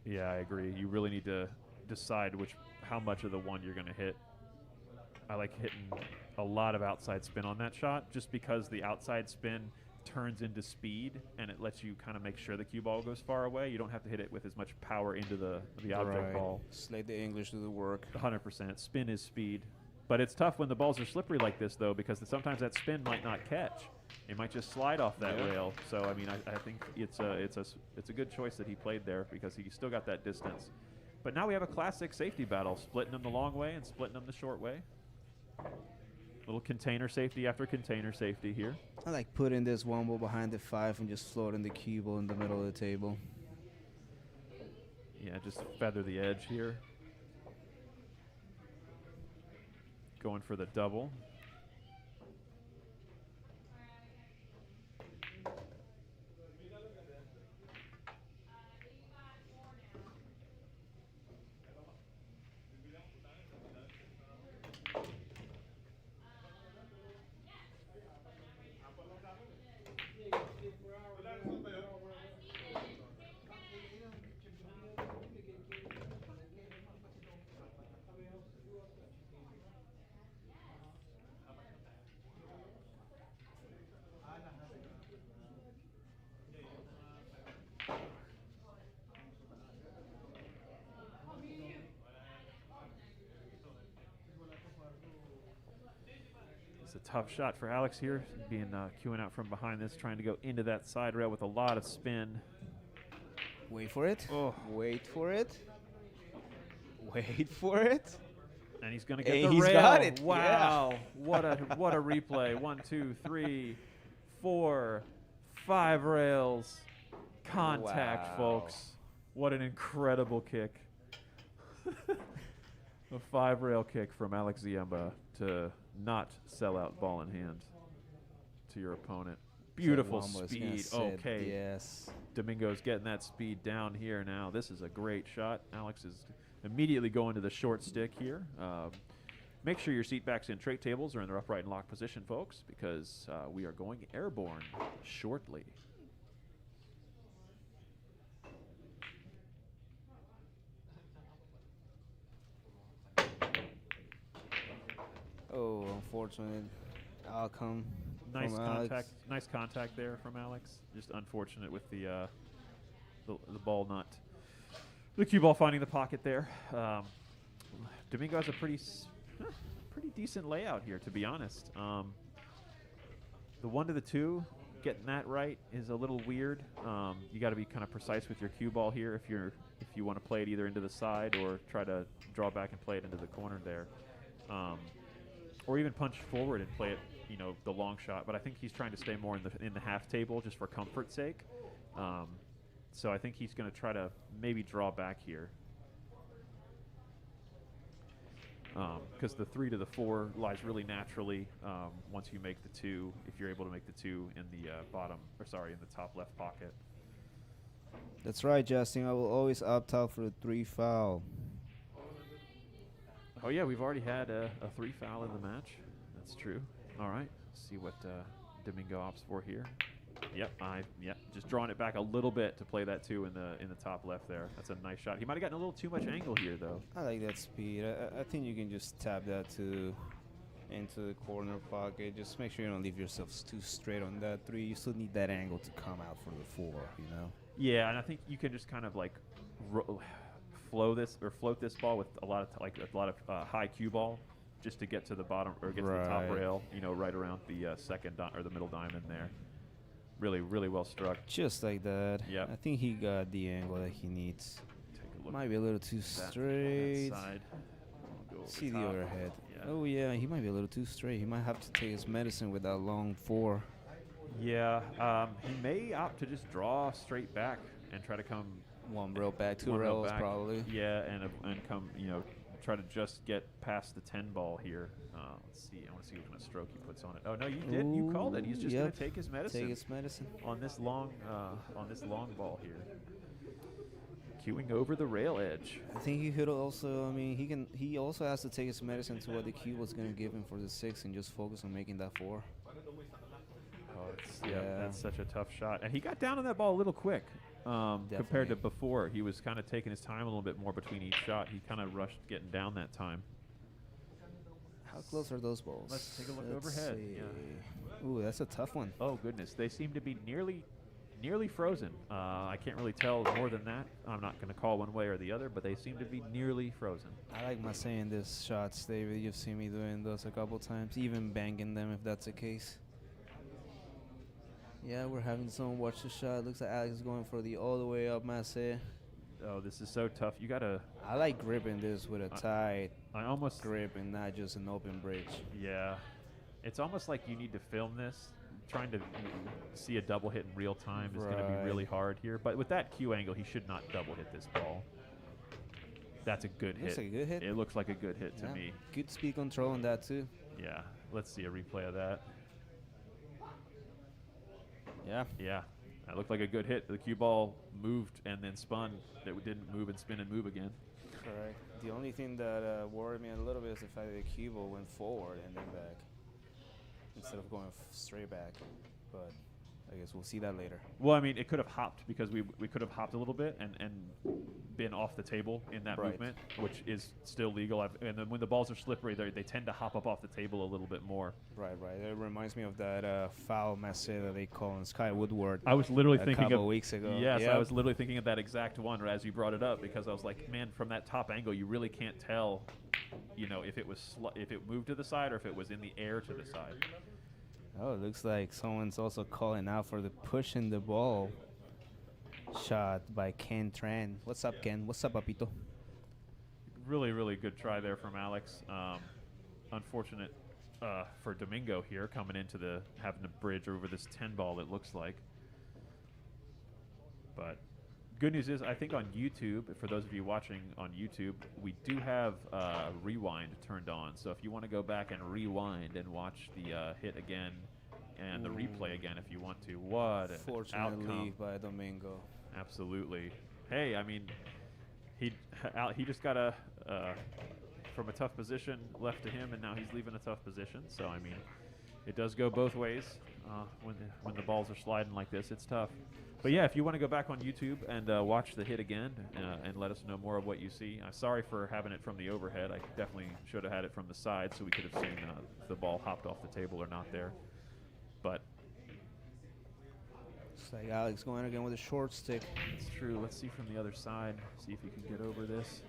Speaker 1: Yeah, I agree. You really need to decide how much of the 1 you're going to hit. I like hitting a lot of outside spin on that shot just because the outside spin turns into speed and it lets you kind of make sure the cue ball goes far away. You don't have to hit it with as much power into the object ball.
Speaker 8: Just let the English do the work.
Speaker 1: 100%. Spin is speed. But it's tough when the balls are slippery like this, though, because sometimes that spin might not catch. It might just slide off that rail. So, I mean, I think it's a good choice that he played there because he still got that distance. But now we have a classic safety battle, splitting them the long way and splitting them the short way. Little container safety after container safety here.
Speaker 8: I like putting this 1 ball behind the 5 and just floating the cue ball in the middle of the table.
Speaker 1: Yeah, just feather the edge here. Going for the double. It's a tough shot for Alex here, being queuing out from behind this, trying to go into that side rail with a lot of spin.
Speaker 8: Wait for it.
Speaker 1: Oh.
Speaker 8: Wait for it. Wait for it.
Speaker 1: And he's going to get
Speaker 8: Hey,
Speaker 1: the
Speaker 8: he's
Speaker 1: rail.
Speaker 8: got it.
Speaker 1: Wow. What a replay. 1, 2, 3, 4, 5 rails. Contact,
Speaker 8: Wow.
Speaker 1: folks. What an incredible kick. A 5 rail kick from Alex Ziemba to not sell out ball in hand to your opponent. Beautiful speed. Okay.
Speaker 8: Yes.
Speaker 1: Domingo's getting that speed down here now. This is a great shot. Alex is immediately going to the short stick here. Make sure your seat backs and tray tables are in their upright and locked position, folks, because we are going airborne shortly.
Speaker 8: Oh, unfortunate outcome.
Speaker 1: Nice
Speaker 8: from Alex.
Speaker 1: contact. Nice contact there from Alex. Just unfortunate with the ball not, the cue ball finding the pocket there. Domingo has a pretty decent layout here, to be honest. The 1 to the 2, getting that right is a little weird. You got to be kind of precise with your cue ball here if you want to play it either into the side or try to draw back and play it into the corner there. Or even punch forward and play it, the long shot. But I think he's trying to stay more in the half table just for comfort's sake. So I think he's going to try to maybe draw back here. Because the 3 to the 4 lies really naturally once you make the 2, if you're able to make the 2 in the in the top left pocket.
Speaker 8: That's right, Justin. I will always opt out for a 3 foul.
Speaker 1: Oh, yeah, we've already had a 3 foul in the match. That's true. All right, see what Domingo opts for here. Yep, just drawing it back a little bit to play that 2 in the top left there. That's a nice shot. He might have gotten a little too much angle here, though.
Speaker 8: I like that speed. I think you can just tap that into the corner pocket. Just make sure you don't leave yourself too straight on that 3. You still need that angle to come out for the 4,
Speaker 1: Yeah, and I think you can just kind of like float this ball with a lot of high cue ball, just to get to the bottom or get to the top rail. Right around the second or the middle diamond there. Really, really well struck.
Speaker 8: Just like that.
Speaker 1: Yep.
Speaker 8: I think he got the angle that he needs.
Speaker 1: Take a look.
Speaker 8: Might be a little too straight.
Speaker 1: That side. We'll go
Speaker 8: See
Speaker 1: over
Speaker 8: the
Speaker 1: top.
Speaker 8: overhead.
Speaker 1: Yeah.
Speaker 8: Oh yeah, he might be a little too straight. He might have to take his medicine with that long 4.
Speaker 1: Yeah, he may opt to just draw straight back and try to come
Speaker 8: 1 rail back, 2
Speaker 1: 1 rail
Speaker 8: rails
Speaker 1: back.
Speaker 8: probably.
Speaker 1: Yeah, and come, try to just get past the 10 ball here. Let's see. I want to see what kind of stroke he puts on it. Oh no, you did. You called it. He's just going to take his medicine.
Speaker 8: Take his medicine.
Speaker 1: On this long ball here. queuing over the rail edge.
Speaker 8: I think he could also. I mean, he also has to take his medicine to what the cue was going to give him for the 6 and just focus on making that 4.
Speaker 1: Oh, yeah,
Speaker 8: Yeah.
Speaker 1: that's such a tough shot. And he got down on that ball a little quick compared to before. He was kind of taking his time a little bit more between each shot. He kind of rushed getting down that time.
Speaker 8: How close are those balls?
Speaker 1: Let's take a look
Speaker 8: Let's
Speaker 1: overhead.
Speaker 8: see.
Speaker 1: Yeah.
Speaker 8: Ooh, that's a tough one.
Speaker 1: Oh, goodness. They seem to be nearly frozen. I can't really tell more than that. I'm not going to call one way or the other, but they seem to be nearly frozen.
Speaker 8: I like my saying this shots, David. You've seen me doing those a couple times, even banging them if that's the case. Yeah, we're having someone watch the shot. Looks like Alex is going for the all the way up, Masse.
Speaker 1: Oh, this is so tough. You got to...
Speaker 8: I like gripping this with a tight
Speaker 1: I almost...
Speaker 8: grip and not just an open bridge.
Speaker 1: Yeah. It's almost like you need to film this. Trying to see a double hit in real time is going to be really hard here. But with that cue angle, he should not double hit this ball. That's a good hit.
Speaker 8: Looks like a good hit.
Speaker 1: It looks like a good hit to me.
Speaker 8: Good speed control on that, too.
Speaker 1: Yeah. Let's see a replay of that.
Speaker 8: Yeah.
Speaker 1: Yeah. That looked like a good hit. The cue ball moved and then spun. It didn't move and spin and move again.
Speaker 8: Correct. The only thing that worried me a little bit is the fact that the cue ball went forward and then back instead of going straight back. But I guess we'll see that later.
Speaker 1: Well, I mean, it could have hopped because we could have hopped a little bit and been off the table in that movement, which is still legal. And then when the balls are slippery, they tend to hop up off the table a little bit more.
Speaker 8: Right. It reminds me of that foul Masse that they call in Sky Woodward.
Speaker 1: I was literally
Speaker 8: a
Speaker 1: thinking
Speaker 8: couple
Speaker 1: of
Speaker 8: weeks ago.
Speaker 1: Yes,
Speaker 8: Yep.
Speaker 1: I was literally thinking of that exact one as you brought it up because I was like, man, from that top angle, you really can't tell, if it was if it moved to the side or if it was in the air to the side.
Speaker 8: Oh, it looks like someone's also calling out for the pushing the ball shot by Ken Tran. What's up, Ken? What's up, Papito?
Speaker 1: Really, really good try there from Alex. Unfortunate for Domingo here coming into having to bridge over this 10 ball, it looks like. But good news is, I think on YouTube, for those of you watching on YouTube, we do have rewind turned on. So if you want to go back and rewind and watch the hit again and the replay again if you want to, what an
Speaker 8: Fortunately
Speaker 1: outcome.
Speaker 8: by Domingo.
Speaker 1: Absolutely. Hey, I mean, he just got from a tough position left to him, and now he's leaving a tough position. So, I mean, it does go both ways when the balls are sliding like this. It's tough. But, yeah, if you want to go back on YouTube and watch the hit again and let us know more of what you see. I'm sorry for having it from the overhead. I definitely should have had it from the side so we could have seen if the ball hopped off the table or not there. But
Speaker 8: It's like Alex going again with a short stick.
Speaker 1: it's true. Let's see from the other side. See if he can get over this.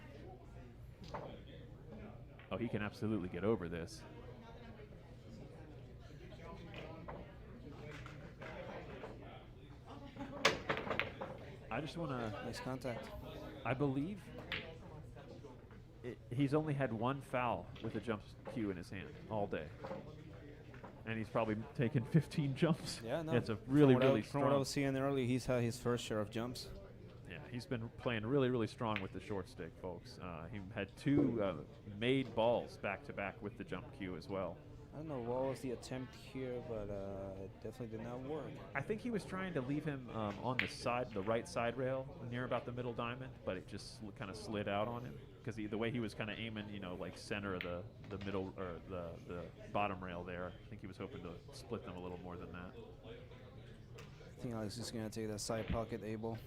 Speaker 1: Oh, he can absolutely get over this. I just want to...
Speaker 8: Nice contact.
Speaker 1: I believe he's only had one foul with a jump cue in his hand all day. And he's probably taken 15 jumps.
Speaker 8: Yeah, no.
Speaker 1: It's a really, really
Speaker 8: From what I
Speaker 1: strong...
Speaker 8: was seeing earlier, he's had his first share of jumps.
Speaker 1: Yeah, he's been playing really, really strong with the short stick, folks. He had 2 made balls back-to-back with the jump cue as well.
Speaker 8: I don't know what was the attempt here, but it definitely did not work.
Speaker 1: I think he was trying to leave him on the right side rail, near about the middle diamond, but it just kind of slid out on him because the way he was kind of aiming, like center of the middle or the bottom rail there. I think he was hoping to split them a little more than that.
Speaker 8: I think Alex is going to take that side pocket able.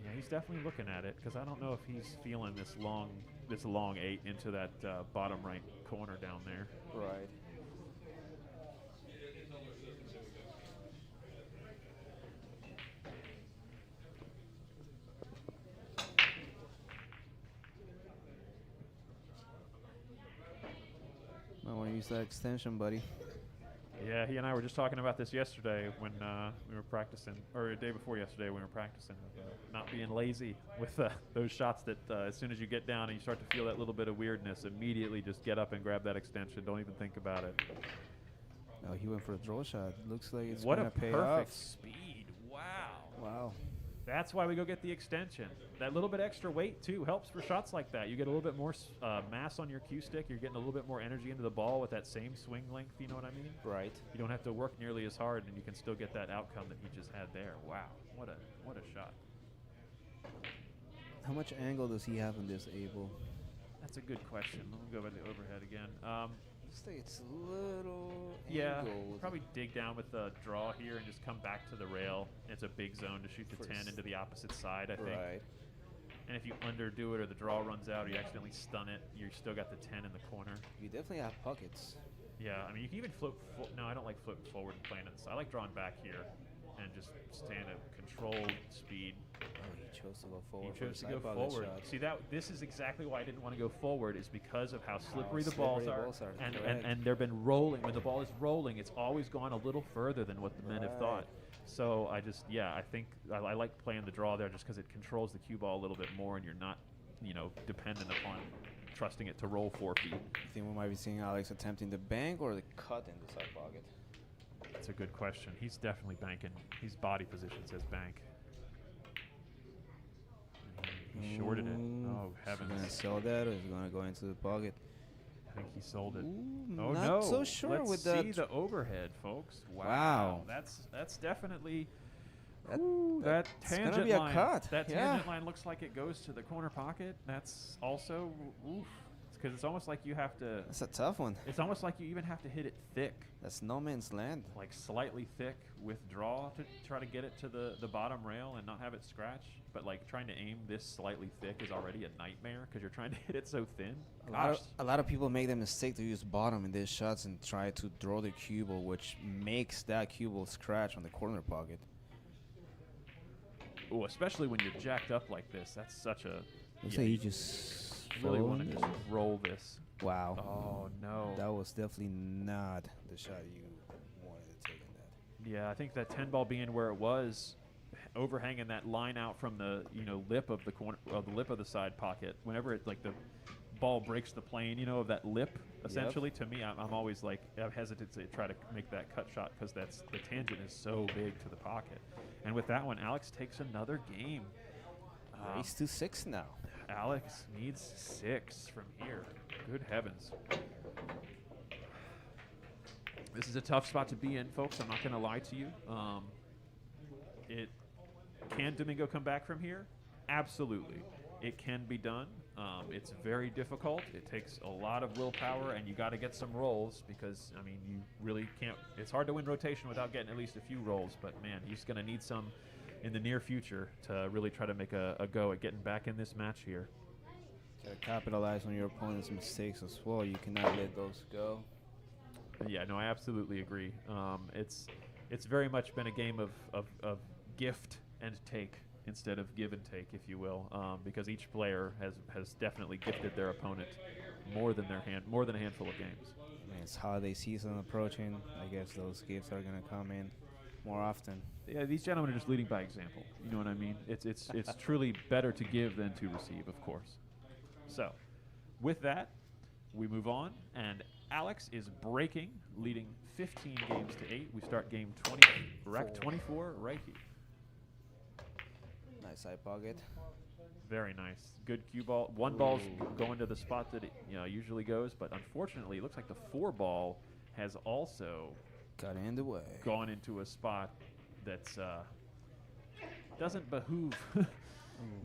Speaker 1: Yeah, he's definitely looking at it because I don't know if he's feeling this long 8 into that bottom right corner down there.
Speaker 8: Right. I want to use that extension, buddy.
Speaker 1: Yeah, he and I were just talking about this yesterday when we were practicing, or the day before yesterday when we were practicing, not being lazy with those shots that as soon as you get down and you start to feel that little bit of weirdness, immediately just get up and grab that extension. Don't even think about it.
Speaker 8: Oh, he went for a draw shot. Looks like it's
Speaker 1: What
Speaker 8: going
Speaker 1: a
Speaker 8: to pay
Speaker 1: perfect
Speaker 8: off.
Speaker 1: speed. Wow.
Speaker 8: Wow.
Speaker 1: That's why we go get the extension. That little bit extra weight, too, helps for shots like that. You get a little bit more mass on your cue stick. You're getting a little bit more energy into the ball with that same swing length, you know what I mean?
Speaker 8: Right.
Speaker 1: You don't have to work nearly as hard, and you can still get that outcome that he just had there. Wow, what a shot.
Speaker 8: How much angle does he have on this able?
Speaker 1: That's a good question. Let me go by the overhead again.
Speaker 8: Looks like it's a little
Speaker 1: Yeah,
Speaker 8: angled.
Speaker 1: probably dig down with the draw here and just come back to the rail. It's a big zone to shoot the
Speaker 8: For
Speaker 1: 10
Speaker 8: s-
Speaker 1: into the opposite side, I think.
Speaker 8: Right.
Speaker 1: And if you underdo it or the draw runs out or you accidentally stun it, you still got the 10 in the corner.
Speaker 8: You definitely have pockets.
Speaker 1: Yeah, I mean, you can even float. No, I don't like floating forward and playing it. So I like drawing back here and just staying at controlled speed.
Speaker 8: Oh, he chose to go
Speaker 1: You
Speaker 8: forward. for the
Speaker 1: chose to go
Speaker 8: side pocket
Speaker 1: forward.
Speaker 8: shot.
Speaker 1: See this is exactly why I didn't want to go forward, is because of how slippery the
Speaker 8: slippery
Speaker 1: balls
Speaker 8: the
Speaker 1: are,
Speaker 8: balls are,
Speaker 1: and
Speaker 8: correct.
Speaker 1: they've been rolling. When the ball is rolling, it's always gone a little further than what the men have thought. So I just I think I like playing the draw there just because it controls the cue ball a little bit more, and you're not dependent upon trusting it to roll 4 feet.
Speaker 8: You think we might be seeing Alex attempting the bank or the cut in the side pocket?
Speaker 1: That's a good question. He's definitely banking. His body position says bank. He shorted it. Oh,
Speaker 8: Is he gonna
Speaker 1: heavens.
Speaker 8: sell that or is he gonna go into the pocket?
Speaker 1: I think he sold it.
Speaker 8: Ooh,
Speaker 1: Oh
Speaker 8: not
Speaker 1: no!
Speaker 8: so sure
Speaker 1: Let's
Speaker 8: with
Speaker 1: see
Speaker 8: that.
Speaker 1: the overhead, folks. Wow,
Speaker 8: Wow.
Speaker 1: that's definitely
Speaker 8: That-
Speaker 1: that
Speaker 8: that's gonna
Speaker 1: tangent
Speaker 8: be a
Speaker 1: line.
Speaker 8: cut,
Speaker 1: That
Speaker 8: yeah.
Speaker 1: tangent line looks like it goes to the corner pocket. That's also because it's almost like you have to.
Speaker 8: That's a tough one.
Speaker 1: It's almost like you even have to hit it thick,
Speaker 8: That's no man's land.
Speaker 1: like slightly thick with draw to try to get it to the bottom rail and not have it scratch. But like trying to aim this slightly thick is already a nightmare because you're trying to hit it so thin. Gosh.
Speaker 8: A lot of people make the mistake to use bottom in these shots and try to draw the cue ball, which makes that cue ball scratch on the corner pocket.
Speaker 1: Oh, especially when you're jacked up like this. That's such a.
Speaker 8: Looks
Speaker 1: yeah,
Speaker 8: like he
Speaker 1: you
Speaker 8: just
Speaker 1: really want to
Speaker 8: folded.
Speaker 1: just roll this.
Speaker 8: Wow.
Speaker 1: Oh no.
Speaker 8: That was definitely not the shot you wanted to take in that.
Speaker 1: Yeah, I think that 10 ball being where it was, overhanging that line out from the lip of the corner, the lip of the side pocket. Whenever it like the ball breaks the plane, of that lip. Essentially, to me, I'm always like I'm hesitant to try to make that cut shot because the tangent is so big to the pocket. And with that one, Alex takes another game.
Speaker 8: Race to 6 now.
Speaker 1: Alex needs 6 from here. Good heavens. This is a tough spot to be in, folks. I'm not going to lie to you. Can Domingo come back from here? Absolutely. It can be done. It's very difficult. It takes a lot of willpower, and you got to get some rolls because, I mean, you really can't. It's hard to win rotation without getting at least a few rolls, but, man, he's going to need some in the near future to really try to make a go at getting back in this match here.
Speaker 8: Gotta capitalize on your opponent's mistakes as well. You cannot let those go.
Speaker 1: Yeah, no, I absolutely agree. It's very much been a game of gift and take instead of give and take, if you will, because each player has definitely gifted their opponent more than a handful of games.
Speaker 8: I mean, it's holiday season approaching. I guess those gifts are gonna come in more often.
Speaker 1: Yeah, these gentlemen are just leading by example. You know what I mean? It's truly better to give than to receive, of course. So, with that, we move on, and Alex is breaking, leading 15 games to 8. We start game 20, rack 24 right here.
Speaker 8: Nice side pocket.
Speaker 1: Very nice. Good cue ball. One ball's going to the spot that it usually goes, but unfortunately, it looks like the 4 ball has also
Speaker 8: Got in the way.
Speaker 1: gone into a spot that's doesn't behoove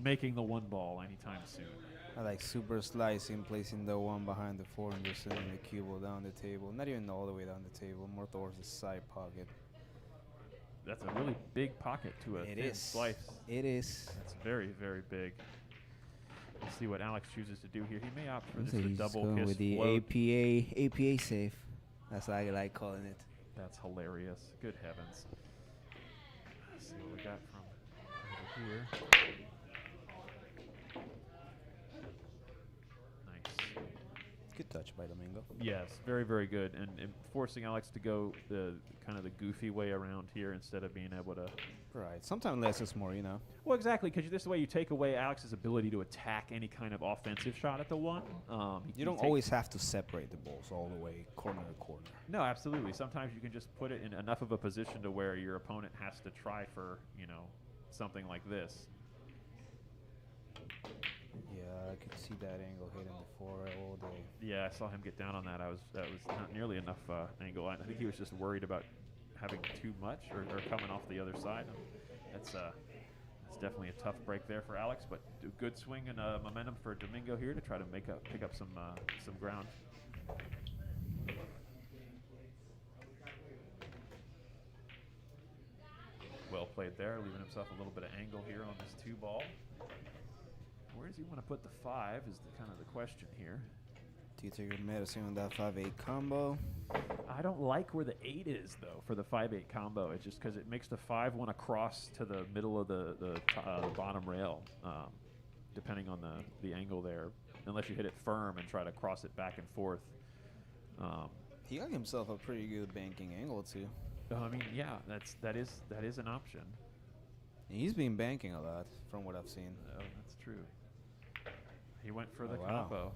Speaker 1: making the 1 ball anytime soon.
Speaker 8: I like super slicing, placing the 1 behind the 4 and just sending the cue ball down the table. Not even all the way down the table, more towards the side pocket.
Speaker 1: That's a really big pocket to a
Speaker 8: It
Speaker 1: thin
Speaker 8: is.
Speaker 1: slice.
Speaker 8: It is.
Speaker 1: That's very, very big. Let's see what Alex chooses to do here. He may opt for
Speaker 8: Looks
Speaker 1: this
Speaker 8: like
Speaker 1: a
Speaker 8: he's
Speaker 1: double
Speaker 8: going
Speaker 1: kiss
Speaker 8: with the
Speaker 1: float.
Speaker 8: APA safe. That's what I like calling it.
Speaker 1: That's hilarious. Good heavens. Let's see what we got from over here. Nice.
Speaker 8: Good touch by Domingo.
Speaker 1: Yes, very, very good. And forcing Alex to go the kind of the goofy way around here instead of being able to.
Speaker 8: Right. Sometimes less is more,
Speaker 1: Well, exactly, because this way you take away Alex's ability to attack any kind of offensive shot at the 1.
Speaker 8: You don't always have to separate the balls all the way corner to corner.
Speaker 1: No, absolutely. Sometimes you can just put it in enough of a position to where your opponent has to try for, something like this.
Speaker 8: Yeah, I could see that angle hitting the 4 all day.
Speaker 1: Yeah, I saw him get down on that. That was not nearly enough angle. I think he was just worried about having too much or coming off the other side. That's definitely a tough break there for Alex, but a good swing and momentum for Domingo here to try to pick up some ground. Well played there, leaving himself a little bit of angle here on this 2-ball. Where does he want to put the 5 is kind of the question here.
Speaker 8: Do you take your medicine on that 5-8 combo?
Speaker 1: I don't like where the 8 is, though, for the 5-8 combo. It's just because it makes the 5 want to cross to the middle of the bottom rail, depending on the angle there, unless you hit it firm and try to cross it back and forth.
Speaker 8: He got himself a pretty good banking angle, too.
Speaker 1: I mean, yeah, that is an option.
Speaker 8: He's been banking a lot, from what I've seen.
Speaker 1: Oh, that's true. He went for the
Speaker 8: wow.
Speaker 1: combo.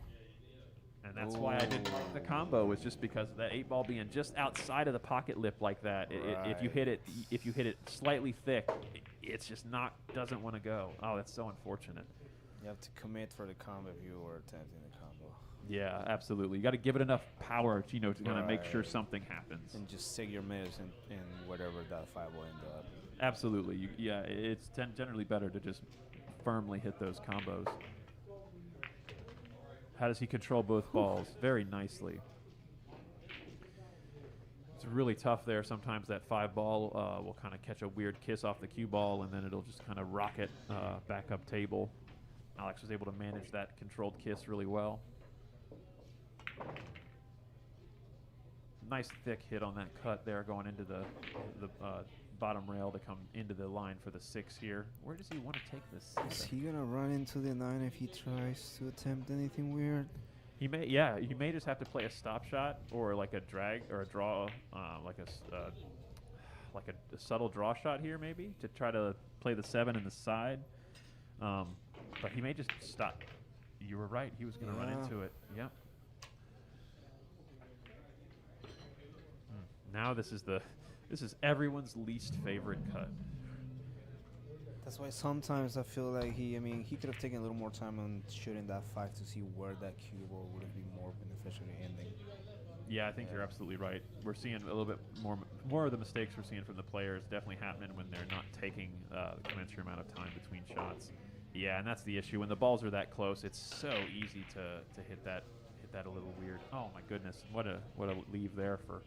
Speaker 1: And that's why I didn't like the combo, was just because of that 8-ball being just outside of the pocket lip like that. If you hit it slightly thick, it's just doesn't want to go. Oh, that's so unfortunate.
Speaker 8: You have to commit for the combo if you were attempting the combo.
Speaker 1: Yeah, absolutely. You got to give it enough power, to kind of make sure something happens.
Speaker 8: And just take your medicine in whatever that 5 will end up.
Speaker 1: Absolutely. It's generally better to just firmly hit those combos. How does he control both balls? Very nicely. It's really tough there. Sometimes that 5-ball will kind of catch a weird kiss off the cue ball, and then it'll just kind of rocket back up table. Alex was able to manage that controlled kiss really well. Nice thick hit on that cut there, going into the bottom rail to come into the line for the 6 here. Where does he want to take this?
Speaker 8: Is he gonna run into the 9 if he tries to attempt anything weird?
Speaker 1: He may just have to play a stop shot or like a drag or a draw, like a subtle draw shot here maybe to try to play the 7 in the side. But he may just stop. You were right. He was going to run into it. Yep. Now this is everyone's least favorite cut.
Speaker 8: That's why sometimes I feel like he could have taken a little more time on shooting that 5 to see where that cue ball would have been more beneficially ending.
Speaker 1: Yeah, I think you're absolutely right. We're seeing a little bit more of the mistakes we're seeing from the players definitely happening when they're not taking the commensurate amount of time between shots. Yeah, and that's the issue. When the balls are that close, it's so easy to hit that a little weird. Oh my goodness, what a leave there for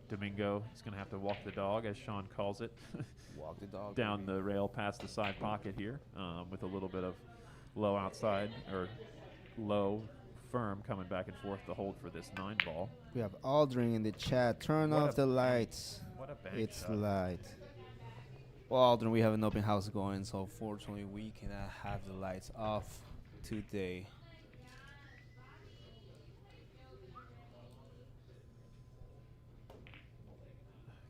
Speaker 1: Domingo. He's going to have to walk the dog, as Shawn calls it.
Speaker 8: Walk the dog.
Speaker 1: Down the rail past the side pocket here with a little bit of low outside or low firm coming back and forth to hold for this 9-ball.
Speaker 8: We have Aldrin in the chat. Turn off the lights.
Speaker 1: What a bank
Speaker 8: It's
Speaker 1: shot.
Speaker 8: light. Well, Aldrin, we have an open house going, so fortunately we cannot have the lights off today.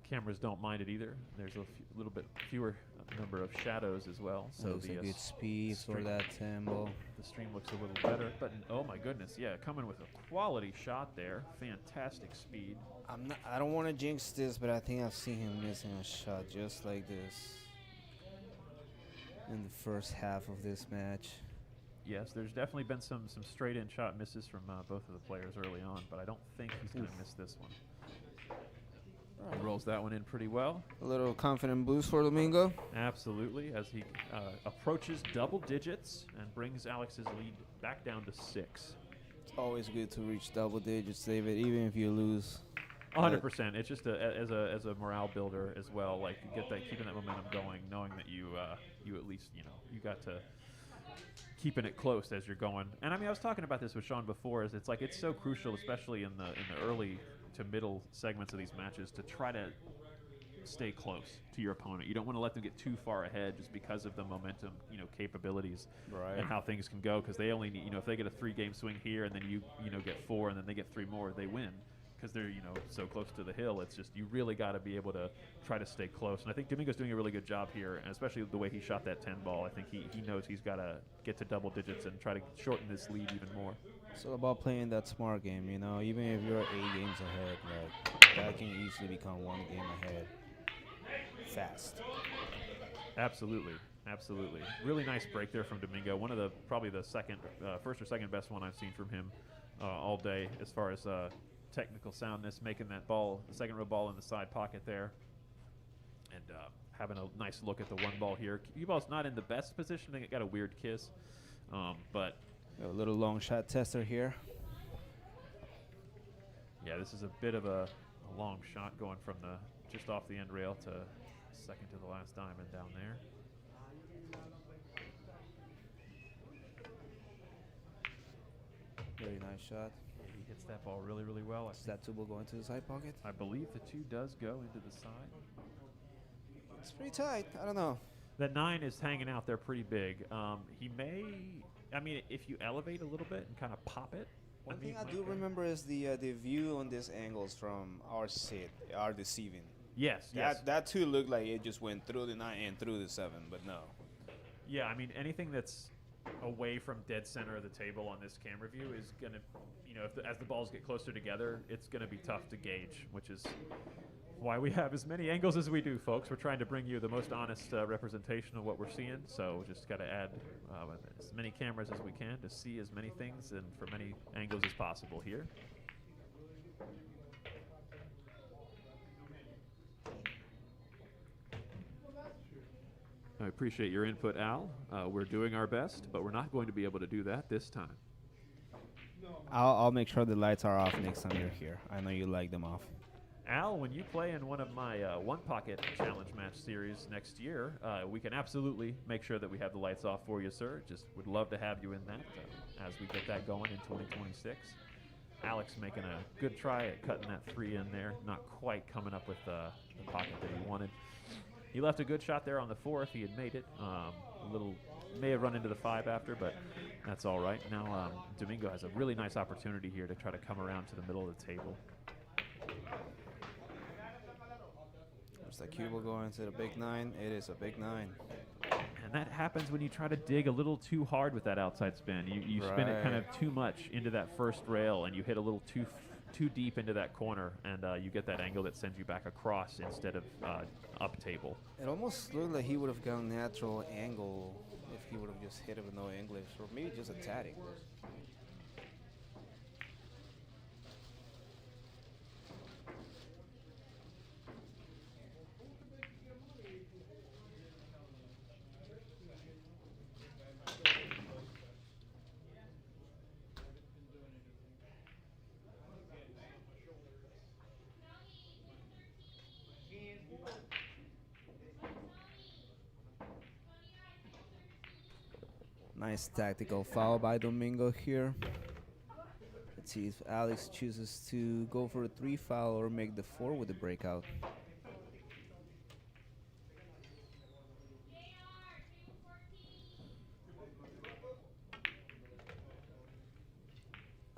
Speaker 1: Cameras don't mind it either. There's a little bit fewer number of shadows as well, so
Speaker 8: It's
Speaker 1: the
Speaker 8: a good speed for
Speaker 1: stream-
Speaker 8: that tempo.
Speaker 1: The stream looks a little better. But oh my goodness, yeah, coming with a quality shot there. Fantastic speed.
Speaker 8: I don't want to jinx this, but I think I've seen him missing a shot just like this in the first half of this match.
Speaker 1: Yes, there's definitely been some straight-in shot misses from both of the players early on, but I don't think he's going to miss this one. He rolls that one in pretty well.
Speaker 8: A little confident boost for Domingo.
Speaker 1: Absolutely, as he approaches double digits and brings Alex's lead back down to 6.
Speaker 8: It's always good to reach double digits, David, even if you lose.
Speaker 1: 100%. It's just as a morale builder as well. Like you get that, keeping that momentum going, knowing that you at least you got to keeping it close as you're going. And I mean, I was talking about this with Shawn before. Is it's so crucial, especially in the early to middle segments of these matches, to try to stay close to your opponent. You don't want to let them get too far ahead just because of the momentum, capabilities and how things can go. Because they only need, if they get a 3-game swing here and then you get 4 and then they get 3 more, they win. Because they're so close to the hill. It's just you really got to be able to try to stay close. And I think Domingo's doing a really good job here, and especially the way he shot that 10-ball. I think he knows he's got to get to double digits and try to shorten this lead even more.
Speaker 8: It's all about playing that smart game, even if you're 8 games ahead, like that can easily become 1 game ahead fast.
Speaker 1: Absolutely. Really nice break there from Domingo. One of the probably the first or second best one I've seen from him all day as far as technical soundness, making that ball, the second row ball in the side pocket there, and having a nice look at the one ball here. Cue ball's not in the best position. I think it got a weird kiss, but
Speaker 8: A little long shot tester here.
Speaker 1: yeah, this is a bit of a long shot going from the just off the end rail to second to the last diamond down there.
Speaker 8: Very nice shot.
Speaker 1: He hits that ball really, really well.
Speaker 8: Is that two will go into the side pocket?
Speaker 1: I believe the 2 does go into the side.
Speaker 8: It's pretty tight. I don't know.
Speaker 1: That 9 is hanging out there pretty big. He may, I mean, if you elevate a little bit and kind of pop it.
Speaker 8: One
Speaker 1: mean,
Speaker 8: thing I
Speaker 1: might
Speaker 8: do
Speaker 1: go.
Speaker 8: remember is the view on these angles from our seat are deceiving.
Speaker 1: Yes, yes.
Speaker 8: That too looked like it just went through the 9 and through the 7, but no.
Speaker 1: Yeah, I mean, anything that's away from dead center of the table on this camera view is going to, you know, as the balls get closer together, it's going to be tough to gauge, which is why we have as many angles as we do, folks. We're trying to bring you the most honest representation of what we're seeing, so just got to add as many cameras as we can to see as many things and for many angles as possible here. I appreciate your input, Al. We're doing our best, but we're not going to be able to do that this time.
Speaker 8: I'll make sure the lights are off next time you're here. I know you like them off.
Speaker 1: Al, when you play in one of my One Pocket Challenge Match series next year, we can absolutely make sure that we have the lights off for you, sir. Just would love to have you in that as we get that going in 2026. Alex making a good try at cutting that 3 in there. Not quite coming up with the pocket that he wanted. He left a good shot there on the 4 if he had made it. A little may have run into the 5 after, but that's all right. Now Domingo has a really nice opportunity here to try to come around to the middle of the table.
Speaker 8: There's the cue will go into the big 9. It is a big 9.
Speaker 1: And that happens when you try to dig a little too hard with that outside spin. You spin it kind of too much into that first rail, and you hit a little too deep into that corner, and you get that angle that sends you back across instead of up table.
Speaker 8: It almost looked like he would have gone natural angle if he would have just hit it with no English, or maybe just a tatting. Nice tactical foul by Domingo here. Let's see if Alex chooses to go for a 3 foul or make the 4 with the breakout.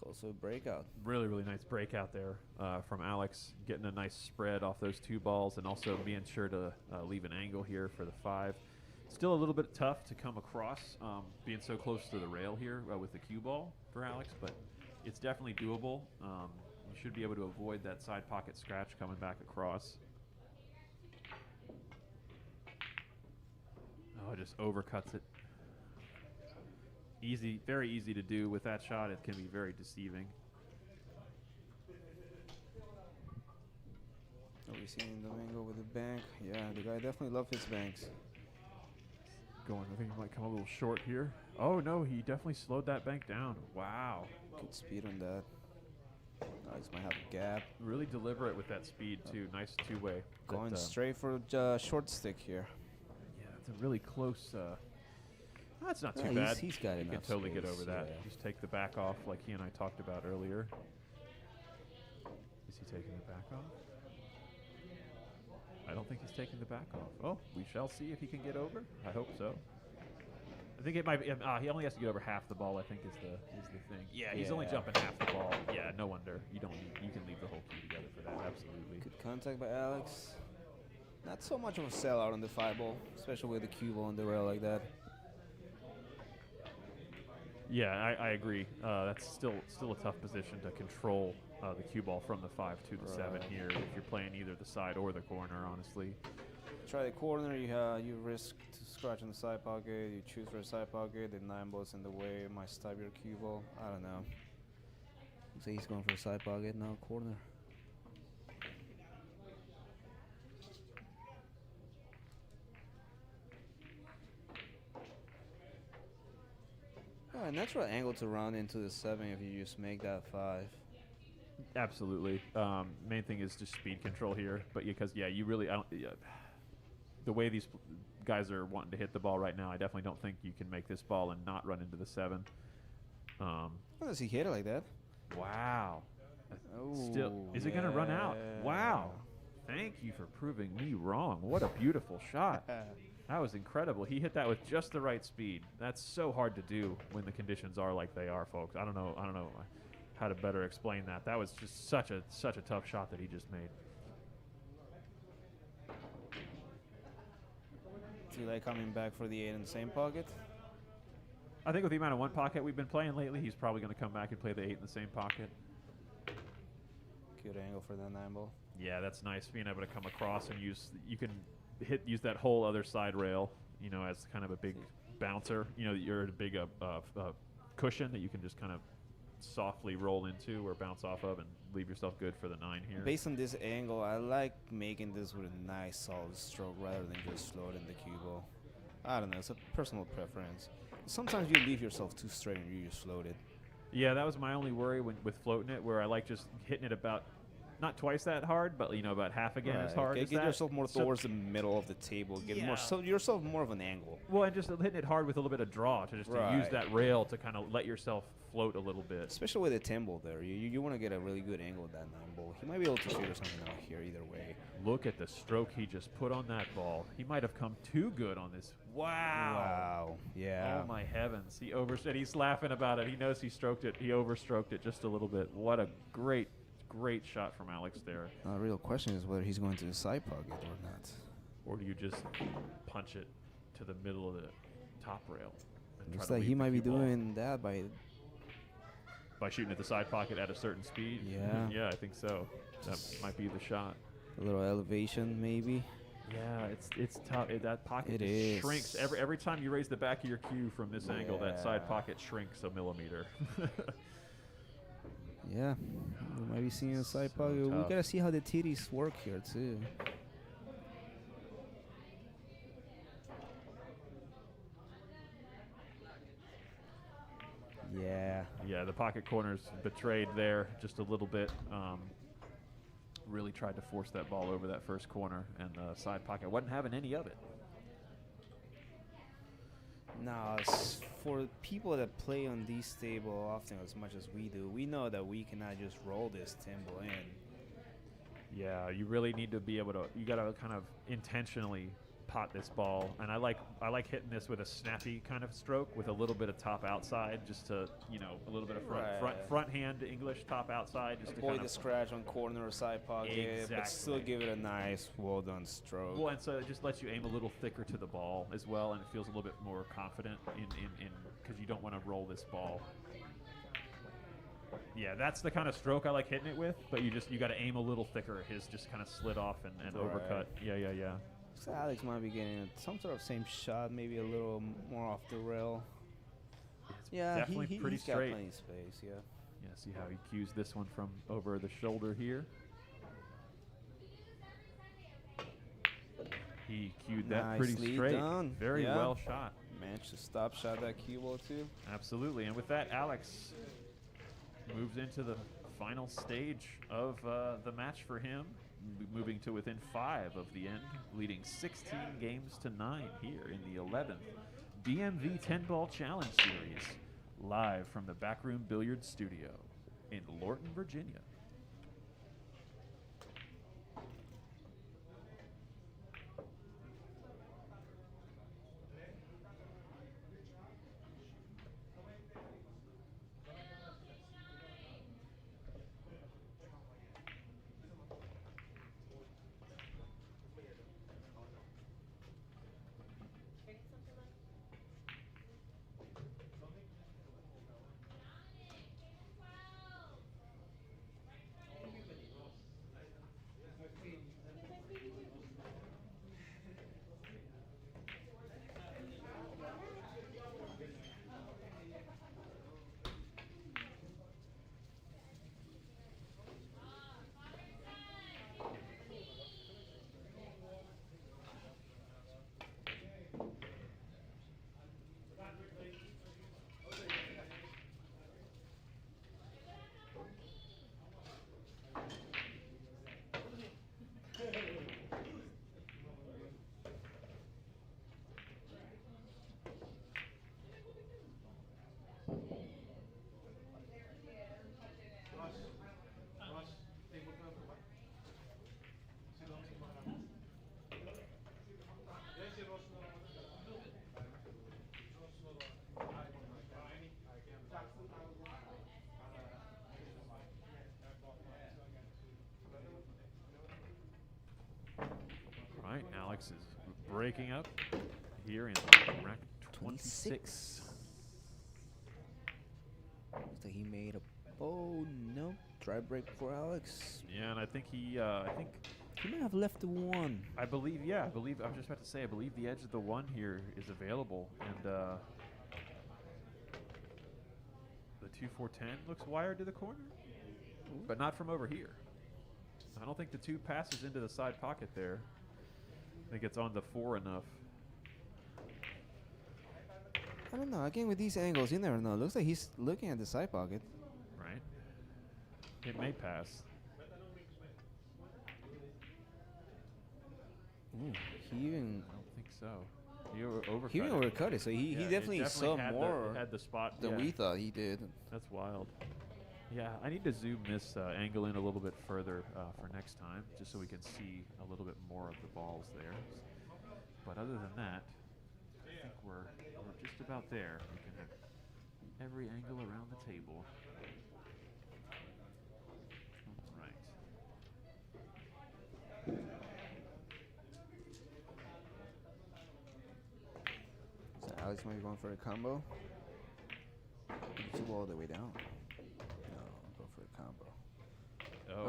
Speaker 8: Goes to a breakout.
Speaker 1: Really, really nice breakout there from Alex, getting a nice spread off those 2 balls and also being sure to leave an angle here for the 5. Still a little bit tough to come across, being so close to the rail here with the cue ball for Alex, but it's definitely doable. You should be able to avoid that side pocket scratch coming back across. Oh, it just overcuts it. Easy, very easy to do with that shot. It can be very deceiving.
Speaker 8: Are we seeing Domingo with the bank? Yeah, the guy definitely loves his banks.
Speaker 1: I think he might come a little short here. Oh no, he definitely slowed that bank down. Wow.
Speaker 8: Good speed on that. Alex might have a gap.
Speaker 1: Really deliberate with that speed too. Nice 2-way.
Speaker 8: Going
Speaker 1: But,
Speaker 8: straight for short stick here.
Speaker 1: yeah, it's a really close. That's not too
Speaker 8: Yeah,
Speaker 1: bad.
Speaker 8: he's got
Speaker 1: He can
Speaker 8: enough
Speaker 1: totally get
Speaker 8: space,
Speaker 1: over that.
Speaker 8: yeah.
Speaker 1: Just take the back off like he and I talked about earlier. Is he taking the back off? I don't think he's taking the back off. Oh, we shall see if he can get over. I hope so. I think it might be. He only has to get over half the ball. I think is the thing. Yeah, he's only
Speaker 8: Yeah.
Speaker 1: jumping half the ball. Yeah, no wonder. You don't. You can leave the whole cue together for that. Absolutely.
Speaker 8: Good contact by Alex. Not so much of a sellout on the 5 ball, especially with the cue ball on the rail like that.
Speaker 1: Yeah, I agree. That's still a tough position to control the cue ball from the 5 to the 7 here if you're playing either the side or the corner, honestly.
Speaker 8: Try the corner, you risk to scratch in the side pocket, you choose for a side pocket, the 9 ball's in the way, might stab your cue ball. I don't know. So he's going for a side pocket, now corner. a natural angle to round into the 7 if you just make that 5.
Speaker 1: Absolutely. Main thing is just speed control here, but because you really the way these guys are wanting to hit the ball right now, I definitely don't think you can make this ball and not run into the 7.
Speaker 8: How does he hit it like that?
Speaker 1: Wow. Still, is it going to run out? Wow. Thank you for proving me wrong. What a beautiful shot. That was incredible. He hit that with just the right speed. That's so hard to do when the conditions are like they are, folks. I don't know how to better explain that. That was just such a tough shot that he just made.
Speaker 8: Do you like coming back for the 8 in the same pocket?
Speaker 1: I think with the amount of one pocket we've been playing lately, he's probably going to come back and play the 8 in the same pocket.
Speaker 8: Good angle for that 9 ball.
Speaker 1: Yeah, that's nice being able to come across and use that whole other side rail, as kind of a big bouncer. You're a big cushion that you can just kind of softly roll into or bounce off of and leave yourself good for the 9 here.
Speaker 8: Based on this angle, I like making this with a nice solid stroke rather than just floating the cue ball. I don't know, it's a personal preference. Sometimes you leave yourself too straight and you just float it.
Speaker 1: Yeah, that was my only worry with floating it, where I like just hitting it about not twice that hard, but about half again as hard as
Speaker 8: Get
Speaker 1: that.
Speaker 8: yourself more towards the middle of the table. Give yourself more of an angle.
Speaker 1: Well, and just hitting it hard with a little bit of draw to use that rail to kind of let yourself float a little bit.
Speaker 8: Especially with a 10 ball there. You want to get a really good angle with that 9 ball. He might be able to figure something out here either way.
Speaker 1: Look at the stroke he just put on that ball. He might have come too good on this. Wow.
Speaker 8: Yeah.
Speaker 1: Oh, my heavens. He's laughing about it. He knows he stroked it. He overstroked it just a little bit. What a great shot from Alex there.
Speaker 8: The real question is whether he's going to the side pocket or not.
Speaker 1: Or do you just punch it to the middle of the top rail?
Speaker 8: Looks like he might be doing that by
Speaker 1: shooting at the side pocket at a certain speed.
Speaker 8: Yeah.
Speaker 1: Yeah, I think so. That might be the shot.
Speaker 8: a little elevation maybe.
Speaker 1: Yeah, it's tough. That pocket
Speaker 8: It
Speaker 1: just
Speaker 8: is.
Speaker 1: shrinks every time you raise the back of your cue from this angle. That side pocket shrinks a millimeter.
Speaker 8: Yeah, we might be seeing a side pocket. We
Speaker 1: tough.
Speaker 8: gotta see how the titties work here too. Yeah.
Speaker 1: Yeah, the pocket corner's betrayed there just a little bit. Really tried to force that ball over that first corner, and the side pocket wasn't having any of it.
Speaker 8: Now, for people that play on these table often as much as we do, we know that we cannot just roll this timbo in.
Speaker 1: Yeah, you really need to be able to. You got to kind of intentionally pot this ball, and I like hitting this with a snappy kind of stroke with a little bit of top outside, just to a little bit of front hand English top outside, just
Speaker 8: Avoid
Speaker 1: to
Speaker 8: the scratch on corner or side pocket, but still give it a nice, well done stroke.
Speaker 1: Well, and so it just lets you aim a little thicker to the ball as well, and it feels a little bit more confident in because you don't want to roll this ball. Yeah, that's the kind of stroke I like hitting it with, but you got to aim a little thicker. His just kind of slid off and overcut. Yeah.
Speaker 8: So Alex might be getting some sort of same shot, maybe a little more off the rail. Yeah,
Speaker 1: definitely pretty
Speaker 8: he's got
Speaker 1: straight.
Speaker 8: plenty of space, yeah.
Speaker 1: Yeah, see how he cues this one from over the shoulder here. He cued that pretty
Speaker 8: Nicely
Speaker 1: straight.
Speaker 8: done.
Speaker 1: Very
Speaker 8: Yeah.
Speaker 1: well shot.
Speaker 8: Managed to stop shot that cue ball too.
Speaker 1: Absolutely. And with that, Alex moves into the final stage of the match for him, moving to within 5 of the end, leading 16 games to 9 here in the 11th DMV 10-Ball Challenge Series, live from the BAK Room Billiards Studio in Lorton, Virginia. Alex is breaking up here in rack 26.
Speaker 8: Looks like he made a. Oh no! Dry break for Alex.
Speaker 1: Yeah, and I think he
Speaker 8: He might have left the one.
Speaker 1: I believe I was just about to say I believe the edge of the one here is available, and the 2-4-10 looks wired to the corner, but not from over here. I don't think the 2 passes into the side pocket there. I think it's on the 4 enough.
Speaker 8: I don't know. Again, with these angles, you never know. Looks like he's looking at the side pocket.
Speaker 1: Right. It may pass.
Speaker 8: Ooh, he even
Speaker 1: I don't think so. He overcut
Speaker 8: he even
Speaker 1: it.
Speaker 8: overcut it. So he
Speaker 1: Yeah, it
Speaker 8: definitely saw
Speaker 1: had
Speaker 8: more
Speaker 1: had the spot
Speaker 8: than
Speaker 1: yeah.
Speaker 8: we thought he did.
Speaker 1: That's wild. Yeah, I need to zoom this angle in a little bit further for next time, just so we can see a little bit more of the balls there. But other than that, I think we're just about there. We can have every angle around the table. All right.
Speaker 8: So Alex might be going for a combo. Two all the way down. No, go for a combo.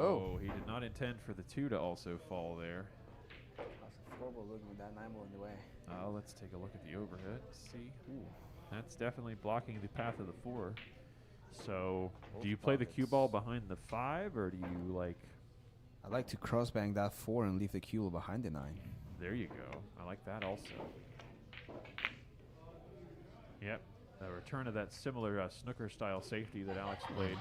Speaker 1: Oh, he did not intend for the 2 to also fall there.
Speaker 8: That's a 4 ball looking with that 9 ball in the way.
Speaker 1: Let's take a look at the overhead. See, that's definitely blocking the path of the 4. So, do you play the cue ball behind the 5, or do you like?
Speaker 8: I'd like to cross bang that 4 and leave the cue behind the 9.
Speaker 1: There you go. I like that also. Yep. A return of that similar snooker style safety that Alex played.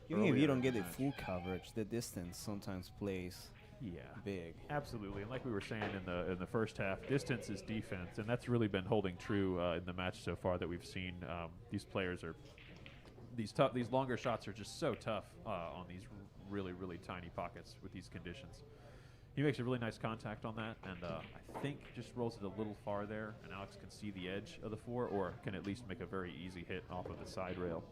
Speaker 8: Even if
Speaker 1: earlier
Speaker 8: you don't
Speaker 1: in
Speaker 8: get
Speaker 1: the
Speaker 8: the
Speaker 1: match.
Speaker 8: full coverage, the distance sometimes plays
Speaker 1: Yeah.
Speaker 8: big.
Speaker 1: Absolutely, and like we were saying in the first half, distance is defense, and that's really been holding true in the match so far that we've seen. These players are these longer shots are just so tough on these really tiny pockets with these conditions. He makes a really nice contact on that, and I think just rolls it a little far there, and Alex can see the edge of the 4, or can at least make a very easy hit off of the side rail.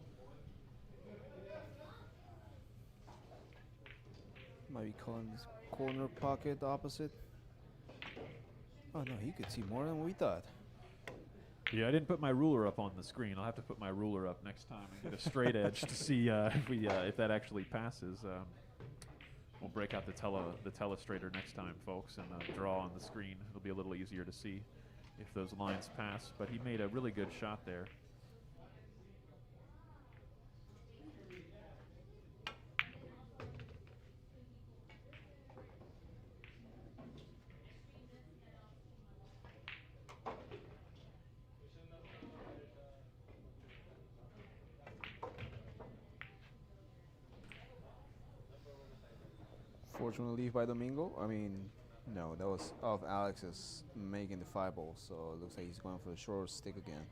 Speaker 8: Might be calling this corner pocket opposite. Oh no, he could see more than we thought.
Speaker 1: Yeah, I didn't put my ruler up on the screen. I'll have to put my ruler up next time and get a straight edge to see if that actually passes. We'll break out the telestrator next time, folks, and draw on the screen. It'll be a little easier to see if those lines pass. But he made a really good shot there.
Speaker 8: Fortunate leave by Domingo. I mean, no, that was off Alex's making the 5 ball, so it looks like he's going for the short stick again.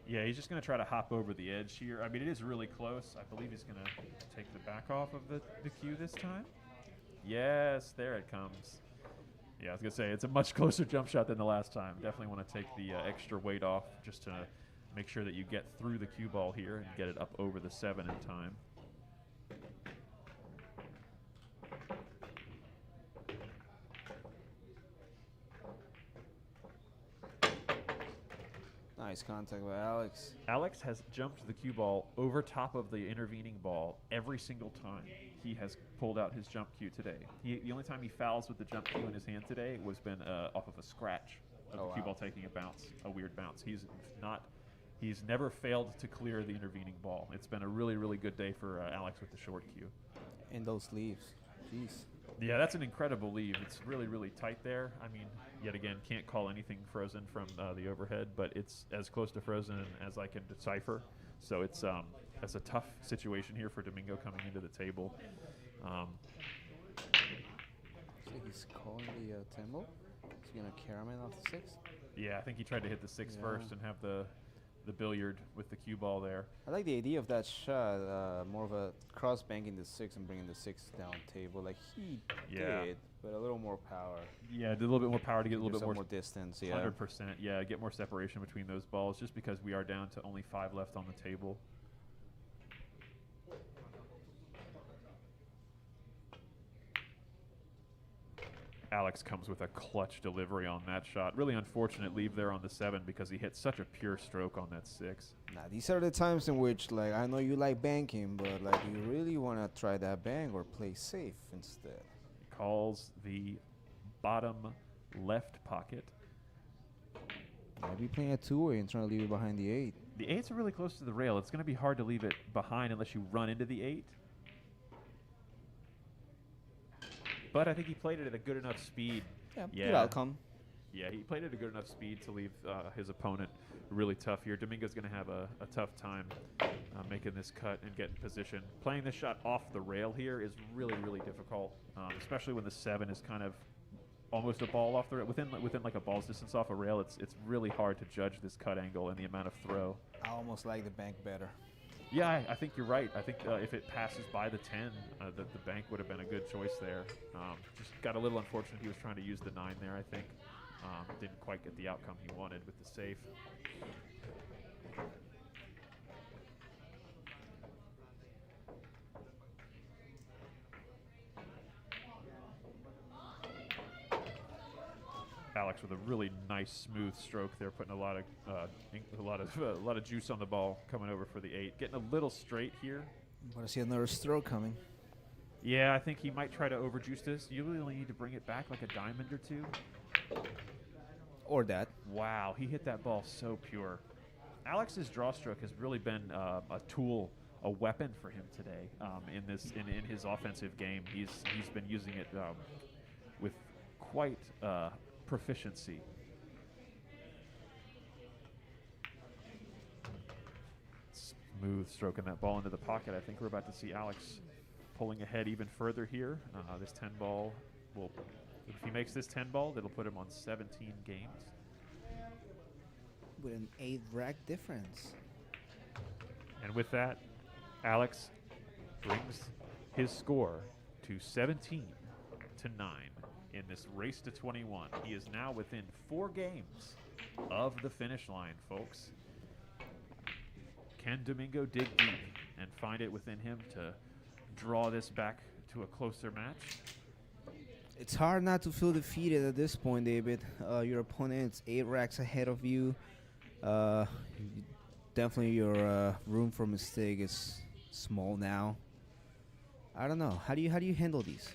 Speaker 1: Yeah, he's just going to try to hop over the edge here. I mean, it is really close. I believe he's going to take the back off of the cue this time. Yes, there it comes. Yeah, I was going to say, it's a much closer jump shot than the last time. Definitely want to take the extra weight off just to make sure that you get through the cue ball here and get it up over the 7 in time.
Speaker 8: Nice contact by Alex.
Speaker 1: Alex has jumped the cue ball over top of the intervening ball every single time he has pulled out his jump cue today. The only time he fouls with the jump cue in his hand today was been off of a scratch of the cue ball taking a weird bounce. He's never failed to clear the intervening ball. It's been a really good day for Alex with the short cue.
Speaker 8: And those leaves. Jeez.
Speaker 1: Yeah, that's an incredible leave. It's really tight there. I mean, yet again, can't call anything frozen from the overhead, but it's as close to frozen as I can decipher. So it's a tough situation here for Domingo coming into the table.
Speaker 8: So he's calling the tempo. He's going to carry him in off the 6.
Speaker 1: Yeah, I think he tried to hit the 6 first and have the billiard with the cue ball there.
Speaker 8: I like the idea of that shot, more of a cross banking the 6 and bringing the 6 down table like he did, but a little more power.
Speaker 1: Yeah, did a little bit more power to get a little bit more
Speaker 8: distance. Yeah,
Speaker 1: 100%. Yeah, get more separation between those balls just because we are down to only 5 left on the table. Alex comes with a clutch delivery on that shot. Really unfortunate leave there on the 7 because he hit such a pure stroke on that 6.
Speaker 8: Now, these are the times in which, like, I know you like banking, but, like, you really want to try that bank or play safe instead.
Speaker 1: He calls the bottom left pocket.
Speaker 8: Might be playing a 2-way and trying to leave it behind the 8.
Speaker 1: The 8s are really close to the rail. It's going to be hard to leave it behind unless you run into the 8. But I think he played it at a good enough speed.
Speaker 8: Good outcome.
Speaker 1: Yeah, he played it at a good enough speed to leave his opponent really tough here. Domingo's going to have a tough time making this cut and getting position. Playing this shot off the rail here is really, really difficult, especially when the 7 is kind of almost a ball off the rail. Within like a ball's distance off a rail, it's really hard to judge this cut angle and the amount of throw.
Speaker 8: I almost like the bank better.
Speaker 1: Yeah, I think you're right. I think if it passes by the 10, the bank would have been a good choice there. Just got a little unfortunate. He was trying to use the 9 there, I think. Didn't quite get the outcome he wanted with the safe. Alex with a really nice smooth stroke there, putting a lot of juice on the ball, coming over for the 8, getting a little straight here.
Speaker 8: Want to see another stroke coming?
Speaker 1: Yeah, I think he might try to overjuice this. You really need to bring it back like a diamond or 2.
Speaker 8: Or that.
Speaker 1: Wow, he hit that ball so pure. Alex's draw stroke has really been a tool, a weapon for him today in his offensive game. He's been using it with quite proficiency. Smooth stroking that ball into the pocket. I think we're about to see Alex pulling ahead even further here. This 10 ball will, if he makes this 10 ball, that'll put him on 17 games.
Speaker 8: With an 8 rack difference.
Speaker 1: And with that, Alex brings his score to 17-9 in this race to 21. He is now within 4 games of the finish line, folks. Can Domingo dig deep and find it within him to draw this back to a closer match?
Speaker 8: It's hard not to feel defeated at this point, David. Your opponent is 8 racks ahead of you. Definitely your room for mistake is small now. I don't know. How do you handle these?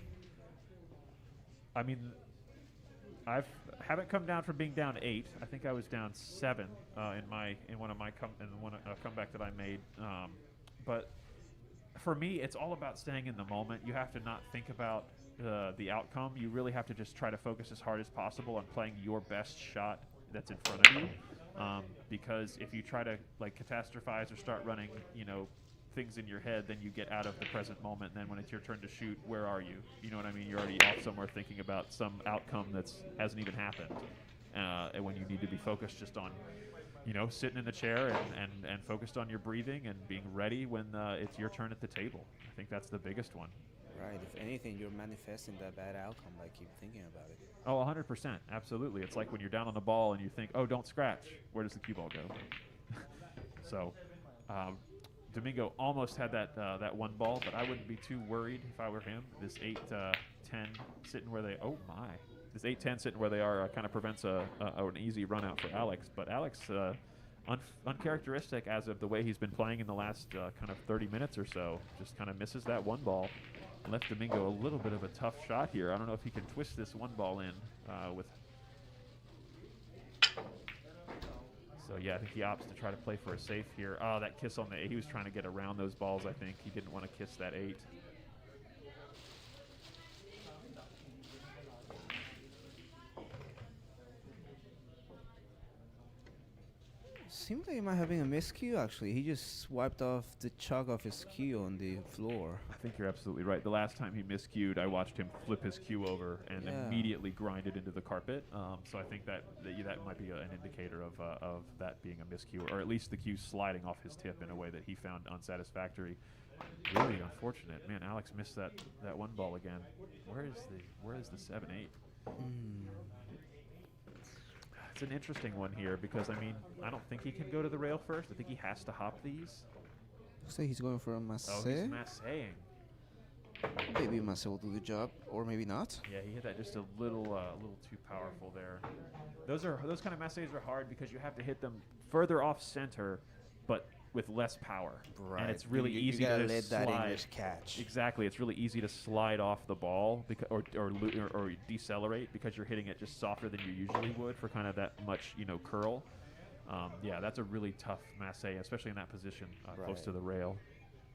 Speaker 1: I mean, haven't come down from being down 8. I think I was down 7 in one comeback that I made. But for me, it's all about staying in the moment. You have to not think about the outcome. You really have to just try to focus as hard as possible on playing your best shot that's in front of you. Because if you try to like catastrophize or start running, things in your head, then you get out of the present moment. And then when it's your turn to shoot, where are you? You know what I mean? You're already off somewhere thinking about some outcome that hasn't even happened. And when you need to be focused just on, sitting in the chair and focused on your breathing and being ready when it's your turn at the table. I think that's the biggest one.
Speaker 8: Right. If anything, you're manifesting that bad outcome by keep thinking about it.
Speaker 1: Oh, 100%. Absolutely. It's like when you're down on the ball and you think, oh, don't scratch. Where does the cue ball go? So Domingo almost had that one ball, but I wouldn't be too worried if I were him. This 8-10 sitting where they this 8-10 sitting where they are kind of prevents an easy run out for Alex. But Alex, uncharacteristic as of the way he's been playing in the last kind of 30 minutes or so, just kind of misses that one ball. Left Domingo a little bit of a tough shot here. I don't know if he can twist this one ball in with. So yeah, I think he opts to try to play for a safe here. Oh, that kiss on the 8. He was trying to get around those balls, I think. He didn't want to kiss that 8.
Speaker 8: Seems like he might have been a miscue, actually. He just wiped off the chalk off his cue on the floor.
Speaker 1: I think you're absolutely right. The last time he miscued, I watched him flip his cue over and immediately grind it into the carpet. So I think that might be an indicator of that being a miscue, or at least the cue sliding off his tip in a way that he found unsatisfactory. Really unfortunate. Man, Alex missed that one ball again. Where is the 7-8? It's an interesting one here because, I mean, I don't think he can go to the rail first. I think he has to hop these.
Speaker 8: Looks like he's going for a masse.
Speaker 1: Oh, he's masseing.
Speaker 8: Maybe Marcel will do the job, or maybe not.
Speaker 1: Yeah, he hit that just a little too powerful there. Those kind of masses are hard because you have to hit them further off center, but with less power.
Speaker 8: Right.
Speaker 1: And it's really
Speaker 8: you
Speaker 1: easy
Speaker 8: gotta
Speaker 1: to
Speaker 8: let
Speaker 1: slide.
Speaker 8: that English catch.
Speaker 1: Exactly, it's really easy to slide off the ball or decelerate because you're hitting it just softer than you usually would for kind of that much curl. Yeah, that's a really tough masse, especially in that position close
Speaker 8: Right.
Speaker 1: to the rail.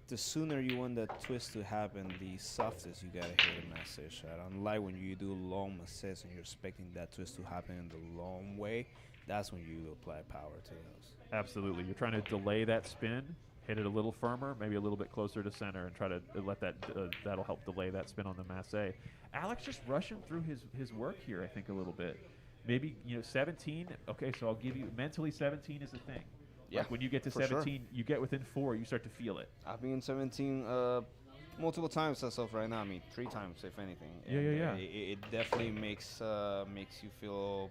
Speaker 8: The sooner you want that twist to happen, the softest you gotta hit a masse shot. Unlike when you do long masses and you're expecting that twist to happen in the long way, that's when you apply power to those.
Speaker 1: Absolutely, you're trying to delay that spin, hit it a little firmer, maybe a little bit closer to center, and try to let that that'll help delay that spin on the masse. Alex just rushing through his work here, I think, a little bit. Maybe 17. Okay, so I'll give you mentally 17 is the thing.
Speaker 8: Yeah,
Speaker 1: Like when you get to
Speaker 8: for sure.
Speaker 1: 17, you get within 4, you start to feel it.
Speaker 8: I've been in 17 multiple times as of right now. I mean, 3 times if anything.
Speaker 1: Yeah,
Speaker 8: And,
Speaker 1: yeah.
Speaker 8: It definitely makes you feel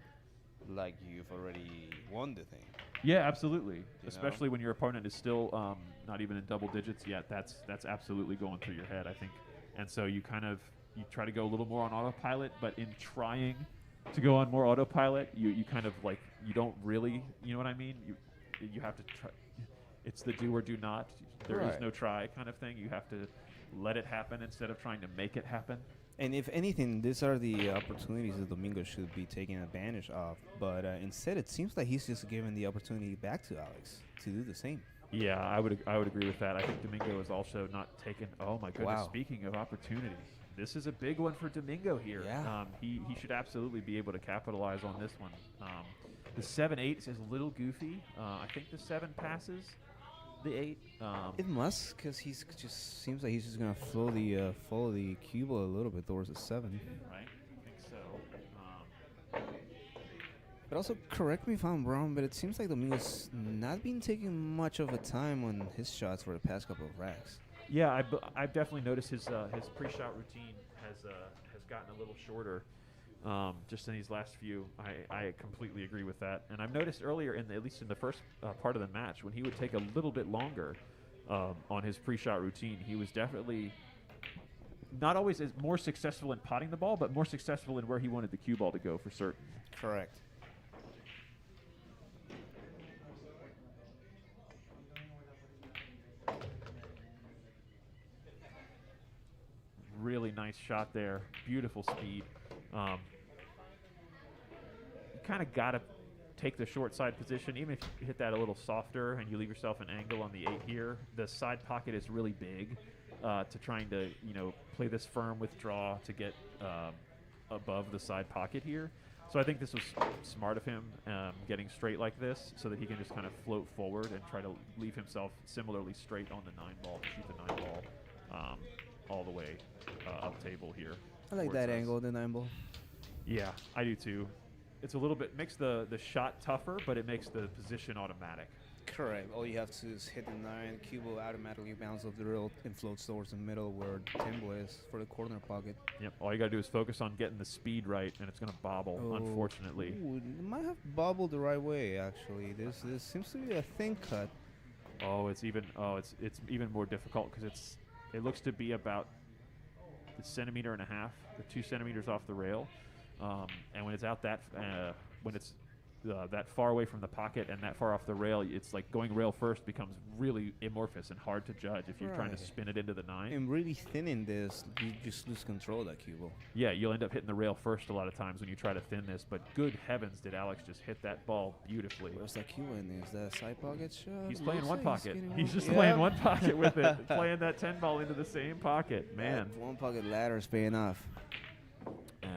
Speaker 8: like you've already won the thing.
Speaker 1: Yeah, absolutely.
Speaker 8: know?
Speaker 1: Especially when your opponent is still not even in double digits yet. That's absolutely going through your head, I think. And so you try to go a little more on autopilot, but in trying to go on more autopilot, you kind of like you don't really, you know what I mean? You have to try. It's the do or do not. There is
Speaker 8: Right.
Speaker 1: no try kind of thing. You have to let it happen instead of trying to make it happen.
Speaker 8: And if anything, these are the opportunities that Domingo should be taking advantage of. But instead, it seems like he's just giving the opportunity back to Alex to do the same.
Speaker 1: Yeah, I would agree with that. I think Domingo is also not taken. Oh my goodness!
Speaker 8: Wow.
Speaker 1: Speaking of opportunities, this is a big one for Domingo here.
Speaker 8: Yeah.
Speaker 1: He should absolutely be able to capitalize on this one. The 7-8 is a little goofy. I think the 7 passes the 8.
Speaker 8: It must, because he's just seems like he's just gonna follow the cube a little bit towards the 7.
Speaker 1: Right? I think so.
Speaker 8: But also, correct me if I'm wrong, but it seems like Domingo's not been taking much of a time on his shots for the past couple of racks.
Speaker 1: Yeah, I've definitely noticed his pre-shot routine has gotten a little shorter. Just in these last few, I completely agree with that. And I've noticed earlier, at least in the first part of the match, when he would take a little bit longer on his pre-shot routine, he was definitely not always as more successful in potting the ball, but more successful in where he wanted the cue ball to go for certain.
Speaker 8: Correct.
Speaker 1: Really nice shot there. Beautiful speed. You kind of got to take the short side position. Even if you hit that a little softer and you leave yourself an angle on the 8 here, the side pocket is really big to trying to, play this firm withdraw to get above the side pocket here. So I think this was smart of him getting straight like this so that he can just kind of float forward and try to leave himself similarly straight on the 9 ball to shoot the 9 ball all the way up table here.
Speaker 8: I like
Speaker 1: towards
Speaker 8: that
Speaker 1: us.
Speaker 8: angle, the 9 ball.
Speaker 1: Yeah, I do too. It's a little bit makes the shot tougher, but it makes the position automatic.
Speaker 8: Correct. All you have to do is hit the 9, cube will automatically bounce off the rail and floats towards the middle where the 10 ball is for the corner pocket.
Speaker 1: Yep. All you got to do is focus on getting the speed right, and it's going to bobble, unfortunately.
Speaker 8: Ooh, it might have bobbled the right way, actually. This seems to be a thin cut.
Speaker 1: It's even more difficult because it looks to be about a centimeter and a half, or 2 centimeters off the rail, and when it's out that when it's that far away from the pocket and that far off the rail, it's like going rail first becomes really amorphous and hard to judge if you're trying to
Speaker 8: Right.
Speaker 1: spin it into the 9.
Speaker 8: And really thinning this, you just lose control of that cue ball.
Speaker 1: Yeah, you'll end up hitting the rail first a lot of times when you try to thin this, but good heavens did Alex just hit that ball beautifully.
Speaker 8: Where's that cue in? Is that a side pocket shot?
Speaker 1: He's playing
Speaker 8: Looks
Speaker 1: one
Speaker 8: like
Speaker 1: pocket.
Speaker 8: getting
Speaker 1: He's just
Speaker 8: yeah.
Speaker 1: playing one pocket with it, playing that 10 ball into the same pocket. Man.
Speaker 8: That one pocket ladder is paying off.
Speaker 1: And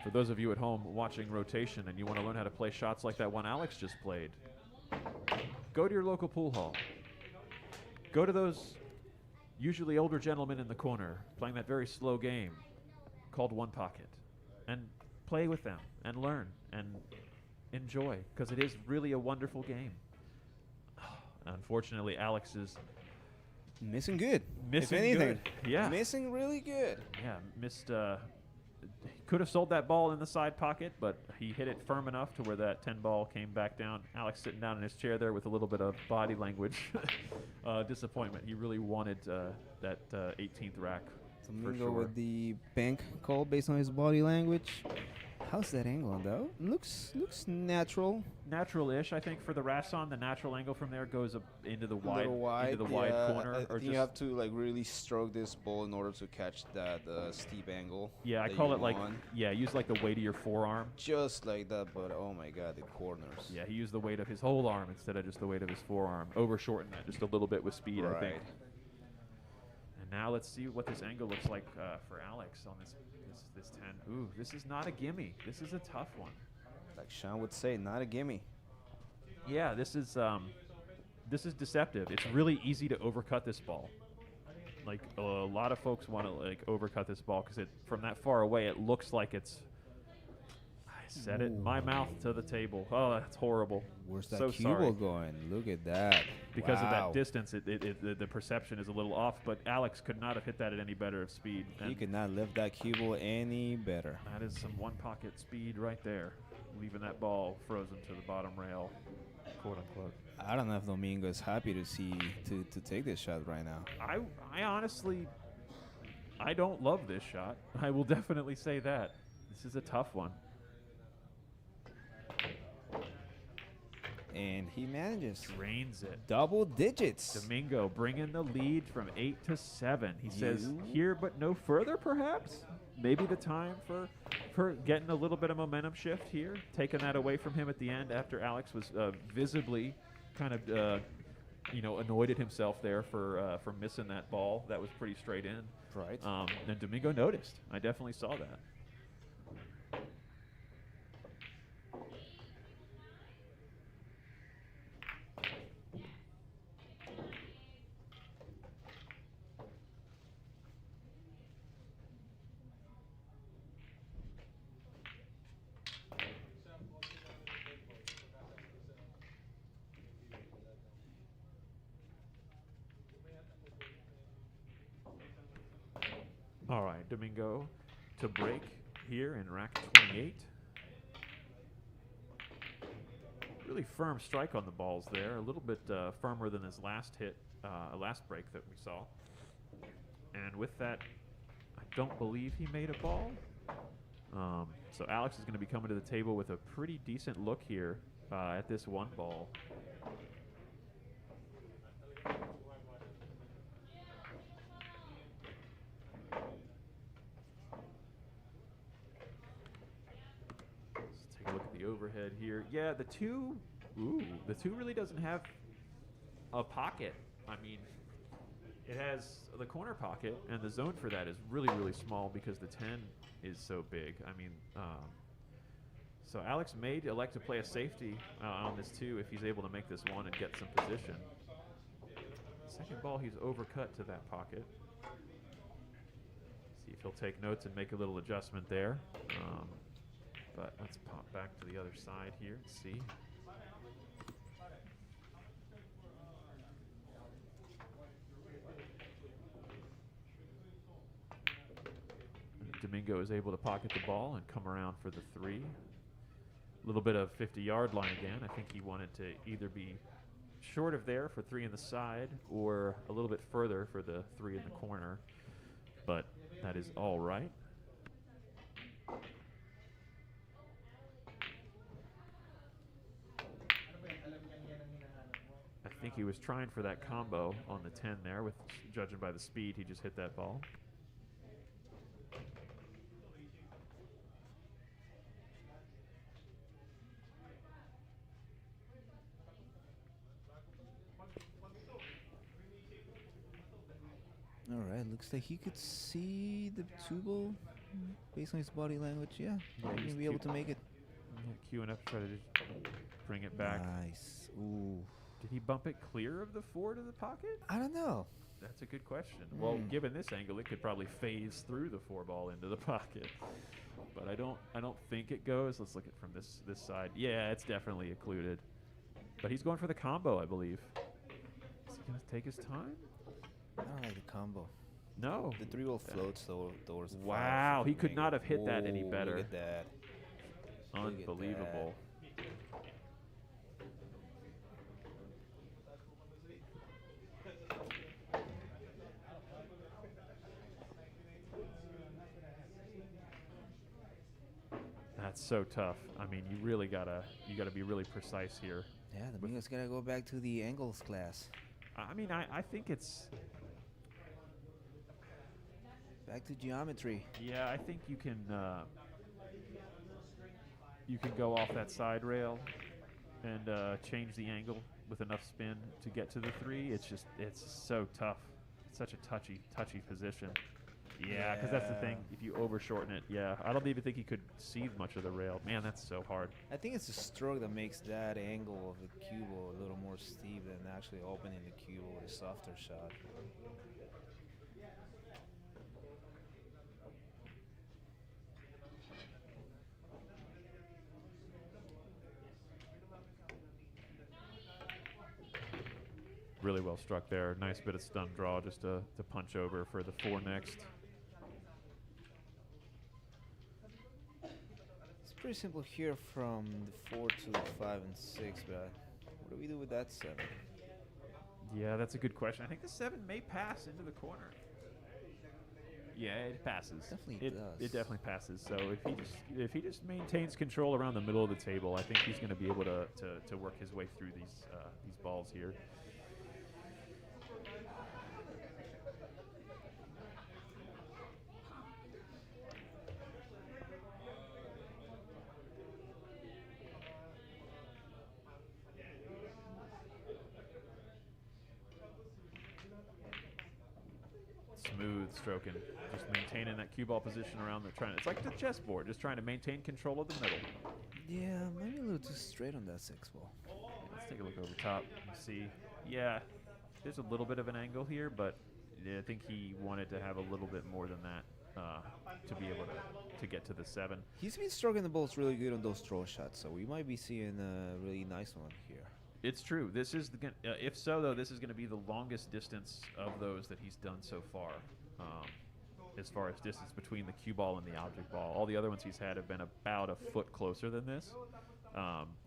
Speaker 1: for those of you at home watching rotation and you want to learn how to play shots like that one Alex just played, go to your local pool hall. Go to those usually older gentlemen in the corner playing that very slow game called one pocket and play with them and learn and enjoy because it is really a wonderful game. Unfortunately, Alex is
Speaker 8: Missing good.
Speaker 1: missing
Speaker 8: if anything.
Speaker 1: good. Yeah.
Speaker 8: Missing really good.
Speaker 1: Yeah, missed. could have sold that ball in the side pocket, but he hit it firm enough to where that 10 ball came back down. Alex sitting down in his chair there with a little bit of body language disappointment. He really wanted that 18th rack.
Speaker 8: Domingo
Speaker 1: sure.
Speaker 8: with the bank call based on his body language. How's that angle though? Looks natural.
Speaker 1: Natural-ish, I think, for the Rasson. The natural angle from there goes up into the wide,
Speaker 8: Little wide,
Speaker 1: into the wide
Speaker 8: yeah.
Speaker 1: corner,
Speaker 8: I
Speaker 1: or
Speaker 8: think you have to like really stroke this ball in order to catch that steep angle.
Speaker 1: yeah, I
Speaker 8: that
Speaker 1: call
Speaker 8: you
Speaker 1: it like
Speaker 8: want.
Speaker 1: use like the weight of your forearm.
Speaker 8: Just like that, but oh my god, the corners.
Speaker 1: Yeah, he used the weight of his whole arm instead of just the weight of his forearm. Overshortened that just a little bit with speed, I think.
Speaker 8: Right.
Speaker 1: And now let's see what this angle looks like for Alex on this 10. Ooh, this is not a gimme. This is a tough one.
Speaker 8: Like Shawn would say, not a gimme.
Speaker 1: Yeah, this is deceptive. It's really easy to overcut this ball. Like a lot of folks want to like overcut this ball because from that far away it looks like it's. I said it. My mouth to the table. Oh, that's horrible.
Speaker 8: Where's that
Speaker 1: So
Speaker 8: cue
Speaker 1: sorry.
Speaker 8: ball going? Look at that.
Speaker 1: Because of
Speaker 8: Wow.
Speaker 1: that distance, the perception is a little off. But Alex could not have hit that at any better of speed.
Speaker 8: He
Speaker 1: And
Speaker 8: could not lift that cue ball any better.
Speaker 1: that is some one pocket speed right there, leaving that ball frozen to the bottom rail, quote unquote.
Speaker 8: I don't know if Domingo is happy to see to take this shot right now.
Speaker 1: I honestly, I don't love this shot. I will definitely say that. This is a tough one.
Speaker 8: And he manages
Speaker 1: Drains it.
Speaker 8: double digits.
Speaker 1: Domingo bringing the lead from 8 to 7. He says,
Speaker 8: You-
Speaker 1: here but no further, perhaps? Maybe the time for getting a little bit of momentum shift here, taking that away from him at the end after Alex was visibly kind of, annoyed at himself there for missing that ball. That was pretty straight in.
Speaker 8: Right.
Speaker 1: And Domingo noticed. I definitely saw that. All right, Domingo to break here in rack 28. Really firm strike on the balls there. A little bit firmer than his last hit, last break that we saw. And with that, I don't believe he made a ball. So Alex is going to be coming to the table with a pretty decent look here at this one ball. Let's take a look at the overhead here. Yeah, the two really doesn't have a pocket. I mean, it has the corner pocket, and the zone for that is really, really small because the 10 is so big. I mean, so Alex may elect to play a safety on this 2 if he's able to make this 1 and get some position. Second ball, he's overcut to that pocket. See if he'll take notes and make a little adjustment there. But let's pop back to the other side here and see. Domingo is able to pocket the ball and come around for the 3. A little bit of 50-yard line again. I think he wanted to either be short of there for 3 in the side or a little bit further for the 3 in the corner. But that is all right. I think he was trying for that combo on the 10 there, with judging by the speed, he just hit that ball.
Speaker 8: All right, looks like he could see the 2 ball based on his body language. Yeah,
Speaker 1: Yeah,
Speaker 8: he's
Speaker 1: he's
Speaker 8: gonna be able
Speaker 1: cute.
Speaker 8: to make it.
Speaker 1: Queuing up to try to just bring it back.
Speaker 8: Nice. Ooh.
Speaker 1: Did he bump it clear of the 4 to the pocket?
Speaker 8: I don't know.
Speaker 1: That's a good question. Well,
Speaker 8: Mm.
Speaker 1: given this angle, it could probably phase through the 4 ball into the pocket. But I don't think it goes. Let's look at it from this side. Yeah, it's definitely occluded. But he's going for the combo, I believe. Is he gonna take his time?
Speaker 8: I don't like the combo.
Speaker 1: No.
Speaker 8: The 3 ball floats towards the 5.
Speaker 1: Wow, he could
Speaker 8: Make
Speaker 1: not
Speaker 8: it-
Speaker 1: have hit that any
Speaker 8: Whoa,
Speaker 1: better.
Speaker 8: Look at that. Look at
Speaker 1: Unbelievable. That's so tough. I mean, you really gotta be really precise here.
Speaker 8: Yeah, Domingo's gotta go back to the angles class.
Speaker 1: I mean, I think it's,
Speaker 8: Back to geometry.
Speaker 1: yeah, I think you can go off that side rail and change the angle with enough spin to get to the 3. It's so tough. It's such a touchy position. Yeah, because that's the thing.
Speaker 8: Yeah.
Speaker 1: If you overshorten it, yeah, I don't even think he could see much of the rail. Man, that's so hard.
Speaker 8: I think it's the stroke that makes that angle of the cue ball a little more steep than actually opening the cue ball with a softer shot.
Speaker 1: Really well struck there. Nice bit of stun draw just to punch over for the 4 next.
Speaker 8: It's pretty simple here from the 4 to the 5 and 6, but what do we do with that 7?
Speaker 1: Yeah, that's a good question. I think the 7 may pass into the corner. Yeah, it passes.
Speaker 8: Definitely
Speaker 1: it
Speaker 8: does.
Speaker 1: It definitely passes. So if he just maintains control around the middle of the table, I think he's going to be able to work his way through these balls here. Smooth stroking, just maintaining that cue ball position around the it's like the chessboard, just trying to maintain control of the middle.
Speaker 8: Yeah, maybe a little too straight on that 6 ball.
Speaker 1: Let's take a look over top and see. Yeah, there's a little bit of an angle here, but yeah, I think he wanted to have a little bit more than that to be able to get to the 7.
Speaker 8: He's been stroking the balls really good on those draw shots, so we might be seeing a really nice one here.
Speaker 1: It's true. This is if so though, this is going to be the longest distance of those that he's done so far, as far as distance between the cue ball and the object ball. All the other ones he's had have been about a foot closer than this.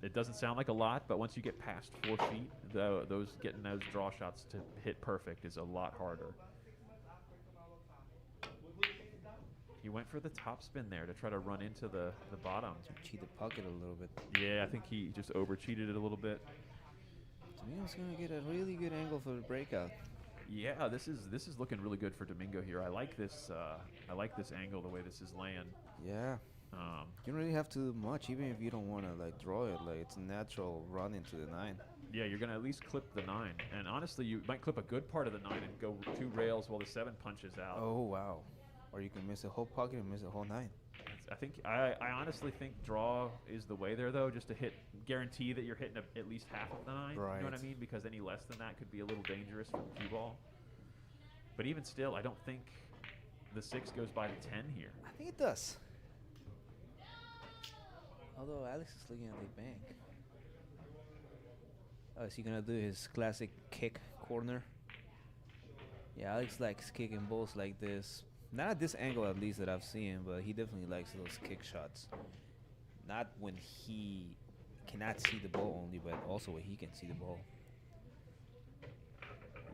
Speaker 1: It doesn't sound like a lot, but once you get past 4 feet, getting those draw shots to hit perfect is a lot harder. He went for the top spin there to try to run into the bottom.
Speaker 8: Cheat the pocket a little bit.
Speaker 1: Yeah, I think he just over cheated it a little bit.
Speaker 8: Domingo's gonna get a really good angle for the breakout.
Speaker 1: Yeah, this is looking really good for Domingo here. I like this angle, the way this is laying.
Speaker 8: Yeah. You don't really have to do much, even if you don't want to like draw it. Like it's a natural run into the 9.
Speaker 1: Yeah, you're gonna at least clip the 9, and honestly, you might clip a good part of the 9 and go 2 rails while the 7 punches out.
Speaker 8: Oh wow. Or you can miss a whole pocket and miss a whole 9.
Speaker 1: I honestly think draw is the way there though, just to guarantee that you're hitting at least half of the 9.
Speaker 8: Right.
Speaker 1: You know what I mean? Because any less than that could be a little dangerous for the cue ball. But even still, I don't think the 6 goes by the 10 here.
Speaker 8: I think it does. Although Alex is looking at the bank. Oh, is he gonna do his classic kick corner? Yeah, Alex likes kicking balls like this. Not at this angle, at least, that I've seen, but he definitely likes those kick shots. Not when he cannot see the ball only, but also when he can see the ball.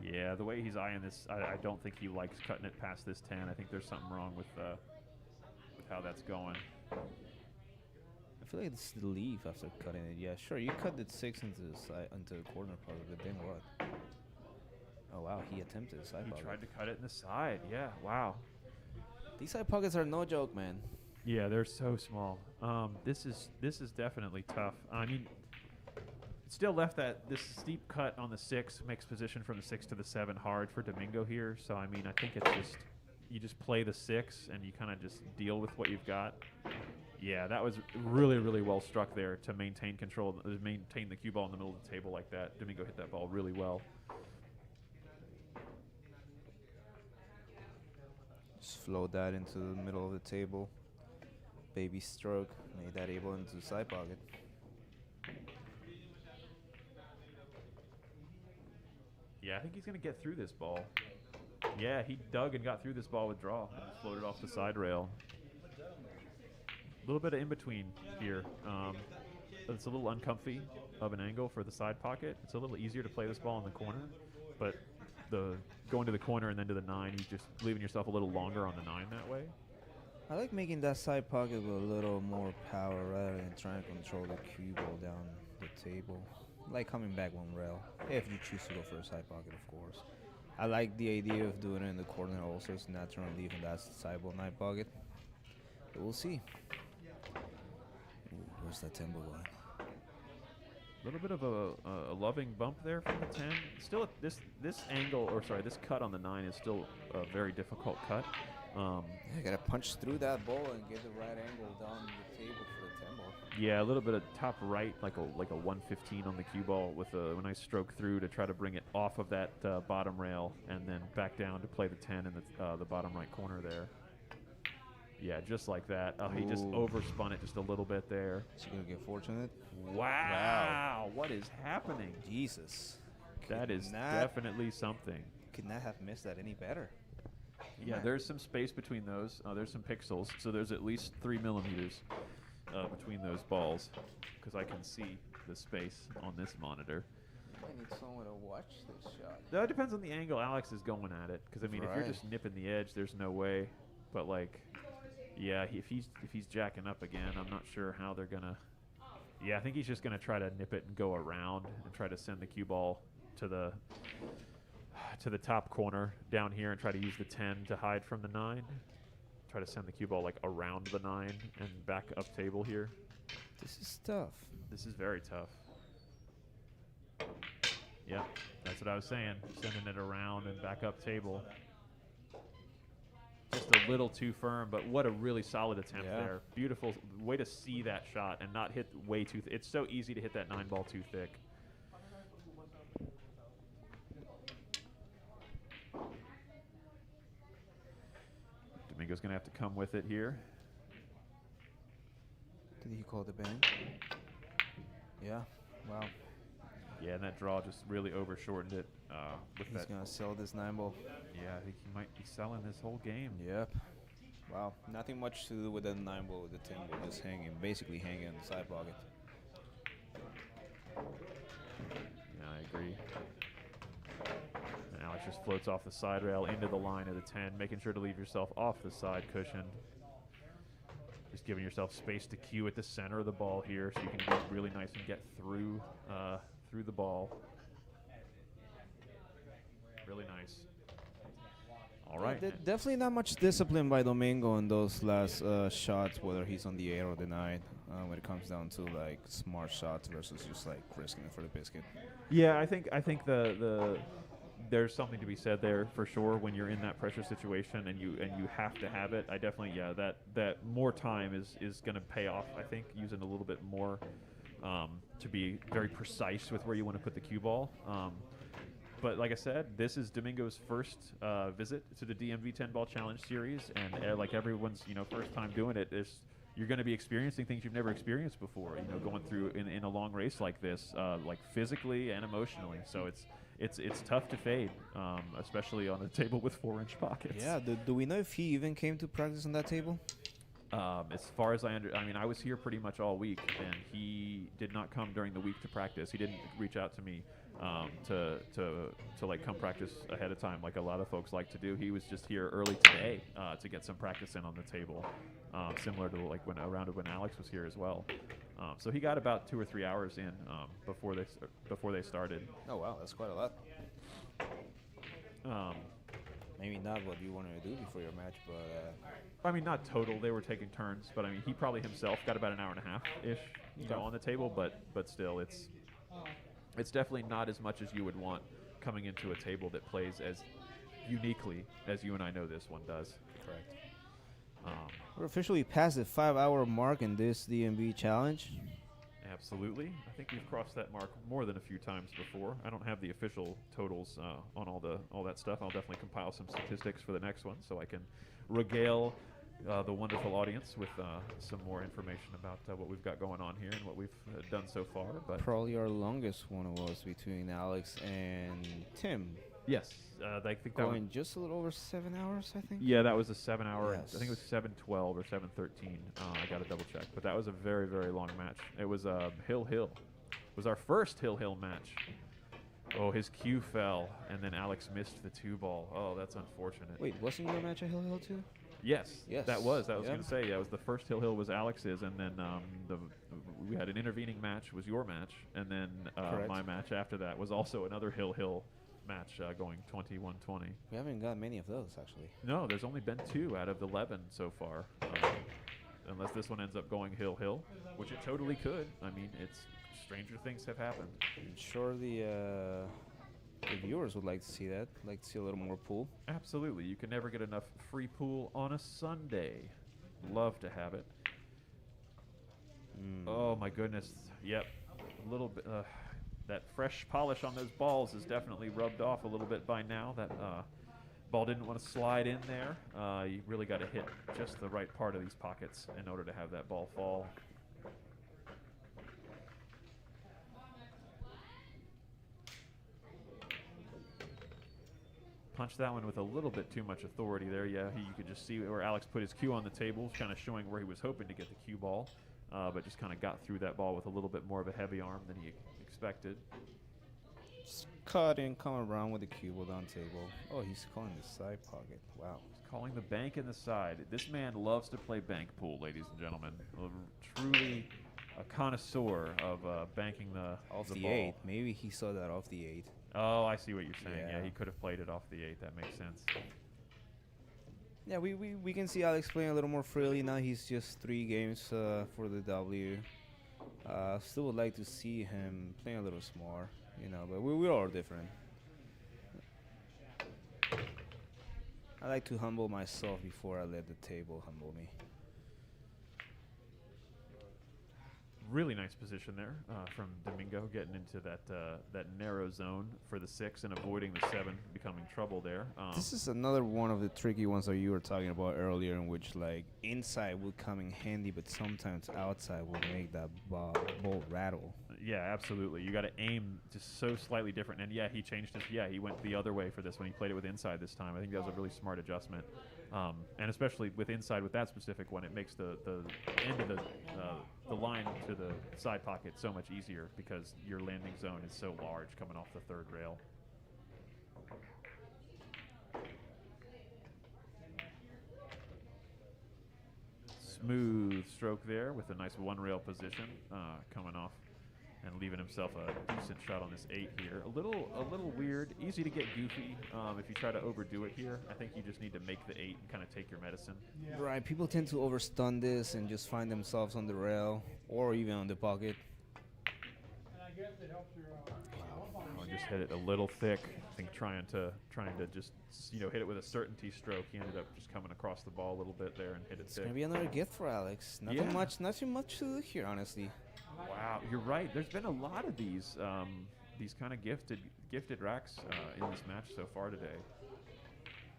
Speaker 1: Yeah, the way he's eyeing this, I don't think he likes cutting it past this 10. I think there's something wrong with how that's going.
Speaker 8: I feel like this is the leave after cutting it. Yeah, sure, you cut the 6 into the side, into the corner part, but then what? Oh wow, he attempted a side
Speaker 1: He
Speaker 8: pocket.
Speaker 1: tried to cut it in the side. Yeah, wow.
Speaker 8: These side pockets are no joke, man.
Speaker 1: Yeah, they're so small. This is definitely tough. I mean, it still left this steep cut on the 6 makes position from the 6 to the 7 hard for Domingo here. So I mean, I think it's just you just play the 6 and you kind of just deal with what you've got. Yeah, that was really, really well struck there to maintain control, maintain the cue ball in the middle of the table like that. Domingo hit that ball really well.
Speaker 8: Just float that into the middle of the table. Baby stroke. Made that able into the side pocket.
Speaker 1: Yeah, I think he's going to get through this ball. Yeah, he dug and got through this ball with draw and just floated off the side rail. A little bit of in between here. It's a little uncomfy of an angle for the side pocket. It's a little easier to play this ball in the corner, but the going to the corner and then to the 9, you just leaving yourself a little longer on the 9 that way.
Speaker 8: I like making that side pocket with a little more power rather than trying to control the cue ball down the table. Like coming back one rail, if you choose to go for a side pocket, of course. I like the idea of doing it in the corner also, so not trying to leave in that sideball 9 pocket. But we'll see. Ooh, where's that tempo going?
Speaker 1: A little bit of a loving bump there from the 10. Still, this angle, or sorry, this cut on the 9 is still a very difficult cut.
Speaker 8: Yeah, you gotta punch through that ball and get the right angle down the table for the tempo.
Speaker 1: Yeah, a little bit of top right, like a 115 on the cue ball with a nice stroke through to try to bring it off of that bottom rail and then back down to play the 10 in the bottom right corner there. Yeah, just like that. Oh, he just overspun it just a little bit there.
Speaker 8: Is he gonna get fortunate?
Speaker 1: Wow. What is happening?
Speaker 8: Jesus.
Speaker 1: That is definitely something.
Speaker 8: Could not have missed that any better.
Speaker 1: Yeah, there's some space between those. There's some pixels, so there's at least 3 millimeters between those balls, because I can see the space on this monitor.
Speaker 8: I need someone to watch this shot.
Speaker 1: That depends on the angle Alex is going at it, because I mean, if you're just nipping the edge, there's no way. But like, yeah, if he's jacking up again, I'm not sure how they're gonna. Yeah, I think he's just gonna try to nip it and go around and try to send the cue ball to the top corner down here and try to use the 10 to hide from the 9. Try to send the cue ball like around the 9 and back up table here.
Speaker 8: This is tough.
Speaker 1: This is very tough. Yep, that's what I was saying. Sending it around and back up table. Just a little too firm, but what a really solid attempt there. Beautiful way to see that shot and not hit way too it's so easy to hit that 9 ball too thick. Domingo's going to have to come with it here.
Speaker 8: Did he call the bang? Yeah. Wow.
Speaker 1: Yeah, and that draw just really overshortened it.
Speaker 8: He's going to sell this 9 ball.
Speaker 1: Yeah, I think he might be selling this whole game.
Speaker 8: Yep. Wow. Nothing much to do with the 9 ball with the 10 ball. Just basically hanging in the side pocket.
Speaker 1: Yeah, I agree. And Alex just floats off the side rail into the line of the 10, making sure to leave yourself off the side cushion. Just giving yourself space to cue at the center of the ball here so you can get really nice and get through the ball. Really nice. All right.
Speaker 8: Definitely not much discipline by Domingo in those last shots, whether he's on the 8 or the 9, when it comes down to like smart shots versus just like risking it for the biscuit.
Speaker 1: Yeah, I think the there's something to be said there for sure when you're in that pressure situation and you have to have it. I definitely that more time is going to pay off. I think using a little bit more to be very precise with where you want to put the cue ball. But like I said, this is Domingo's first visit to the DMV 10-Ball Challenge Series, and like everyone's first time doing it, you're going to be experiencing things you've never experienced before. Going through in a long race like this, like physically and emotionally. So it's tough to fade, especially on a table with 4-inch pockets.
Speaker 8: Yeah. Do we know if he even came to practice on that table?
Speaker 1: As far as I mean, I was here pretty much all week, and he did not come during the week to practice. He didn't reach out to me to like come practice ahead of time like a lot of folks like to do. He was just here early today to get some practice in on the table, similar to like when Alex was here as well. So he got about 2 or 3 hours in before they started.
Speaker 8: Oh wow, that's quite a lot. Maybe not what you wanted to do before your match, but
Speaker 1: I mean, not total. They were taking turns, but I mean, he probably himself got about an hour and a half ish, on the table. But still, it's definitely not as much as you would want coming into a table that plays as uniquely as you and I know this one does.
Speaker 8: Correct. We're officially past the 5-hour mark in this DMV challenge.
Speaker 1: Absolutely. I think we've crossed that mark more than a few times before. I don't have the official totals on all that stuff. I'll definitely compile some statistics for the next one so I can regale the wonderful audience with some more information about what we've got going on here and what we've done so far. But
Speaker 8: probably our longest one was between Alex and Tim.
Speaker 1: Yes, I think that
Speaker 8: Going just a little over 7 hours, I think.
Speaker 1: yeah, that was a 7-hour.
Speaker 8: Yes.
Speaker 1: I think it was 7:12 or 7:13. I got to double check, but that was a very, very long match. It was Hill. It was our first Hill match. Oh, his cue fell, and then Alex missed the 2-ball. Oh, that's unfortunate.
Speaker 8: Wait, wasn't your match at Hill Hill too?
Speaker 1: Yes,
Speaker 8: Yes.
Speaker 1: that was. I was
Speaker 8: Yeah.
Speaker 1: going to say, yeah, it was the first Hill was Alex's, and then we had an intervening match, was your match, and then
Speaker 8: Correct.
Speaker 1: my match after that was also another Hill match going 21-20.
Speaker 8: We haven't got many of those actually.
Speaker 1: No, there's only been 2 out of 11 so far, unless this one ends up going Hill, which it totally could. I mean, it's stranger things have happened.
Speaker 8: I'm sure the viewers would like to see that. Like to see a little more pool.
Speaker 1: Absolutely, you can never get enough free pool on a Sunday. Love to have it. Oh my goodness, yep, a little bit. That fresh polish on those balls is definitely rubbed off a little bit by now. That ball didn't want to slide in there. You really got to hit just the right part of these pockets in order to have that ball fall. Punched that one with a little bit too much authority there. Yeah, you could just see where Alex put his cue on the table, kind of showing where he was hoping to get the cue ball, but just kind of got through that ball with a little bit more of a heavy arm than he expected.
Speaker 8: Just cut in, come around with the cue ball down table. Oh, he's calling the side pocket. Wow.
Speaker 1: He's calling the bank in the side. This man loves to play bank pool, ladies and gentlemen. Truly a connoisseur of banking the
Speaker 8: Off the
Speaker 1: ball.
Speaker 8: 8. Maybe he saw that off the 8.
Speaker 1: Oh, I see what you're saying. Yeah,
Speaker 8: Yeah.
Speaker 1: he could have played it off the 8. That makes sense.
Speaker 8: Yeah, we can see Alex playing a little more freely now. He's just 3 games for the W. Still would like to see him playing a little more, but we're all different. I like to humble myself before I let the table humble me.
Speaker 1: Really nice position there from Domingo, getting into that narrow zone for the 6 and avoiding the 7 becoming trouble there.
Speaker 8: This is another one of the tricky ones that you were talking about earlier, in which like inside would come in handy, but sometimes outside would make that ball rattle.
Speaker 1: Yeah, absolutely. You got to aim just so slightly different. And yeah, he changed his. Yeah, he went the other way for this one. He played it with inside this time. I think that was a really smart adjustment. And especially with inside with that specific one, it makes the end of the line to the side pocket so much easier because your landing zone is so large coming off the 3rd rail. Smooth stroke there with a nice 1 rail position coming off and leaving himself a decent shot on this 8 here. A little weird, easy to get goofy if you try to overdo it here. I think you just need to make the 8 and kind of take your medicine.
Speaker 8: Right, people tend to overstun this and just find themselves on the rail or even on the pocket.
Speaker 7: And I guess it helps your.
Speaker 1: Oh, just hit it a little thick. I think trying to just hit it with a certainty stroke. He ended up just coming across the ball a little bit there and hit it
Speaker 8: It's
Speaker 1: thick.
Speaker 8: gonna be another gift for Alex. Not too much to do here, honestly.
Speaker 1: Wow, you're right. There's been a lot of these kind of gifted racks in this match so far today.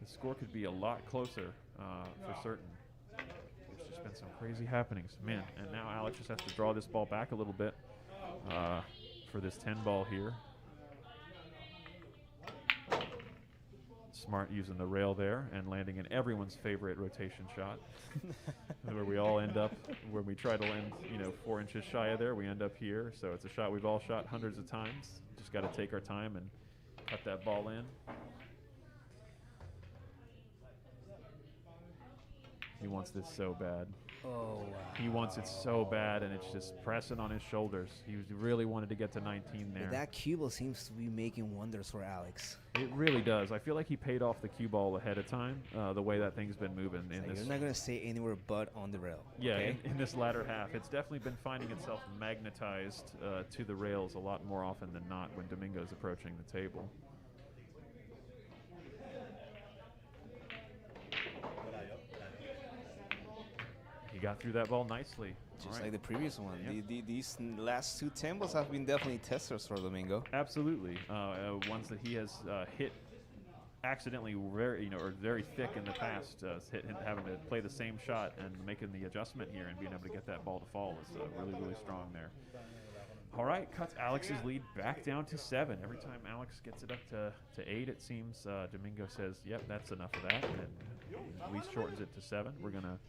Speaker 1: The score could be a lot closer for certain. There's just been some crazy happenings, man. And now Alex just has to draw this ball back a little bit for this 10 ball here. Smart using the rail there and landing in everyone's favorite rotation shot, where we all end up, where we try to land, 4 inches shy of there, we end up here. So it's a shot we've all shot hundreds of times. Just got to take our time and cut that ball in. He wants this so bad.
Speaker 8: Oh, wow.
Speaker 1: He wants it so bad, and it's just pressing on his shoulders. He really wanted to get to 19 there.
Speaker 8: That cue ball seems to be making wonders for Alex.
Speaker 1: It really does. I feel like he paid off the cue ball ahead of time, the way that thing's been moving in
Speaker 8: Like,
Speaker 1: this.
Speaker 8: you're not going to stay anywhere but on the rail.
Speaker 1: Yeah,
Speaker 8: okay?
Speaker 1: in this latter half. It's definitely been finding itself magnetized to the rails a lot more often than not when Domingo's approaching the table. He got through that ball nicely.
Speaker 8: Just
Speaker 1: All right.
Speaker 8: like the previous one.
Speaker 1: Yep.
Speaker 8: These last 2 tempos have been definitely testers for Domingo.
Speaker 1: Absolutely. Ones that he has hit accidentally very thick in the past, having to play the same shot and making the adjustment here and being able to get that ball to fall is really, really strong there. All right, cuts Alex's lead back down to 7. Every time Alex gets it up to 8, it seems Domingo says, "Yep, that's enough of that," and at least shortens it to 7. We're gonna.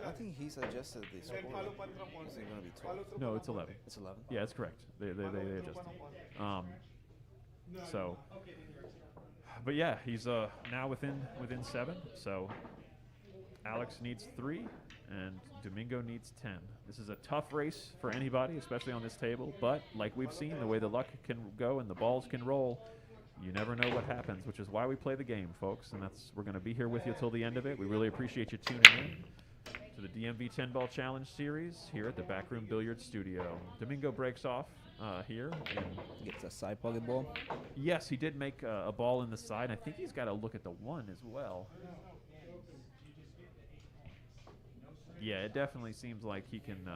Speaker 8: I think he's adjusted the score. Is it going to be 12?
Speaker 1: No, it's 11.
Speaker 8: It's 11.
Speaker 1: Yeah, that's correct. They adjusted. So, but yeah, he's now within 7. So Alex needs 3, and Domingo needs 10. This is a tough race for anybody, especially on this table. But like we've seen, the way the luck can go and the balls can roll, you never know what happens, which is why we play the game, folks. And we're going to be here with you till the end of it. We really appreciate you tuning in to the DMV 10-Ball Challenge Series here at the BAK Room Billiards Studio. Domingo breaks off here. And
Speaker 8: Gets a side pocket ball.
Speaker 1: yes, he did make a ball in the side. I think he's got to look at the 1 as well. Yeah, it definitely seems like he can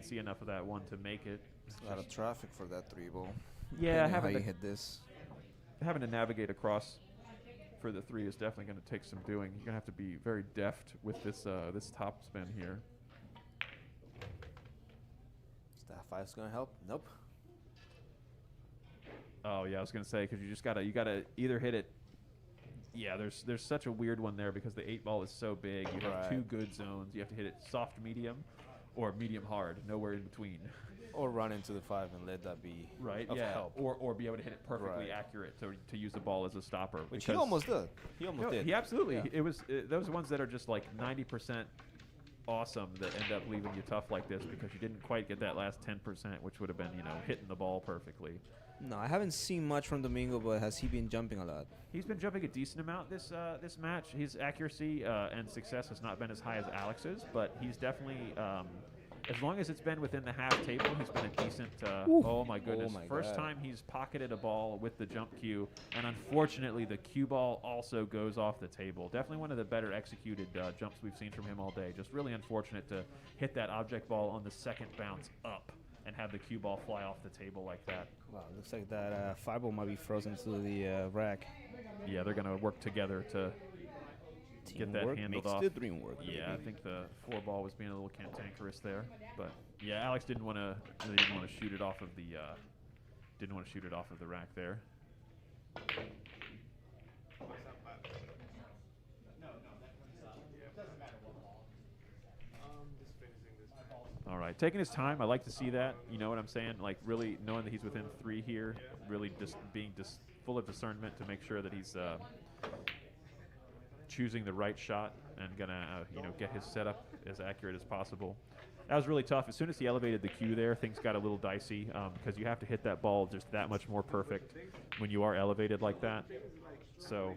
Speaker 1: see enough of that 1 to make it.
Speaker 8: A lot of traffic for that 3 ball.
Speaker 1: Yeah,
Speaker 8: Depending how
Speaker 1: having
Speaker 8: you
Speaker 1: to,
Speaker 8: hit this.
Speaker 1: having to navigate across for the 3 is definitely going to take some doing. You're going to have to be very deft with this top spin here.
Speaker 8: Is that 5's going to help? Nope.
Speaker 1: Oh yeah, I was going to say because you gotta either hit it. Yeah, there's such a weird one there because the 8 ball is so big. You have
Speaker 8: Right.
Speaker 1: 2 good zones. You have to hit it soft medium or medium hard, nowhere in between.
Speaker 8: Or run into the 5 and let that be
Speaker 1: Right,
Speaker 8: of
Speaker 1: yeah.
Speaker 8: help.
Speaker 1: Or be able to hit it perfectly
Speaker 8: Right.
Speaker 1: accurate to use the ball as a stopper.
Speaker 8: Which he
Speaker 1: because-
Speaker 8: almost did. He almost
Speaker 1: No,
Speaker 8: did.
Speaker 1: he absolutely.
Speaker 8: Yeah.
Speaker 1: It was those ones that are just like 90% awesome that end up leaving you tough like this because you didn't quite get that last 10%, which would have been hitting the ball perfectly.
Speaker 8: No, I haven't seen much from Domingo, but has he been jumping a lot?
Speaker 1: He's been jumping a decent amount this match. His accuracy and success has not been as high as Alex's, but he's definitely. As long as it's been within the half table, he's been a decent. Oh my goodness!
Speaker 8: my
Speaker 1: First
Speaker 8: God.
Speaker 1: time he's pocketed a ball with the jump cue, and unfortunately the cue ball also goes off the table. Definitely one of the better executed jumps we've seen from him all day. Just really unfortunate to hit that object ball on the second bounce up and have the cue ball fly off the table like that.
Speaker 8: Wow, looks like that 5 ball might be frozen to the rack.
Speaker 1: Yeah, they're gonna work together to get that
Speaker 8: Teamwork
Speaker 1: handled
Speaker 8: makes
Speaker 1: off.
Speaker 8: the dream work.
Speaker 1: Yeah, I
Speaker 8: baby.
Speaker 1: think the 4 ball was being a little cantankerous there, but yeah, Alex didn't want to shoot it off of the rack there. All right, taking his time. I like to see that. You know what I'm saying? Like really knowing that he's within 3 here, really just being full of discernment to make sure that he's choosing the right shot and gonna get his setup as accurate as possible. That was really tough. As soon as he elevated the cue there, things got a little dicey because you have to hit that ball just that much more perfect when you are elevated like that. So.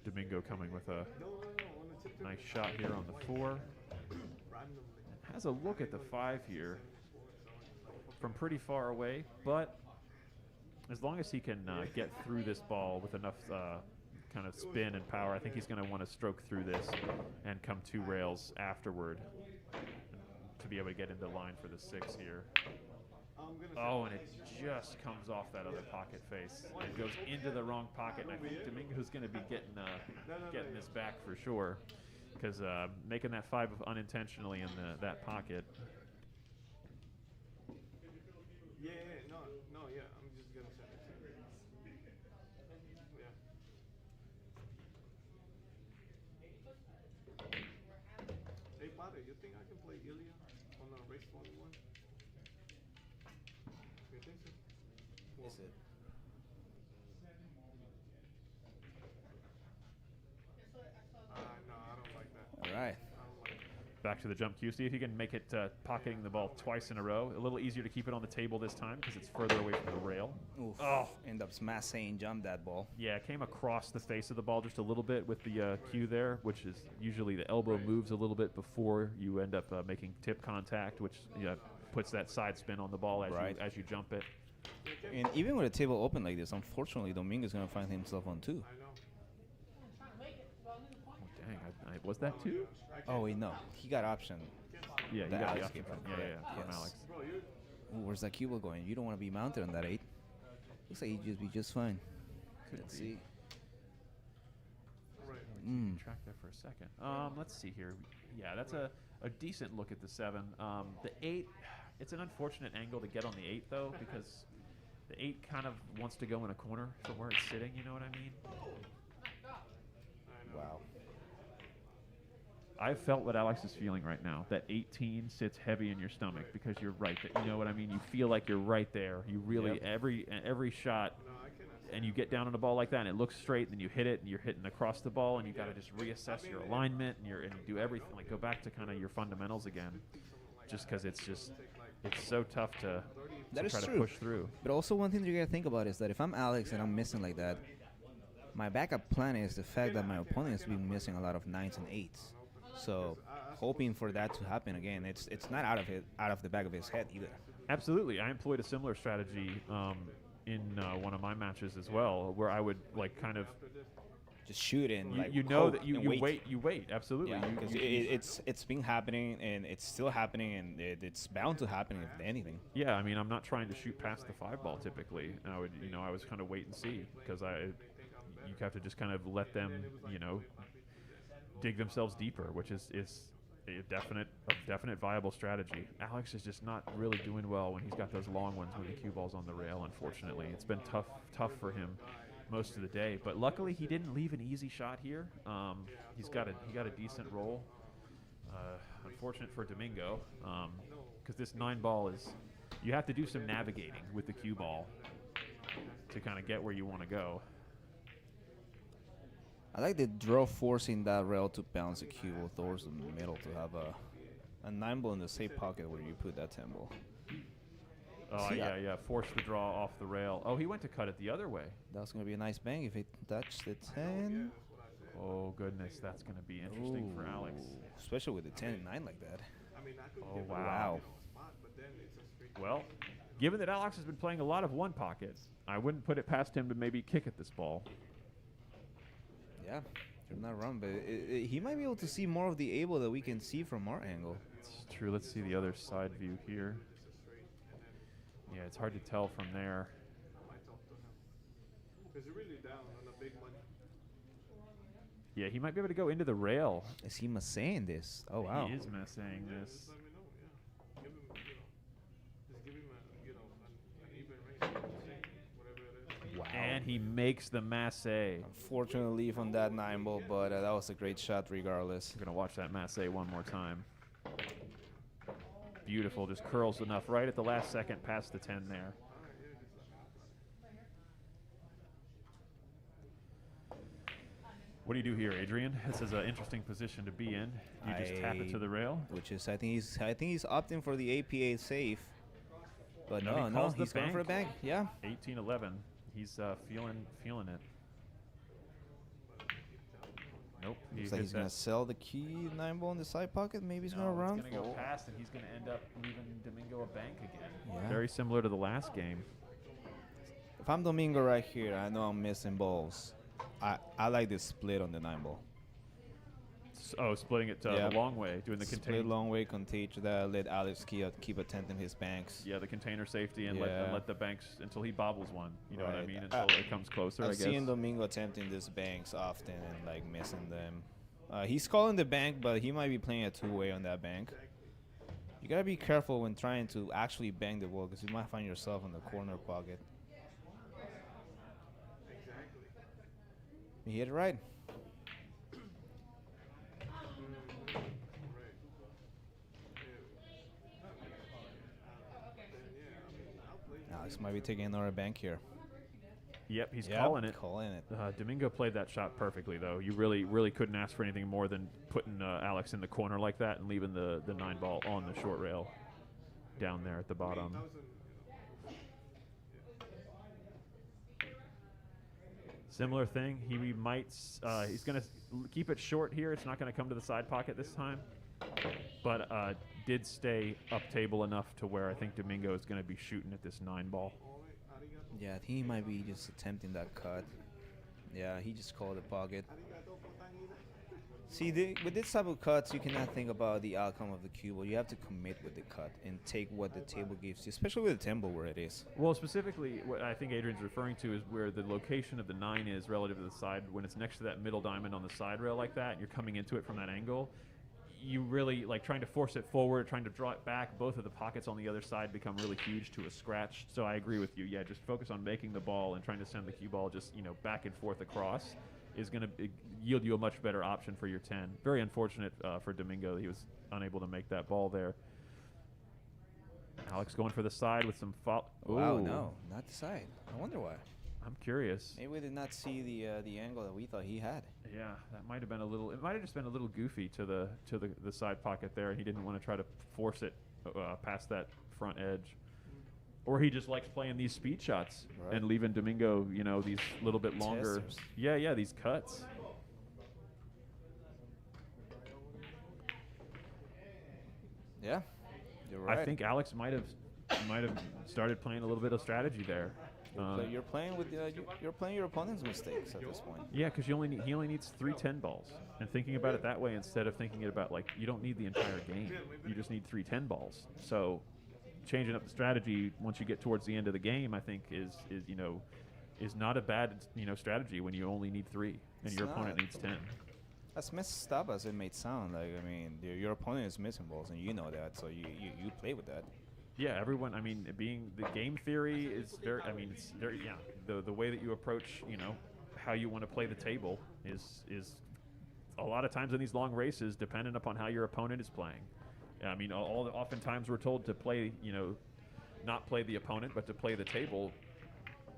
Speaker 1: Domingo coming with a nice shot here on the 4. Has a look at the 5 here from pretty far away, but as long as he can get through this ball with enough kind of spin and power, I think he's going to want to stroke through this and come 2 rails afterward to be able to get into line for the 6 here. Oh, and it just comes off that other pocket face. It goes into the wrong pocket, and I think Domingo's going to be getting this back for sure, because making that 5 unintentionally in that pocket.
Speaker 6: Yeah, I'm just gonna send it. Yeah. Hey, Padre, you think I can play Ilya on a race 21? You think so?
Speaker 8: Is it?
Speaker 6: No, I don't like that.
Speaker 8: All right.
Speaker 6: I don't like that.
Speaker 1: Back to the jump cue. See if you can make it pocketing the ball twice in a row. A little easier to keep it on the table this time because it's further away from the rail.
Speaker 8: Oof.
Speaker 1: Oh.
Speaker 8: End up saying jump that ball.
Speaker 1: Yeah, it came across the face of the ball just a little bit with the cue there, which is usually the elbow moves a little bit before you end up making tip contact, which puts that side spin on the ball as you jump it.
Speaker 8: And even with a table open like this, unfortunately, Domingo's going to find himself on 2.
Speaker 6: I know.
Speaker 1: Oh, dang, was that 2?
Speaker 8: Oh, wait, no. He got option.
Speaker 1: Yeah, you
Speaker 8: The
Speaker 1: got the
Speaker 8: Alex
Speaker 1: option
Speaker 8: gave
Speaker 1: from,
Speaker 8: him.
Speaker 1: from
Speaker 8: Yes.
Speaker 1: Alex.
Speaker 8: Ooh, where's that cue ball going? You don't want to be mounted on that 8. Looks like he'd just be just fine. Let's see.
Speaker 1: keeping track there for a second. Let's see here. Yeah, that's a decent look at the 7. The 8, it's an unfortunate angle to get on the 8 though, because the 8 kind of wants to go in a corner from where it's sitting. You know what I mean?
Speaker 8: Wow.
Speaker 1: I felt what Alex is feeling right now. That 18 sits heavy in your stomach because you're right. You know what I mean? You feel like you're right there. You really every shot, and you get down on a ball like that, and it looks straight, and then you hit it, and you're hitting across the ball, and you got to just reassess your alignment, and you do everything, like go back to kind of your fundamentals again, just because it's so tough to
Speaker 8: That is
Speaker 1: try
Speaker 8: true.
Speaker 1: to push through.
Speaker 8: But also one thing you gotta think about is that if I'm Alex and I'm missing like that, my backup plan is the fact that my opponent has been missing a lot of 9s and 8s. So hoping for that to happen again, it's not out of the back of his head either.
Speaker 1: Absolutely, I employed a similar strategy in one of my matches as well, where I would like kind of
Speaker 8: Just shoot and like
Speaker 1: you know
Speaker 8: hope
Speaker 1: that you
Speaker 8: and
Speaker 1: wait absolutely.
Speaker 8: Yeah,
Speaker 1: You-
Speaker 8: because
Speaker 1: you-
Speaker 8: it's been happening and it's still happening and it's bound to happen if anything.
Speaker 1: Yeah, I mean, I'm not trying to shoot past the 5 ball typically. I was kind of wait and see because you have to just kind of let them, dig themselves deeper, which is a definite viable strategy. Alex is just not really doing well when he's got those long ones when the cue ball's on the rail. Unfortunately, it's been tough for him most of the day. But luckily, he didn't leave an easy shot here. He got a decent roll. Unfortunate for Domingo, because this 9 ball you have to do some navigating with the cue ball to kind of get where you want to go.
Speaker 8: I like the draw forcing that rail to bounce the cue ball towards the middle to have a 9 ball in the safe pocket where you put that 10 ball.
Speaker 1: Oh,
Speaker 8: See,
Speaker 1: yeah. Force the draw off the rail. Oh, he went to cut it the other way.
Speaker 8: That's gonna be a nice bang if it touched the 10.
Speaker 1: Oh, goodness. That's going to be interesting for Alex.
Speaker 8: Ooh, especially with the 10 and 9 like that.
Speaker 1: Oh, wow. Well, given that Alex has been playing a lot of 1 pocket, I wouldn't put it past him to maybe kick at this ball.
Speaker 8: Yeah, you're not wrong, but he might be able to see more of the able that we can see from our angle.
Speaker 1: It's true. Let's see the other side view here. Yeah, it's hard to tell from there. Yeah, he might be able to go into the rail.
Speaker 8: Is he saying this? Oh, wow.
Speaker 1: He is saying this.
Speaker 8: Wow.
Speaker 1: And he makes the masse.
Speaker 8: Unfortunately from that 9 ball, but that was a great shot regardless.
Speaker 1: We're going to watch that masse one more time. Beautiful, just curls enough right at the last second past the 10 there. What do you do here, Adrian? This is an interesting position to be in. You just tap it to the rail?
Speaker 8: Which is, I think he's opting for the APA safe. But
Speaker 1: No, he
Speaker 8: no,
Speaker 1: calls the
Speaker 8: he's going for a
Speaker 1: bank.
Speaker 8: bank. Yeah.
Speaker 1: 18-11. He's feeling it. Nope.
Speaker 8: Looks like he's going to sell the key 9 ball in the side pocket. Maybe he's going to run.
Speaker 1: It's going to go past, and he's going to end up leaving Domingo a bank again.
Speaker 8: Yeah.
Speaker 1: Very similar to the last game.
Speaker 8: If I'm Domingo right here, I know I'm missing balls. I like this split on the 9 ball.
Speaker 1: Splitting it
Speaker 8: Yeah.
Speaker 1: the long way, doing the
Speaker 8: Split
Speaker 1: container.
Speaker 8: long way, contage that, let Alex keep attempting his banks.
Speaker 1: Yeah, the container safety, and
Speaker 8: Yeah.
Speaker 1: let the banks until he bobbles one. You know what I
Speaker 8: Right.
Speaker 1: mean? Until it comes closer, I
Speaker 8: I've
Speaker 1: guess.
Speaker 8: seen Domingo attempting these banks often and like missing them. He's calling the bank, but he might be playing a 2-way on that bank. You gotta be careful when trying to actually bang the ball because you might find yourself in the corner pocket. He hit it right. Alex might be taking another bank here.
Speaker 1: Yep, he's
Speaker 8: Yep,
Speaker 1: calling it.
Speaker 8: Calling it.
Speaker 1: Domingo played that shot perfectly, though. You really couldn't ask for anything more than putting Alex in the corner like that and leaving the 9 ball on the short rail down there at the bottom. Similar thing. He might. He's going to keep it short here. It's not going to come to the side pocket this time, but did stay up table enough to where I think Domingo is going to be shooting at this 9 ball.
Speaker 8: Yeah, I think he might be just attempting that cut. Yeah, he just called the pocket. See, with this type of cuts, you cannot think about the outcome of the cue ball. You have to commit with the cut and take what the table gives you, especially with the tempo where it is.
Speaker 1: Well, specifically, what I think Adrian's referring to is where the location of the 9 is relative to the side. When it's next to that middle diamond on the side rail like that, and you're coming into it from that angle, you really, like, trying to force it forward, trying to draw it back. Both of the pockets on the other side become really huge to a scratch. So I agree with you. Yeah, just focus on making the ball and trying to send the cue ball just, back and forth across is going to yield you a much better option for your 10. Very unfortunate for Domingo. He was unable to make that ball there. Alex going for the side with some
Speaker 8: Wow, no, not the side. I wonder why.
Speaker 1: I'm curious.
Speaker 8: Maybe we did not see the angle that we thought he had.
Speaker 1: Yeah, that might have been a little. It might have just been a little goofy to the side pocket there, and he didn't want to try to force it past that front edge. Or he just likes playing these speed shots and leaving Domingo, these little bit longer.
Speaker 8: Testers.
Speaker 1: Yeah, these cuts.
Speaker 8: Yeah, you're right.
Speaker 1: I think Alex might have started playing a little bit of strategy there.
Speaker 8: You're playing with you're playing your opponent's mistakes at this point.
Speaker 1: Yeah, because he only needs 3 10 balls, and thinking about it that way instead of thinking it about like you don't need the entire game, you just need 3 10 balls. So changing up the strategy once you get towards the end of the game, I think is not a bad strategy when you only need 3 and
Speaker 8: It's
Speaker 1: your
Speaker 8: not.
Speaker 1: opponent needs 10.
Speaker 8: As messed up as it may sound, like your opponent is missing balls, and you know that, so you play with that.
Speaker 1: Yeah, everyone. I mean, being the game theory is very. I mean, it's very. Yeah, the way that you approach, how you want to play the table is a lot of times in these long races dependent upon how your opponent is playing. I mean, oftentimes we're told to play, not play the opponent, but to play the table,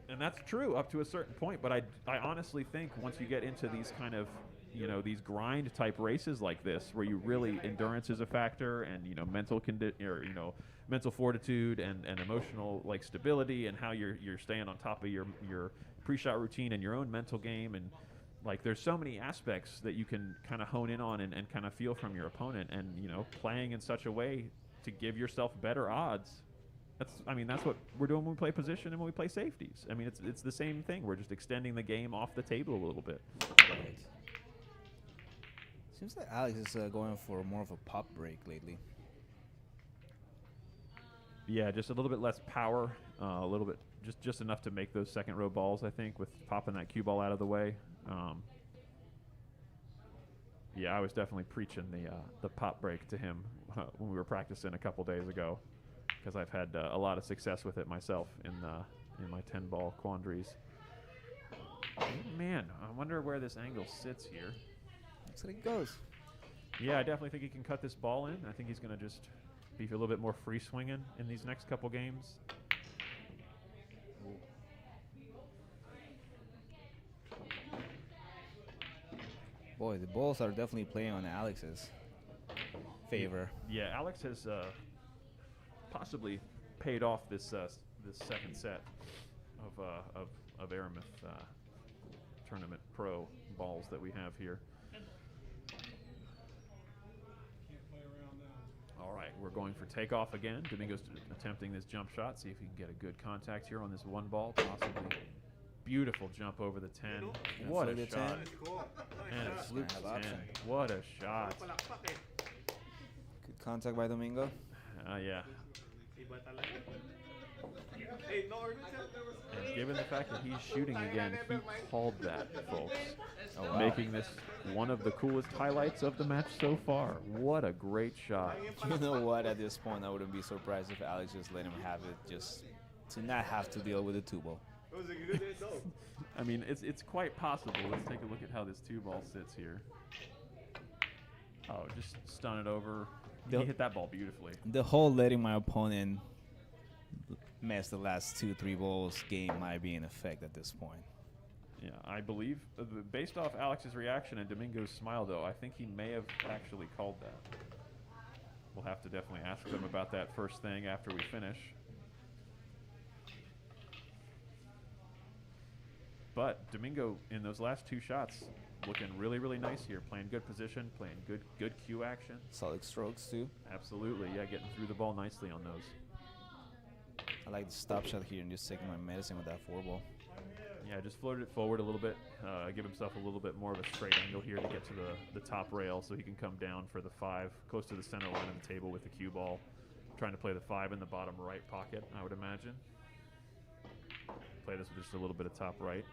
Speaker 1: and that's true up to a certain point. But I honestly think once you get into these kind of these grind type races like this, where you really endurance is a factor, and mental fortitude and emotional like stability, and how you're staying on top of your pre-shot routine and your own mental game, and like there's so many aspects that you can kind of hone in on and kind of feel from your opponent, and playing in such a way to give yourself better odds. That's what we're doing when we play position and when we play safeties. I mean, it's the same thing. We're just extending the game off the table a little bit.
Speaker 8: Right. Seems like Alex is going for more of a pop break lately.
Speaker 1: Yeah, just a little bit less power, a little bit, just enough to make those second row balls, I think, with popping that cue ball out of the way. Yeah, I was definitely preaching the pop break to him when we were practicing a couple days ago, because I've had a lot of success with it myself in my 10-ball quandaries. Man, I wonder where this angle sits here.
Speaker 8: Looks like it goes.
Speaker 1: Yeah, I definitely think he can cut this ball in. I think he's going to just be a little bit more free swinging in these next couple games.
Speaker 8: Boy, the balls are definitely playing on Alex's favor.
Speaker 1: Yeah, Alex has possibly paid off this second set of Aramith Tournament Pro balls that we have here. All right, we're going for takeoff again. Domingo's attempting this jump shot. See if he can get a good contact here on this one ball, possibly. Beautiful jump over the 10. What a shot. And it flukes
Speaker 8: Nice
Speaker 1: 10.
Speaker 8: option.
Speaker 1: What a shot.
Speaker 8: Good contact by Domingo.
Speaker 1: Yeah. And given the fact that he's shooting again, he called that, folks.
Speaker 8: Oh, wow.
Speaker 1: Making this one of the coolest highlights of the match so far. What a great shot.
Speaker 8: You know what? At this point, I wouldn't be surprised if Alex just let him have it, just to not have to deal with the 2-ball.
Speaker 1: I mean, it's quite possible. Let's take a look at how this 2-ball sits here. Oh, just stun it over. He hit that ball beautifully.
Speaker 8: The whole letting my opponent mess the last 2-3 balls game might be in effect at this point.
Speaker 1: Yeah, I believe, based off Alex's reaction and Domingo's smile, though, I think he may have actually called that. We'll have to definitely ask them about that first thing after we finish. But Domingo, in those last 2 shots, looking really, really nice here. Playing good position, playing good cue action.
Speaker 8: Solid strokes, too.
Speaker 1: Absolutely, yeah, getting through the ball nicely on those.
Speaker 8: I like the stop shot here and just taking my medicine with that 4-ball.
Speaker 1: Yeah, just floated it forward a little bit. Give himself a little bit more of a straight angle here to get to the top rail so he can come down for the 5 close to the center line of the table with the cue ball. Trying to play the 5 in the bottom right pocket, I would imagine. Play this with just a little bit of top right.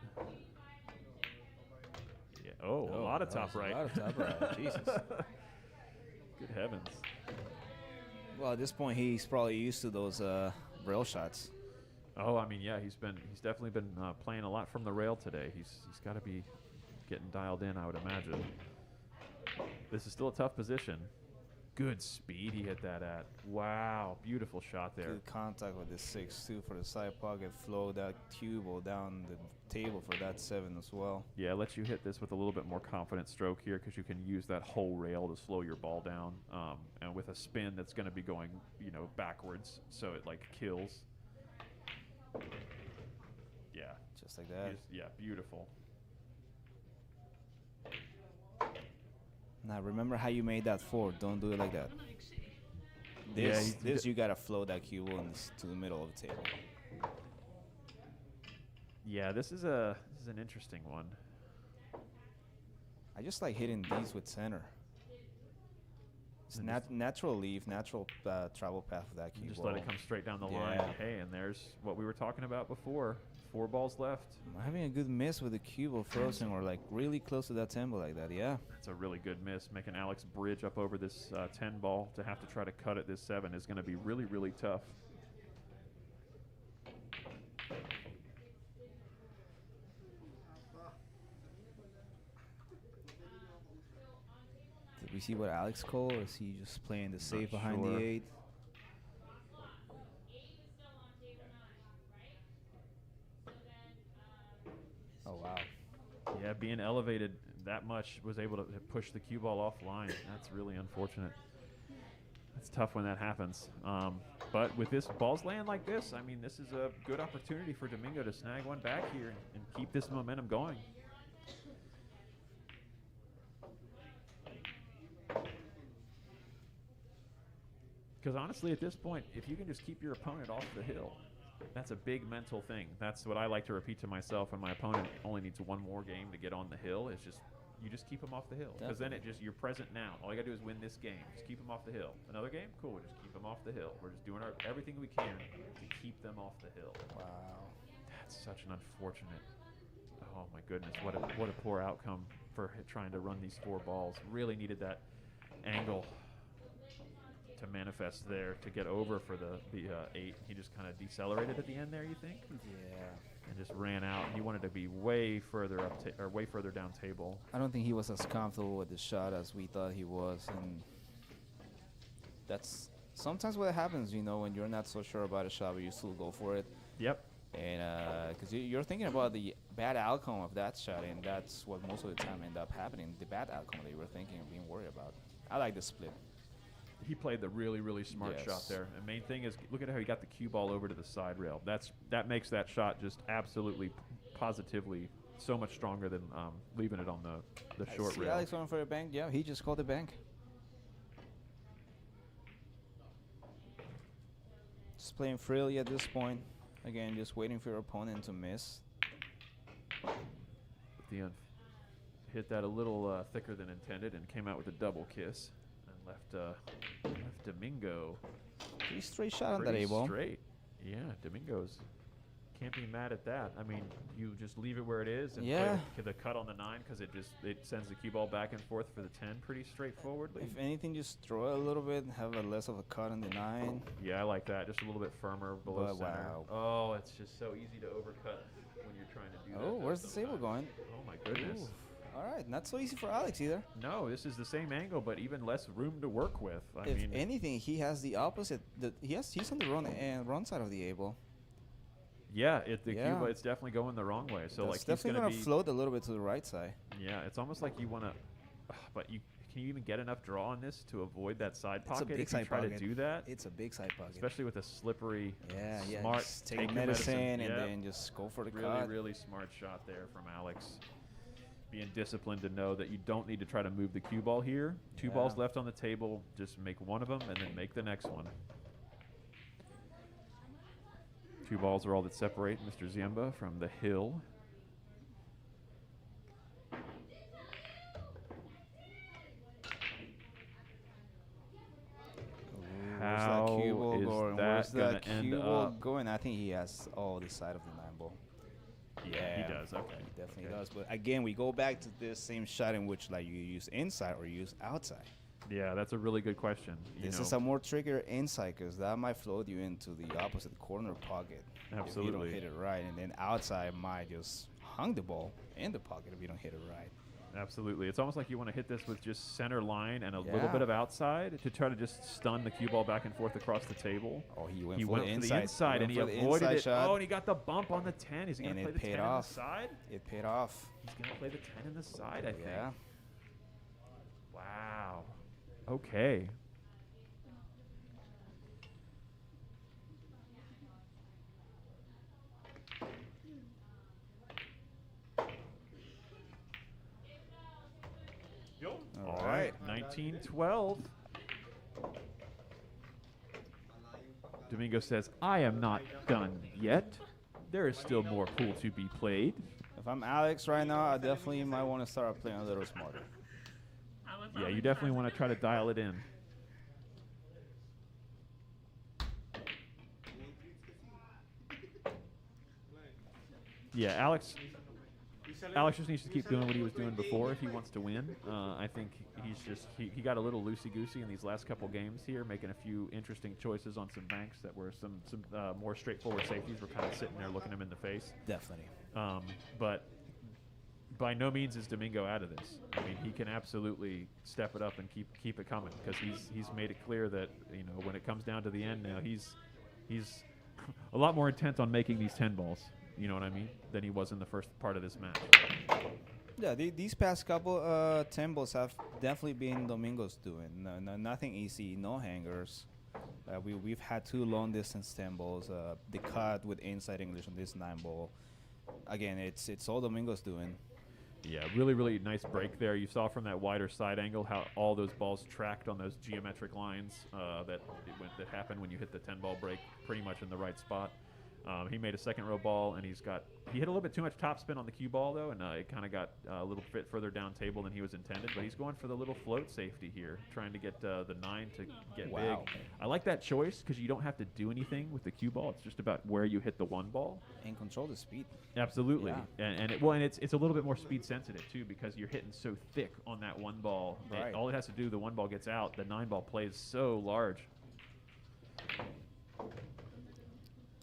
Speaker 1: Yeah. Oh, a lot of top right.
Speaker 8: A lot of top right. Jesus.
Speaker 1: Good heavens.
Speaker 8: Well, at this point, he's probably used to those rail shots.
Speaker 1: Oh, I mean, yeah, he's definitely been playing a lot from the rail today. He's got to be getting dialed in, I would imagine. This is still a tough position. Good speed he hit that at. Wow, beautiful shot there.
Speaker 8: Good contact with the 6-2 for the side pocket. Flow that cue ball down the table for that 7 as well.
Speaker 1: Yeah, it lets you hit this with a little bit more confident stroke here because you can use that whole rail to slow your ball down, and with a spin that's going to be going, backwards, so it like kills. Yeah,
Speaker 8: just like that.
Speaker 1: Yeah, beautiful.
Speaker 8: Now remember how you made that 4. Don't do it like that. This you gotta flow that cue ball to the middle of the table.
Speaker 1: Yeah, this is an interesting one.
Speaker 8: I just like hitting these with center. It's natural leave, natural travel path for that cue
Speaker 1: Just
Speaker 8: ball.
Speaker 1: let it come straight down the line. Hey, and there's what we were talking about before. 4 balls left.
Speaker 8: I'm having a good miss with the cue ball frozen or like really close to that 10 ball like that, yeah.
Speaker 1: That's a really good miss. Making Alex bridge up over this 10 ball to have to try to cut at this 7 is going to be really, really tough.
Speaker 8: Did we see what Alex called, or is he just playing the safe behind
Speaker 1: sure.
Speaker 8: the 8? Oh, wow.
Speaker 1: Yeah, being elevated that much was able to push the cue ball offline. That's really unfortunate. That's tough when that happens. But with this balls land like this, I mean, this is a good opportunity for Domingo to snag one back here and keep this momentum going. Because honestly, at this point, if you can just keep your opponent off the hill, that's a big mental thing. That's what I like to repeat to myself when my opponent only needs one more game to get on the hill. Is just you just keep them off the hill. Because then you're present now. All you got to do is win this game. Just keep them off the hill. Another game? Cool. Just keep them off the hill. We're just doing everything we can to keep them off the hill.
Speaker 8: Wow.
Speaker 1: That's such an unfortunate. Oh my goodness, what a poor outcome for trying to run these 4 balls. Really needed that angle to manifest there to get over for the 8. He just kind of decelerated at the end there, you think?
Speaker 8: Yeah.
Speaker 1: And just ran out. He wanted to be way further up or way further down table.
Speaker 8: I don't think he was as comfortable with the shot as we thought he was, and that's sometimes what happens, when you're not so sure about a shot, but you still go for it.
Speaker 1: Yep.
Speaker 8: And because you're thinking about the bad outcome of that shot, and that's what most of the time end up happening. The bad outcome that you were thinking and being worried about. I like the split.
Speaker 1: He played the really, really smart shot there. The main thing is, look at how he got the cue ball over to the side rail. That makes that shot just absolutely, positively so much stronger than leaving it on the short rail.
Speaker 8: Alex going for a bank. Yeah, he just called the bank. Just playing freely at this point. Again, just waiting for your opponent to miss.
Speaker 1: Hit that a little thicker than intended and came out with a double kiss. Left Domingo.
Speaker 8: Pretty straight shot on that A-ball.
Speaker 1: Straight. Yeah, Domingo's can't be mad at that. I mean, you just leave it where it is and play the cut on the 9 because it sends the cue ball back and forth for the 10 pretty straightforwardly.
Speaker 8: If anything, just throw it a little bit, have a less of a cut on the 9.
Speaker 1: Yeah, I like that. Just a little bit firmer below center.
Speaker 8: Wow.
Speaker 1: Oh, it's just so easy to overcut when you're trying to do that.
Speaker 8: Oh, where's the table going?
Speaker 1: Oh my goodness.
Speaker 8: Ooh. All right, not so easy for Alex either.
Speaker 1: No, this is the same angle, but even less room to work with.
Speaker 8: If anything, he has the opposite. He's on the wrong side of the A-ball.
Speaker 1: Yeah, it's definitely going the wrong way. So
Speaker 8: it's definitely going to float a little bit to the right side.
Speaker 1: Yeah, it's almost like you want to, but can you even get enough draw on this to avoid that side pocket?
Speaker 8: It's a big
Speaker 1: if you
Speaker 8: side
Speaker 1: try
Speaker 8: pocket.
Speaker 1: to do that,
Speaker 8: it's a big side pocket,
Speaker 1: especially with a slippery,
Speaker 8: smart.
Speaker 1: Just
Speaker 8: take medicine and then just go for the
Speaker 1: really,
Speaker 8: cut.
Speaker 1: Really smart shot there from Alex. Being disciplined to know that you don't need to try to move the cue ball here. 2 balls left on the table. Just make one of them and then make the next one. 2 balls are all that separate Mr. Ziemba from the hill.
Speaker 8: going, I think he has all the side of the 9-ball. Yeah,
Speaker 1: he does. Okay,
Speaker 8: he definitely
Speaker 1: Okay.
Speaker 8: does. But again, we go back to this same shot in which like you use inside or use outside.
Speaker 1: Yeah, that's a really good question.
Speaker 8: This is a more trickier inside because that might float you into the opposite corner pocket if you
Speaker 1: Absolutely.
Speaker 8: don't hit it right, and then outside might just hung the ball in the pocket if you don't hit it right.
Speaker 1: Absolutely. It's almost like you want to hit this with just center line and a little
Speaker 8: Yeah.
Speaker 1: bit of outside to try to just stun the cue ball back and forth across the table.
Speaker 8: Oh, he went
Speaker 1: He
Speaker 8: for
Speaker 1: went
Speaker 8: the
Speaker 1: for
Speaker 8: inside.
Speaker 1: the inside and he
Speaker 8: went for the
Speaker 1: avoided
Speaker 8: inside
Speaker 1: it.
Speaker 8: shot.
Speaker 1: Oh, and he got the bump on the 10. Is he going
Speaker 8: And
Speaker 1: to play
Speaker 8: it
Speaker 1: the
Speaker 8: paid
Speaker 1: 10
Speaker 8: off.
Speaker 1: in the side?
Speaker 8: It paid off.
Speaker 1: He's going to play the 10 in the side, I think.
Speaker 8: Yeah.
Speaker 1: Wow. Okay. All right. 19-12. Domingo says, I am not done yet. There is still more pool to be played.
Speaker 8: If I'm Alex right now, I definitely might want to start playing a little smarter.
Speaker 1: Yeah, you definitely want to try to dial it in. Yeah, Alex just needs to keep doing what he was doing before if he wants to win. I think he got a little loosey-goosey in these last couple games here, making a few interesting choices on some banks that were some more straightforward safeties were kind of sitting there looking him in the face.
Speaker 8: Definitely.
Speaker 1: But by no means is Domingo out of this. I mean, he can absolutely step it up and keep it coming because he's made it clear that when it comes down to the end now, he's a lot more intent on making these 10 balls. You know what I mean? Than he was in the first part of this match.
Speaker 8: Yeah, these past couple 10 balls have definitely been Domingo's doing. Nothing easy, no hangers. We've had 2 long distance 10 balls. The cut with inside English on this 9 ball. Again, it's all Domingo's doing.
Speaker 1: Yeah, really, really nice break there. You saw from that wider side angle how all those balls tracked on those geometric lines that happened when you hit the 10-ball break pretty much in the right spot. He made a second row ball, and he hit a little bit too much topspin on the cue ball, though, and it kind of got a little bit further down table than he was intended. But he's going for the little float safety here, trying to get the 9 to get big. I like that choice because you don't have to do anything with the cue ball. It's just about where you hit the 1 ball.
Speaker 8: And control the speed.
Speaker 1: Absolutely.
Speaker 8: Yeah.
Speaker 1: And it's a little bit more speed sensitive, too, because you're hitting so thick on that 1 ball.
Speaker 8: Right.
Speaker 1: All it has to do, the 1 ball gets out, the 9 ball plays so large.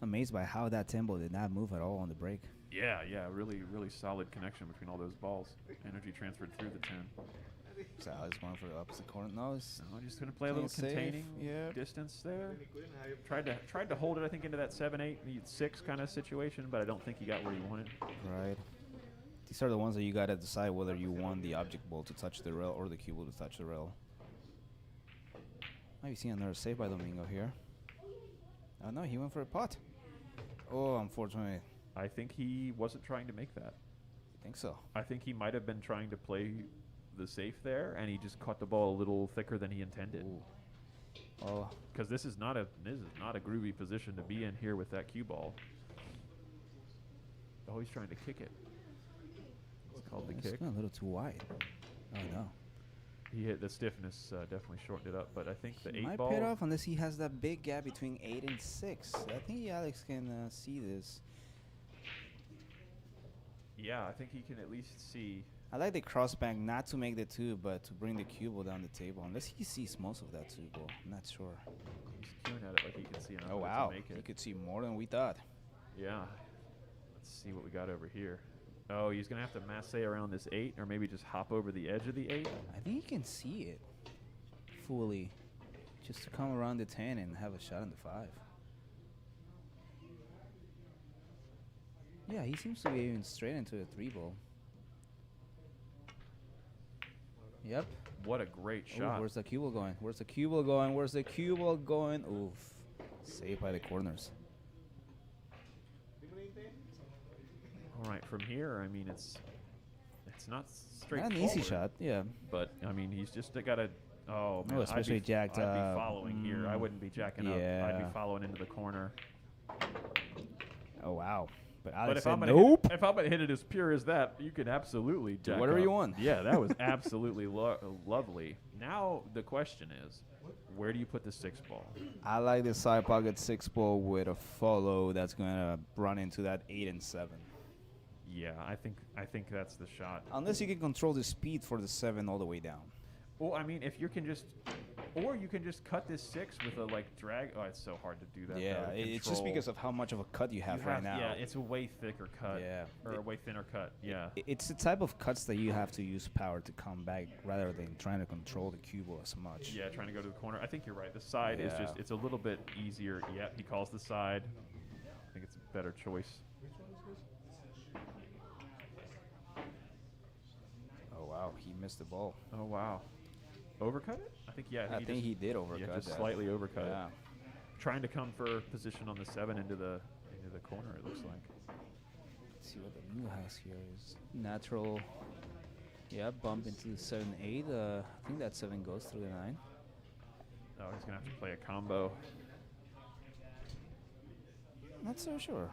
Speaker 8: Amazed by how that 10 ball did not move at all on the break.
Speaker 1: Yeah, really, really solid connection between all those balls. Energy transferred through the 10.
Speaker 8: So Alex going for the opposite corner. No, it's
Speaker 1: No, just going to play a little
Speaker 8: Playing safe,
Speaker 1: containing
Speaker 8: yeah.
Speaker 1: distance there. Tried to hold it, I think, into that 7-8, 6 kind of situation, but I don't think he got where he wanted.
Speaker 8: right. These are the ones that you got to decide whether you want the object ball to touch the rail or the cue ball to touch the rail. Might be seeing another save by Domingo here. Oh, no, he went for a pot. Oh, unfortunately.
Speaker 1: I think he wasn't trying to make that.
Speaker 8: I think so.
Speaker 1: I think he might have been trying to play the safe there, and he just caught the ball a little thicker than he intended.
Speaker 8: Oh,
Speaker 1: Because this is not a groovy position to be in here with that cue ball. Oh, he's trying to kick it. It's called the
Speaker 8: it's
Speaker 1: kick.
Speaker 8: going a little too wide. Oh, no.
Speaker 1: He hit the stiffness, definitely shortened it up, but I think the 8
Speaker 8: Might
Speaker 1: ball.
Speaker 8: pay it off unless he has that big gap between 8 and 6. I think Alex can see this.
Speaker 1: Yeah, I think he can at least see.
Speaker 8: I like the crossback not to make the 2, but to bring the cue ball down the table. Unless he sees most of that 2 ball. I'm not sure.
Speaker 1: He's cueing at it like he can see enough
Speaker 8: Oh,
Speaker 1: of it
Speaker 8: wow.
Speaker 1: to make
Speaker 8: He
Speaker 1: it.
Speaker 8: could see more than we thought.
Speaker 1: Yeah. Let's see what we got over here. Oh, he's going to have to masse around this 8 or maybe just hop over the edge of the 8.
Speaker 8: I think he can see it fully. Just to come around the 10 and have a shot on the 5. Yeah, he seems to be aiming straight into a 3 ball. Yep.
Speaker 1: What a great
Speaker 8: Ooh,
Speaker 1: shot.
Speaker 8: where's the cue ball going? Where's the cue ball going? Where's the cue ball going? Oof. Saved by the corners.
Speaker 1: All right, from here, I mean, it's not
Speaker 8: Not
Speaker 1: straightforward.
Speaker 8: an easy shot, yeah.
Speaker 1: But, I mean, he's just got to. Oh, man.
Speaker 8: especially
Speaker 1: I'd be,
Speaker 8: jacked
Speaker 1: I'd
Speaker 8: up.
Speaker 1: be following here. I wouldn't be jacking up. I'd
Speaker 8: Yeah.
Speaker 1: be following into the corner.
Speaker 8: Oh, wow. But
Speaker 1: But
Speaker 8: Alex
Speaker 1: if
Speaker 8: said
Speaker 1: I'm, gonna
Speaker 8: nope.
Speaker 1: hit, if I'm gonna hit it as pure as that, you can absolutely jack
Speaker 8: whatever
Speaker 1: up.
Speaker 8: you want.
Speaker 1: Yeah, that was absolutely lovely. Now the question is, where do you put the 6 ball?
Speaker 8: I like the side pocket 6 ball with a follow that's gonna run into that 8 and 7.
Speaker 1: Yeah, I think that's the shot.
Speaker 8: Unless you can control the speed for the 7 all the way down.
Speaker 1: Well, I mean, if you can just, or you can just cut this 6 with a like drag. Oh, it's so hard to do that.
Speaker 8: Yeah,
Speaker 1: though, to
Speaker 8: it's just
Speaker 1: control.
Speaker 8: because of how much of a cut you have right now.
Speaker 1: Yeah, it's a way thicker cut.
Speaker 8: Yeah.
Speaker 1: Or a way thinner cut. Yeah.
Speaker 8: It's the type of cuts that you have to use power to come back rather than trying to control the cue ball as much.
Speaker 1: Yeah, trying to go to the corner. I think you're right. The side is
Speaker 8: Yeah.
Speaker 1: just, it's a little bit easier. Yep, he calls the side. I think it's a better choice.
Speaker 8: Oh, wow. He missed the ball.
Speaker 1: Oh, wow. Overcut it? I think, yeah.
Speaker 8: I think he did overcut
Speaker 1: Yeah, just
Speaker 8: that.
Speaker 1: slightly overcut
Speaker 8: Yeah.
Speaker 1: it. Trying to come for position on the 7 into the corner, it looks like.
Speaker 8: Let's see what the Domingo has here is natural. Yeah, bump into the 7-8. I think that 7 goes through the 9.
Speaker 1: Oh, he's going to have to play a combo.
Speaker 8: Not so sure.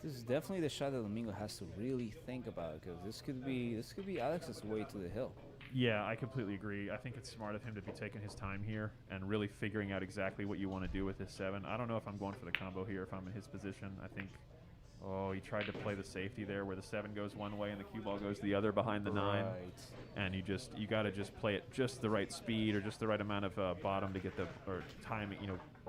Speaker 8: This is definitely the shot that Domingo has to really think about, because this could be Alex's way to the hill.
Speaker 1: Yeah, I completely agree. I think it's smart of him to be taking his time here and really figuring out exactly what you want to do with this 7. I don't know if I'm going for the combo here if I'm in his position. I think, oh, he tried to play the safety there where the 7 goes one way and the cue ball goes the other behind the 9.
Speaker 8: Right.
Speaker 1: And you got to just play it just the right speed or just the right amount of bottom to get or timing,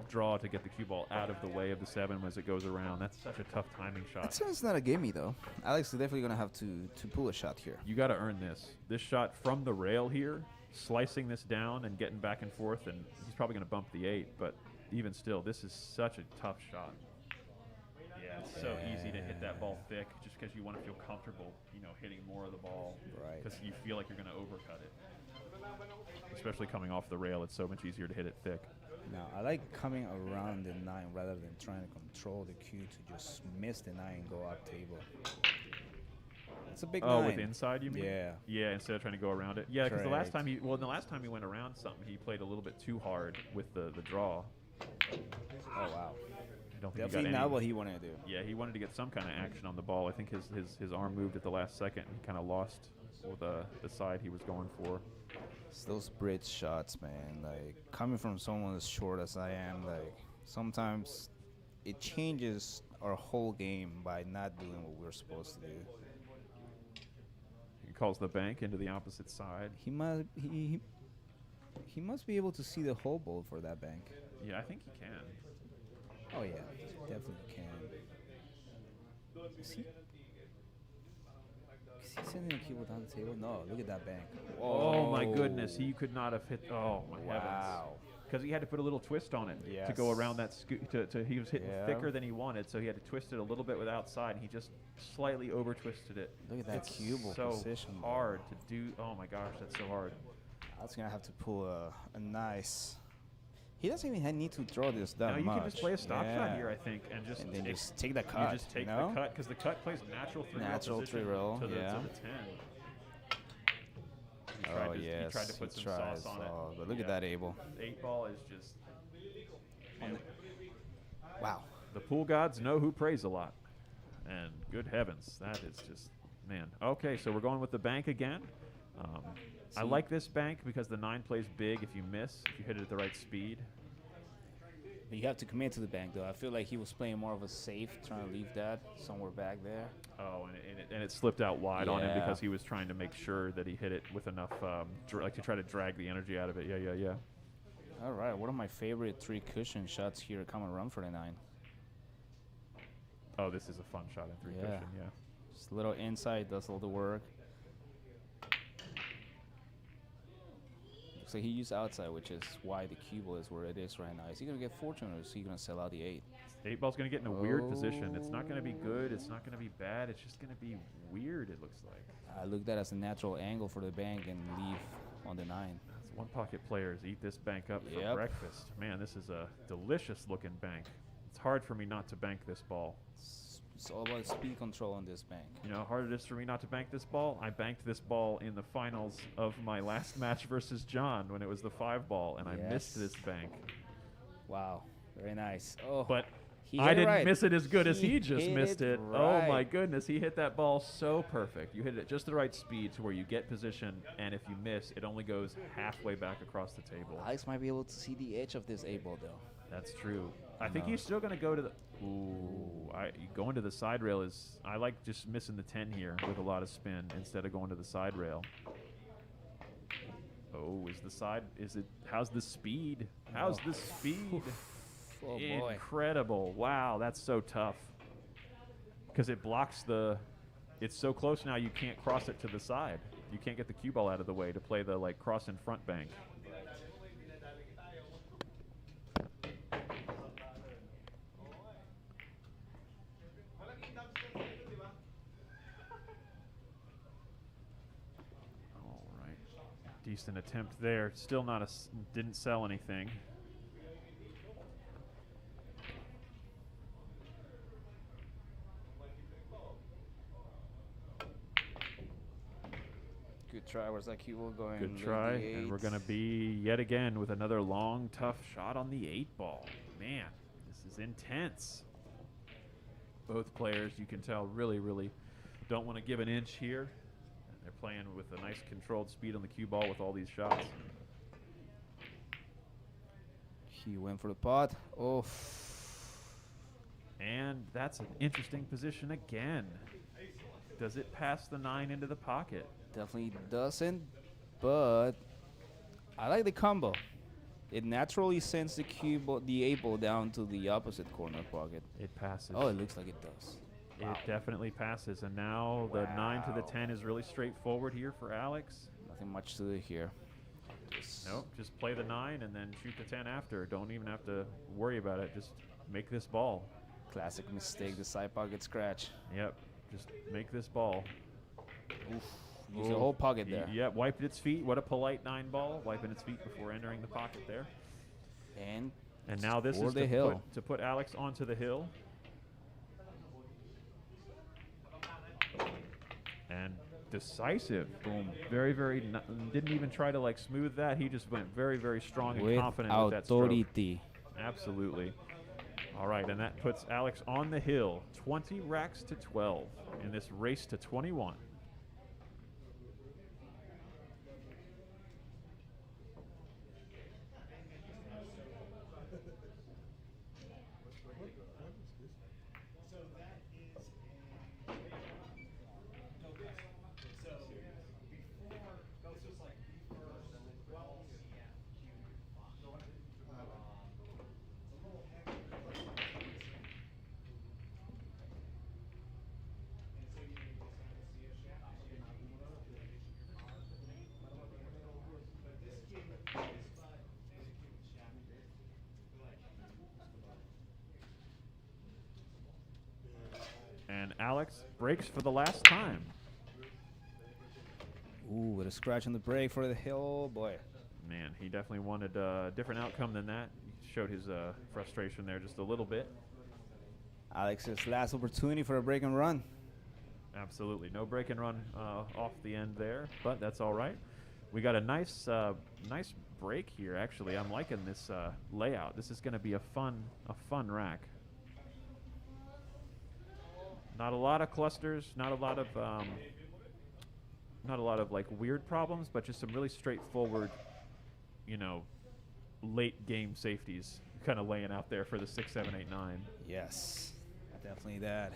Speaker 1: draw to get the cue ball out of the way of the 7 as it goes around. That's such a tough timing shot.
Speaker 8: That sounds not a gimme though. Alex is definitely gonna have to pull a shot here.
Speaker 1: You got to earn this. This shot from the rail here, slicing this down and getting back and forth, and he's probably going to bump the 8, but even still, this is such a tough shot. Yeah, it's so easy to hit that ball thick just because you want to feel comfortable, hitting more of the ball.
Speaker 8: Right.
Speaker 1: Because you feel like you're going to overcut it. Especially coming off the rail, it's so much easier to hit it thick.
Speaker 8: Now, I like coming around the 9 rather than trying to control the cue to just miss the 9 and go up table. It's a big 9.
Speaker 1: Oh, with inside, you mean?
Speaker 8: Yeah.
Speaker 1: Yeah, instead of trying to go around it. Yeah, because the last
Speaker 8: Correct.
Speaker 1: time the last time he went around something, he played a little bit too hard with the draw.
Speaker 8: Oh, wow.
Speaker 1: I don't think
Speaker 8: Definitely
Speaker 1: he got
Speaker 8: not
Speaker 1: any.
Speaker 8: what he wanted to do.
Speaker 1: Yeah, he wanted to get some kind of action on the ball. I think his arm moved at the last second and he kind of lost with the side he was going for.
Speaker 8: It's those bridge shots, man. Like, coming from someone as short as I am, like, sometimes it changes our whole game by not doing what we're supposed to do.
Speaker 1: He calls the bank into the opposite side.
Speaker 8: He must be able to see the whole ball for that bank.
Speaker 1: Yeah, I think he can.
Speaker 8: Oh yeah, definitely can. Is he sending a cue ball down the table? No, look at that bank.
Speaker 1: Oh my goodness, he could not have hit. Oh my heavens.
Speaker 8: Wow.
Speaker 1: Because he had to put a little twist on it to go around that he was hitting
Speaker 8: Yeah.
Speaker 1: thicker than he wanted, so he had to twist it a little bit with outside, and he just slightly over twisted it.
Speaker 8: Look at that
Speaker 1: It's
Speaker 8: cue ball
Speaker 1: so
Speaker 8: position. though.
Speaker 1: hard to do. Oh my gosh, that's so hard.
Speaker 8: I was gonna have to pull a nice. He doesn't even need to throw this that
Speaker 1: Now you
Speaker 8: much.
Speaker 1: can just play a stop shot
Speaker 8: Yeah.
Speaker 1: here, I think, and just
Speaker 8: And then
Speaker 1: take-
Speaker 8: just take the cut.
Speaker 1: You just take
Speaker 8: you know?
Speaker 1: the cut because the cut plays natural 3-roll
Speaker 8: Natural
Speaker 1: position
Speaker 8: 3-roll,
Speaker 1: to the,
Speaker 8: yeah.
Speaker 1: to the 10. He
Speaker 8: Oh
Speaker 1: tried to,
Speaker 8: yes,
Speaker 1: he tried to put some sauce on it.
Speaker 8: But look at that able.
Speaker 1: The 8 ball is just. Man,
Speaker 8: Wow.
Speaker 1: the pool gods know who prays a lot, and good heavens, that is just man. Okay, so we're going with the bank again. I like this bank because the 9 plays big if you miss, if you hit it at the right speed.
Speaker 8: But you have to commit to the bank, though. I feel like he was playing more of a safe, trying to leave that somewhere back there.
Speaker 1: Oh, and it slipped out wide on him
Speaker 8: Yeah.
Speaker 1: because he was trying to make sure that he hit it with enough, like to try to drag the energy out of it. Yeah.
Speaker 8: All right, one of my favorite 3 cushion shots here coming run for the 9.
Speaker 1: Oh, this is a fun shot in 3
Speaker 8: Yeah.
Speaker 1: cushion. Yeah.
Speaker 8: Just a little inside, does all the work. Looks like he used outside, which is why the cue ball is where it is right now. Is he going to get fortune or is he going to sell out the 8?
Speaker 1: 8 ball's going to get in a weird position. It's not going to be good. It's not going to be bad. It's just going to be weird, it looks like.
Speaker 8: I looked at it as a natural angle for the bank and leave on the 9.
Speaker 1: That's one pocket players eat this bank up for
Speaker 8: Yep.
Speaker 1: breakfast. Man, this is a delicious looking bank. It's hard for me not to bank this ball.
Speaker 8: It's all about speed control on this bank.
Speaker 1: You know how hard it is for me not to bank this ball? I banked this ball in the finals of my last match versus John when it was the 5 ball, and I missed
Speaker 8: Yes.
Speaker 1: this bank.
Speaker 8: Wow. Very nice. Oh,
Speaker 1: But
Speaker 8: he
Speaker 1: I
Speaker 8: hit it
Speaker 1: didn't
Speaker 8: right.
Speaker 1: miss it as good as
Speaker 8: He
Speaker 1: he just
Speaker 8: hit
Speaker 1: missed
Speaker 8: it
Speaker 1: it. Oh my
Speaker 8: right.
Speaker 1: goodness, he hit that ball so perfect. You hit it at just the right speed to where you get position, and if you miss, it only goes halfway back across the table.
Speaker 8: Alex might be able to see the edge of this A-ball, though.
Speaker 1: That's true. I think
Speaker 8: No.
Speaker 1: he's still going to go to the. Ooh, going to the side rail is. I like just missing the 10 here with a lot of spin instead of going to the side rail. Oh, is the side? Is it? How's the speed? How's the speed?
Speaker 8: Oh, boy.
Speaker 1: Incredible! Wow, that's so tough. Because it blocks the. It's so close now you can't cross it to the side. You can't get the cue ball out of the way to play the like cross in front bank. All right, decent attempt there. Still not didn't sell anything.
Speaker 8: Good try. Where's that cue ball going?
Speaker 1: Good
Speaker 8: Late
Speaker 1: try,
Speaker 8: the
Speaker 1: and we're
Speaker 8: eights.
Speaker 1: going to be yet again with another long, tough shot on the 8-ball. Man, this is intense. Both players, you can tell, really, really don't want to give an inch here. They're playing with a nice controlled speed on the cue ball with all these shots.
Speaker 8: He went for the pot. Oh.
Speaker 1: And that's an interesting position again. Does it pass the 9 into the pocket?
Speaker 8: Definitely doesn't, but I like the combo. It naturally sends the cue ball, the 8-ball down to the opposite corner pocket.
Speaker 1: It passes.
Speaker 8: Oh, it looks like it does.
Speaker 1: It definitely passes. And now the 9 to the 10 is really straightforward here for Alex.
Speaker 8: Nothing much to do here.
Speaker 1: Nope, just play the 9 and then shoot the 10 after. Don't even have to worry about it. Just make this ball.
Speaker 8: Classic mistake, the side pocket scratch.
Speaker 1: Yep, just make this ball.
Speaker 8: Oof. Use the whole pocket there.
Speaker 1: Yep, wiped its feet. What a polite 9 ball, wiping its feet before entering the pocket there.
Speaker 8: And
Speaker 1: now this
Speaker 8: for
Speaker 1: is
Speaker 8: the hill.
Speaker 1: to put Alex onto the hill. And decisive. Boom. Very, very, didn't even try to like smooth that. He just went very, very strong and
Speaker 8: with
Speaker 1: confident with that stroke.
Speaker 8: authority.
Speaker 1: Absolutely. All right, and that puts Alex on the hill. 20 racks to 12 in this race to 21. And Alex breaks for the last time.
Speaker 8: Ooh, with a scratch on the break for the hill, boy.
Speaker 1: Man, he definitely wanted a different outcome than that. He showed his frustration there just a little bit.
Speaker 8: Alex's last opportunity for a break and run.
Speaker 1: Absolutely. No break and run off the end there, but that's all right. We got a nice nice break here, actually. I'm liking this layout. This is going to be a fun rack. Not a lot of clusters, not a lot of like weird problems, but just some really straightforward, you know, late game safeties kind of laying out there for the 6, 7, 8, 9.
Speaker 8: Yes, definitely that.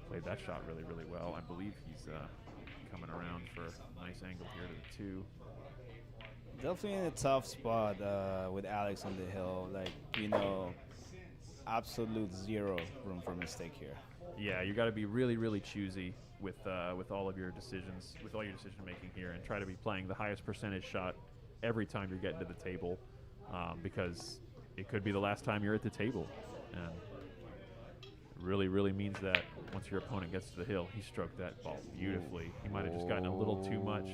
Speaker 1: Played that shot really, really well. I believe he's coming around for a nice angle here to the 2.
Speaker 8: Definitely in a tough spot with Alex on the hill. Like, you know, absolute zero room for mistake here.
Speaker 1: Yeah, you got to be really, really choosy with all of your decisions, with all your decision making here, and try to be playing the highest percentage shot every time you're getting to the table, because it could be the last time you're at the table, and it really, really means that once your opponent gets to the hill, he stroked that ball beautifully. He might have just gotten a little too much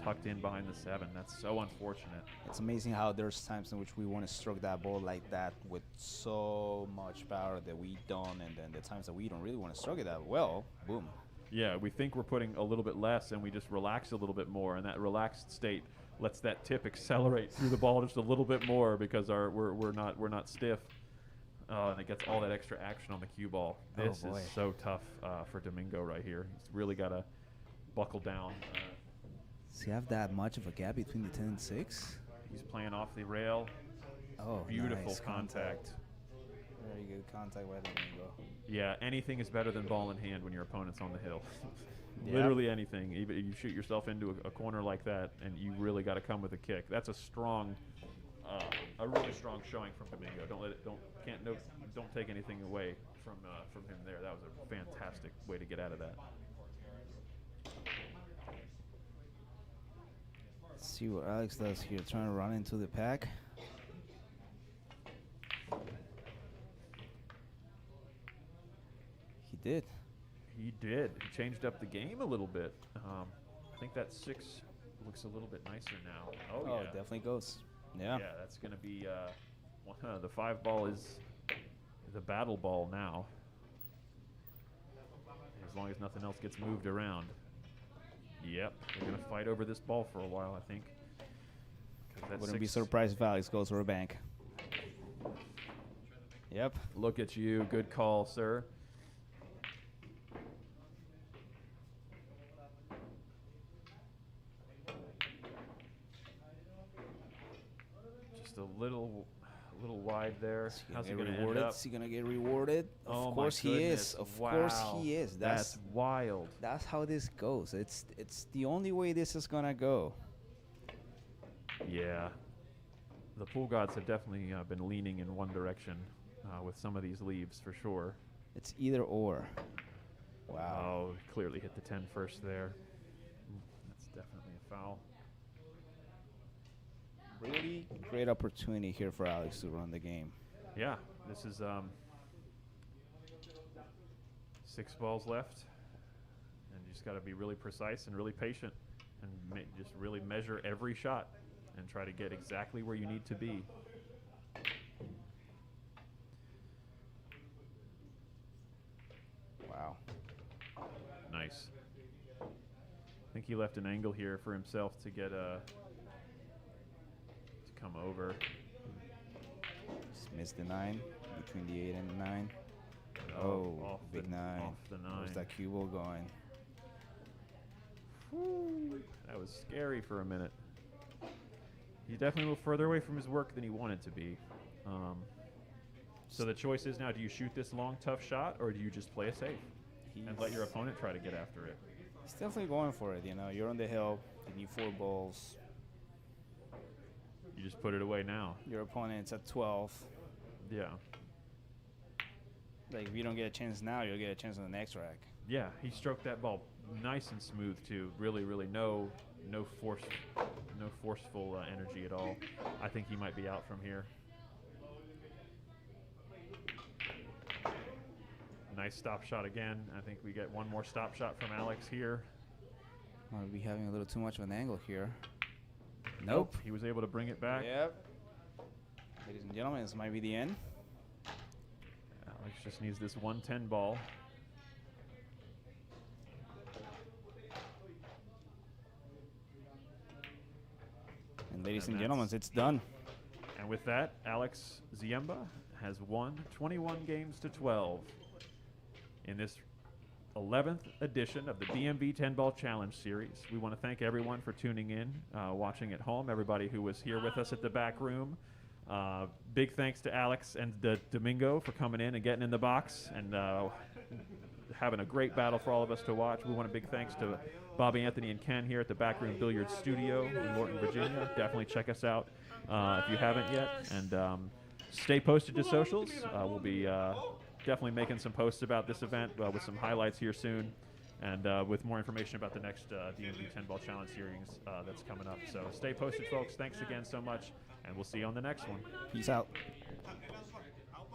Speaker 1: tucked in behind the 7. That's so unfortunate.
Speaker 8: It's amazing how there's times in which we want to stroke that ball like that with so much power that we don't, and then the times that we don't really want to stroke it that well, boom.
Speaker 1: Yeah, we think we're putting a little bit less, and we just relax a little bit more, and that relaxed state lets that tip accelerate through the ball just a little bit more because we're not stiff. And it gets all that extra action on the cue ball. This
Speaker 8: boy.
Speaker 1: is so tough for Domingo right here. He's really got to buckle down.
Speaker 8: Does he have that much of a gap between the 10 and 6?
Speaker 1: He's playing off the rail.
Speaker 8: Oh,
Speaker 1: Beautiful
Speaker 8: nice
Speaker 1: contact.
Speaker 8: Very good contact by Domingo.
Speaker 1: Yeah, anything is better than ball in hand when your opponent's on the hill.
Speaker 8: Yeah.
Speaker 1: Literally anything. Even if you shoot yourself into a corner like that, and you really got to come with a kick. That's a really strong showing from Domingo. Don't take anything away from him there. That was a fantastic way to get out of that.
Speaker 8: Let's see what Alex does here. Trying to run into the pack. He did.
Speaker 1: He did. He changed up the game a little bit. I think that 6 looks a little bit nicer now. Oh,
Speaker 8: Oh,
Speaker 1: yeah.
Speaker 8: definitely goes. Yeah.
Speaker 1: Yeah, that's going to be the 5 ball is the battle ball now. As long as nothing else gets moved around. Yep, they're going to fight over this ball for a while, I think.
Speaker 8: Wouldn't be surprised if Alex goes for a bank. Yep.
Speaker 1: Look at you. Good call, sir. Just a little wide there. How's he going to end up?
Speaker 8: Is he gonna get rewarded?
Speaker 1: Oh
Speaker 8: Of course
Speaker 1: my
Speaker 8: he
Speaker 1: goodness.
Speaker 8: is. Of
Speaker 1: Wow.
Speaker 8: course he is.
Speaker 1: That's wild.
Speaker 8: That's how this goes. It's the only way this is gonna go.
Speaker 1: Yeah. The pool gods have definitely been leaning in one direction with some of these leaves for sure.
Speaker 8: It's either or. Wow.
Speaker 1: Oh, clearly hit the 10 first there. That's definitely a foul.
Speaker 8: Really great opportunity here for Alex to run the game.
Speaker 1: Yeah, this is 6 balls left, and you just got to be really precise and really patient, and just really measure every shot and try to get exactly where you need to be.
Speaker 8: Wow.
Speaker 1: Nice. I think he left an angle here for himself to get to come over.
Speaker 8: Just missed the 9 between the 8 and the 9.
Speaker 1: Off
Speaker 8: Big
Speaker 1: the,
Speaker 8: 9.
Speaker 1: Off the 9.
Speaker 8: Where's that cue ball going?
Speaker 1: Whew, that was scary for a minute. He's definitely a little further away from his work than he wanted to be. So the choice is now, do you shoot this long, tough shot, or do you just play it safe and let your opponent try to get after it?
Speaker 8: He's definitely going for it. You know, you're on the hill. You need 4 balls.
Speaker 1: You just put it away now.
Speaker 8: Your opponent's at 12.
Speaker 1: Yeah.
Speaker 8: Like, if you don't get a chance now, you'll get a chance on the next rack.
Speaker 1: Yeah, he stroked that ball nice and smooth too. Really, really no forceful energy at all. I think he might be out from here. Nice stop shot again. I think we get one more stop shot from Alex here.
Speaker 8: Might be having a little too much of an angle here.
Speaker 1: Nope. He was able to bring it back.
Speaker 8: Yep. Ladies and gentlemen, this might be the end.
Speaker 1: Alex just needs this 110 ball.
Speaker 8: And ladies
Speaker 1: And
Speaker 8: and gentlemen,
Speaker 1: that's-
Speaker 8: it's done.
Speaker 1: And with that, Alex Ziemba has won 21 games to 12 in this 11th edition of the DMV 10-Ball Challenge Series. We want to thank everyone for tuning in, watching at home, everybody who was here with us at the back room. Big thanks to Alex and Domingo for coming in and getting in the box and having a great battle for all of us to watch. We want a big thanks to Bobby, Anthony, and Ken here at the BAK Room Billiards Studio in Morton, Virginia. Definitely check us out if you haven't yet. And stay posted to socials. We'll be definitely making some posts about this event with some highlights here soon, and with more information about the next DMV 10-Ball Challenge series that's coming up. So stay posted, folks. Thanks again so much, and we'll see you on the next one.
Speaker 8: Peace out.
Speaker 6: I'll